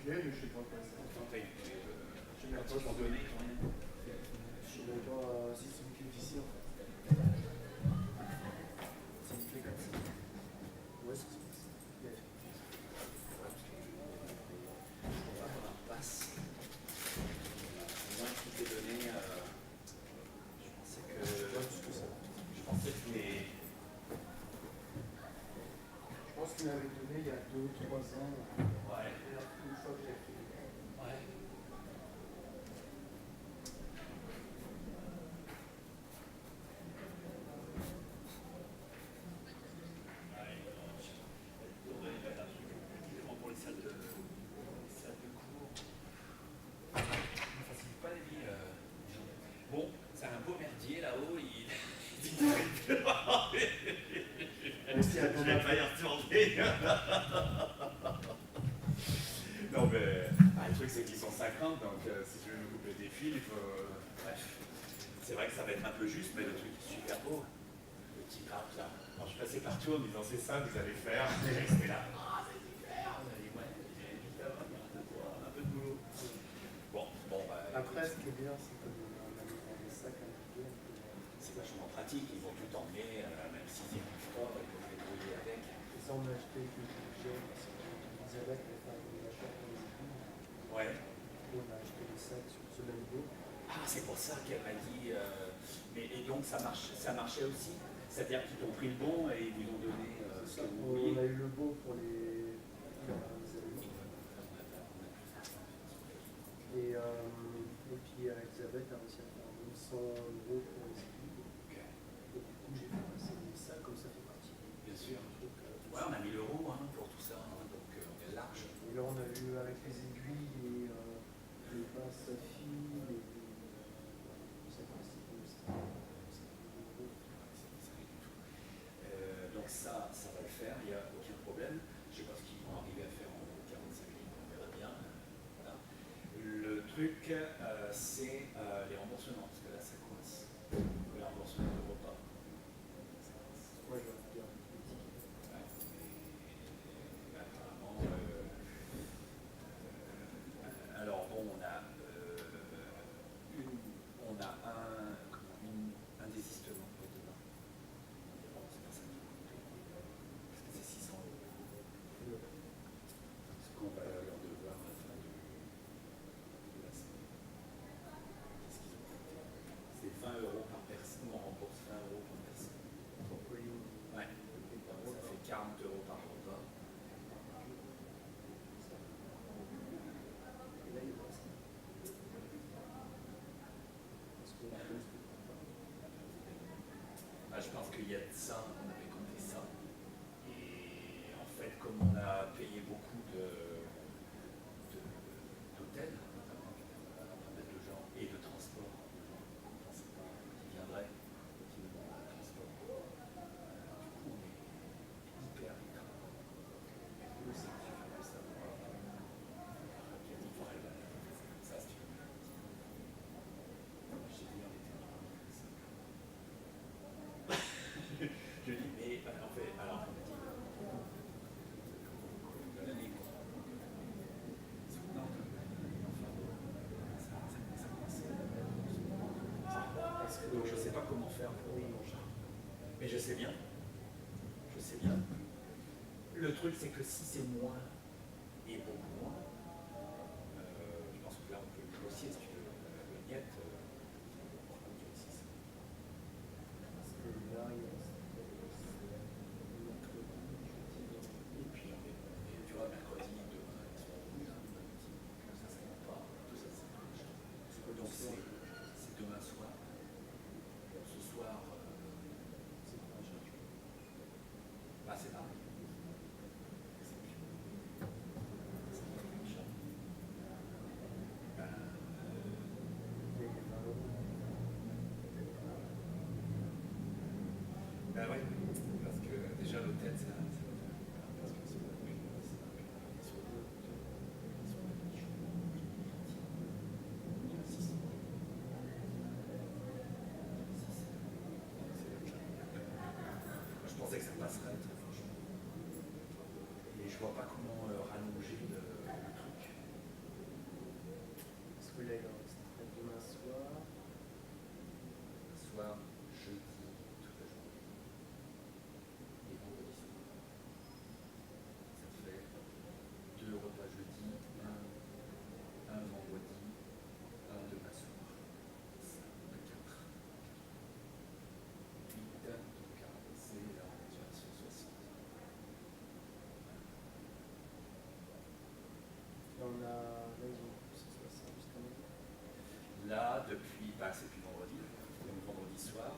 S6: clés, mais je sais pas quoi c'est.
S1: Quand t'as une clé,
S6: Je sais même pas
S1: pour donner, quand même.
S6: Je sais même pas si c'est une clé d'ici en fait. C'est une clé comme ça. Ouais, c'est ça.
S1: On va avoir un passe. Moi, qui t'ai donné, je pensais que les.
S6: Je pense qu'il m'avait donné il y a 2 ou 3 ans.
S1: Ouais.
S6: Une fois que j'ai fait.
S1: Ouais. Pour les salles de cours. Ça ne facilite pas la vie. Bon, c'est un beau merdier là-haut. Je vais pas y retourner. Non mais le truc c'est qu'ils sont 50, donc si je veux me couper des fils, il faut. Bref. C'est vrai que ça va être un peu juste, mais le truc est super beau. Le petit pape là. Alors je suis passé partout en me disant c'est ça que vous allez faire. Et resté là. Ah c'est super. On a dit ouais, évidemment, il y a un peu de boulot. Bon,
S6: Après, ce qui est bien, c'est qu'on a des sacs à manger.
S1: C'est vachement pratique, ils vont tout emmener, même s'ils y vont froid, ils peuvent les brouiller avec.
S6: Et ça, on a acheté une gel, parce qu'on disait avec les femmes de l'achat pour les études.
S1: Ouais.
S6: On a acheté des sacs sur ce même dos.
S1: Ah, c'est pour ça qu'elle m'a dit. Mais et donc ça marchait aussi. C'est-à-dire qu'ils t'ont pris le bon et ils vous ont donné ce que vous vouliez.
S6: On a eu le bon pour les amis. Et puis Elisabeth a réussi à faire 1100 € pour les études. Et du coup, j'ai fait passer des sacs, comme ça fait partie.
S1: Bien sûr. Ouais, on a 1000 € pour tout ça, donc on est large.
S6: Et là, on a eu avec les aiguilles et les pinces à fil et
S1: donc ça va le faire, il n'y a aucun problème. Je ne sais pas ce qu'ils vont arriver à faire en 45 minutes, on verra bien. Voilà. Le truc, c'est les remboursements, parce que là, ça coince. Les remboursements de repas.
S6: Ouais, je vais dire.
S1: Apparemment, alors bon, on a un désistement pour demain. C'est pas ça qui va coûter. Parce que c'est 600 €. Ce qu'on va leur devoir à la fin de la semaine. Qu'est-ce qu'ils ont coûté? C'est 20 € par personne. On rembourse 20 € par personne. Ouais. Ça fait 40 € par repas. Je pense qu'il y a de ça, on avait compté ça. Et en fait, comme on a payé beaucoup d'hôtels, notamment, pas mal de gens, et de transport, on ne pensait pas qu'ils viendraient, qui nous ont le transport. Du coup, on est hyper écran. Et nous, c'est que tu fais ça. Ça, c'est une. J'ai dit, on était je dis, mais en fait, alors on me dit, de l'année, non, donc je ne sais pas comment faire pour mais je sais bien. Le truc, c'est que si c'est moins et beaucoup moins, je pense que là, on peut négocier, si tu veux, le niet, et puis, tu vois, mercredi, demain, ils sont ça ne va pas, tout ça, c'est donc c'est demain soir. Ce soir, c'est pareil. Ben oui, parce que déjà l'hôtel, ça parce que c'est pas sur je pensais que ça passerait très franchement. Et je vois pas comment rallonger le truc.
S6: disponible demain soir.
S1: Soir, jeudi, toute la journée. Et vendredi soir. Ça fait 2 repas jeudi, un vendredi, un demain soir. Ça fait 4. 8, donc c'est là, on est déjà à 160.
S6: On a raison, 160 jusqu'à maintenant.
S1: Là, depuis, c'est depuis vendredi, donc vendredi soir,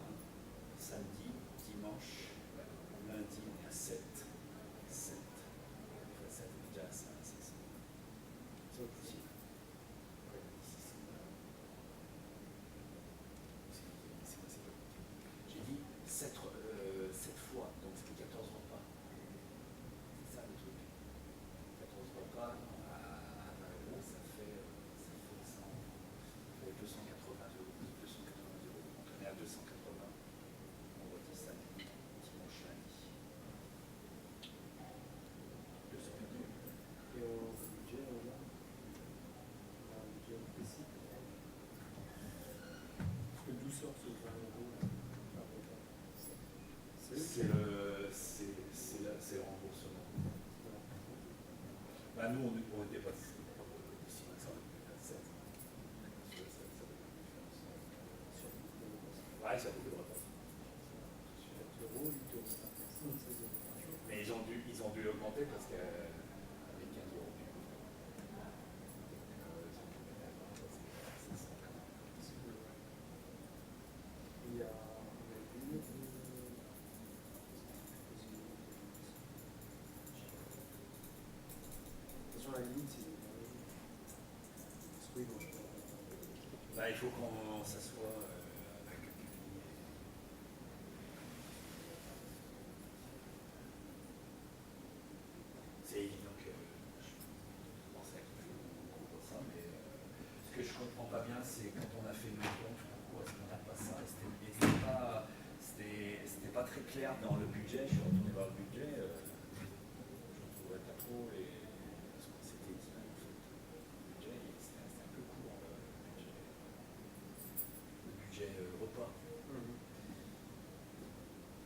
S1: samedi, dimanche, lundi, on est à 7. 7. Enfin, ça fait déjà ça, c'est ça. C'est aussi. Ouais, ici, c'est là. C'est pas compliqué. J'ai dit 7 fois, donc ça fait 14 repas. C'est ça le truc. 14 repas, à Mario, ça fait 100. 280 euros. Donc on est à 280. Vendredi, samedi, dimanche, lundi. 280 euros.
S6: Et au budget, on a un budget précis. Parce que d'où sort ce 20 euros par repas?
S1: C'est le remboursement. Nous, on était pas ici, ça on était à 7. Ouais, ça fait beaucoup de repas. Mais ils ont dû l'augmenter parce qu'avec 15 euros.
S6: Il y a attention à la limite, c'est
S1: il faut qu'on s'assoie avec le public. C'est évident que je pensais qu'il faut qu'on couvre ça, mais ce que je ne comprends pas bien, c'est quand on a fait nos comptes, pourquoi est-ce qu'on n'a pas ça? C'était pas très clair dans le budget. Je suis retourné voir le budget, je ne trouvais pas trop ce qu'on s'était dit. En fait. Le budget, c'était un peu court, le budget repas.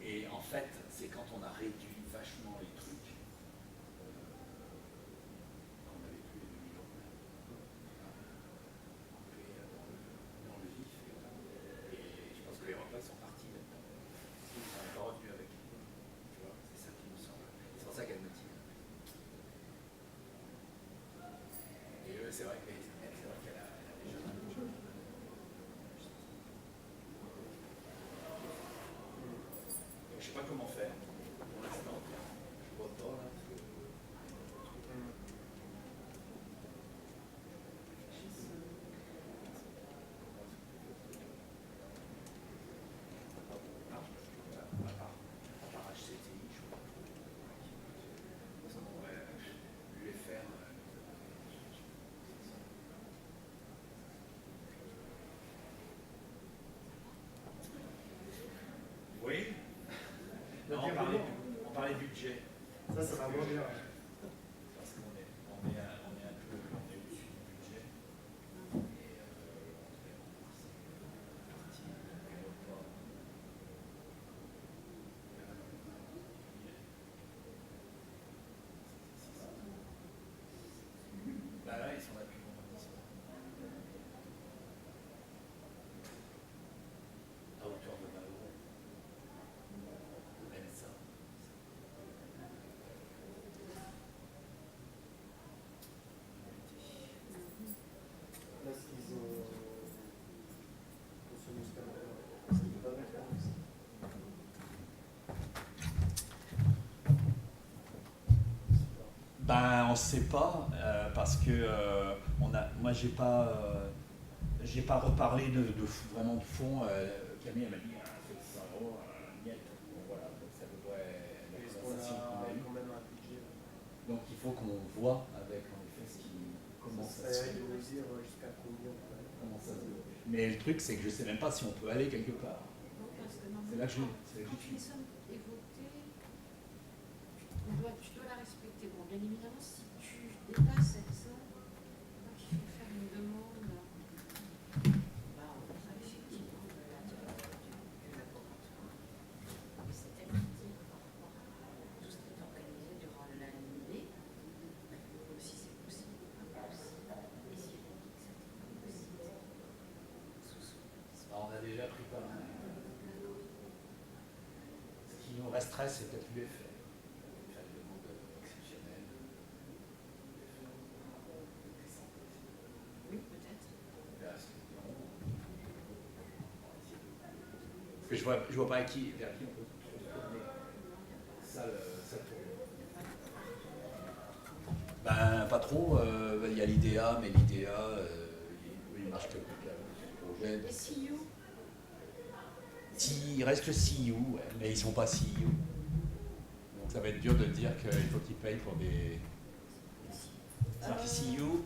S1: Et en fait, c'est quand on a réduit vachement les trucs, quand on n'avait plus les 2 millions, dans le vif. Et je pense que les repas sont partis là-dedans. Ils sont pas revenus avec. Tu vois, c'est ça qui me semble. C'est pour ça qu'elle me dit. Et c'est vrai qu'elle a déjà un peu. Je sais pas comment faire pour l'instant. Je vois pas là. À part HCTI, je vois pas trop. Parce qu'on pourrait lui faire. Oui. Non, on parlait budget.
S6: Ça va vraiment bien.
S1: Parce qu'on est un peu au-dessus du budget. Et là, ils sont là depuis vendredi soir. À hauteur de 20 euros. Même ça.
S6: Là, ce qu'ils ont consommé jusqu'à maintenant, est-ce qu'ils peuvent faire aussi?
S1: On ne sait pas parce que moi j'ai pas reparlé vraiment de fond. Camille elle m'a dit c'est 100 euros net. Bon, voilà, donc ça devrait la conversation qu'on a eue.
S6: Quand même un budget.
S1: Donc il faut qu'on voit avec en effet comment ça se fait.
S6: De nous dire jusqu'à combien on peut aller.
S1: Comment ça se fait. Mais le truc c'est que je ne sais même pas si on peut aller quelque part. C'est là que je suis.
S16: Les sommes évoquées, tu dois la respecter. Bon, bien évidemment, si tu dépasses cette somme, il faut faire une demande
S1: stress, c'est peut-être l'UFR. Faire une demande exceptionnelle.
S16: Oui, peut-être.
S1: Parce que je vois pas à qui, vers qui on peut se tourner. Ça tourne. Ben, pas trop. Il y a l'IDEA, mais l'IDEA, il marche que projet.
S16: Et CEO?
S1: Il reste le CEO, ouais, mais ils sont pas CEO. Donc ça va être dur de dire qu'il faut qu'ils payent pour des. C'est-à-dire que CEO,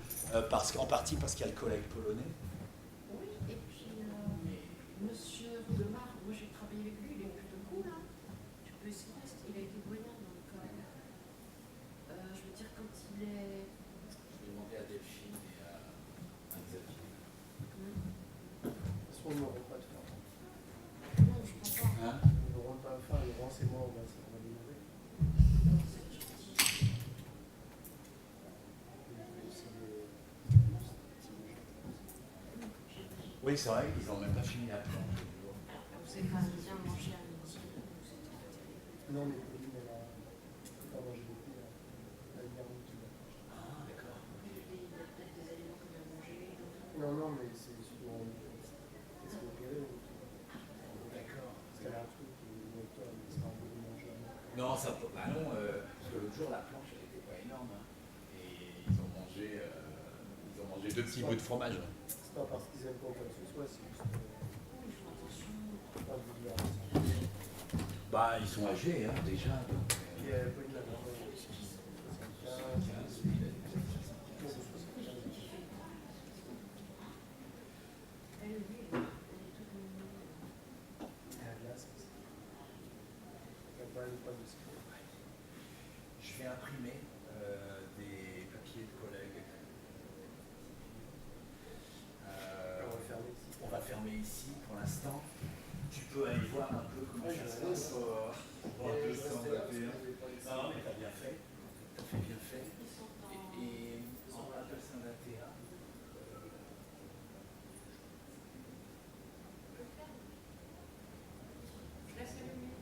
S1: en partie parce qu'il y a le collègue polonais.
S16: Oui, et puis Monsieur Roudemar, moi j'ai travaillé avec lui, il est plutôt cool, hein. Tu peux essayer, il a été brillant, donc je veux dire quand il est.
S1: Je vais demander à Delphine et à Xavier.
S6: On n'aura pas de fin.
S16: Non, je crois pas.
S1: Hein?
S6: Ils n'auront pas de fin, Laurent, c'est moi, on va demander.
S1: Oui, c'est vrai qu'ils n'ont même pas fini la planche.
S16: Vous avez quand même bien mangé à midi, c'était pas terrible.
S6: Non, mais Pauline, elle a pas mangé beaucoup, elle a bien tout.
S1: Ah, d'accord.
S16: Il y a peut-être des aliments qu'on a mangés.
S6: Non, mais c'est souvent. Qu'est-ce qu'on dirait?
S1: D'accord.
S6: Parce qu'elle a un truc qui est moteur, mais c'est pas un peu de manger.
S1: Non, ça peut. Bah non, parce que l'autre jour, la planche, elle n'était pas énorme. Hein. Et ils ont mangé 2 petits bouts de fromage.
S6: C'est pas parce qu'ils aiment pas quoi que ce soit, c'est juste.
S16: Ils font attention.
S6: Pas de vulgaire.
S1: Bah, ils sont âgés, hein, déjà. Donc,
S6: Puis Pauline, elle a 75.
S16: Elle, oui, elle est toute mignonne.
S6: Elle a de l'as. Elle a pas de sport.
S1: je vais imprimer des papiers de collègues. On va fermer ici pour l'instant. Tu peux aller voir un peu comment ça se passe. Non, mais t'as bien fait. T'as fait bien fait. Et on appelle ça un ATA.
S16: Je laisse allumer.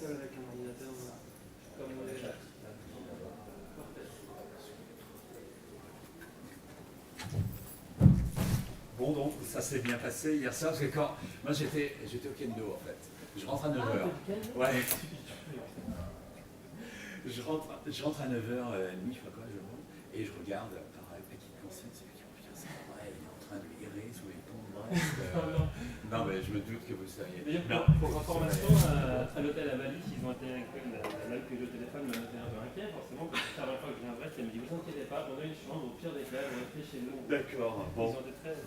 S9: seul avec un ordinateur comme on est là.
S1: Bon, donc ça s'est bien passé hier soir, parce que quand moi j'étais au kendo en fait. Je rentre à 9h. Ouais. Je rentre à 9h30, je crois quoi, et je regarde par la petite conscience, et je me dis, oh putain, c'est pas vrai, il est en train de errer sous les ponts de Brest. Non, mais je me doute que vous seriez.
S9: D'ailleurs, pour information, à l'hôtel à Bali, ils ont été inquiets, là que j'ai au téléphone m'a été un peu inquiet, forcément, parce que la première fois que je viens à Brest, elle me dit, vous inquiétez pas, on a une chambre, au pire des cas, on est chez nous.
S1: D'accord, bon.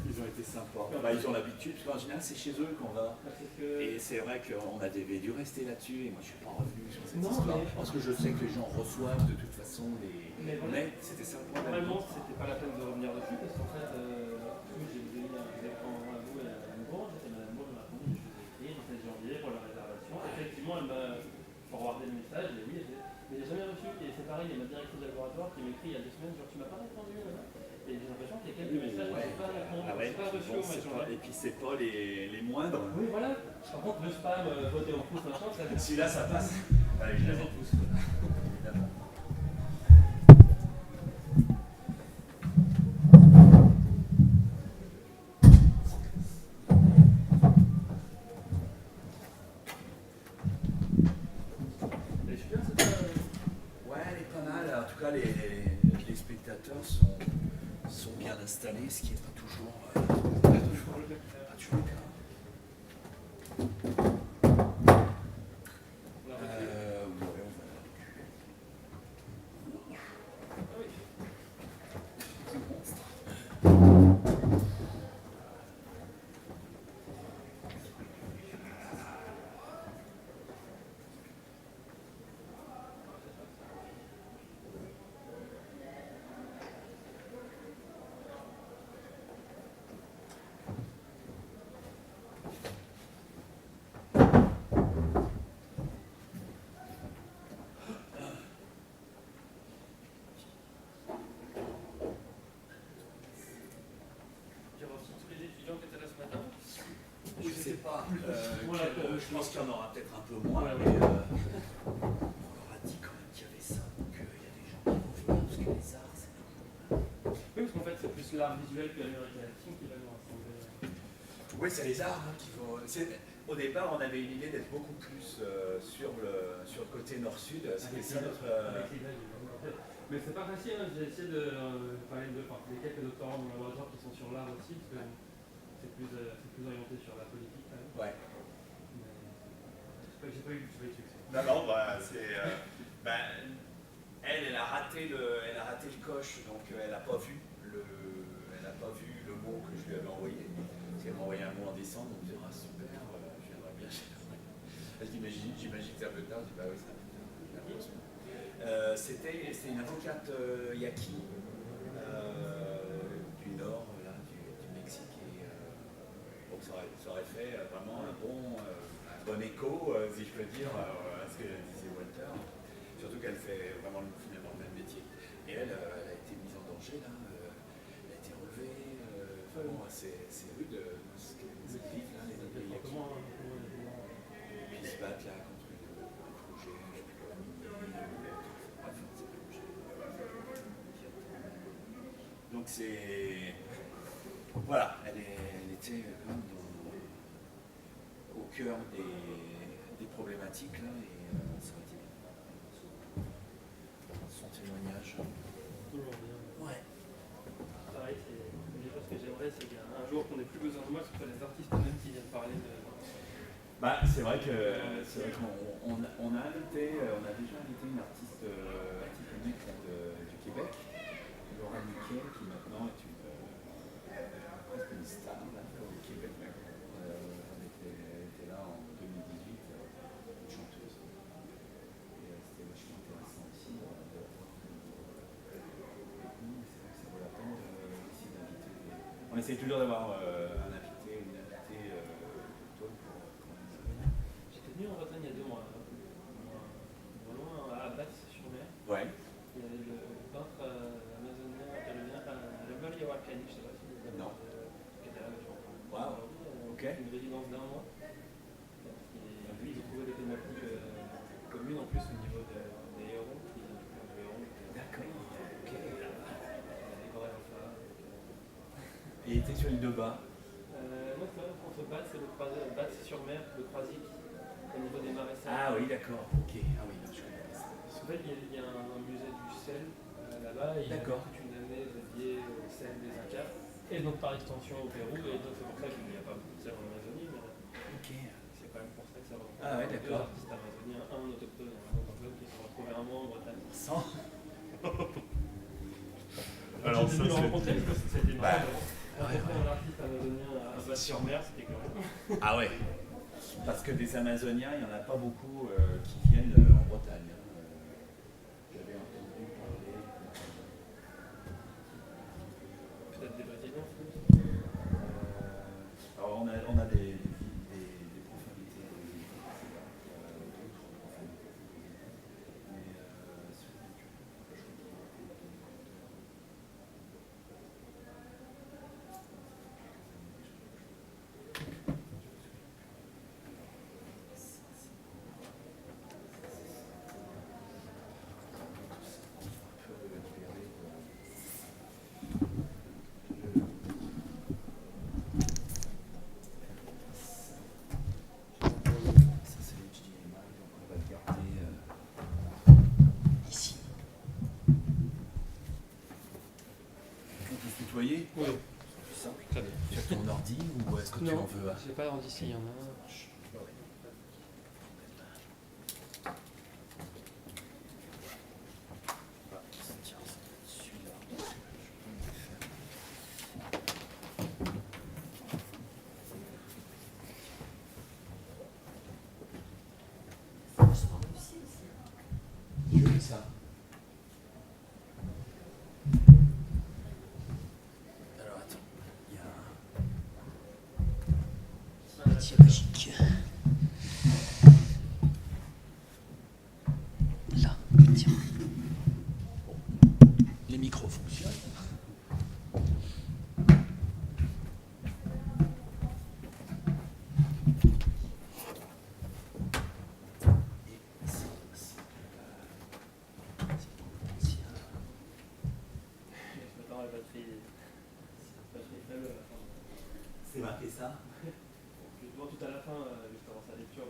S9: Ils ont été
S1: sympas. Bah, ils ont l'habitude, parce qu'en général, c'est chez eux qu'on va. Et c'est vrai qu'on a dû rester là-dessus, et moi je suis pas revenu sur cette histoire. Parce que je sais que les gens reçoivent de toute façon les. Mais c'était ça le problème.
S9: Normalement, c'était pas la peine de revenir dessus, parce qu'en fait, j'ai mis un écran à vous et à Madame Bourge, et Madame Bourge m'a répondu, je vous ai écrit le 16 janvier pour la réservation. Effectivement, elle m'a forwardé le message, et oui, mais j'ai jamais reçu, et c'est pareil, il y a ma directrice de laboratoire qui m'écrit il y a 2 semaines, genre tu m'as pas répondu, et j'ai l'impression qu'il y a quelques messages que je n'ai pas répondu, pas reçu au mois de janvier.
S1: Et puis c'est pas les moindres.
S9: Oui, voilà. Par contre, le spam, voter en pouce, machin, ça.
S1: Celui-là, ça passe.
S9: Je les ai tous.
S1: Évidemment. Ouais, elle est pas mal. En tout cas, les spectateurs sont bien installés, ce qui n'est pas toujours le cas. Je sais pas. Je pense qu'il y en aura peut-être un peu moins, mais on leur a dit quand même qu'il y avait ça. Donc il y a des gens qui vont venir, parce que les arts, c'est toujours.
S9: Oui, parce qu'en fait, c'est plus l'art visuel que l'américain qui va nous rassembler.
S1: Oui, c'est les arts qui vont. Au départ, on avait une idée d'être beaucoup plus sur le côté nord-sud. C'était ça notre.
S9: Mais c'est pas facile, hein. J'ai essayé de parler des quelques doctorants dans le laboratoire qui sont sur l'art aussi, parce que c'est plus orienté sur la politique. Quand même.
S1: Ouais.
S9: Mais j'ai pas eu de succès.
S1: Non, bah, c'est. Elle a raté le coche, donc elle n'a pas vu le mot que je lui avais envoyé. Parce qu'elle m'a envoyé un mot en décembre, donc je me dit, ah super, je viendrai bien chez toi. Elle dit, mais j'imagine que c'est un peu tard. Je dis, bah oui, c'est un peu tard, j'ai l'impression. C'était une avocate yaqui du nord là, du Mexique, et donc ça aurait fait vraiment un bon écho, si je peux dire, à ce que disait Walter. Surtout qu'elle fait vraiment finalement le même métier. Et elle a été mise en danger là, elle a été relevée. Bon, c'est rude ce qu'elles vivent là, les pays yaquis. Et puis ils se battent là contre un projet, je sais plus quoi. Donc c'est. Voilà, elle était quand même au cœur des problématiques là, et ça aurait été bien. Son témoignage.
S9: Toujours bien.
S1: Ouais.
S9: Pareil, ce que j'aimerais, c'est qu'un jour qu'on n'ait plus besoin de moi, que ce soit les artistes eux-mêmes qui viennent parler de.
S1: Bah, c'est vrai qu'on a déjà invité une artiste comique du Québec, Laura Niquet, qui maintenant est presque une star là, au Québec. Elle était là en 2018, une chanteuse. Et c'était vachement intéressant aussi de voir avec nous, mais c'est vrai que ça vaut la peine d'essayer d'inviter. On essaye toujours d'avoir un invité ou une invitée autochtone pour.
S9: J'étais venu en Bretagne il y a 2 mois, loin à Batz-sur-Mer.
S1: Ouais.
S9: Il y avait le peintre amazonien, le Mario Arcani, je ne sais pas si vous avez qui était là, je crois.
S1: Waouh, ok.
S9: Une résidence d'1 mois. Et lui, il trouvait des thématiques commune, en plus au niveau des hérons, qui viennent du clan du héron.
S1: D'accord, ok.
S9: Des vrais alphas.
S1: Et t'es sur l'île de Bas?
S9: Non, c'est pas la France Batte, c'est le Batte-sur-Mer, le Croisic, au niveau des maraîchers.
S1: Ah oui, d'accord, ok. Ah oui, non, je connais pas ça.
S9: En fait, il y a un musée du sel là-bas, et il y a toute une année dédiée au sel des Incas, et donc par extension au Pérou, et donc c'est pour ça qu'il n'y a pas beaucoup de sel en Amazonie, mais c'est quand même pour ça que ça représente
S1: Ah ouais,
S9: deux
S1: d'accord.
S9: artistes amazoniens, un autochtone et un autochtone qui se sont retrouvés un mois en Bretagne.
S1: Sans
S9: Alors j'ai dû le rencontrer parce que c'était
S1: bah,
S9: rencontrer un artiste amazonien à Basse-sur-Mer, c'était quand même...
S1: Ah ouais, parce que des Amazoniens, il n'y en a pas beaucoup qui viennent en Bretagne. J'avais entendu parler.
S9: Peut-être des Brésiliens,
S1: alors on a des profanités, tutoyer?
S9: Oui.
S1: C'est simple.
S9: Très bien.
S1: Tu as ton ordi ou est-ce que tu en veux?
S9: Non, j'ai pas d'ordi, s'il y en a un.
S1: Je fais ça. Alors attends, il y a un petit magique. Là, tiens. Bon. Les micros fonctionnent. C'est marqué ça?
S9: Justement tout à la fin, juste avant sa lecture.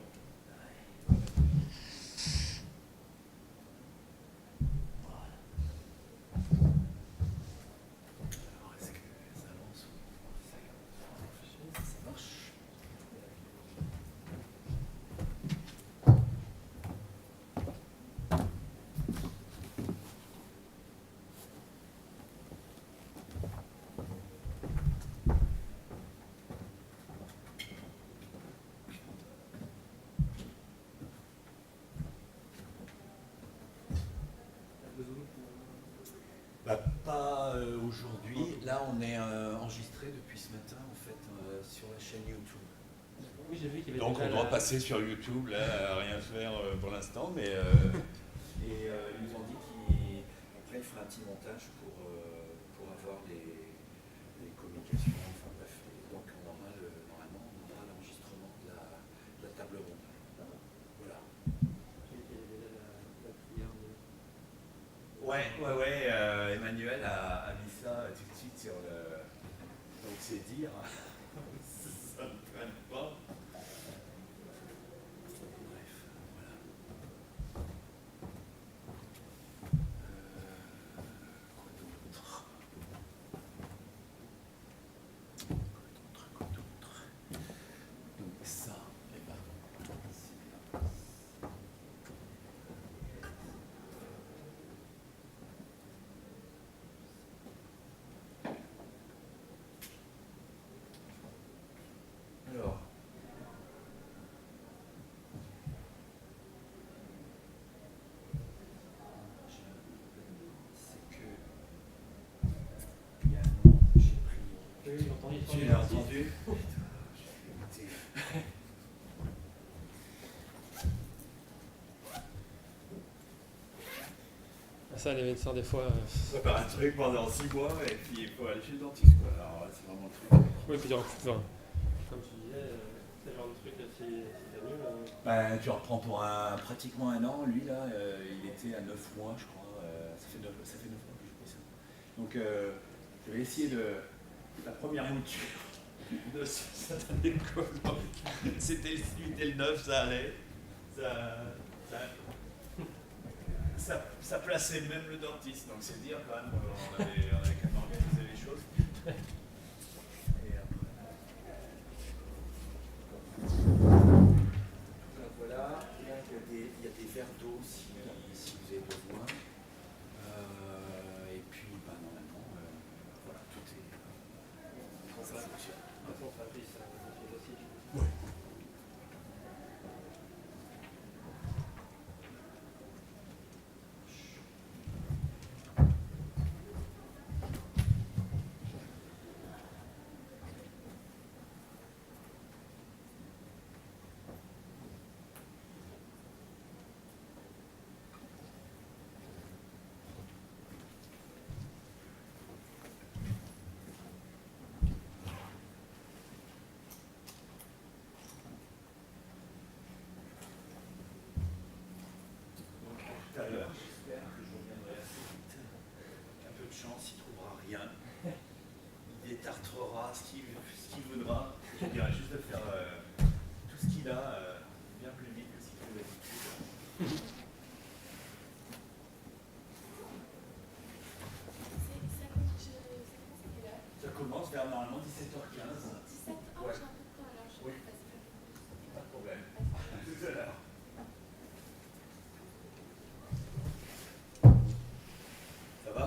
S1: Alors est-ce que ça avance ou ça marche? Bah, pas aujourd'hui. Là, on est enregistré depuis ce matin, en fait, sur la chaîne YouTube.
S9: Oui, j'ai vu qu'il y avait
S1: donc,
S9: déjà
S1: on doit passer sur YouTube, là, à rien faire pour l'instant, mais et ils nous ont dit qu'après, ils feraient un petit montage pour avoir les communications. Enfin bref, et donc normalement, on aura l'enregistrement de la table ronde. Voilà. Ouais, Emmanuel a mis ça tout de suite sur le... Donc c'est dire, ça ne traîne pas. Bref, voilà. Quoi d'autre? Donc ça, et ben, c'est bien. Alors, c'est que il y a un an, j'ai pris.
S9: Oui, j'ai entendu.
S1: Tu l'as entendu?
S9: Ça, les médecins, des fois.
S1: Ça part un truc pendant 6 mois et puis il faut aller chez le dentiste, quoi. Alors c'est vraiment le truc.
S9: Oui, puis enfin, comme tu disais, C'est le genre de truc si t'es nul.
S1: Ben, tu reprends pour pratiquement un an. Lui, là, il était à 9 mois, je crois. Ça fait 9 mois que je fais ça. Donc, je vais essayer la première mouture de cette année c'était le 9, ça allait. Ça plaçait même le dentiste. Donc, c'est dire quand même, on avait quand même organisé les choses. Et après. Voilà, là il y a des verres d'eau si vous avez besoin. Et puis normalement, voilà, tout est. Ça fonctionne. Ouais. Tout à l'heure, j'espère que je reviendrai assez vite. Un peu de chance, il ne trouvera rien. Il détartrera ce qu'il voudra. Je dirais juste de faire tout ce qu'il a bien plus vite que ce qu'il fait d'habitude. Ça commence vers normalement 17h15. 17h, ouais. J'ai un peu de temps alors. Oui. Pas de problème. À tout à l'heure. Ça va?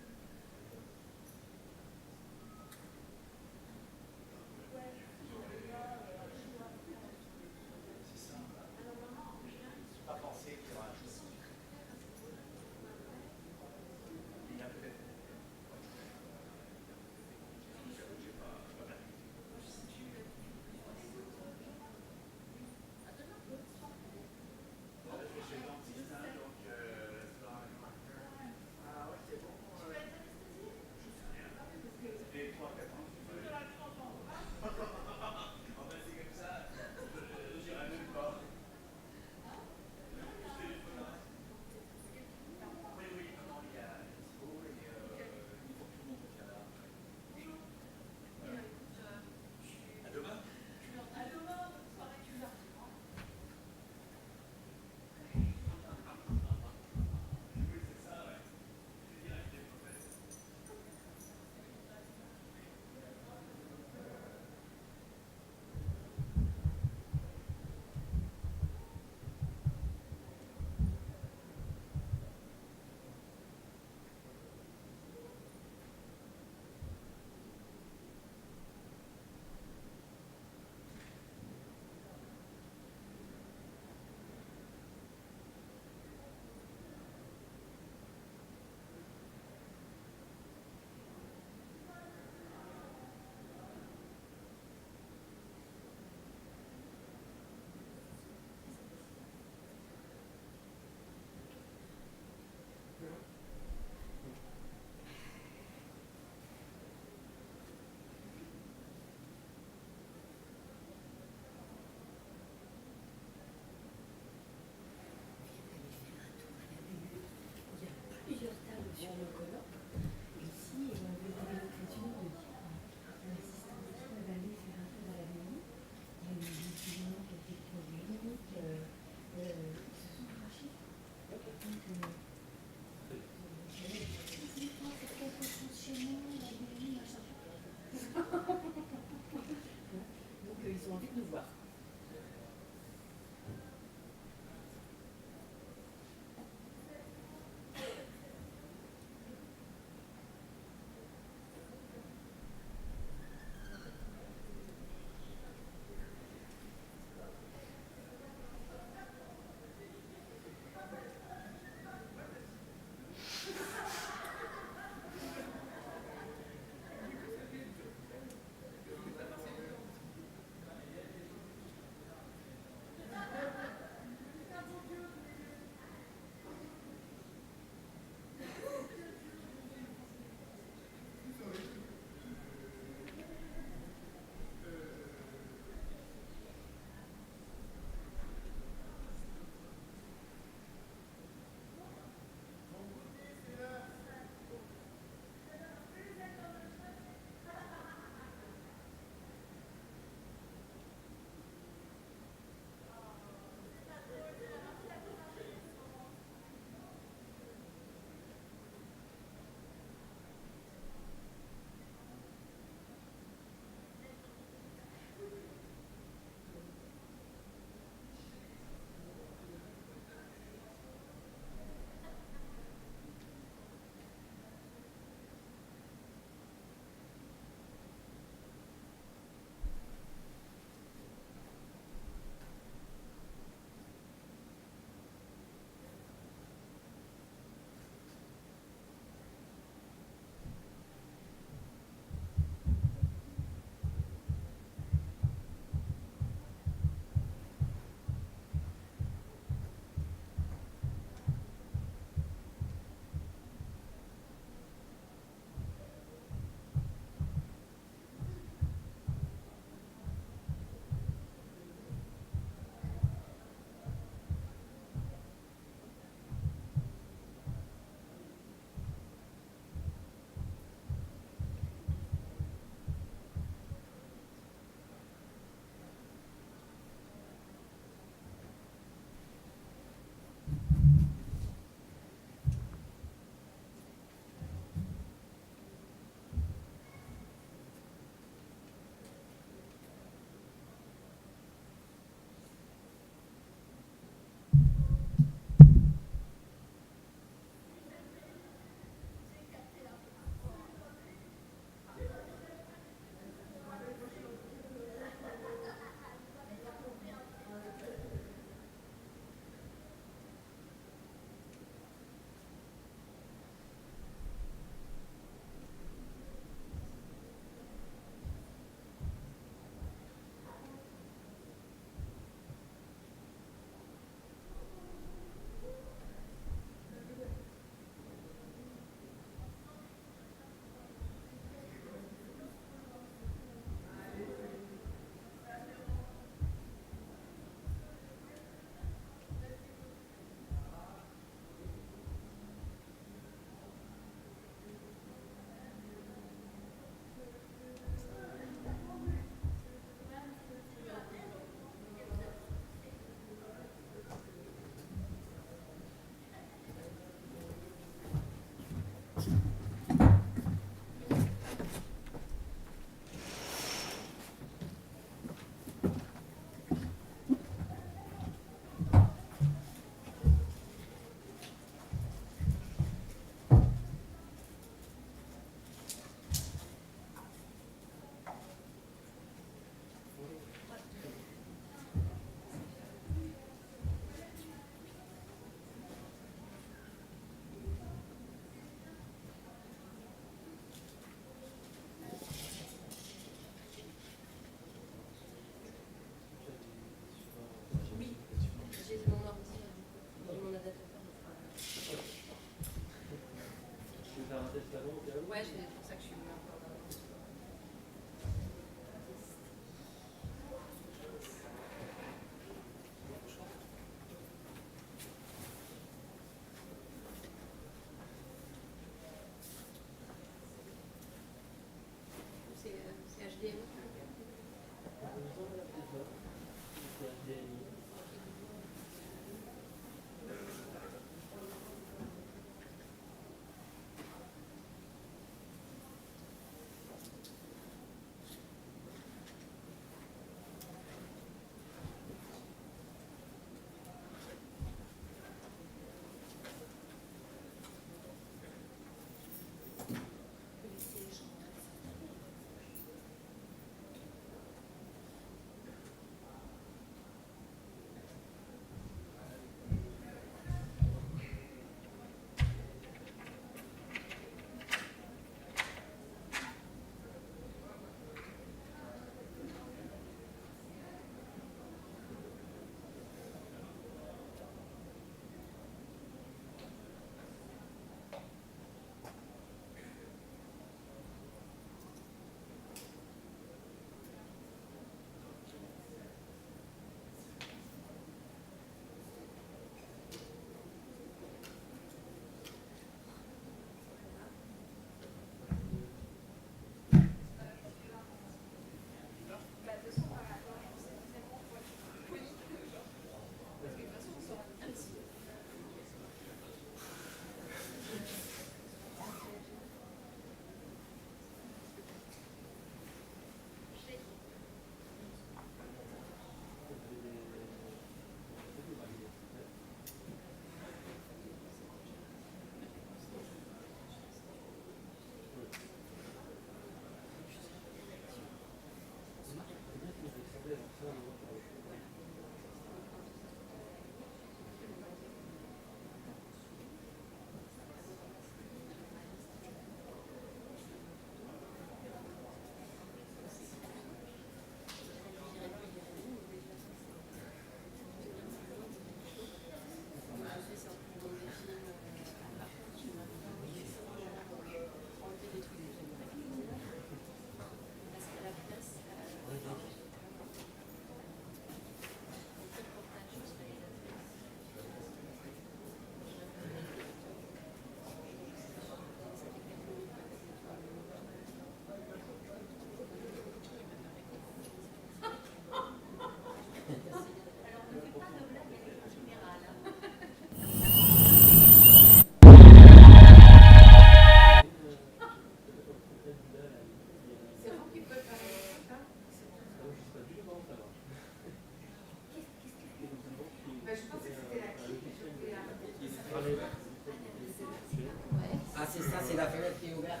S3: C'est la fenêtre qui est ouverte.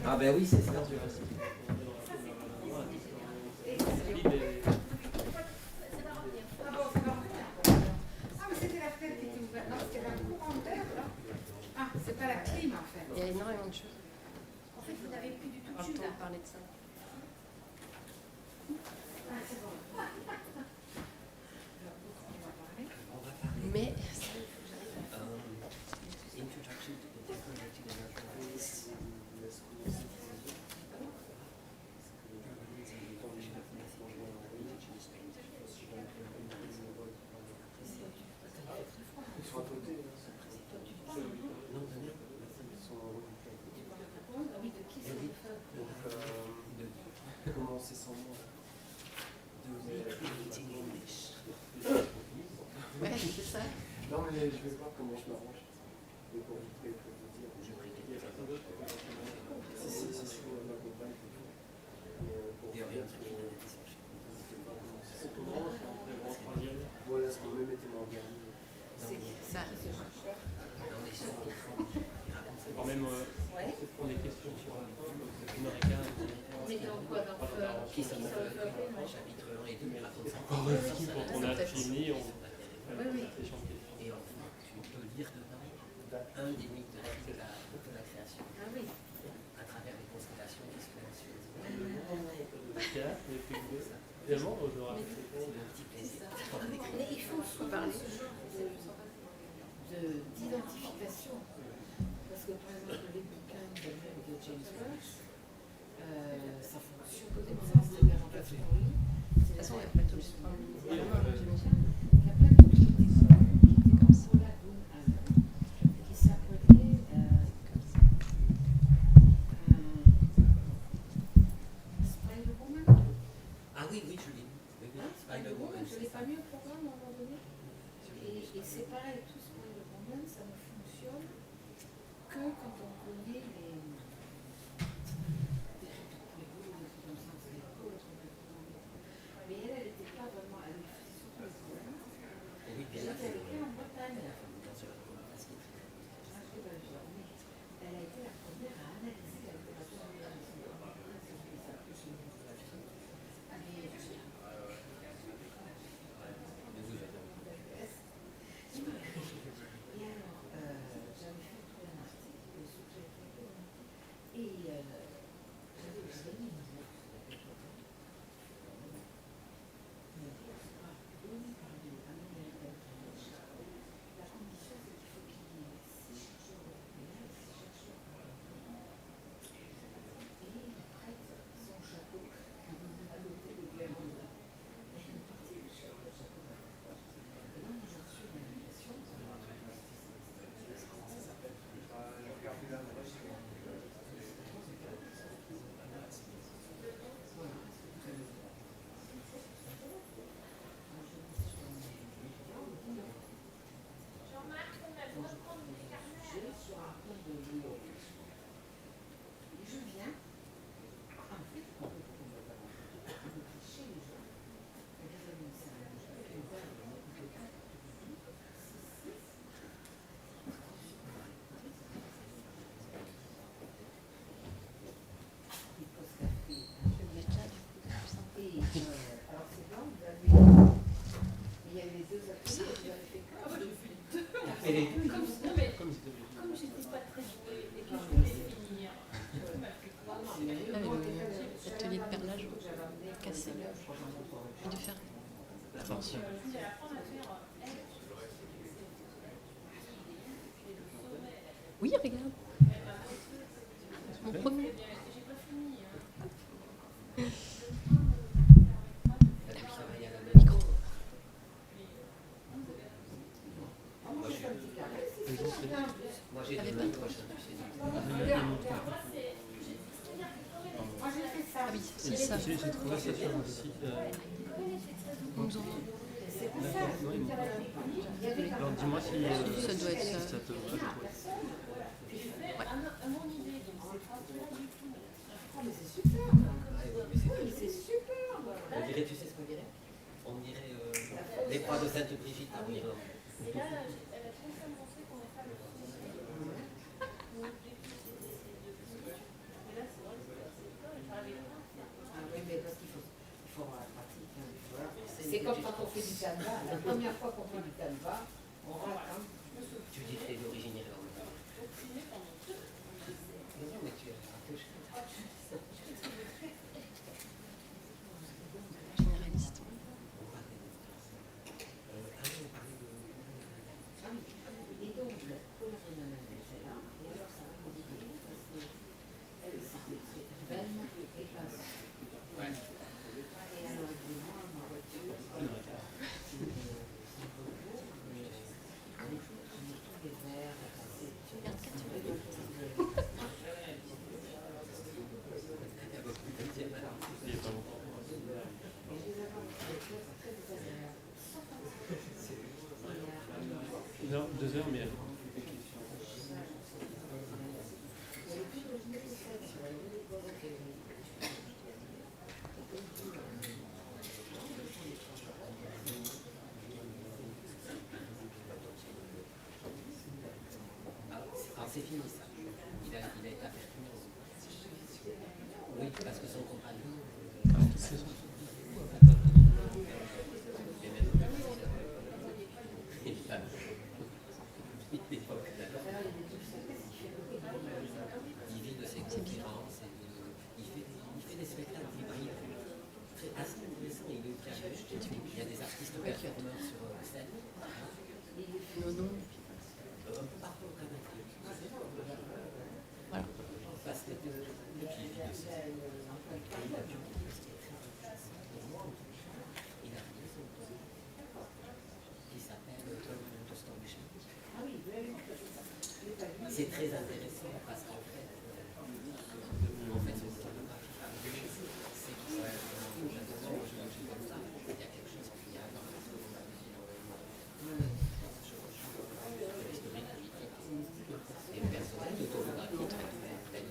S3: Ah ben oui, c'est ça.
S16: C'était la fenêtre qui était ouverte. Non, c'était la courant d'air, là. Ah, c'est pas la clim, en fait.
S5: Il y a énormément de choses.
S16: En fait, vous n'avez plus du tout
S5: On
S16: de jus,
S5: va
S16: là.
S5: parler de ça.
S16: Ah, c'est bon.
S5: Mais
S3: Introduction to the decorated enterprise.
S6: De commencer sans moi.
S5: ouais, c'est ça.
S6: Non, mais je vais voir comment je m'arrange. Mais pour vous dire, si, sur ma compagne. Pour dire c'est comment voilà ce qu'on me mettait en dernier.
S5: C'est ça.
S9: Quand même, c'est pour des questions sur une heure et quart.
S16: Mais dans quoi? Dans
S3: Qui sont chapitre 1 et 2, mais raconte ça.
S9: Quand on a fini, on échange.
S3: Et enfin, on peut lire dedans un des mythes de la création.
S16: Ah oui.
S3: À travers les constellations qui se mentionnent.
S9: Finalement, on aura
S3: C'est un petit plaisir.
S16: Mais il faut souvent ce genre d'identification. Parce que par exemple, les bouquins de James Joyce, ça fonctionne comme ça, c'est-à-dire en fait, oui. De toute façon, il y a plein de choses. Il y a plein de choses qui étaient comme ça. Qui s'appelaient Spider-Woman.
S3: Ah oui, oui, je l'ai. Oui, oui, Spider-Woman.
S16: Je ne l'ai pas mis au programme à un moment donné. Et c'est pareil, tout Spider-Woman, ça ne fonctionne que quand on connaît les. Mais elle n'était pas vraiment. Elle faisait surtout les poèmes.
S3: Oui, bien
S16: Elle
S3: sûr.
S16: était en Bretagne.
S3: Bien sûr.
S16: Elle a été la première à analyser la littérature américaine. Et alors, j'avais fait tout un article sur ce sujet. Et j'avais gagné une lettre. La condition, c'est qu'il faut qu'il y ait 6 chercheurs européens et 6 chercheurs américains. Et il prête son chapeau à l'hôtel de Guerrero. Et une partie du chapeau. Et là, j'ai reçu une invitation.
S17: Jean-Marc, on a le droit de prendre des carnets.
S16: Sur un pont de Lyon. Et je viens. En fait, on peut chez les gens. Et les amis, c'est un jeu qui est ouvert dans notre cas. Il pose café. Et alors c'est blanc, vous avez. Il y a les deux appels. Vous avez fait quoi?
S17: Ah, moi, j'ai fait les deux.
S3: Et les deux.
S17: Comme j'étais pas très douée et que je voulais finir.
S5: L'atelier de perlage, casser et de faire attention.
S17: Je voulais apprendre à faire
S5: Oui, regarde. Mon premier.
S17: j'ai pas fini.
S5: Micro.
S3: Moi, j'ai des bonnes poches, tu sais.
S16: Moi j'ai fait ça.
S5: Ah oui, c'est ça.
S9: J'ai trouvé ça sur le site.
S5: Nous avons-
S16: C'est pas ça.
S9: Alors dis-moi si
S5: Ça doit être ça.
S9: si ça te va.
S17: À mon idée, donc c'est pas du tout.
S16: Oh, mais c'est superbe. Mais c'est superbe.
S3: On dirait, tu sais ce qu'on dirait? On dirait les croix de Sainte-Brigitte en Irlande.
S17: Et là, elle a très commencé qu'on va faire le sujet. Mon objectif, c'est de plus. Et là, c'est vrai que c'est assez fort et j'arrivais pas à faire.
S16: Ah oui, mais parce qu'il faut avoir la pratique. Hein. C'est comme quand on fait du canevas. La première fois qu'on fait du canevas, on rate. Hein.
S3: Tu dis que t'es d'origine irlandaise. Non, mais tu es un peu
S11: Généraliste.
S16: Et donc, pour la nana, c'est là. Et alors, ça va nous dire parce que elle, c'est vraiment écrasant.
S3: Ouais.
S16: Et alors, elle dit, moi, ma voiture, c'est beaucoup, mais tous les verres,
S9: Non, 2 heures, mais.
S3: Alors c'est fini ça. Il a été averti. Oui, parce que son compagnon. C'est ça. Il vit de ses conférences, il fait des spectacles hybrides. C'est assez intéressant, il y a des artistes performeurs sur scène. Partout au Canada. Voilà. Parce que depuis il vit de ses il a publié ce qui est très intéressant pour moi. Il a fait son qui s'appelle autochtones. C'est très intéressant parce qu'en fait, c'est qu'il y a quelque chose qui a dans et personnel, l'autobiographie très belle.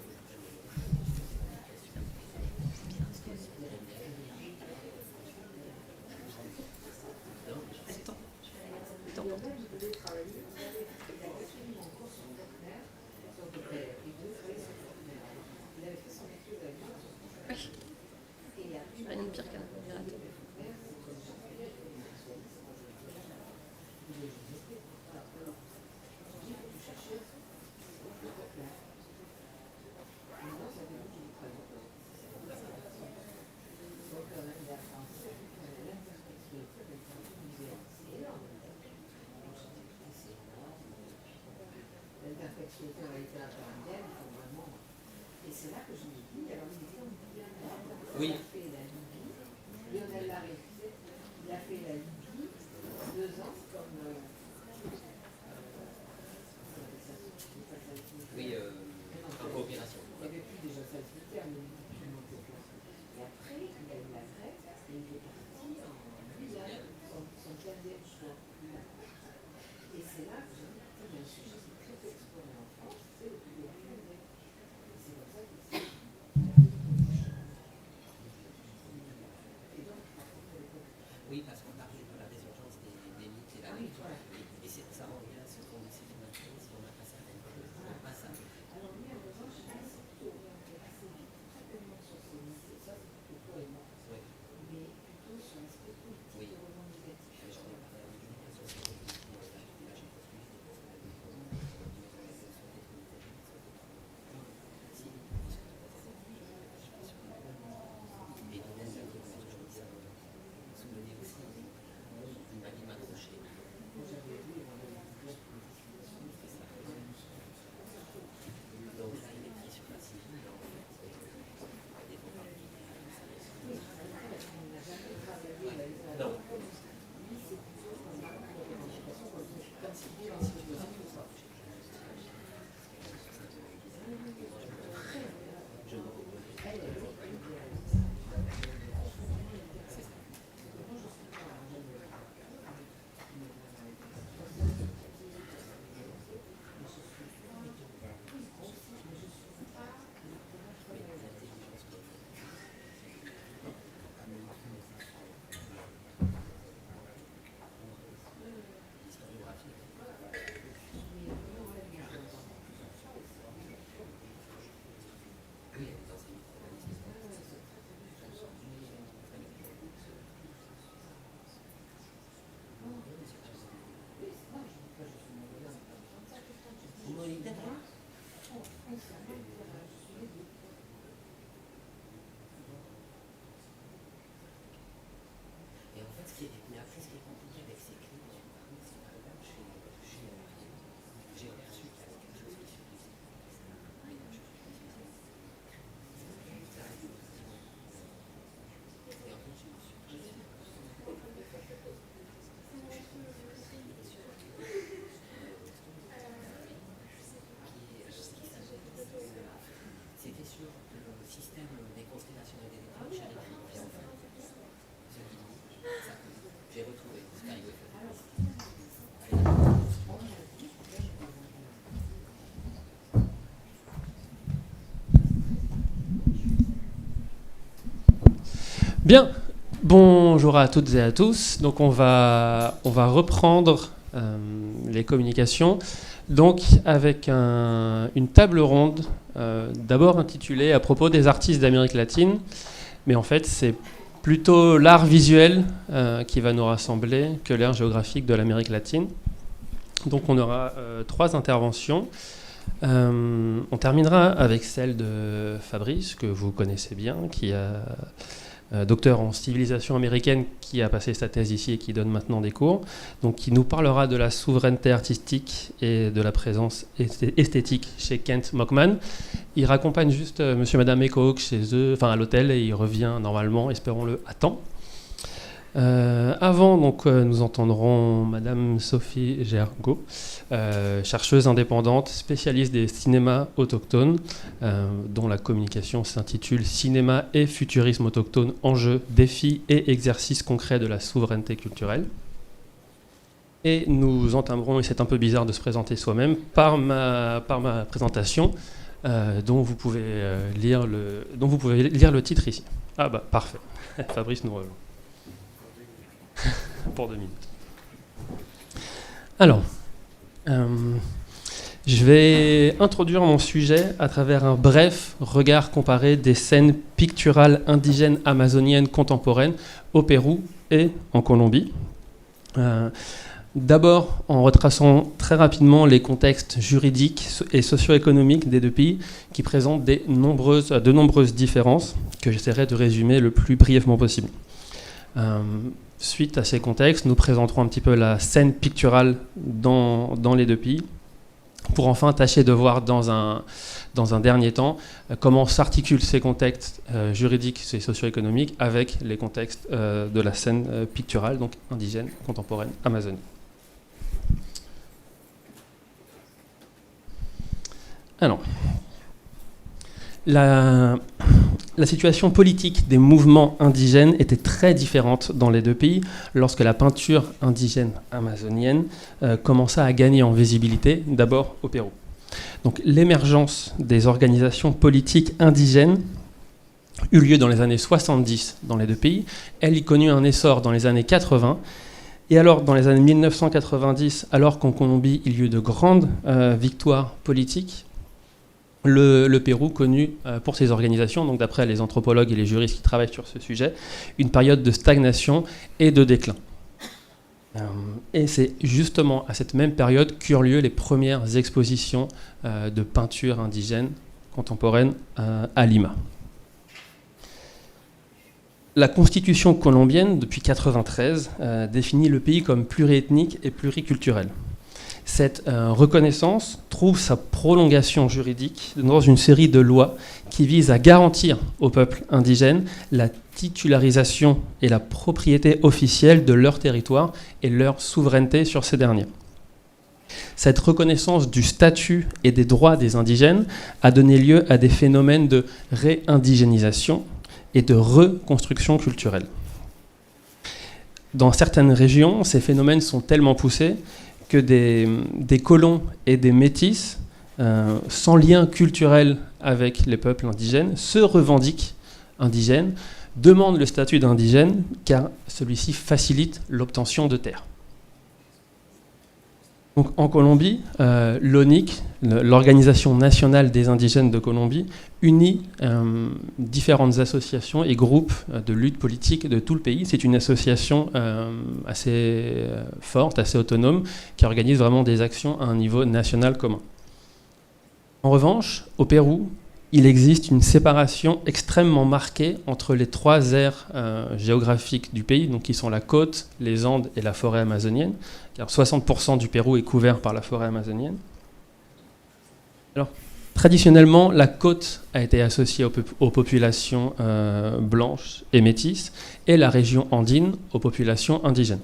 S11: Rien de pire qu'un pirateur.
S16: L'interprétation de la littérature indienne, il faut vraiment. Et c'est là que je me dis, alors il était en Guyane,
S3: oui.
S16: Il a fait la Libye, Lionel Larry, il a fait la Libye 2 ans, comme.
S3: Oui, en coopération.
S16: Il n'y avait plus déjà facilité, mais et après, il a eu la Grèce, et il est parti en Guyane, son 15e choix. Et c'est là que j'ai dit, il y a un sujet qui est très exploré en France, c'est le public. C'est pour ça que c'est.
S3: Oui, parce qu'on parlait de la résurgence des mythes et la lecture. Et c'est ça, on revient à ce qu'on essaie de maintenir, si on n'a pas certaines choses, on n'a pas ça.
S16: Alors lui, en revanche, il est surtout orienté assez vite, certainement sur ses mythes, et ça c'est plutôt toi et moi, mais plutôt sur l'aspect politique et revendicatif.
S3: C'était sur le système des constellations et des étoiles, j'ai retrouvé.
S12: Bien, bonjour à toutes et à tous. Donc on va reprendre les communications. Donc avec une table ronde, d'abord intitulée à propos des artistes d'Amérique latine, mais en fait c'est plutôt l'art visuel qui va nous rassembler que l'art géographique de l'Amérique latine. Donc on aura 3 interventions. On terminera avec celle de Fabrice, que vous connaissez bien, qui est docteur en civilisation américaine, qui a passé sa thèse ici et qui donne maintenant des cours, donc qui nous parlera de la souveraineté artistique et de la présence esthétique chez Kent Mockman. Il raccompagne juste monsieur et madame Ekohawk chez eux, enfin à l'hôtel, et il revient normalement, espérons-le, à temps. Avant, donc, nous entendrons Madame Sophie Gergaud, chercheuse indépendante, spécialiste des cinémas autochtones, dont la communication s'intitule Cinéma et futurisme autochtone, enjeux, défis et exercices concrets de la souveraineté culturelle. Et nous entamerons, et c'est un peu bizarre de se présenter soi-même, par ma présentation, dont vous pouvez lire le titre ici. Ah bah parfait, Fabrice nous rejoint. Pour 2 minutes. Alors, je vais introduire mon sujet à travers un bref regard comparé des scènes picturales indigènes amazoniennes contemporaines au Pérou et en Colombie. D'abord, en retraçant très rapidement les contextes juridiques et socio-économiques des 2 pays qui présentent de nombreuses différences que j'essaierai de résumer le plus brièvement possible. Suite à ces contextes, nous présenterons un petit peu la scène picturale dans les 2 pays, pour enfin tâcher de voir dans un dernier temps comment s'articulent ces contextes juridiques et socio-économiques avec les contextes de la scène picturale, donc indigène, contemporaine, amazonienne. Alors, la situation politique des mouvements indigènes était très différente dans les 2 pays lorsque la peinture indigène amazonienne commença à gagner en visibilité, d'abord au Pérou. Donc l'émergence des organisations politiques indigènes eut lieu dans les années 70 dans les 2 pays. Elle y connut un essor dans les années 80. Et alors, dans les années 1990, alors qu'en Colombie, il y eut de grandes victoires politiques, le Pérou connut pour ses organisations, donc d'après les anthropologues et les juristes qui travaillent sur ce sujet, une période de stagnation et de déclin. Et c'est justement à cette même période qu'eurent lieu les premières expositions de peinture indigène contemporaine à Lima. La constitution colombienne, depuis 1993, définit le pays comme pluriethnique et pluriculturel. Cette reconnaissance trouve sa prolongation juridique dans une série de lois qui visent à garantir aux peuples indigènes la titularisation et la propriété officielle de leur territoire et leur souveraineté sur ces derniers. Cette reconnaissance du statut et des droits des indigènes a donné lieu à des phénomènes de réindigénisation et de reconstruction culturelle. Dans certaines régions, ces phénomènes sont tellement poussés que des colons et des métis, sans lien culturel avec les peuples indigènes, se revendiquent indigènes, demandent le statut d'indigène, car celui-ci facilite l'obtention de terres. Donc, en Colombie, l'ONIC, l'Organisation nationale des indigènes de Colombie, unit différentes associations et groupes de lutte politique de tout le pays. C'est une association assez forte, assez autonome, qui organise vraiment des actions à un niveau national commun. En revanche, au Pérou, il existe une séparation extrêmement marquée entre les trois aires géographiques du pays, donc qui sont la côte, les Andes et la forêt amazonienne, car 60% du Pérou est couvert par la forêt amazonienne. Alors, traditionnellement, la côte a été associée aux populations blanches et métisses, et la région andine aux populations indigènes.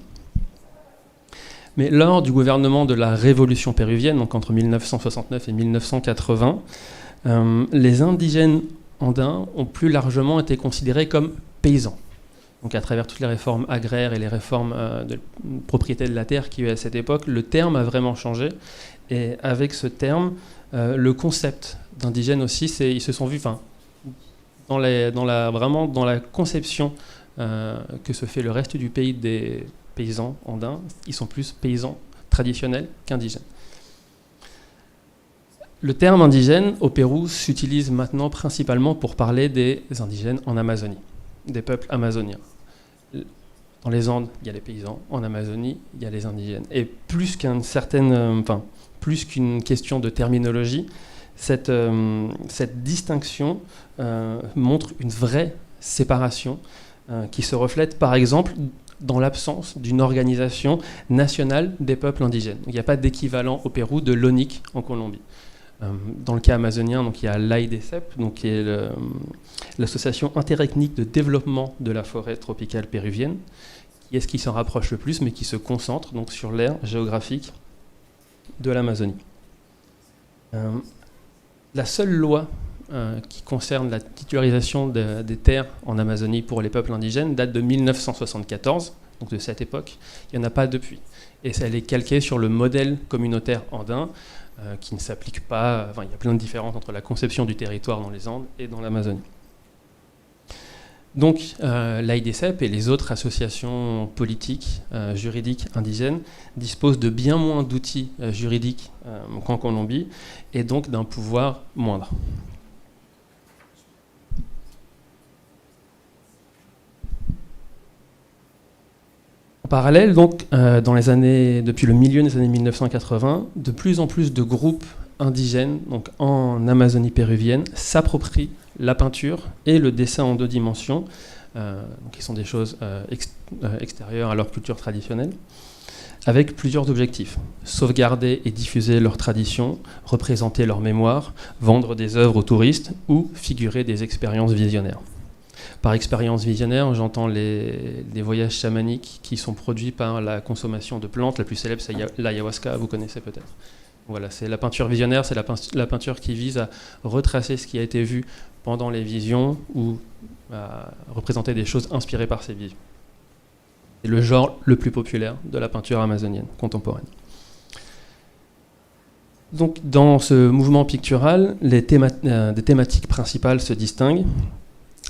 S12: Mais lors du gouvernement de la Révolution péruvienne, donc entre 1969 et 1980, les indigènes andins ont plus largement été considérés comme paysans. Donc à travers toutes les réformes agraires et les réformes de propriété de la terre qu'il y a eu à cette époque, le terme a vraiment changé. Et avec ce terme, le concept d'indigène aussi, ils se sont vus, dans la conception que se fait le reste du pays des paysans andins, ils sont plus paysans traditionnels qu'indigènes. Le terme indigène au Pérou s'utilise maintenant principalement pour parler des indigènes en Amazonie, des peuples amazoniens. Dans les Andes, il y a les paysans, en Amazonie, il y a les indigènes. Et plus qu'une question de terminologie, cette distinction montre une vraie séparation qui se reflète par exemple dans l'absence d'une organisation nationale des peuples indigènes. Il n'y a pas d'équivalent au Pérou de l'ONIC en Colombie. Dans le cas amazonien, donc, il y a l'AIDECEP, donc, qui est l'association interethnique de développement de la forêt tropicale péruvienne, qui est ce qui s'en rapproche le plus, mais qui se concentre donc, sur l'aire géographique de l'Amazonie. La seule loi qui concerne la titularisation des terres en Amazonie pour les peuples indigènes date de 1974, donc de cette époque. Il n'y en a pas depuis. Et elle est calquée sur le modèle communautaire andin, qui ne s'applique pas. Il y a plein de différences entre la conception du territoire dans les Andes et dans l'Amazonie. Donc, l'AIDECEP et les autres associations politiques, juridiques indigènes disposent de bien moins d'outils juridiques qu'en Colombie et donc d'un pouvoir moindre. En parallèle, donc, depuis le milieu des années 1980, de plus en plus de groupes indigènes, donc en Amazonie péruvienne, s'approprient la peinture et le dessin en 2 dimensions, qui sont des choses extérieures à leur culture traditionnelle, avec plusieurs objectifs. Sauvegarder et diffuser leurs traditions, représenter leur mémoire, vendre des œuvres aux touristes ou figurer des expériences visionnaires. Par expérience visionnaire, j'entends les voyages chamaniques qui sont produits par la consommation de plantes. La plus célèbre, c'est l'ayahuasca, vous connaissez peut-être. Voilà, c'est la peinture visionnaire, c'est la peinture qui vise à retracer ce qui a été vu pendant les visions ou à représenter des choses inspirées par ces visions. C'est le genre le plus populaire de la peinture amazonienne contemporaine. Donc, dans ce mouvement pictural, des thématiques principales se distinguent.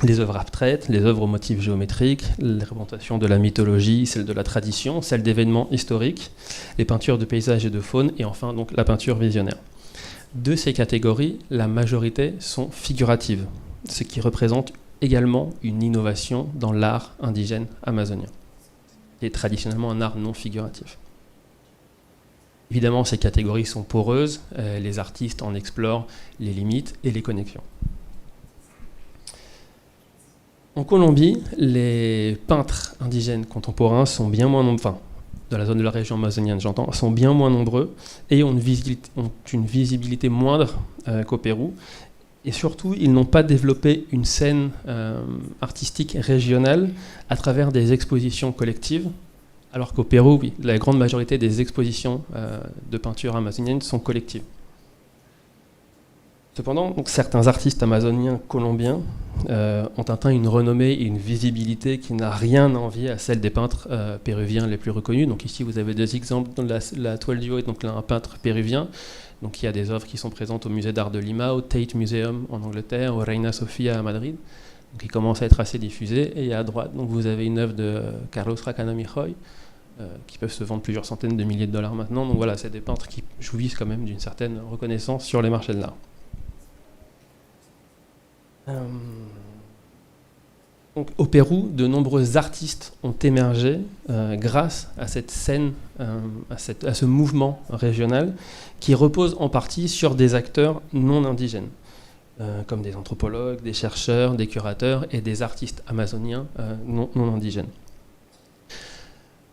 S12: Les œuvres abstraites, les œuvres aux motifs géométriques, les représentations de la mythologie, celles de la tradition, celles d'événements historiques, les peintures de paysages et de faune, et enfin donc la peinture visionnaire. De ces catégories, la majorité sont figuratives, ce qui représente également une innovation dans l'art indigène amazonien, qui est traditionnellement un art non figuratif. Évidemment, ces catégories sont poreuses, les artistes en explorent les limites et les connexions. En Colombie, les peintres indigènes contemporains sont bien moins nombreux, de la zone de la région amazonienne j'entends, sont bien moins nombreux et ont une visibilité moindre qu'au Pérou. Et surtout, ils n'ont pas développé une scène artistique régionale à travers des expositions collectives, alors qu'au Pérou, oui, la grande majorité des expositions de peinture amazonienne sont collectives. Cependant, donc, certains artistes amazoniens colombiens ont atteint une renommée et une visibilité qui n'a rien à envier à celle des peintres péruviens les plus reconnus. Donc ici, vous avez 2 exemples. La toile du haut est donc là un peintre péruvien. Donc il y a des œuvres qui sont présentes au musée d'art de Lima, au Tate Museum en Angleterre, au Reina Sofia à Madrid. Donc il commence à être assez diffusé. Et à droite, donc, vous avez une œuvre de Carlos Racanamijoy qui peuvent se vendre plusieurs centaines de milliers de dollars maintenant. Donc voilà, c'est des peintres qui jouissent quand même d'une certaine reconnaissance sur les marchés de l'art. Donc, au Pérou, de nombreux artistes ont émergé grâce à cette scène, à ce mouvement régional qui repose en partie sur des acteurs non indigènes. comme des anthropologues, des chercheurs, des curateurs et des artistes amazoniens non indigènes.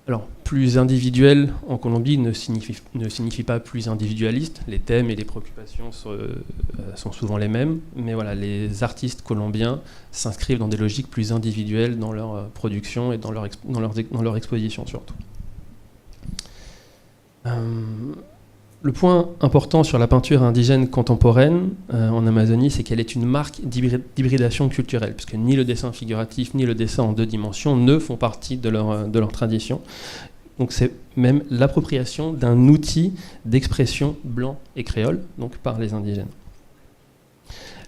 S12: Alors, plus individuel en Colombie ne signifie pas plus individualiste. Les thèmes et les préoccupations sont souvent les mêmes, mais voilà, les artistes colombiens s'inscrivent dans des logiques plus individuelles dans leur production et dans leur exposition surtout. Le point important sur la peinture indigène contemporaine en Amazonie, c'est qu'elle est une marque d'hybridation culturelle, puisque ni le dessin figuratif ni le dessin en 2 dimensions ne font partie de leur tradition. Donc c'est même l'appropriation d'un outil d'expression blanc et créole, donc par les indigènes.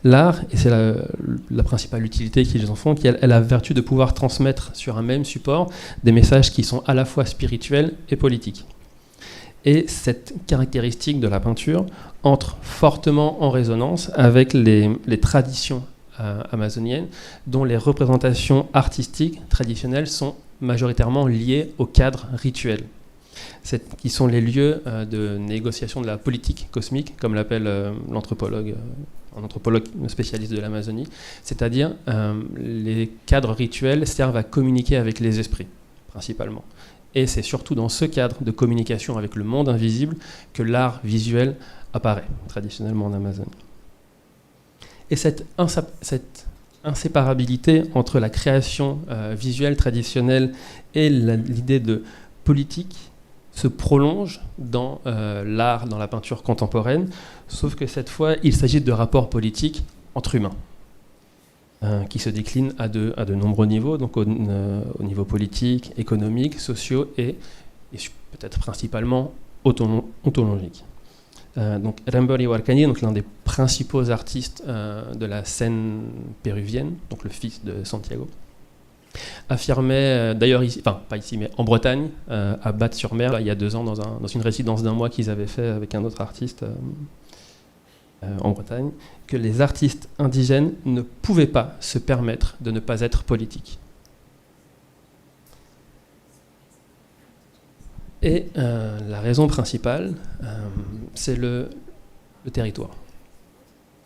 S12: L'art, et c'est la principale utilité qu'ils en font, elle a la vertu de pouvoir transmettre sur un même support des messages qui sont à la fois spirituels et politiques. Et cette caractéristique de la peinture entre fortement en résonance avec les traditions amazoniennes, dont les représentations artistiques traditionnelles sont majoritairement liées au cadre rituel, qui sont les lieux de négociation de la politique cosmique, comme l'appelle l'anthropologue, un anthropologue spécialiste de l'Amazonie, c'est-à-dire les cadres rituels servent à communiquer avec les esprits, principalement. Et c'est surtout dans ce cadre de communication avec le monde invisible que l'art visuel apparaît, traditionnellement en Amazonie. Et cette inséparabilité entre la création visuelle traditionnelle et l'idée de politique se prolonge dans l'art, dans la peinture contemporaine, sauf que cette fois, il s'agit de rapports politiques entre humains, qui se déclinent à de nombreux niveaux, donc au niveau politique, économique, sociaux et peut-être principalement ontologique. Donc Remberi Huarcani, l'un des principaux artistes de la scène péruvienne, donc le fils de Santiago, affirmait, d'ailleurs ici, enfin pas ici, mais en Bretagne, à Batte-sur-Mer, il y a 2 ans, dans une résidence d'1 mois qu'ils avaient fait avec un autre artiste en Bretagne, que les artistes indigènes ne pouvaient pas se permettre de ne pas être politiques. Et la raison principale, c'est le territoire.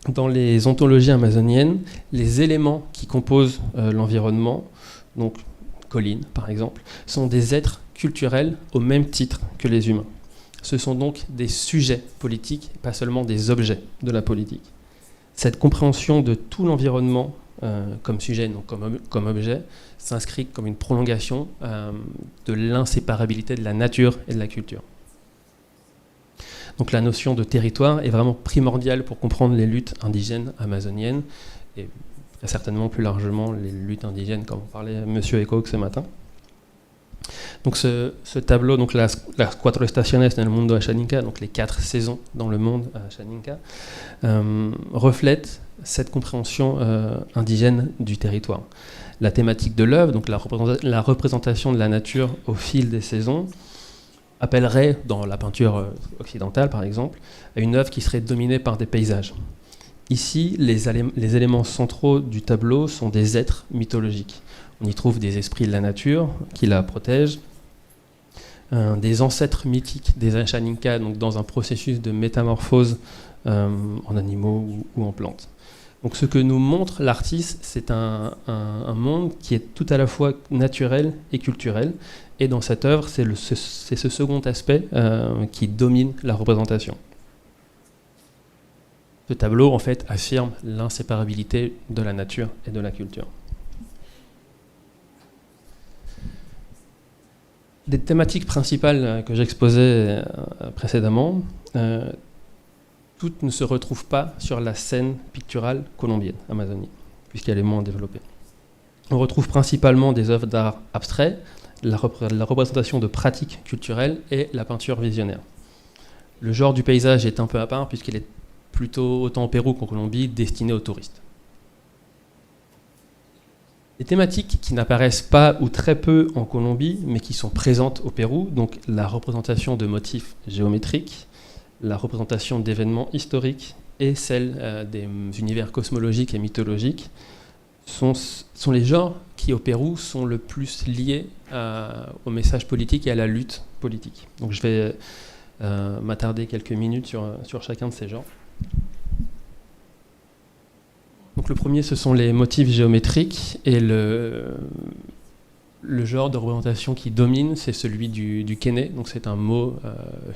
S12: Dans les ontologies amazoniennes, les éléments qui composent l'environnement, donc collines par exemple, sont des êtres culturels au même titre que les humains. Ce sont donc des sujets politiques, pas seulement des objets de la politique. Cette compréhension de tout l'environnement comme sujet, non comme objet, s'inscrit comme une prolongation de l'inséparabilité de la nature et de la culture. Donc la notion de territoire est vraiment primordiale pour comprendre les luttes indigènes amazoniennes et certainement plus largement les luttes indigènes, comme on parlait Monsieur Ecoque ce matin. Donc ce tableau, donc las 4 estaciones en el mundo Ashaninka, donc les 4 saisons dans le monde Ashaninka, reflète cette compréhension indigène du territoire. La thématique de l'œuvre, donc la représentation de la nature au fil des saisons, appellerait, dans la peinture occidentale par exemple, à une œuvre qui serait dominée par des paysages. Ici, les éléments centraux du tableau sont des êtres mythologiques. On y trouve des esprits de la nature qui la protègent, des ancêtres mythiques des Ashaninka, donc dans un processus de métamorphose en animaux ou en plantes. Donc ce que nous montre l'artiste, c'est un monde qui est tout à la fois naturel et culturel, et dans cette œuvre, c'est ce second aspect qui domine la représentation. Ce tableau, en fait, affirme l'inséparabilité de la nature et de la culture. Des thématiques principales que j'exposais précédemment, toutes ne se retrouvent pas sur la scène picturale colombienne, Amazonie, puisqu'elle est moins développée. On retrouve principalement des œuvres d'art abstrait, la représentation de pratiques culturelles et la peinture visionnaire. Le genre du paysage est un peu à part, puisqu'il est plutôt, autant au Pérou qu'en Colombie, destiné aux touristes. Les thématiques qui n'apparaissent pas ou très peu en Colombie, mais qui sont présentes au Pérou, donc la représentation de motifs géométriques, la représentation d'événements historiques et celle des univers cosmologiques et mythologiques, sont les genres qui, au Pérou, sont le plus liés au message politique et à la lutte politique. Donc je vais m'attarder quelques minutes sur chacun de ces genres. Donc le premier, ce sont les motifs géométriques, et le genre de représentation qui domine, c'est celui du kene. Donc c'est un mot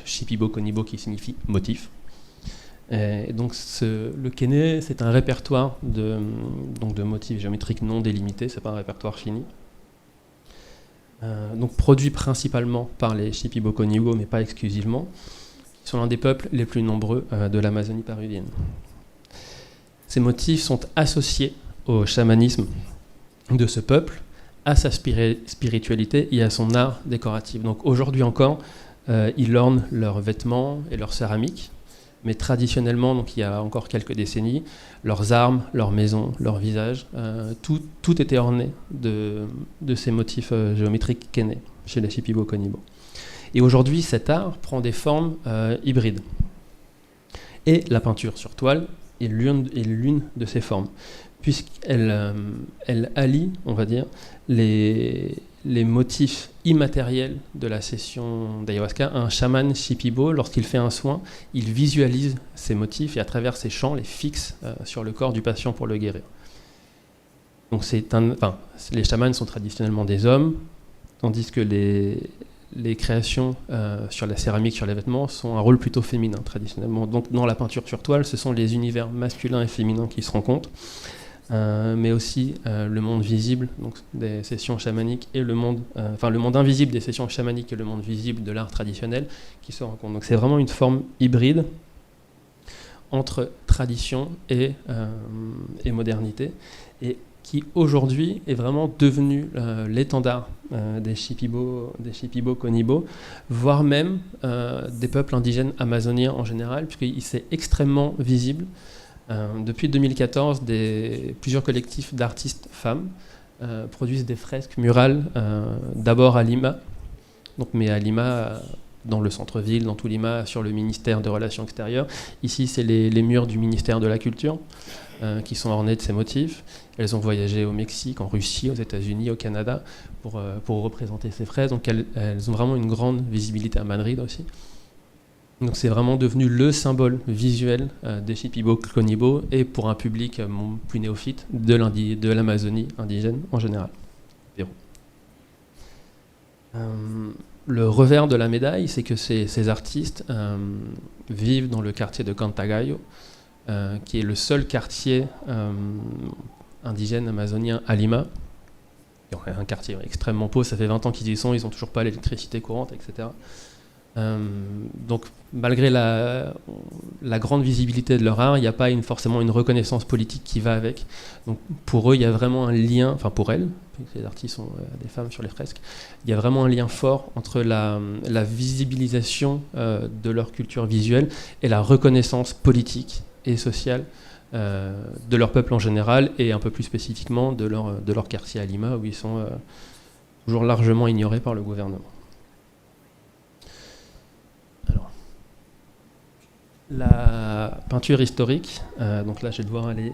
S12: shipibo-konibo qui signifie motif. Et donc le kene, c'est un répertoire de motifs géométriques non délimités, c'est pas un répertoire fini. Donc produit principalement par les shipibo-konibo, mais pas exclusivement, qui sont l'un des peuples les plus nombreux de l'Amazonie péruvienne. Ces motifs sont associés au chamanisme de ce peuple, à sa spiritualité et à son art décoratif. Donc aujourd'hui encore, ils ornent leurs vêtements et leurs céramiques, mais traditionnellement, donc il y a encore quelques décennies, leurs armes, leurs maisons, leurs visages, tout était orné de ces motifs géométriques kene chez les Shipibo-Konibo. Et aujourd'hui, cet art prend des formes hybrides. Et la peinture sur toile est l'une de ces formes, puisqu'elle elle allie, on va dire, les motifs immatériels de la session d'ayahuasca. Un chaman shipibo, lorsqu'il fait un soin, il visualise ces motifs et à travers ses chants les fixe sur le corps du patient pour le guérir. Donc les chamans sont traditionnellement des hommes, tandis que les créations sur la céramique, sur les vêtements, sont un rôle plutôt féminin traditionnellement. Donc dans la peinture sur toile, ce sont les univers masculins et féminins qui se rencontrent. Mais aussi le monde visible, donc des sessions chamaniques, et le monde invisible des sessions chamaniques et le monde visible de l'art traditionnel qui se rencontrent. Donc c'est vraiment une forme hybride entre tradition et modernité, et qui aujourd'hui est vraiment devenu l'étendard des Shipibo-Konibo, voire même des peuples indigènes amazoniens en général, puisqu'il s'est extrêmement visible. Depuis 2014, plusieurs collectifs d'artistes femmes produisent des fresques murales, d'abord à Lima, mais à Lima, dans le centre-ville, dans tout Lima, sur le ministère des Relations extérieures. Ici, c'est les murs du ministère de la Culture qui sont ornés de ces motifs. Elles ont voyagé au Mexique, en Russie, aux États-Unis, au Canada pour représenter ces fresques. Donc elles ont vraiment une grande visibilité à Madrid aussi. Donc c'est vraiment devenu le symbole visuel des Shipibo-Konibo et pour un public plus néophyte de l'Amazonie indigène en général. Le revers de la médaille, c'est que ces artistes vivent dans le quartier de Cantagayo, qui est le seul quartier indigène amazonien à Lima. Un quartier extrêmement pauvre, ça fait 20 ans qu'ils y sont, ils n'ont toujours pas l'électricité courante, etc. Donc malgré la grande visibilité de leur art, il n'y a pas forcément une reconnaissance politique qui va avec. Donc pour eux, il y a vraiment un lien, enfin pour elles, les artistes sont des femmes sur les fresques, il y a vraiment un lien fort entre la visibilisation de leur culture visuelle et la reconnaissance politique et sociale de leur peuple en général, et un peu plus spécifiquement de leur quartier à Lima, où ils sont toujours largement ignorés par le gouvernement. Alors, la peinture historique, donc là je vais devoir aller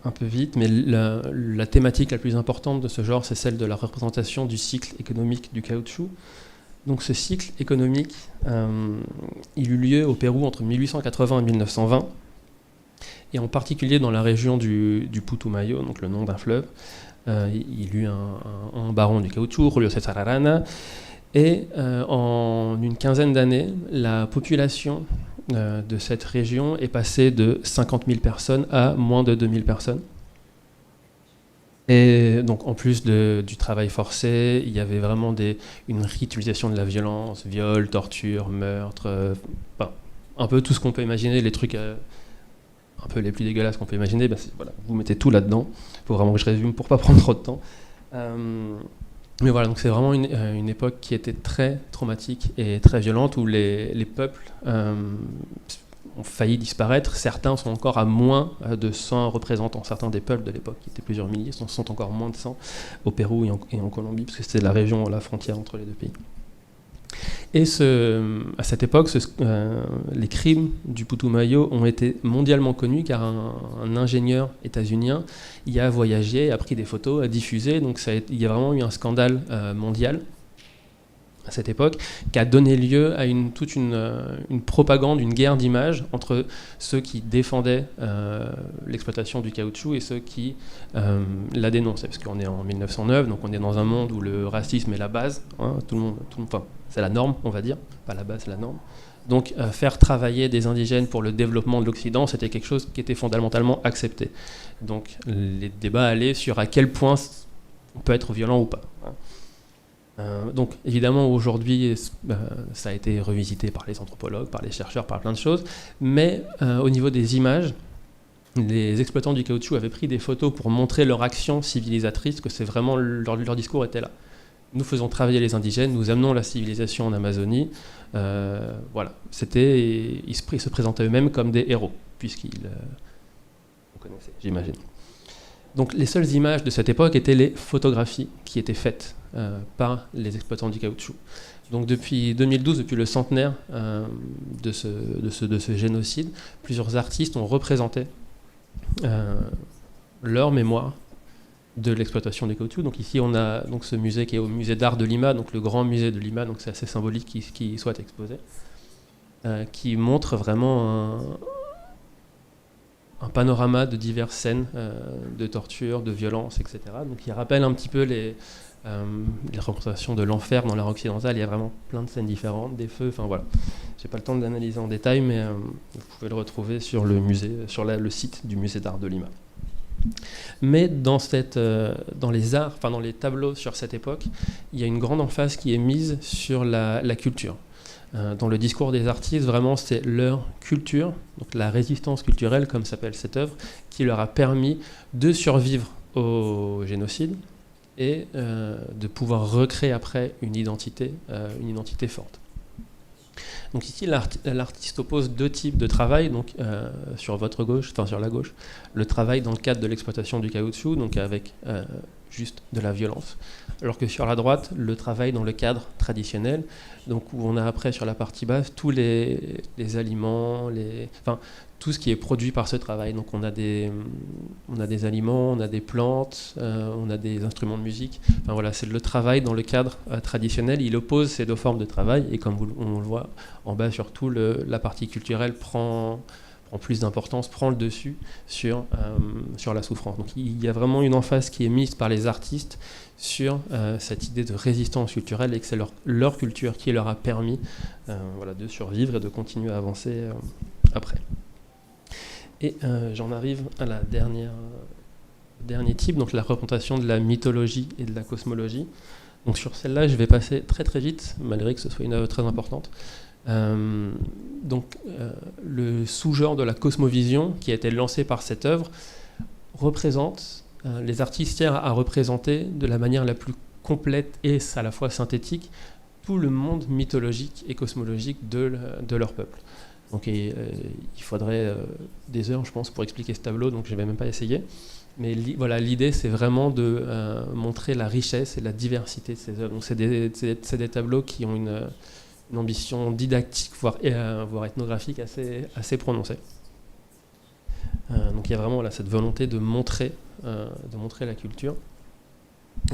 S12: un peu vite, mais la thématique la plus importante de ce genre, c'est celle de la représentation du cycle économique du caoutchouc. Donc ce cycle économique, il eut lieu au Pérou entre 1880 et 1920, et en particulier dans la région du Putumayo, donc le nom d'un fleuve. Il y eut un baron du caoutchouc, Julio César Arana, et en une quinzaine d'années, la population de cette région est passée de 50 000 personnes à moins de 2 000 personnes. Et donc en plus du travail forcé, il y avait vraiment une ritualisation de la violence, viol, torture, meurtre, un peu tout ce qu'on peut imaginer, les trucs un peu les plus dégueulasses qu'on peut imaginer. Voilà, vous mettez tout là-dedans. Il faut vraiment que je résume pour ne pas prendre trop de temps. Mais voilà, donc c'est vraiment une époque qui était très traumatique et très violente, où les peuples ont failli disparaître. Certains sont encore à moins de 100 représentants. Certains des peuples de l'époque, qui étaient plusieurs milliers, sont encore moins de 100 au Pérou et en Colombie, parce que c'était la région, la frontière entre les deux pays. Et à cette époque, les crimes du Putumayo ont été mondialement connus, car un ingénieur états-unien y a voyagé, a pris des photos, a diffusé. Donc il y a vraiment eu un scandale mondial à cette époque, qui a donné lieu à toute une propagande, une guerre d'images entre ceux qui défendaient l'exploitation du caoutchouc et ceux qui la dénonçaient. Parce qu'on est en 1909, donc on est dans un monde où le racisme est la base, hein, enfin, c'est la norme, on va dire, pas la base, c'est la norme. Donc faire travailler des indigènes pour le développement de l'Occident, c'était quelque chose qui était fondamentalement accepté. Donc les débats allaient sur à quel point on peut être violent ou pas. Donc évidemment aujourd'hui ça a été revisité par les anthropologues, par les chercheurs, par plein de choses, mais au niveau des images, les exploitants du caoutchouc avaient pris des photos pour montrer leur action civilisatrice, que c'est vraiment leur discours était là. Nous faisons travailler les indigènes, nous amenons la civilisation en Amazonie. Voilà, ils se présentaient eux-mêmes comme des héros, puisqu'ils vous connaissez, j'imagine. Donc les seules images de cette époque étaient les photographies qui étaient faites par les exploitants du caoutchouc. Donc depuis 2012, depuis le centenaire de ce génocide, plusieurs artistes ont représenté leur mémoire de l'exploitation du caoutchouc. Donc ici on a donc ce musée qui est au musée d'art de Lima, donc le grand musée de Lima, donc c'est assez symbolique qu'il soit exposé, qui montre vraiment un panorama de diverses scènes de torture, de violence, etc. Donc il rappelle un petit peu les représentations de l'enfer dans l'art occidental. Il y a vraiment plein de scènes différentes, des feux, enfin voilà. J'ai pas le temps d'analyser en détail, mais vous pouvez le retrouver sur le musée, sur le site du musée d'art de Lima. Mais dans les arts, enfin dans les tableaux sur cette époque, il y a une grande emphase qui est mise sur la culture. Dans le discours des artistes, vraiment, c'est leur culture, donc la résistance culturelle, comme s'appelle cette œuvre, qui leur a permis de survivre au génocide et de pouvoir recréer après une identité forte. Donc ici, l'artiste oppose deux types de travail. Donc sur votre gauche, enfin sur la gauche, le travail dans le cadre de l'exploitation du caoutchouc, donc avec juste de la violence, alors que sur la droite, le travail dans le cadre traditionnel, donc où on a après sur la partie basse tous les aliments, tout ce qui est produit par ce travail. Donc on a des aliments, on a des plantes, on a des instruments de musique. Enfin voilà, c'est le travail dans le cadre traditionnel. Il oppose ces deux formes de travail et comme on le voit en bas, surtout la partie culturelle prend plus d'importance, prend le dessus sur la souffrance. Donc il y a vraiment une emphase qui est mise par les artistes sur cette idée de résistance culturelle et que c'est leur culture qui leur a permis de survivre et de continuer à avancer après. Et j'en arrive à la dernier type, donc la représentation de la mythologie et de la cosmologie. Donc sur celle-là, je vais passer très très vite, malgré que ce soit une œuvre très importante. Le sous-genre de la cosmovision qui a été lancé par cette œuvre représente, les artistes tiennent à représenter de la manière la plus complète et à la fois synthétique tout le monde mythologique et cosmologique de leur peuple. Donc il faudrait des heures, je pense, pour expliquer ce tableau, donc je ne vais même pas essayer. Mais l'idée, c'est vraiment de montrer la richesse et la diversité de ces œuvres. Donc c'est des tableaux qui ont une ambition didactique, voire ethnographique assez prononcée. Donc il y a vraiment cette volonté de montrer la culture.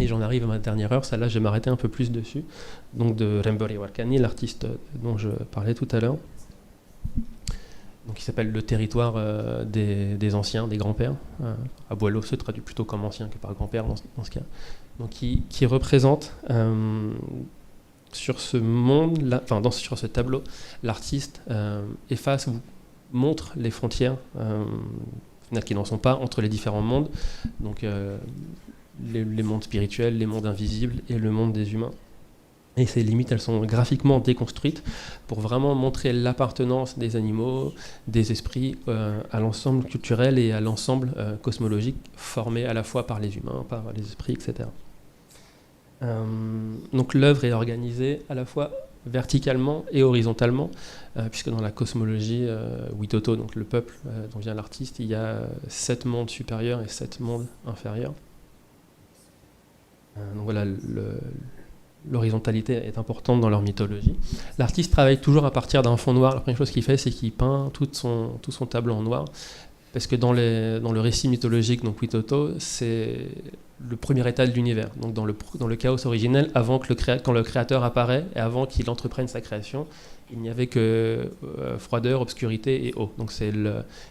S12: Et j'en arrive à ma dernière heure, celle-là je vais m'arrêter un peu plus dessus. Donc de Remberi Warkani, l'artiste dont je parlais tout à l'heure. Donc, il s'appelle Le territoire des anciens, des grands-pères. Abuelo se traduit plutôt comme ancien que par grand-père dans ce cas. Donc, qui représente sur ce monde, sur ce tableau, l'artiste efface ou montre les frontières qui n'en sont pas entre les différents mondes. Donc, les mondes spirituels, les mondes invisibles et le monde des humains. Et ces limites, elles sont graphiquement déconstruites pour vraiment montrer l'appartenance des animaux, des esprits à l'ensemble culturel et à l'ensemble cosmologique formé à la fois par les humains, par les esprits, etc. Donc l'œuvre est organisée à la fois verticalement et horizontalement, puisque dans la cosmologie Witoto, donc le peuple dont vient l'artiste, il y a 7 mondes supérieurs et 7 mondes inférieurs. Donc voilà, l'horizontalité est importante dans leur mythologie. L'artiste travaille toujours à partir d'un fond noir. La première chose qu'il fait, c'est qu'il peint tout son tableau en noir, parce que dans le récit mythologique, donc Witoto, le premier état de l'univers, donc dans le chaos originel, avant que quand le créateur apparaît et avant qu'il entreprenne sa création, il n'y avait que froideur, obscurité et eau. Donc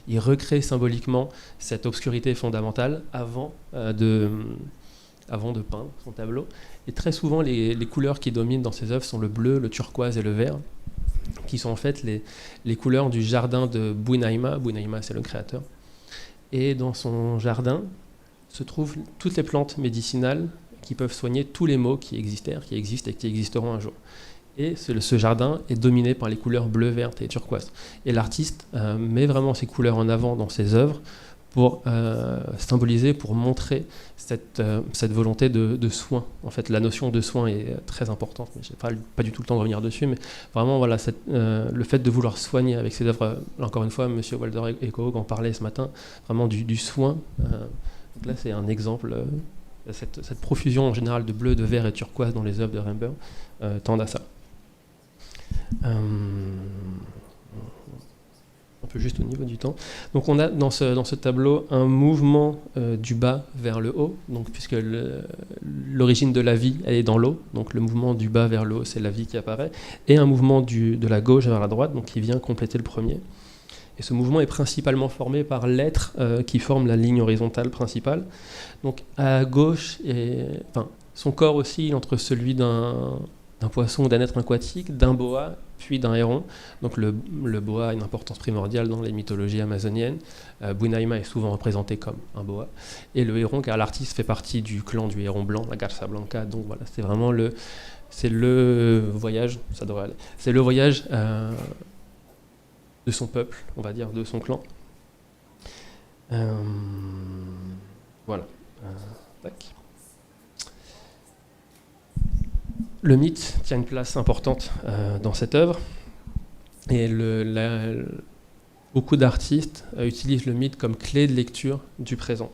S12: il recrée symboliquement cette obscurité fondamentale avant de peindre son tableau. Et très souvent, les couleurs qui dominent dans ses œuvres sont le bleu, le turquoise et le vert, qui sont en fait les couleurs du jardin de Buinaima. Buinaima, c'est le créateur. Et dans son jardin se trouvent toutes les plantes médicinales qui peuvent soigner tous les maux qui existent et qui existeront un jour. Et ce jardin est dominé par les couleurs bleues, vertes et turquoises. Et l'artiste met vraiment ces couleurs en avant dans ses œuvres pour symboliser, pour montrer cette volonté de soin. En fait, la notion de soin est très importante, mais je n'ai pas du tout le temps de revenir dessus, mais vraiment, voilà, le fait de vouloir soigner avec ses œuvres, encore une fois, M. Walter Ecoog en parlait ce matin, vraiment du soin. Donc là, c'est un exemple, cette profusion en général de bleu, de vert et turquoise dans les œuvres de Rembrandt tendent à ça. Un peu juste au niveau du temps. Donc on a dans ce tableau un mouvement du bas vers le haut, donc puisque l'origine de la vie elle est dans l'eau, donc le mouvement du bas vers le haut c'est la vie qui apparaît, et un mouvement de la gauche vers la droite, donc qui vient compléter le premier. Et ce mouvement est principalement formé par l'être qui forme la ligne horizontale principale. Donc à gauche, son corps oscille entre celui d'un poisson ou d'un être aquatique, d'un boa, puis d'un héron. Donc le boa a une importance primordiale dans les mythologies amazoniennes. Buinaima est souvent représenté comme un boa. Et le héron, car l'artiste fait partie du clan du héron blanc, la Garza Blanca. Donc voilà, c'est vraiment le voyage, ça devrait aller. C'est le voyage de son peuple, on va dire, de son clan. Voilà. Tac. Le mythe tient une place importante dans cette œuvre, et beaucoup d'artistes utilisent le mythe comme clé de lecture du présent.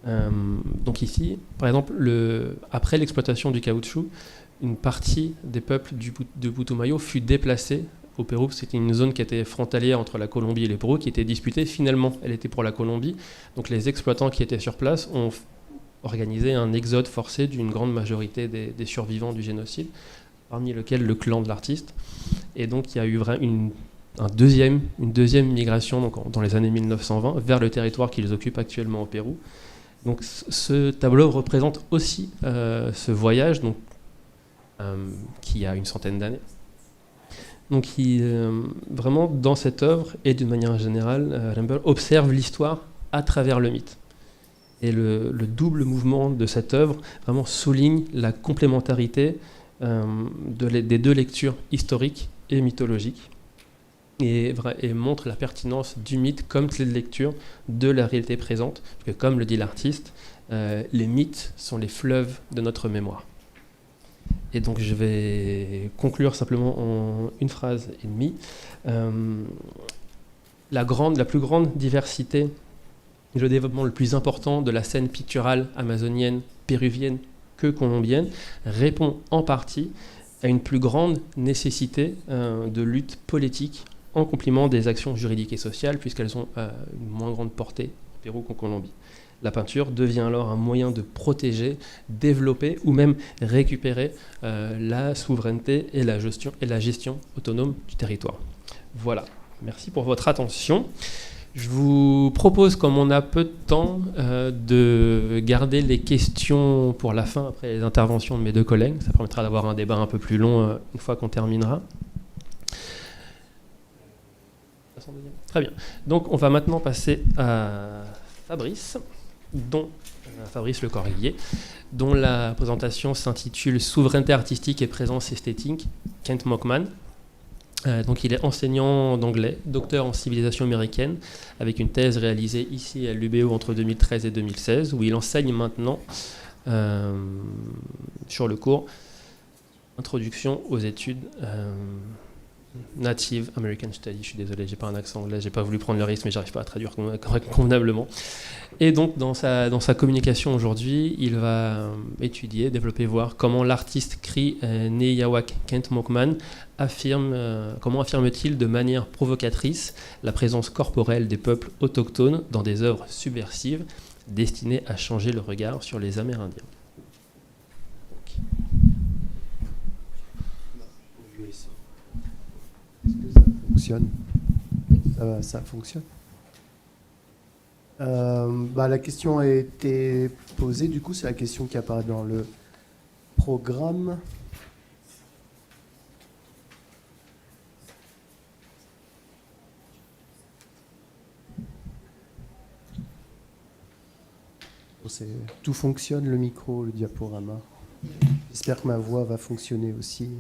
S12: Donc ici, par exemple, après l'exploitation du caoutchouc, une partie des peuples de Putumayo fut déplacée au Pérou. C'était une zone qui était frontalière entre la Colombie et le Pérou, qui était disputée. Finalement, elle était pour la Colombie. Donc les exploitants qui étaient sur place ont organisé un exode forcé d'une grande majorité des survivants du génocide, parmi lesquels le clan de l'artiste. Et donc il y a eu une deuxième migration donc, dans les années 1920 vers le territoire qu'ils occupent actuellement au Pérou. Donc ce tableau représente aussi ce voyage donc, qui a une centaine d'années. Donc vraiment dans cette œuvre et d'une manière générale, Rembrandt observe l'histoire à travers le mythe. Et le double mouvement de cette œuvre vraiment souligne la complémentarité des deux lectures historiques et mythologiques et montre la pertinence du mythe comme clé de lecture de la réalité présente. Parce que comme le dit l'artiste, les mythes sont les fleuves de notre mémoire. Et donc je vais conclure simplement en une phrase et demie. La plus grande diversité, le développement le plus important de la scène picturale amazonienne, péruvienne que colombienne répond en partie à une plus grande nécessité de lutte politique en complément des actions juridiques et sociales, puisqu'elles ont une moins grande portée au Pérou qu'en Colombie. La peinture devient alors un moyen de protéger, développer ou même récupérer la souveraineté et la gestion autonome du territoire. Voilà, merci pour votre attention. Je vous propose, comme on a peu de temps, de garder les questions pour la fin, après les interventions de mes deux collègues. Ça permettra d'avoir un débat un peu plus long une fois qu'on terminera. Très bien. Donc, on va maintenant passer à Fabrice, Fabrice Le Corrier, dont la présentation s'intitule « Souveraineté artistique et présence esthétique, Kent Mockman ». Donc il est enseignant d'anglais, docteur en civilisation américaine, avec une thèse réalisée ici à l'UBO entre 2013 et 2016, où il enseigne maintenant sur le cours Introduction aux études Native American Studies. Je suis désolé, j'ai pas un accent anglais, j'ai pas voulu prendre le risque, mais j'arrive pas à traduire convenablement. Et donc dans sa communication aujourd'hui, il va étudier, développer, voir comment l'artiste cri Neyawak Kent Mockman comment affirme-t-il de manière provocatrice la présence corporelle des peuples autochtones dans des œuvres subversives, destiné à changer le regard sur les Amérindiens.
S6: Est-ce que ça fonctionne? Ça fonctionne. La question a été posée, du coup, c'est la question qui apparaît dans le programme. Tout fonctionne, le micro, le diaporama. J'espère que ma voix va fonctionner aussi.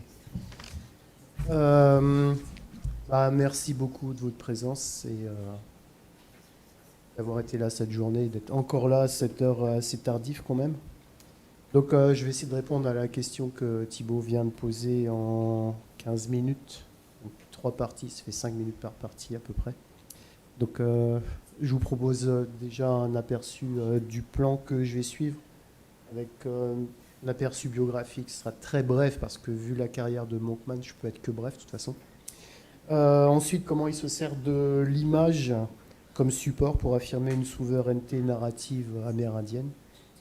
S6: Merci beaucoup de votre présence et d'avoir été là cette journée, d'être encore là à cette heure assez tardive quand même. Donc je vais essayer de répondre à la question que Thibaut vient de poser en 15 minutes. Donc, 3 parties, ça fait 5 minutes par partie à peu près. Donc je vous propose déjà un aperçu du plan que je vais suivre avec l'aperçu biographique. Ce sera très bref parce que vu la carrière de Monkman, je peux être que bref de toute façon. Ensuite, comment il se sert de l'image comme support pour affirmer une souveraineté narrative amérindienne.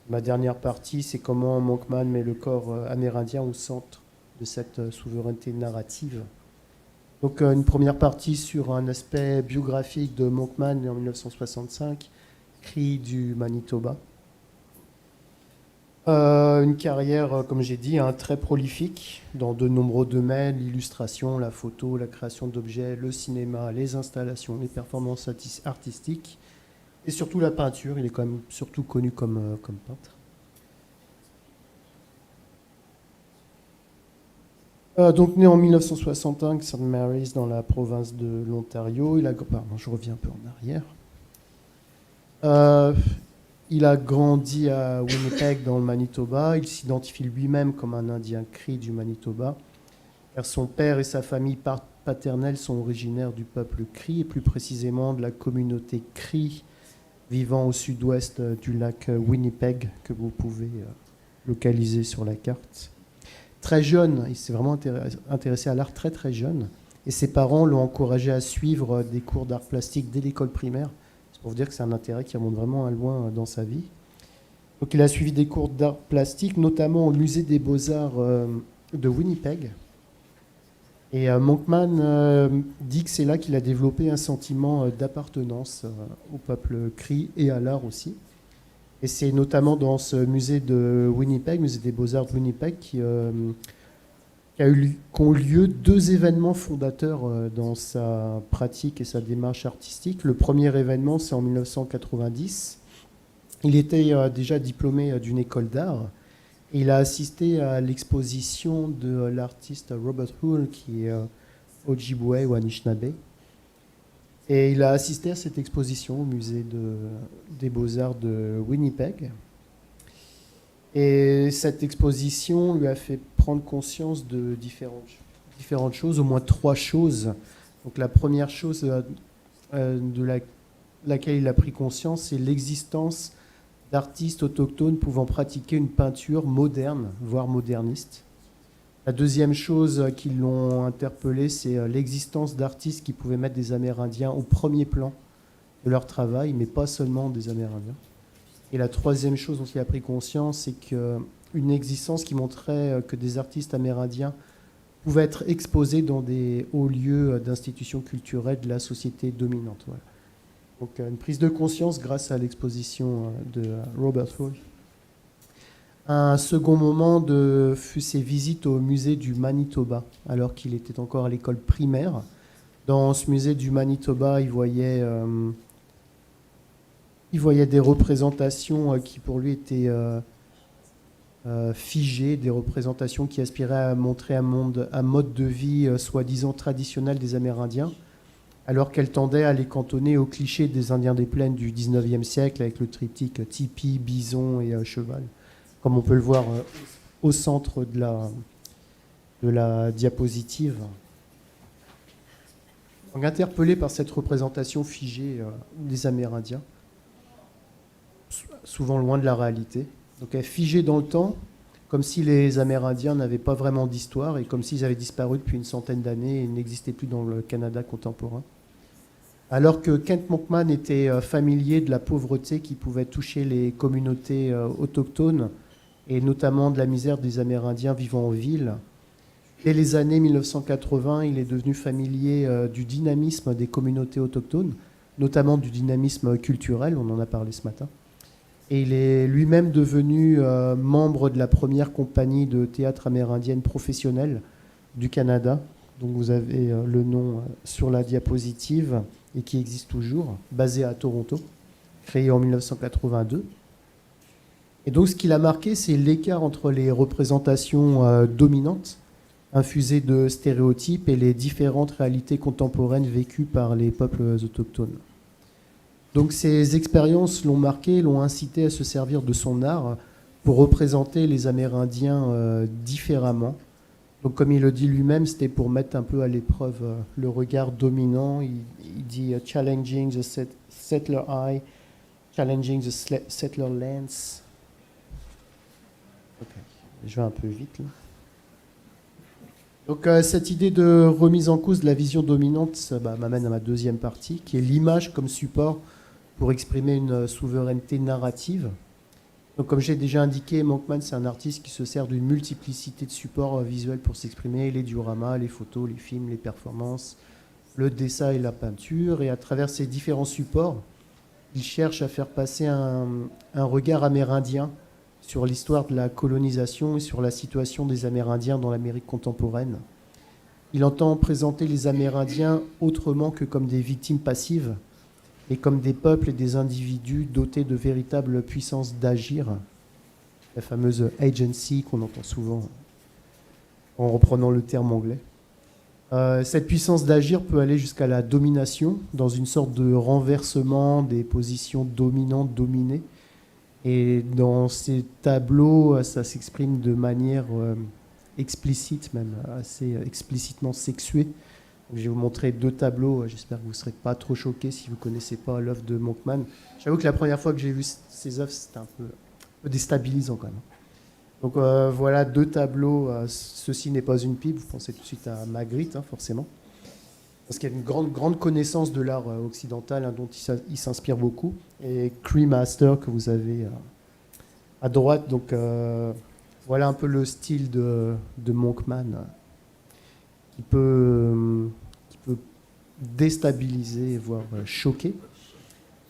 S6: Ma dernière partie, c'est comment Monkman met le corps amérindien au centre de cette souveraineté narrative. Donc une première partie sur un aspect biographique de Monkman en 1965, cri du Manitoba. Une carrière, comme j'ai dit, très prolifique dans de nombreux domaines, l'illustration, la photo, la création d'objets, le cinéma, les installations, les performances artistiques et surtout la peinture. Il est quand même surtout connu comme peintre. Donc né en 1961 à St. Mary's dans la province de l'Ontario. Je reviens un peu en arrière. Il a grandi à Winnipeg dans le Manitoba. Il s'identifie lui-même comme un Indien Cri du Manitoba, car son père et sa famille paternelle sont originaires du peuple Cri, et plus précisément de la communauté Cri vivant au sud-ouest du lac Winnipeg, que vous pouvez localiser sur la carte. Très jeune, il s'est vraiment intéressé à l'art très très jeune, et ses parents l'ont encouragé à suivre des cours d'art plastique dès l'école primaire. C'est pour vous dire que c'est un intérêt qui remonte vraiment à loin dans sa vie. Donc il a suivi des cours d'art plastique, notamment au musée des beaux-arts de Winnipeg. Et Monkman dit que c'est là qu'il a développé un sentiment d'appartenance au peuple Cri et à l'art aussi. Et c'est notamment dans ce musée de Winnipeg, musée des beaux-arts de Winnipeg, qu'ont eu lieu 2 événements fondateurs dans sa pratique et sa démarche artistique. Le premier événement, c'est en 1990. Il était déjà diplômé d'une école d'art. Et il a assisté à l'exposition de l'artiste Robert Hull, qui est Ojibwe ou Anishinaabe. Et il a assisté à cette exposition au musée des beaux-arts de Winnipeg. Et cette exposition lui a fait prendre conscience de différentes choses, au moins 3 choses. Donc la première chose de laquelle il a pris conscience, c'est l'existence d'artistes autochtones pouvant pratiquer une peinture moderne, voire moderniste. La deuxième chose qui l'ont interpellé, c'est l'existence d'artistes qui pouvaient mettre des Amérindiens au premier plan de leur travail, mais pas seulement des Amérindiens. Et la troisième chose dont il a pris conscience, c'est qu'une existence qui montrait que des artistes amérindiens pouvaient être exposés dans des hauts lieux d'institutions culturelles de la société dominante. Voilà. Donc une prise de conscience grâce à l'exposition de Robert Hull. Un second moment fut ses visites au musée du Manitoba, alors qu'il était encore à l'école primaire. Dans ce musée du Manitoba, il voyait des représentations qui pour lui étaient figées, des représentations qui aspiraient à montrer un mode de vie soi-disant traditionnel des Amérindiens, alors qu'elles tendaient à les cantonner aux clichés des Indiens des plaines du 19e siècle avec le triptyque tipi, bison et cheval, comme on peut le voir au centre de la diapositive. Donc, interpellé par cette représentation figée des Amérindiens, souvent loin de la réalité. Donc elle est figée dans le temps, comme si les Amérindiens n'avaient pas vraiment d'histoire et comme s'ils avaient disparu depuis une centaine d'années et n'existaient plus dans le Canada contemporain. Alors que Kent Monkman était familier de la pauvreté qui pouvait toucher les communautés autochtones, et notamment de la misère des Amérindiens vivant en ville, dès les années 1980, il est devenu familier du dynamisme des communautés autochtones, notamment du dynamisme culturel, on en a parlé ce matin. Et il est lui-même devenu membre de la première compagnie de théâtre amérindienne professionnelle du Canada, dont vous avez le nom sur la diapositive et qui existe toujours, basée à Toronto, créée en 1982. Et donc ce qui l'a marqué, c'est l'écart entre les représentations dominantes, infusées de stéréotypes, et les différentes réalités contemporaines vécues par les peuples autochtones. Donc ces expériences l'ont marqué, l'ont incité à se servir de son art pour représenter les Amérindiens différemment. Donc comme il le dit lui-même, c'était pour mettre un peu à l'épreuve le regard dominant. Il dit « challenging the settler eye, challenging the settler lens ». Okay. Je vais un peu vite là. Donc cette idée de remise en cause de la vision dominante, ça m'amène à ma deuxième partie, qui est l'image comme support pour exprimer une souveraineté narrative. Donc, comme j'ai déjà indiqué, Monkman, c'est un artiste qui se sert d'une multiplicité de supports visuels pour s'exprimer, les dioramas, les photos, les films, les performances, le dessin et la peinture. Et à travers ces différents supports, il cherche à faire passer un regard amérindien sur l'histoire de la colonisation et sur la situation des Amérindiens dans l'Amérique contemporaine. Il entend présenter les Amérindiens autrement que comme des victimes passives, et comme des peuples et des individus dotés de véritables puissances d'agir, la fameuse agency qu'on entend souvent en reprenant le terme anglais. Cette puissance d'agir peut aller jusqu'à la domination, dans une sorte de renversement des positions dominantes-dominées. Et dans ces tableaux, ça s'exprime de manière explicite, même assez explicitement sexuée. Je vais vous montrer deux tableaux. J'espère que vous ne serez pas trop choqués si vous ne connaissez pas l'œuvre de Monkman. J'avoue que la première fois que j'ai vu ces œuvres, c'était un peu déstabilisant quand même. Donc voilà deux tableaux. Ceci n'est pas une pipe. Vous pensez tout de suite à Magritte, hein, forcément. Parce qu'il y a une grande connaissance de l'art occidental, hein, dont il s'inspire beaucoup. Et Cree Master que vous avez à droite. Donc voilà un peu le style de Monkman. Qui peut déstabiliser, voire choquer.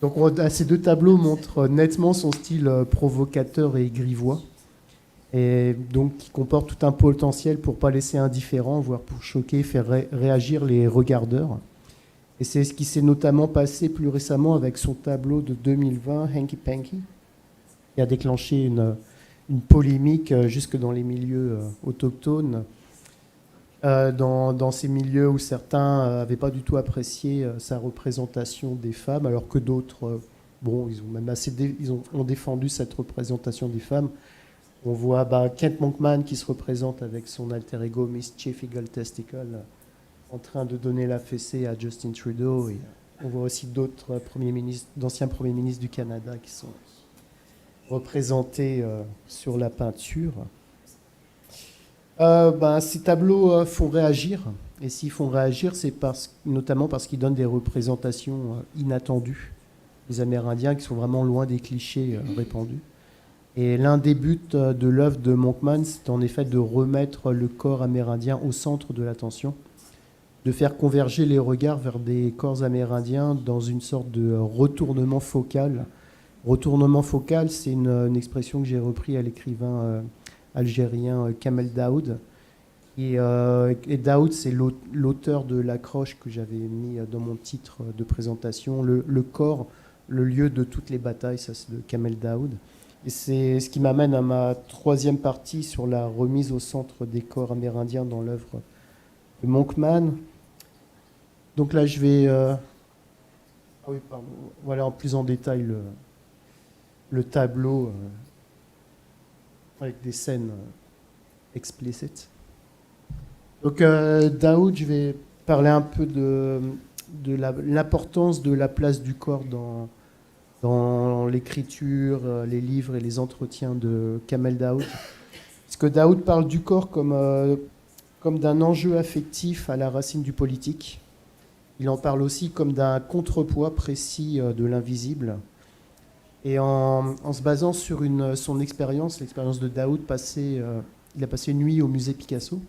S6: Donc ces deux tableaux montrent nettement son style provocateur et grivois, et donc qui comporte tout un potentiel pour ne pas laisser indifférent, voire pour choquer, faire réagir les regardeurs. Et c'est ce qui s'est notamment passé plus récemment avec son tableau de 2020, Hanky Panky, qui a déclenché une polémique jusque dans les milieux autochtones, dans ces milieux où certains n'avaient pas du tout apprécié sa représentation des femmes, alors que d'autres, ils ont même ont défendu cette représentation des femmes. On voit Kent Monkman qui se représente avec son alter ego Mischief Eagle Testicle en train de donner la fessée à Justin Trudeau. Et on voit aussi d'autres d'anciens premiers ministres du Canada qui sont représentés sur la peinture. Ces tableaux font réagir, et s'ils font réagir, c'est notamment parce qu'ils donnent des représentations inattendues des Amérindiens qui sont vraiment loin des clichés répandus. Et l'un des buts de l'œuvre de Monkman, c'est en effet de remettre le corps amérindien au centre de l'attention, de faire converger les regards vers des corps amérindiens dans une sorte de retournement focal. Retournement focal, c'est une expression que j'ai reprise à l'écrivain algérien Kamel Daoud. Et Daoud, c'est l'auteur de l'accroche que j'avais mis dans mon titre de présentation, le corps, le lieu de toutes les batailles, ça c'est de Kamel Daoud. Et c'est ce qui m'amène à ma troisième partie sur la remise au centre des corps amérindiens dans l'œuvre de Monkman. Donc là, je vais... Voilà en plus en détail le tableau avec des scènes explicites. Donc Daoud, je vais parler un peu de l'importance de la place du corps dans l'écriture, les livres et les entretiens de Kamel Daoud. Parce que Daoud parle du corps comme d'un enjeu affectif à la racine du politique. il en parle aussi comme d'un contrepoids précis de l'invisible. Et en se basant sur son expérience, l'expérience de Daoud, il a passé une nuit au musée Picasso.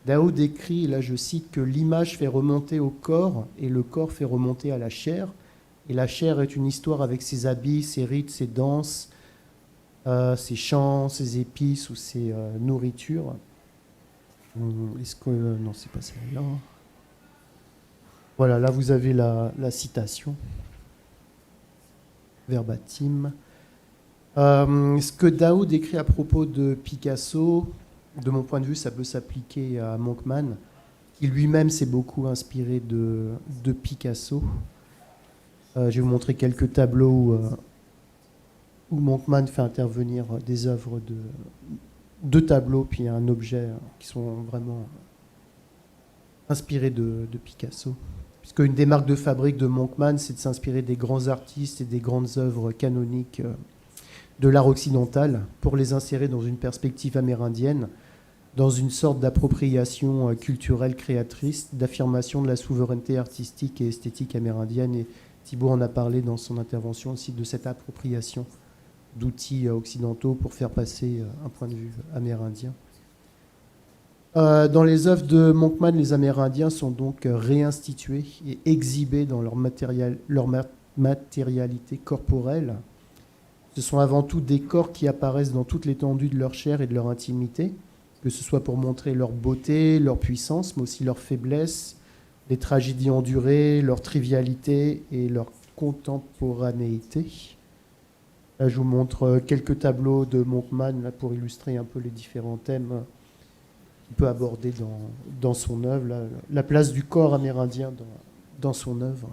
S6: Daoud écrit, et là je cite, que l'image fait remonter au corps et le corps fait remonter à la chair. Et la chair est une histoire avec ses habits, ses rites, ses danses, ses chants, ses épices ou ses nourritures. Est-ce que... non, c'est pas celle-là. Voilà, là vous avez la citation. Verbatim. Ce que Daoud écrit à propos de Picasso, de mon point de vue, ça peut s'appliquer à Monkman, qui lui-même s'est beaucoup inspiré de Picasso. Je vais vous montrer quelques tableaux où Monkman fait intervenir des œuvres de deux tableaux, puis un objet qui sont vraiment inspirés de Picasso. Puisque une des marques de fabrique de Monkman, c'est de s'inspirer des grands artistes et des grandes œuvres canoniques de l'art occidental pour les insérer dans une perspective amérindienne, dans une sorte d'appropriation culturelle créatrice, d'affirmation de la souveraineté artistique et esthétique amérindienne. Et Thibault en a parlé dans son intervention aussi de cette appropriation d'outils occidentaux pour faire passer un point de vue amérindien. Dans les œuvres de Monkman, les Amérindiens sont donc réinstitués et exhibés dans leur matérialité corporelle. Ce sont avant tout des corps qui apparaissent dans toute l'étendue de leur chair et de leur intimité, que ce soit pour montrer leur beauté, leur puissance, mais aussi leur faiblesse, les tragédies endurées, leur trivialité et leur contemporanéité. Là, je vous montre quelques tableaux de Monkman là, pour illustrer un peu les différents thèmes qu'il peut aborder dans son œuvre, la place du corps amérindien dans son œuvre.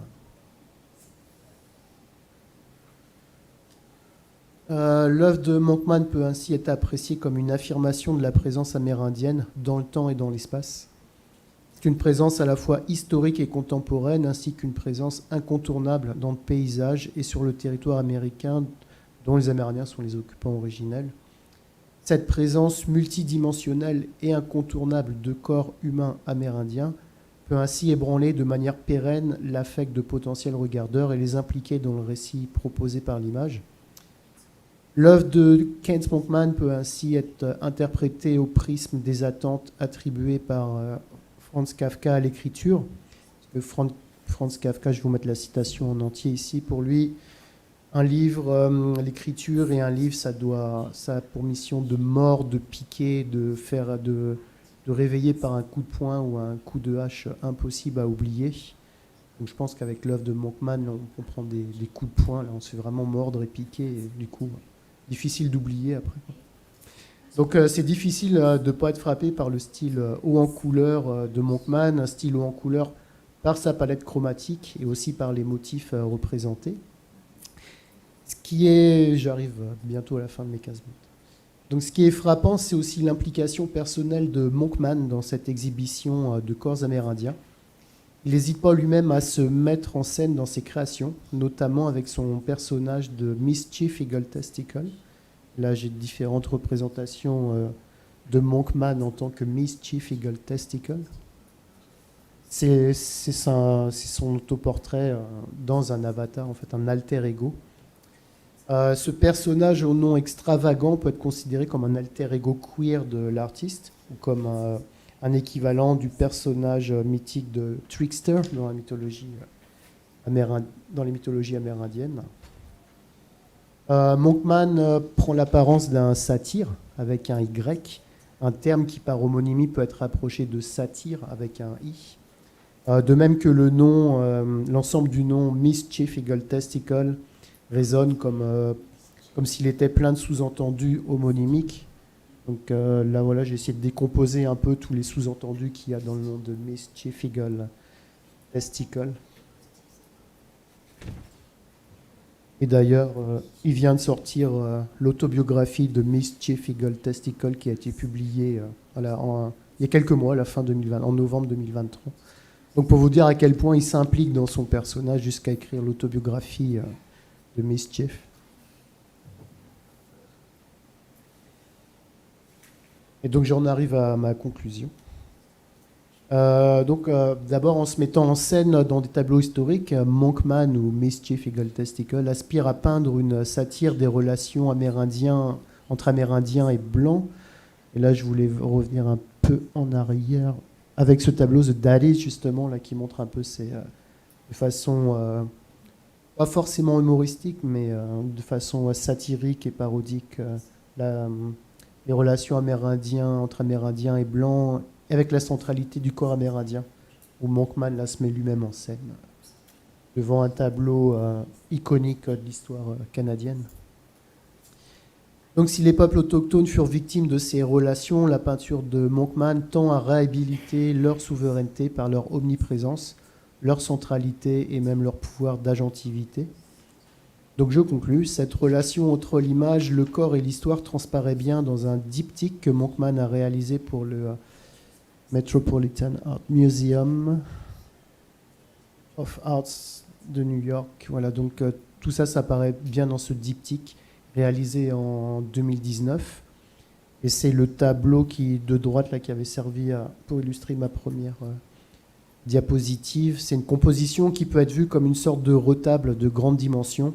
S6: L'œuvre de Monkman peut ainsi être appréciée comme une affirmation de la présence amérindienne dans le temps et dans l'espace. C'est une présence à la fois historique et contemporaine, ainsi qu'une présence incontournable dans le paysage et sur le territoire américain dont les Amérindiens sont les occupants originels. Cette présence multidimensionnelle et incontournable de corps humains amérindiens peut ainsi ébranler de manière pérenne l'affect de potentiels regardeurs et les impliquer dans le récit proposé par l'image. L'œuvre de Kent Monkman peut ainsi être interprétée au prisme des attentes attribuées par Franz Kafka à l'écriture. Franz Kafka, je vais vous mettre la citation en entier ici, pour lui, un livre, l'écriture et un livre, ça a pour mission de mordre, de piquer, de réveiller par un coup de poing ou un coup de hache impossible à oublier. Donc je pense qu'avec l'œuvre de Monkman, on prend des coups de poing, là, on se fait vraiment mordre et piquer, et du coup, difficile d'oublier après. Donc c'est difficile de ne pas être frappé par le style haut en couleur de Monkman, un style haut en couleur par sa palette chromatique et aussi par les motifs représentés. Ce qui est, j'arrive bientôt à la fin de mes 15 minutes. Donc ce qui est frappant, c'est aussi l'implication personnelle de Monkman dans cette exhibition de corps amérindiens. Il n'hésite pas lui-même à se mettre en scène dans ses créations, notamment avec son personnage de Mischief Eagle Testicle. Là, j'ai différentes représentations de Monkman en tant que Mischief Eagle Testicle. C'est son autoportrait dans un avatar, en fait, un alter ego. Ce personnage au nom extravagant peut être considéré comme un alter ego queer de l'artiste, ou comme un équivalent du personnage mythique de Trickster dans les mythologies amérindiennes. Monkman prend l'apparence d'un satyre avec un Y, un terme qui par homonymie peut être rapproché de satyre avec un I. De même que le nom, l'ensemble du nom Mischief Eagle Testicle résonne comme s'il était plein de sous-entendus homonymiques. Donc là, voilà, j'ai essayé de décomposer un peu tous les sous-entendus qu'il y a dans le nom de Mischief Eagle Testicle. Et d'ailleurs, il vient de sortir l'autobiographie de Mischief Eagle Testicle qui a été publiée il y a quelques mois, à la fin 2020, en novembre 2023. Donc pour vous dire à quel point il s'implique dans son personnage jusqu'à écrire l'autobiographie de Mischief. Et donc j'en arrive à ma conclusion. D'abord, en se mettant en scène dans des tableaux historiques, Monkman ou Mischief Eagle Testicle aspire à peindre une satire des relations entre Amérindiens et Blancs. Et là, je voulais revenir un peu en arrière avec ce tableau The Daddies, justement, là, qui montre un peu de façon pas forcément humoristique, mais de façon satirique et parodique, les relations entre Amérindiens et Blancs, avec la centralité du corps amérindien, où Monkman là, se met lui-même en scène, devant un tableau iconique de l'histoire canadienne. Donc si les peuples autochtones furent victimes de ces relations, la peinture de Monkman tend à réhabiliter leur souveraineté par leur omniprésence, leur centralité et même leur pouvoir d'agentivité. Donc je conclus, cette relation entre l'image, le corps et l'histoire transparaît bien dans un diptyque que Monkman a réalisé pour le Metropolitan Art Museum of Arts de New York. Voilà, donc tout ça, ça apparaît bien dans ce diptyque réalisé en 2019. Et c'est le tableau de droite là, qui avait servi pour illustrer ma première diapositive. C'est une composition qui peut être vue comme une sorte de retable de grande dimension,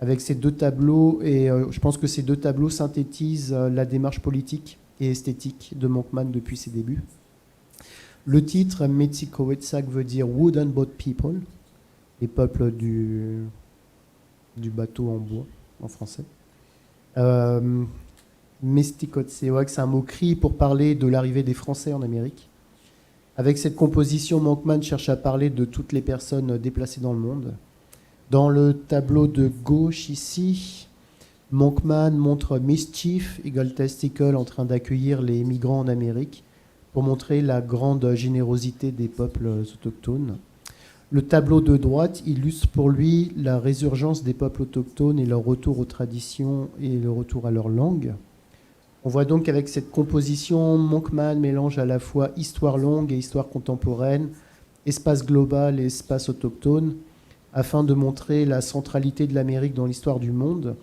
S6: avec ces deux tableaux, et je pense que ces deux tableaux synthétisent la démarche politique et esthétique de Monkman depuis ses débuts. Le titre, Metsikoetsak, veut dire Wooden Boat People, les peuples du bateau en bois, en français. Mestikotsewak, c'est un mot-cri pour parler de l'arrivée des Français en Amérique. Avec cette composition, Monkman cherche à parler de toutes les personnes déplacées dans le monde. Dans le tableau de gauche ici, Monkman montre Mischief, Eagle Testicle, en train d'accueillir les migrants en Amérique pour montrer la grande générosité des peuples autochtones. Le tableau de droite illustre pour lui la résurgence des peuples autochtones et leur retour aux traditions et le retour à leur langue. On voit donc qu'avec cette composition, Monkman mélange à la fois histoire longue et histoire contemporaine, espace global et espace autochtone, afin de montrer la centralité de l'Amérique dans l'histoire du monde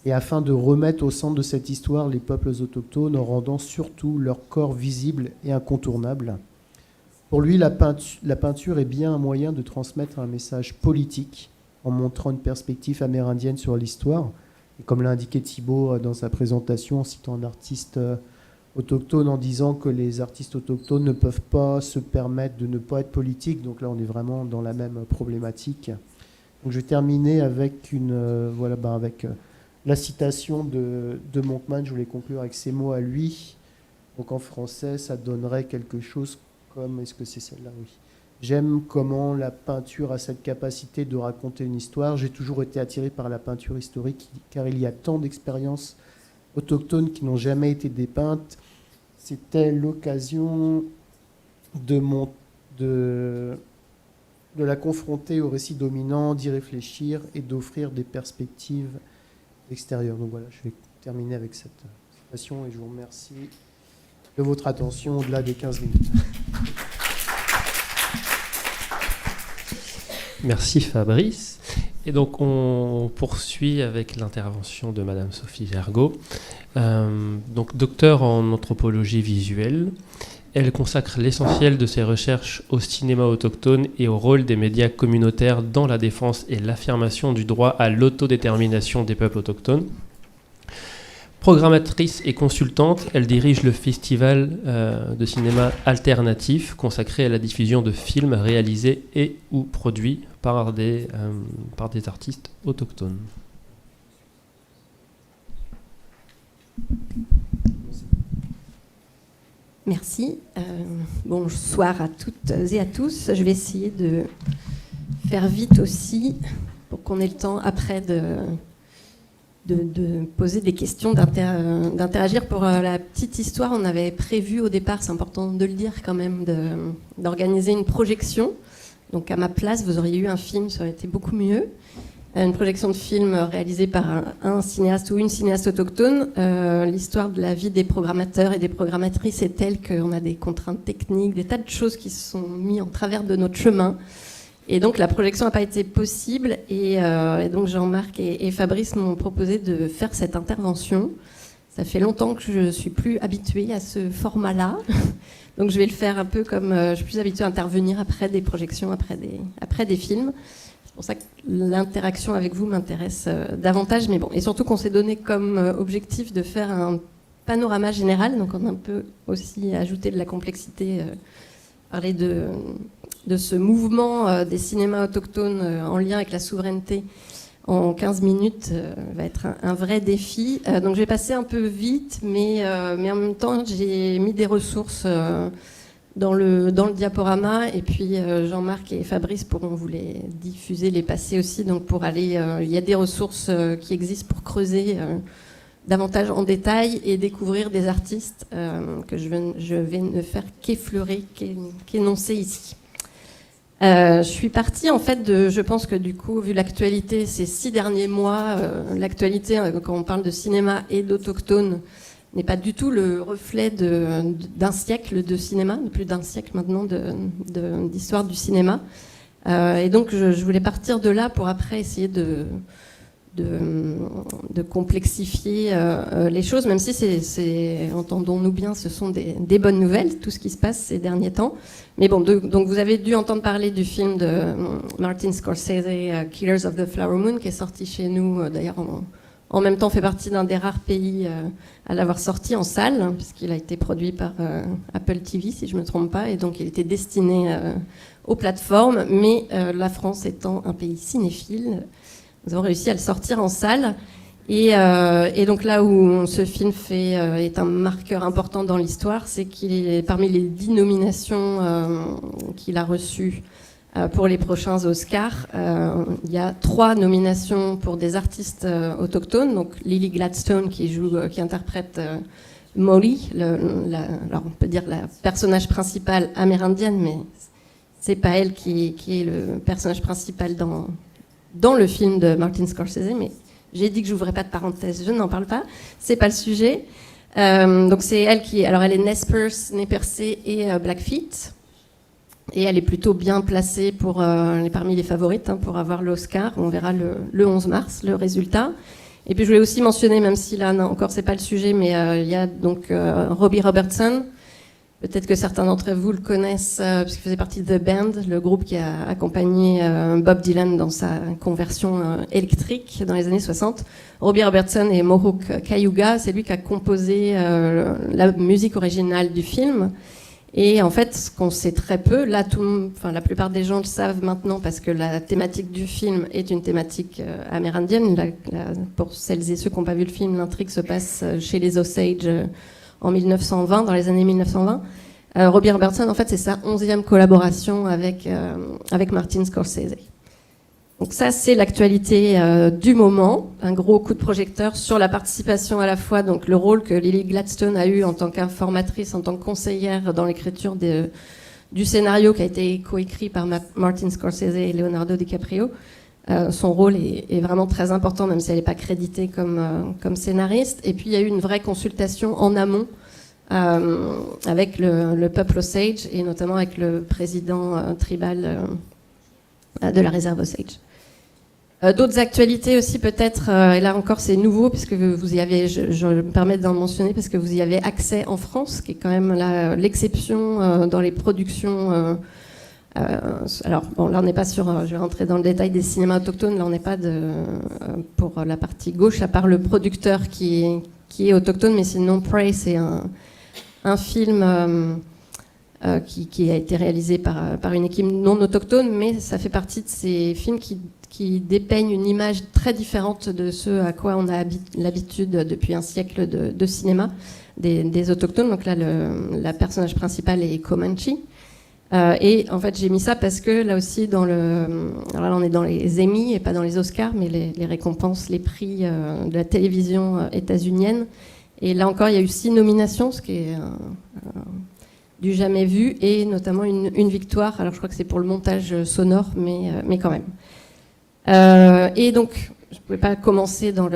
S6: et afin de remettre au centre de cette histoire les peuples autochtones en rendant surtout leur corps visible et incontournable. Pour lui, la peinture est bien un moyen de transmettre un message politique en montrant une perspective amérindienne sur l'histoire. Et comme l'a indiqué Thibault dans sa présentation, en citant un artiste autochtone, en disant que les artistes autochtones ne peuvent pas se permettre de ne pas être politiques. Donc là, on est vraiment dans la même problématique. Donc je vais terminer avec avec la citation de Monkman. Je voulais conclure avec ces mots à lui. Donc en français, ça donnerait quelque chose comme... Est-ce que c'est celle-là? Oui. J'aime comment la peinture a cette capacité de raconter une histoire. J'ai toujours été attiré par la peinture historique car il y a tant d'expériences autochtones qui n'ont jamais été dépeintes. C'était l'occasion de la confronter au récit dominant, d'y réfléchir et d'offrir des perspectives extérieures. Donc voilà, je vais terminer avec cette citation et je vous remercie de votre attention au-delà des 15 minutes.
S12: Merci Fabrice. Et donc on poursuit avec l'intervention de Madame Sophie Gergaud, donc docteure en anthropologie visuelle. Elle consacre l'essentiel de ses recherches au cinéma autochtone et au rôle des médias communautaires dans la défense et l'affirmation du droit à l'autodétermination des peuples autochtones. Programmatrice et consultante, elle dirige le festival de cinéma alternatif consacré à la diffusion de films réalisés et ou produits par des artistes autochtones.
S13: Merci. Bonsoir à toutes et à tous. Je vais essayer de faire vite aussi pour qu'on ait le temps après de poser des questions, d'interagir. Pour la petite histoire, on avait prévu au départ, c'est important de le dire quand même, d'organiser une projection. Donc à ma place, vous auriez eu un film, ça aurait été beaucoup mieux. Une projection de film réalisée par un cinéaste ou une cinéaste autochtone. L'histoire de la vie des programmateurs et des programmatrices est telle qu'on a des contraintes techniques, des tas de choses qui se sont mises en travers de notre chemin. Et donc la projection n'a pas été possible et donc Jean-Marc et Fabrice m'ont proposé de faire cette intervention. Ça fait longtemps que je suis plus habituée à ce format-là. Donc je vais le faire un peu comme je suis plus habituée à intervenir après des projections, après des films. C'est pour ça que l'interaction avec vous m'intéresse davantage. Mais bon, et surtout qu'on s'est donné comme objectif de faire un panorama général. Donc on a un peu aussi ajouté de la complexité, parler de ce mouvement des cinémas autochtones en lien avec la souveraineté en 15 minutes va être un vrai défi. Donc je vais passer un peu vite, mais en même temps, j'ai mis des ressources dans le diaporama, et puis Jean-Marc et Fabrice pourront vous les diffuser, les passer aussi. Donc pour aller, il y a des ressources qui existent pour creuser davantage en détail et découvrir des artistes que je vais ne faire qu'effleurer, qu'énoncer ici. Je suis partie en fait je pense que du coup, vu l'actualité ces 6 derniers mois, l'actualité quand on parle de cinéma et d'autochtones n'est pas du tout le reflet d'un siècle de cinéma, de plus d'un siècle maintenant d'histoire du cinéma. Et donc je voulais partir de là pour après essayer de complexifier les choses, même si entendons-nous bien, ce sont des bonnes nouvelles, tout ce qui se passe ces derniers temps. Mais bon, donc vous avez dû entendre parler du film de Martin Scorsese, Killers of the Flower Moon, qui est sorti chez nous, d'ailleurs en même temps fait partie d'un des rares pays à l'avoir sorti en salle, hein, puisqu'il a été produit par Apple TV, si je ne me trompe pas, et donc il était destiné aux plateformes, mais la France étant un pays cinéphile, nous avons réussi à le sortir en salle. Et donc là où ce film est un marqueur important dans l'histoire, c'est qu'il est parmi les 10 nominations qu'il a reçues pour les prochains Oscars. Il y a 3 nominations pour des artistes autochtones, donc Lily Gladstone qui interprète Molly, alors on peut dire la personnage principale amérindienne, mais c'est pas elle qui est le personnage principal dans le film de Martin Scorsese, mais j'ai dit que j'ouvrais pas de parenthèse, je n'en parle pas, c'est pas le sujet. Donc c'est elle elle est Nez Perce et Blackfeet, et elle est plutôt bien placée elle est parmi les favorites pour avoir l'Oscar. On verra le 11 mars le résultat. Et puis je voulais aussi mentionner, même si là encore c'est pas le sujet, mais il y a donc Robbie Robertson. Peut-être que certains d'entre vous le connaissent, puisqu'il faisait partie de The Band, le groupe qui a accompagné Bob Dylan dans sa conversion électrique dans les années 60. Robbie Robertson et Mohawk Cayuga, c'est lui qui a composé la musique originale du film. Et en fait, ce qu'on sait très peu, là, la plupart des gens le savent maintenant parce que la thématique du film est une thématique amérindienne. Pour celles et ceux qui n'ont pas vu le film, l'intrigue se passe chez les Osage en 1920, dans les années 1920. Robbie Robertson, en fait, c'est sa 11e collaboration avec Martin Scorsese. Donc ça, c'est l'actualité du moment. Un gros coup de projecteur sur la participation à la fois, donc le rôle que Lily Gladstone a eu en tant qu'informatrice, en tant que conseillère dans l'écriture du scénario qui a été coécrit par Martin Scorsese et Leonardo DiCaprio. Son rôle est vraiment très important, même si elle n'est pas créditée comme scénariste. Et puis il y a eu une vraie consultation en amont avec le peuple Osage, et notamment avec le président tribal de la réserve Osage. D'autres actualités aussi peut-être, et là encore c'est nouveau puisque vous y avez, je me permets d'en mentionner parce que vous y avez accès en France, qui est quand même l'exception dans les productions. Alors bon, là on n'est pas sur, je vais rentrer dans le détail des cinémas autochtones, là on n'est pas pour la partie gauche, à part le producteur qui est autochtone, mais sinon Prey c'est un film qui a été réalisé par une équipe non autochtone, mais ça fait partie de ces films qui dépeignent une image très différente de ce à quoi on a l'habitude depuis un siècle de cinéma des autochtones. Donc là, la personnage principale est Comanche. Et en fait, j'ai mis ça parce que là aussi, alors là, on est dans les Emmy et pas dans les Oscars, mais les récompenses, les prix de la télévision états-unienne. Et là encore, il y a eu 6 nominations, ce qui est du jamais vu, et notamment une victoire. Alors je crois que c'est pour le montage sonore, mais quand même. Et donc, je ne pouvais pas commencer dans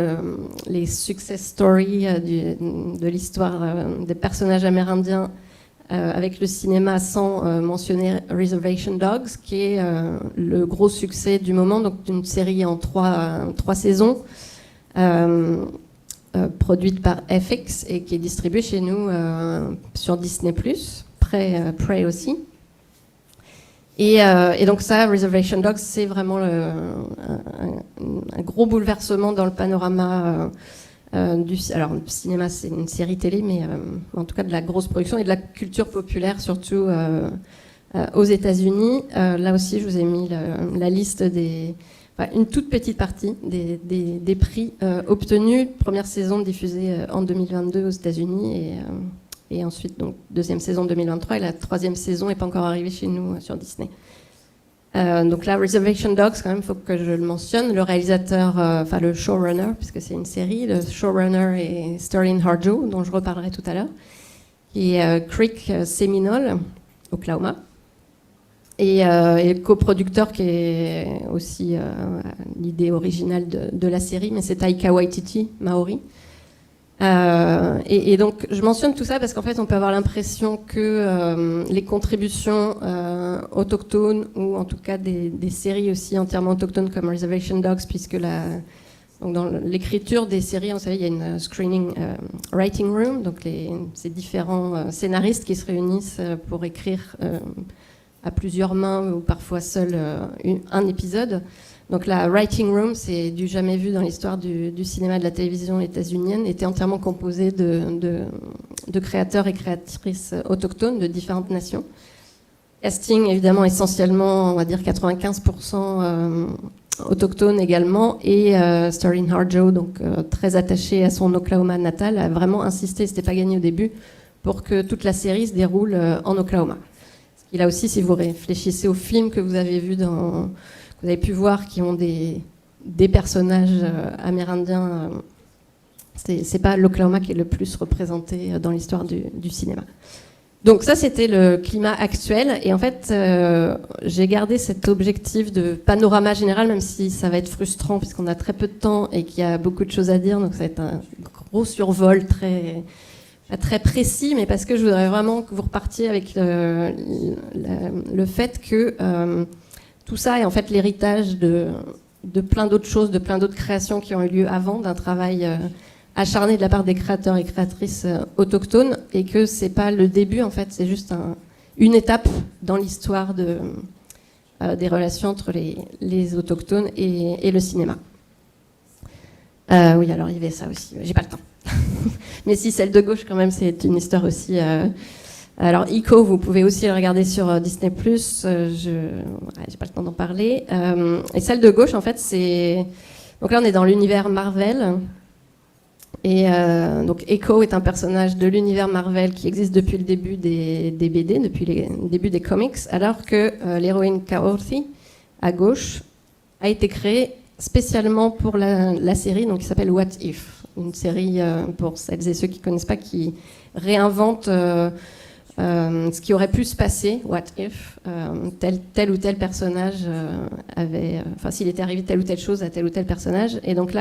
S13: les success stories de l'histoire des personnages amérindiens avec le cinéma sans mentionner Reservation Dogs, qui est le gros succès du moment, donc une série en 3 saisons. produite par FX et qui est distribuée chez nous sur Disney+, Prey aussi. Et donc ça, Reservation Dogs, c'est vraiment un gros bouleversement dans le panorama alors le cinéma, c'est une série télé, mais en tout cas de la grosse production et de la culture populaire, surtout aux États-Unis. Là aussi, je vous ai mis la liste une toute petite partie des prix obtenus. Première saison diffusée en 2022 aux États-Unis et ensuite donc deuxième saison 2023 et la troisième saison n'est pas encore arrivée chez nous sur Disney. Donc là, Reservation Dogs, quand même, il faut que je le mentionne. Le réalisateur, le showrunner, puisque c'est une série, le showrunner est Sterling Harjo, dont je reparlerai tout à l'heure, qui est Creek Seminole, Oklahoma. Et le coproducteur qui est aussi l'idée originale de la série, mais c'est Taika Waititi, Maori. Et donc, je mentionne tout ça parce qu'en fait, on peut avoir l'impression que les contributions autochtones, ou en tout cas des séries aussi entièrement autochtones comme Reservation Dogs, puisque donc dans l'écriture des séries, vous savez, il y a une screening writing room, donc ces différents scénaristes qui se réunissent pour écrire à plusieurs mains ou parfois seul un épisode. Donc la writing room, c'est du jamais vu dans l'histoire du cinéma et de la télévision états-unienne, était entièrement composée de créateurs et créatrices autochtones de différentes nations. Casting, évidemment, essentiellement, on va dire 95% autochtone également, et Sterling Harjo, donc très attaché à son Oklahoma natal, a vraiment insisté, c'était pas gagné au début, pour que toute la série se déroule en Oklahoma. Ce qui là aussi, si vous réfléchissez aux films que vous avez vus vous avez pu voir qui ont des personnages amérindiens. C'est pas l'Oklahoma qui est le plus représenté dans l'histoire du cinéma. Donc ça, c'était le climat actuel. Et en fait, j'ai gardé cet objectif de panorama général, même si ça va être frustrant puisqu'on a très peu de temps et qu'il y a beaucoup de choses à dire. Donc ça va être un gros survol pas très précis, mais parce que je voudrais vraiment que vous repartiez avec le fait que tout ça est en fait l'héritage de plein d'autres choses, de plein d'autres créations qui ont eu lieu avant, d'un travail acharné de la part des créateurs et créatrices autochtones, et que c'est pas le début, en fait, c'est juste une étape dans l'histoire des relations entre les autochtones et le cinéma. Oui, alors il y avait ça aussi, j'ai pas le temps. Mais si, celle de gauche, quand même, c'est une histoire aussi... Alors, Eco, vous pouvez aussi le regarder sur Disney+. J'ai pas le temps d'en parler. Et celle de gauche, en fait, c'est... Donc là, on est dans l'univers Marvel. Et donc, Echo est un personnage de l'univers Marvel qui existe depuis le début des BD, depuis le début des comics, alors que l'héroïne Kaorthi, à gauche, a été créée spécialement pour la série, donc qui s'appelle What If, une série, pour celles et ceux qui ne connaissent pas, qui réinvente ce qui aurait pu se passer, what if, tel ou tel personnage s'il était arrivé telle ou telle chose à tel ou tel personnage. Et donc là,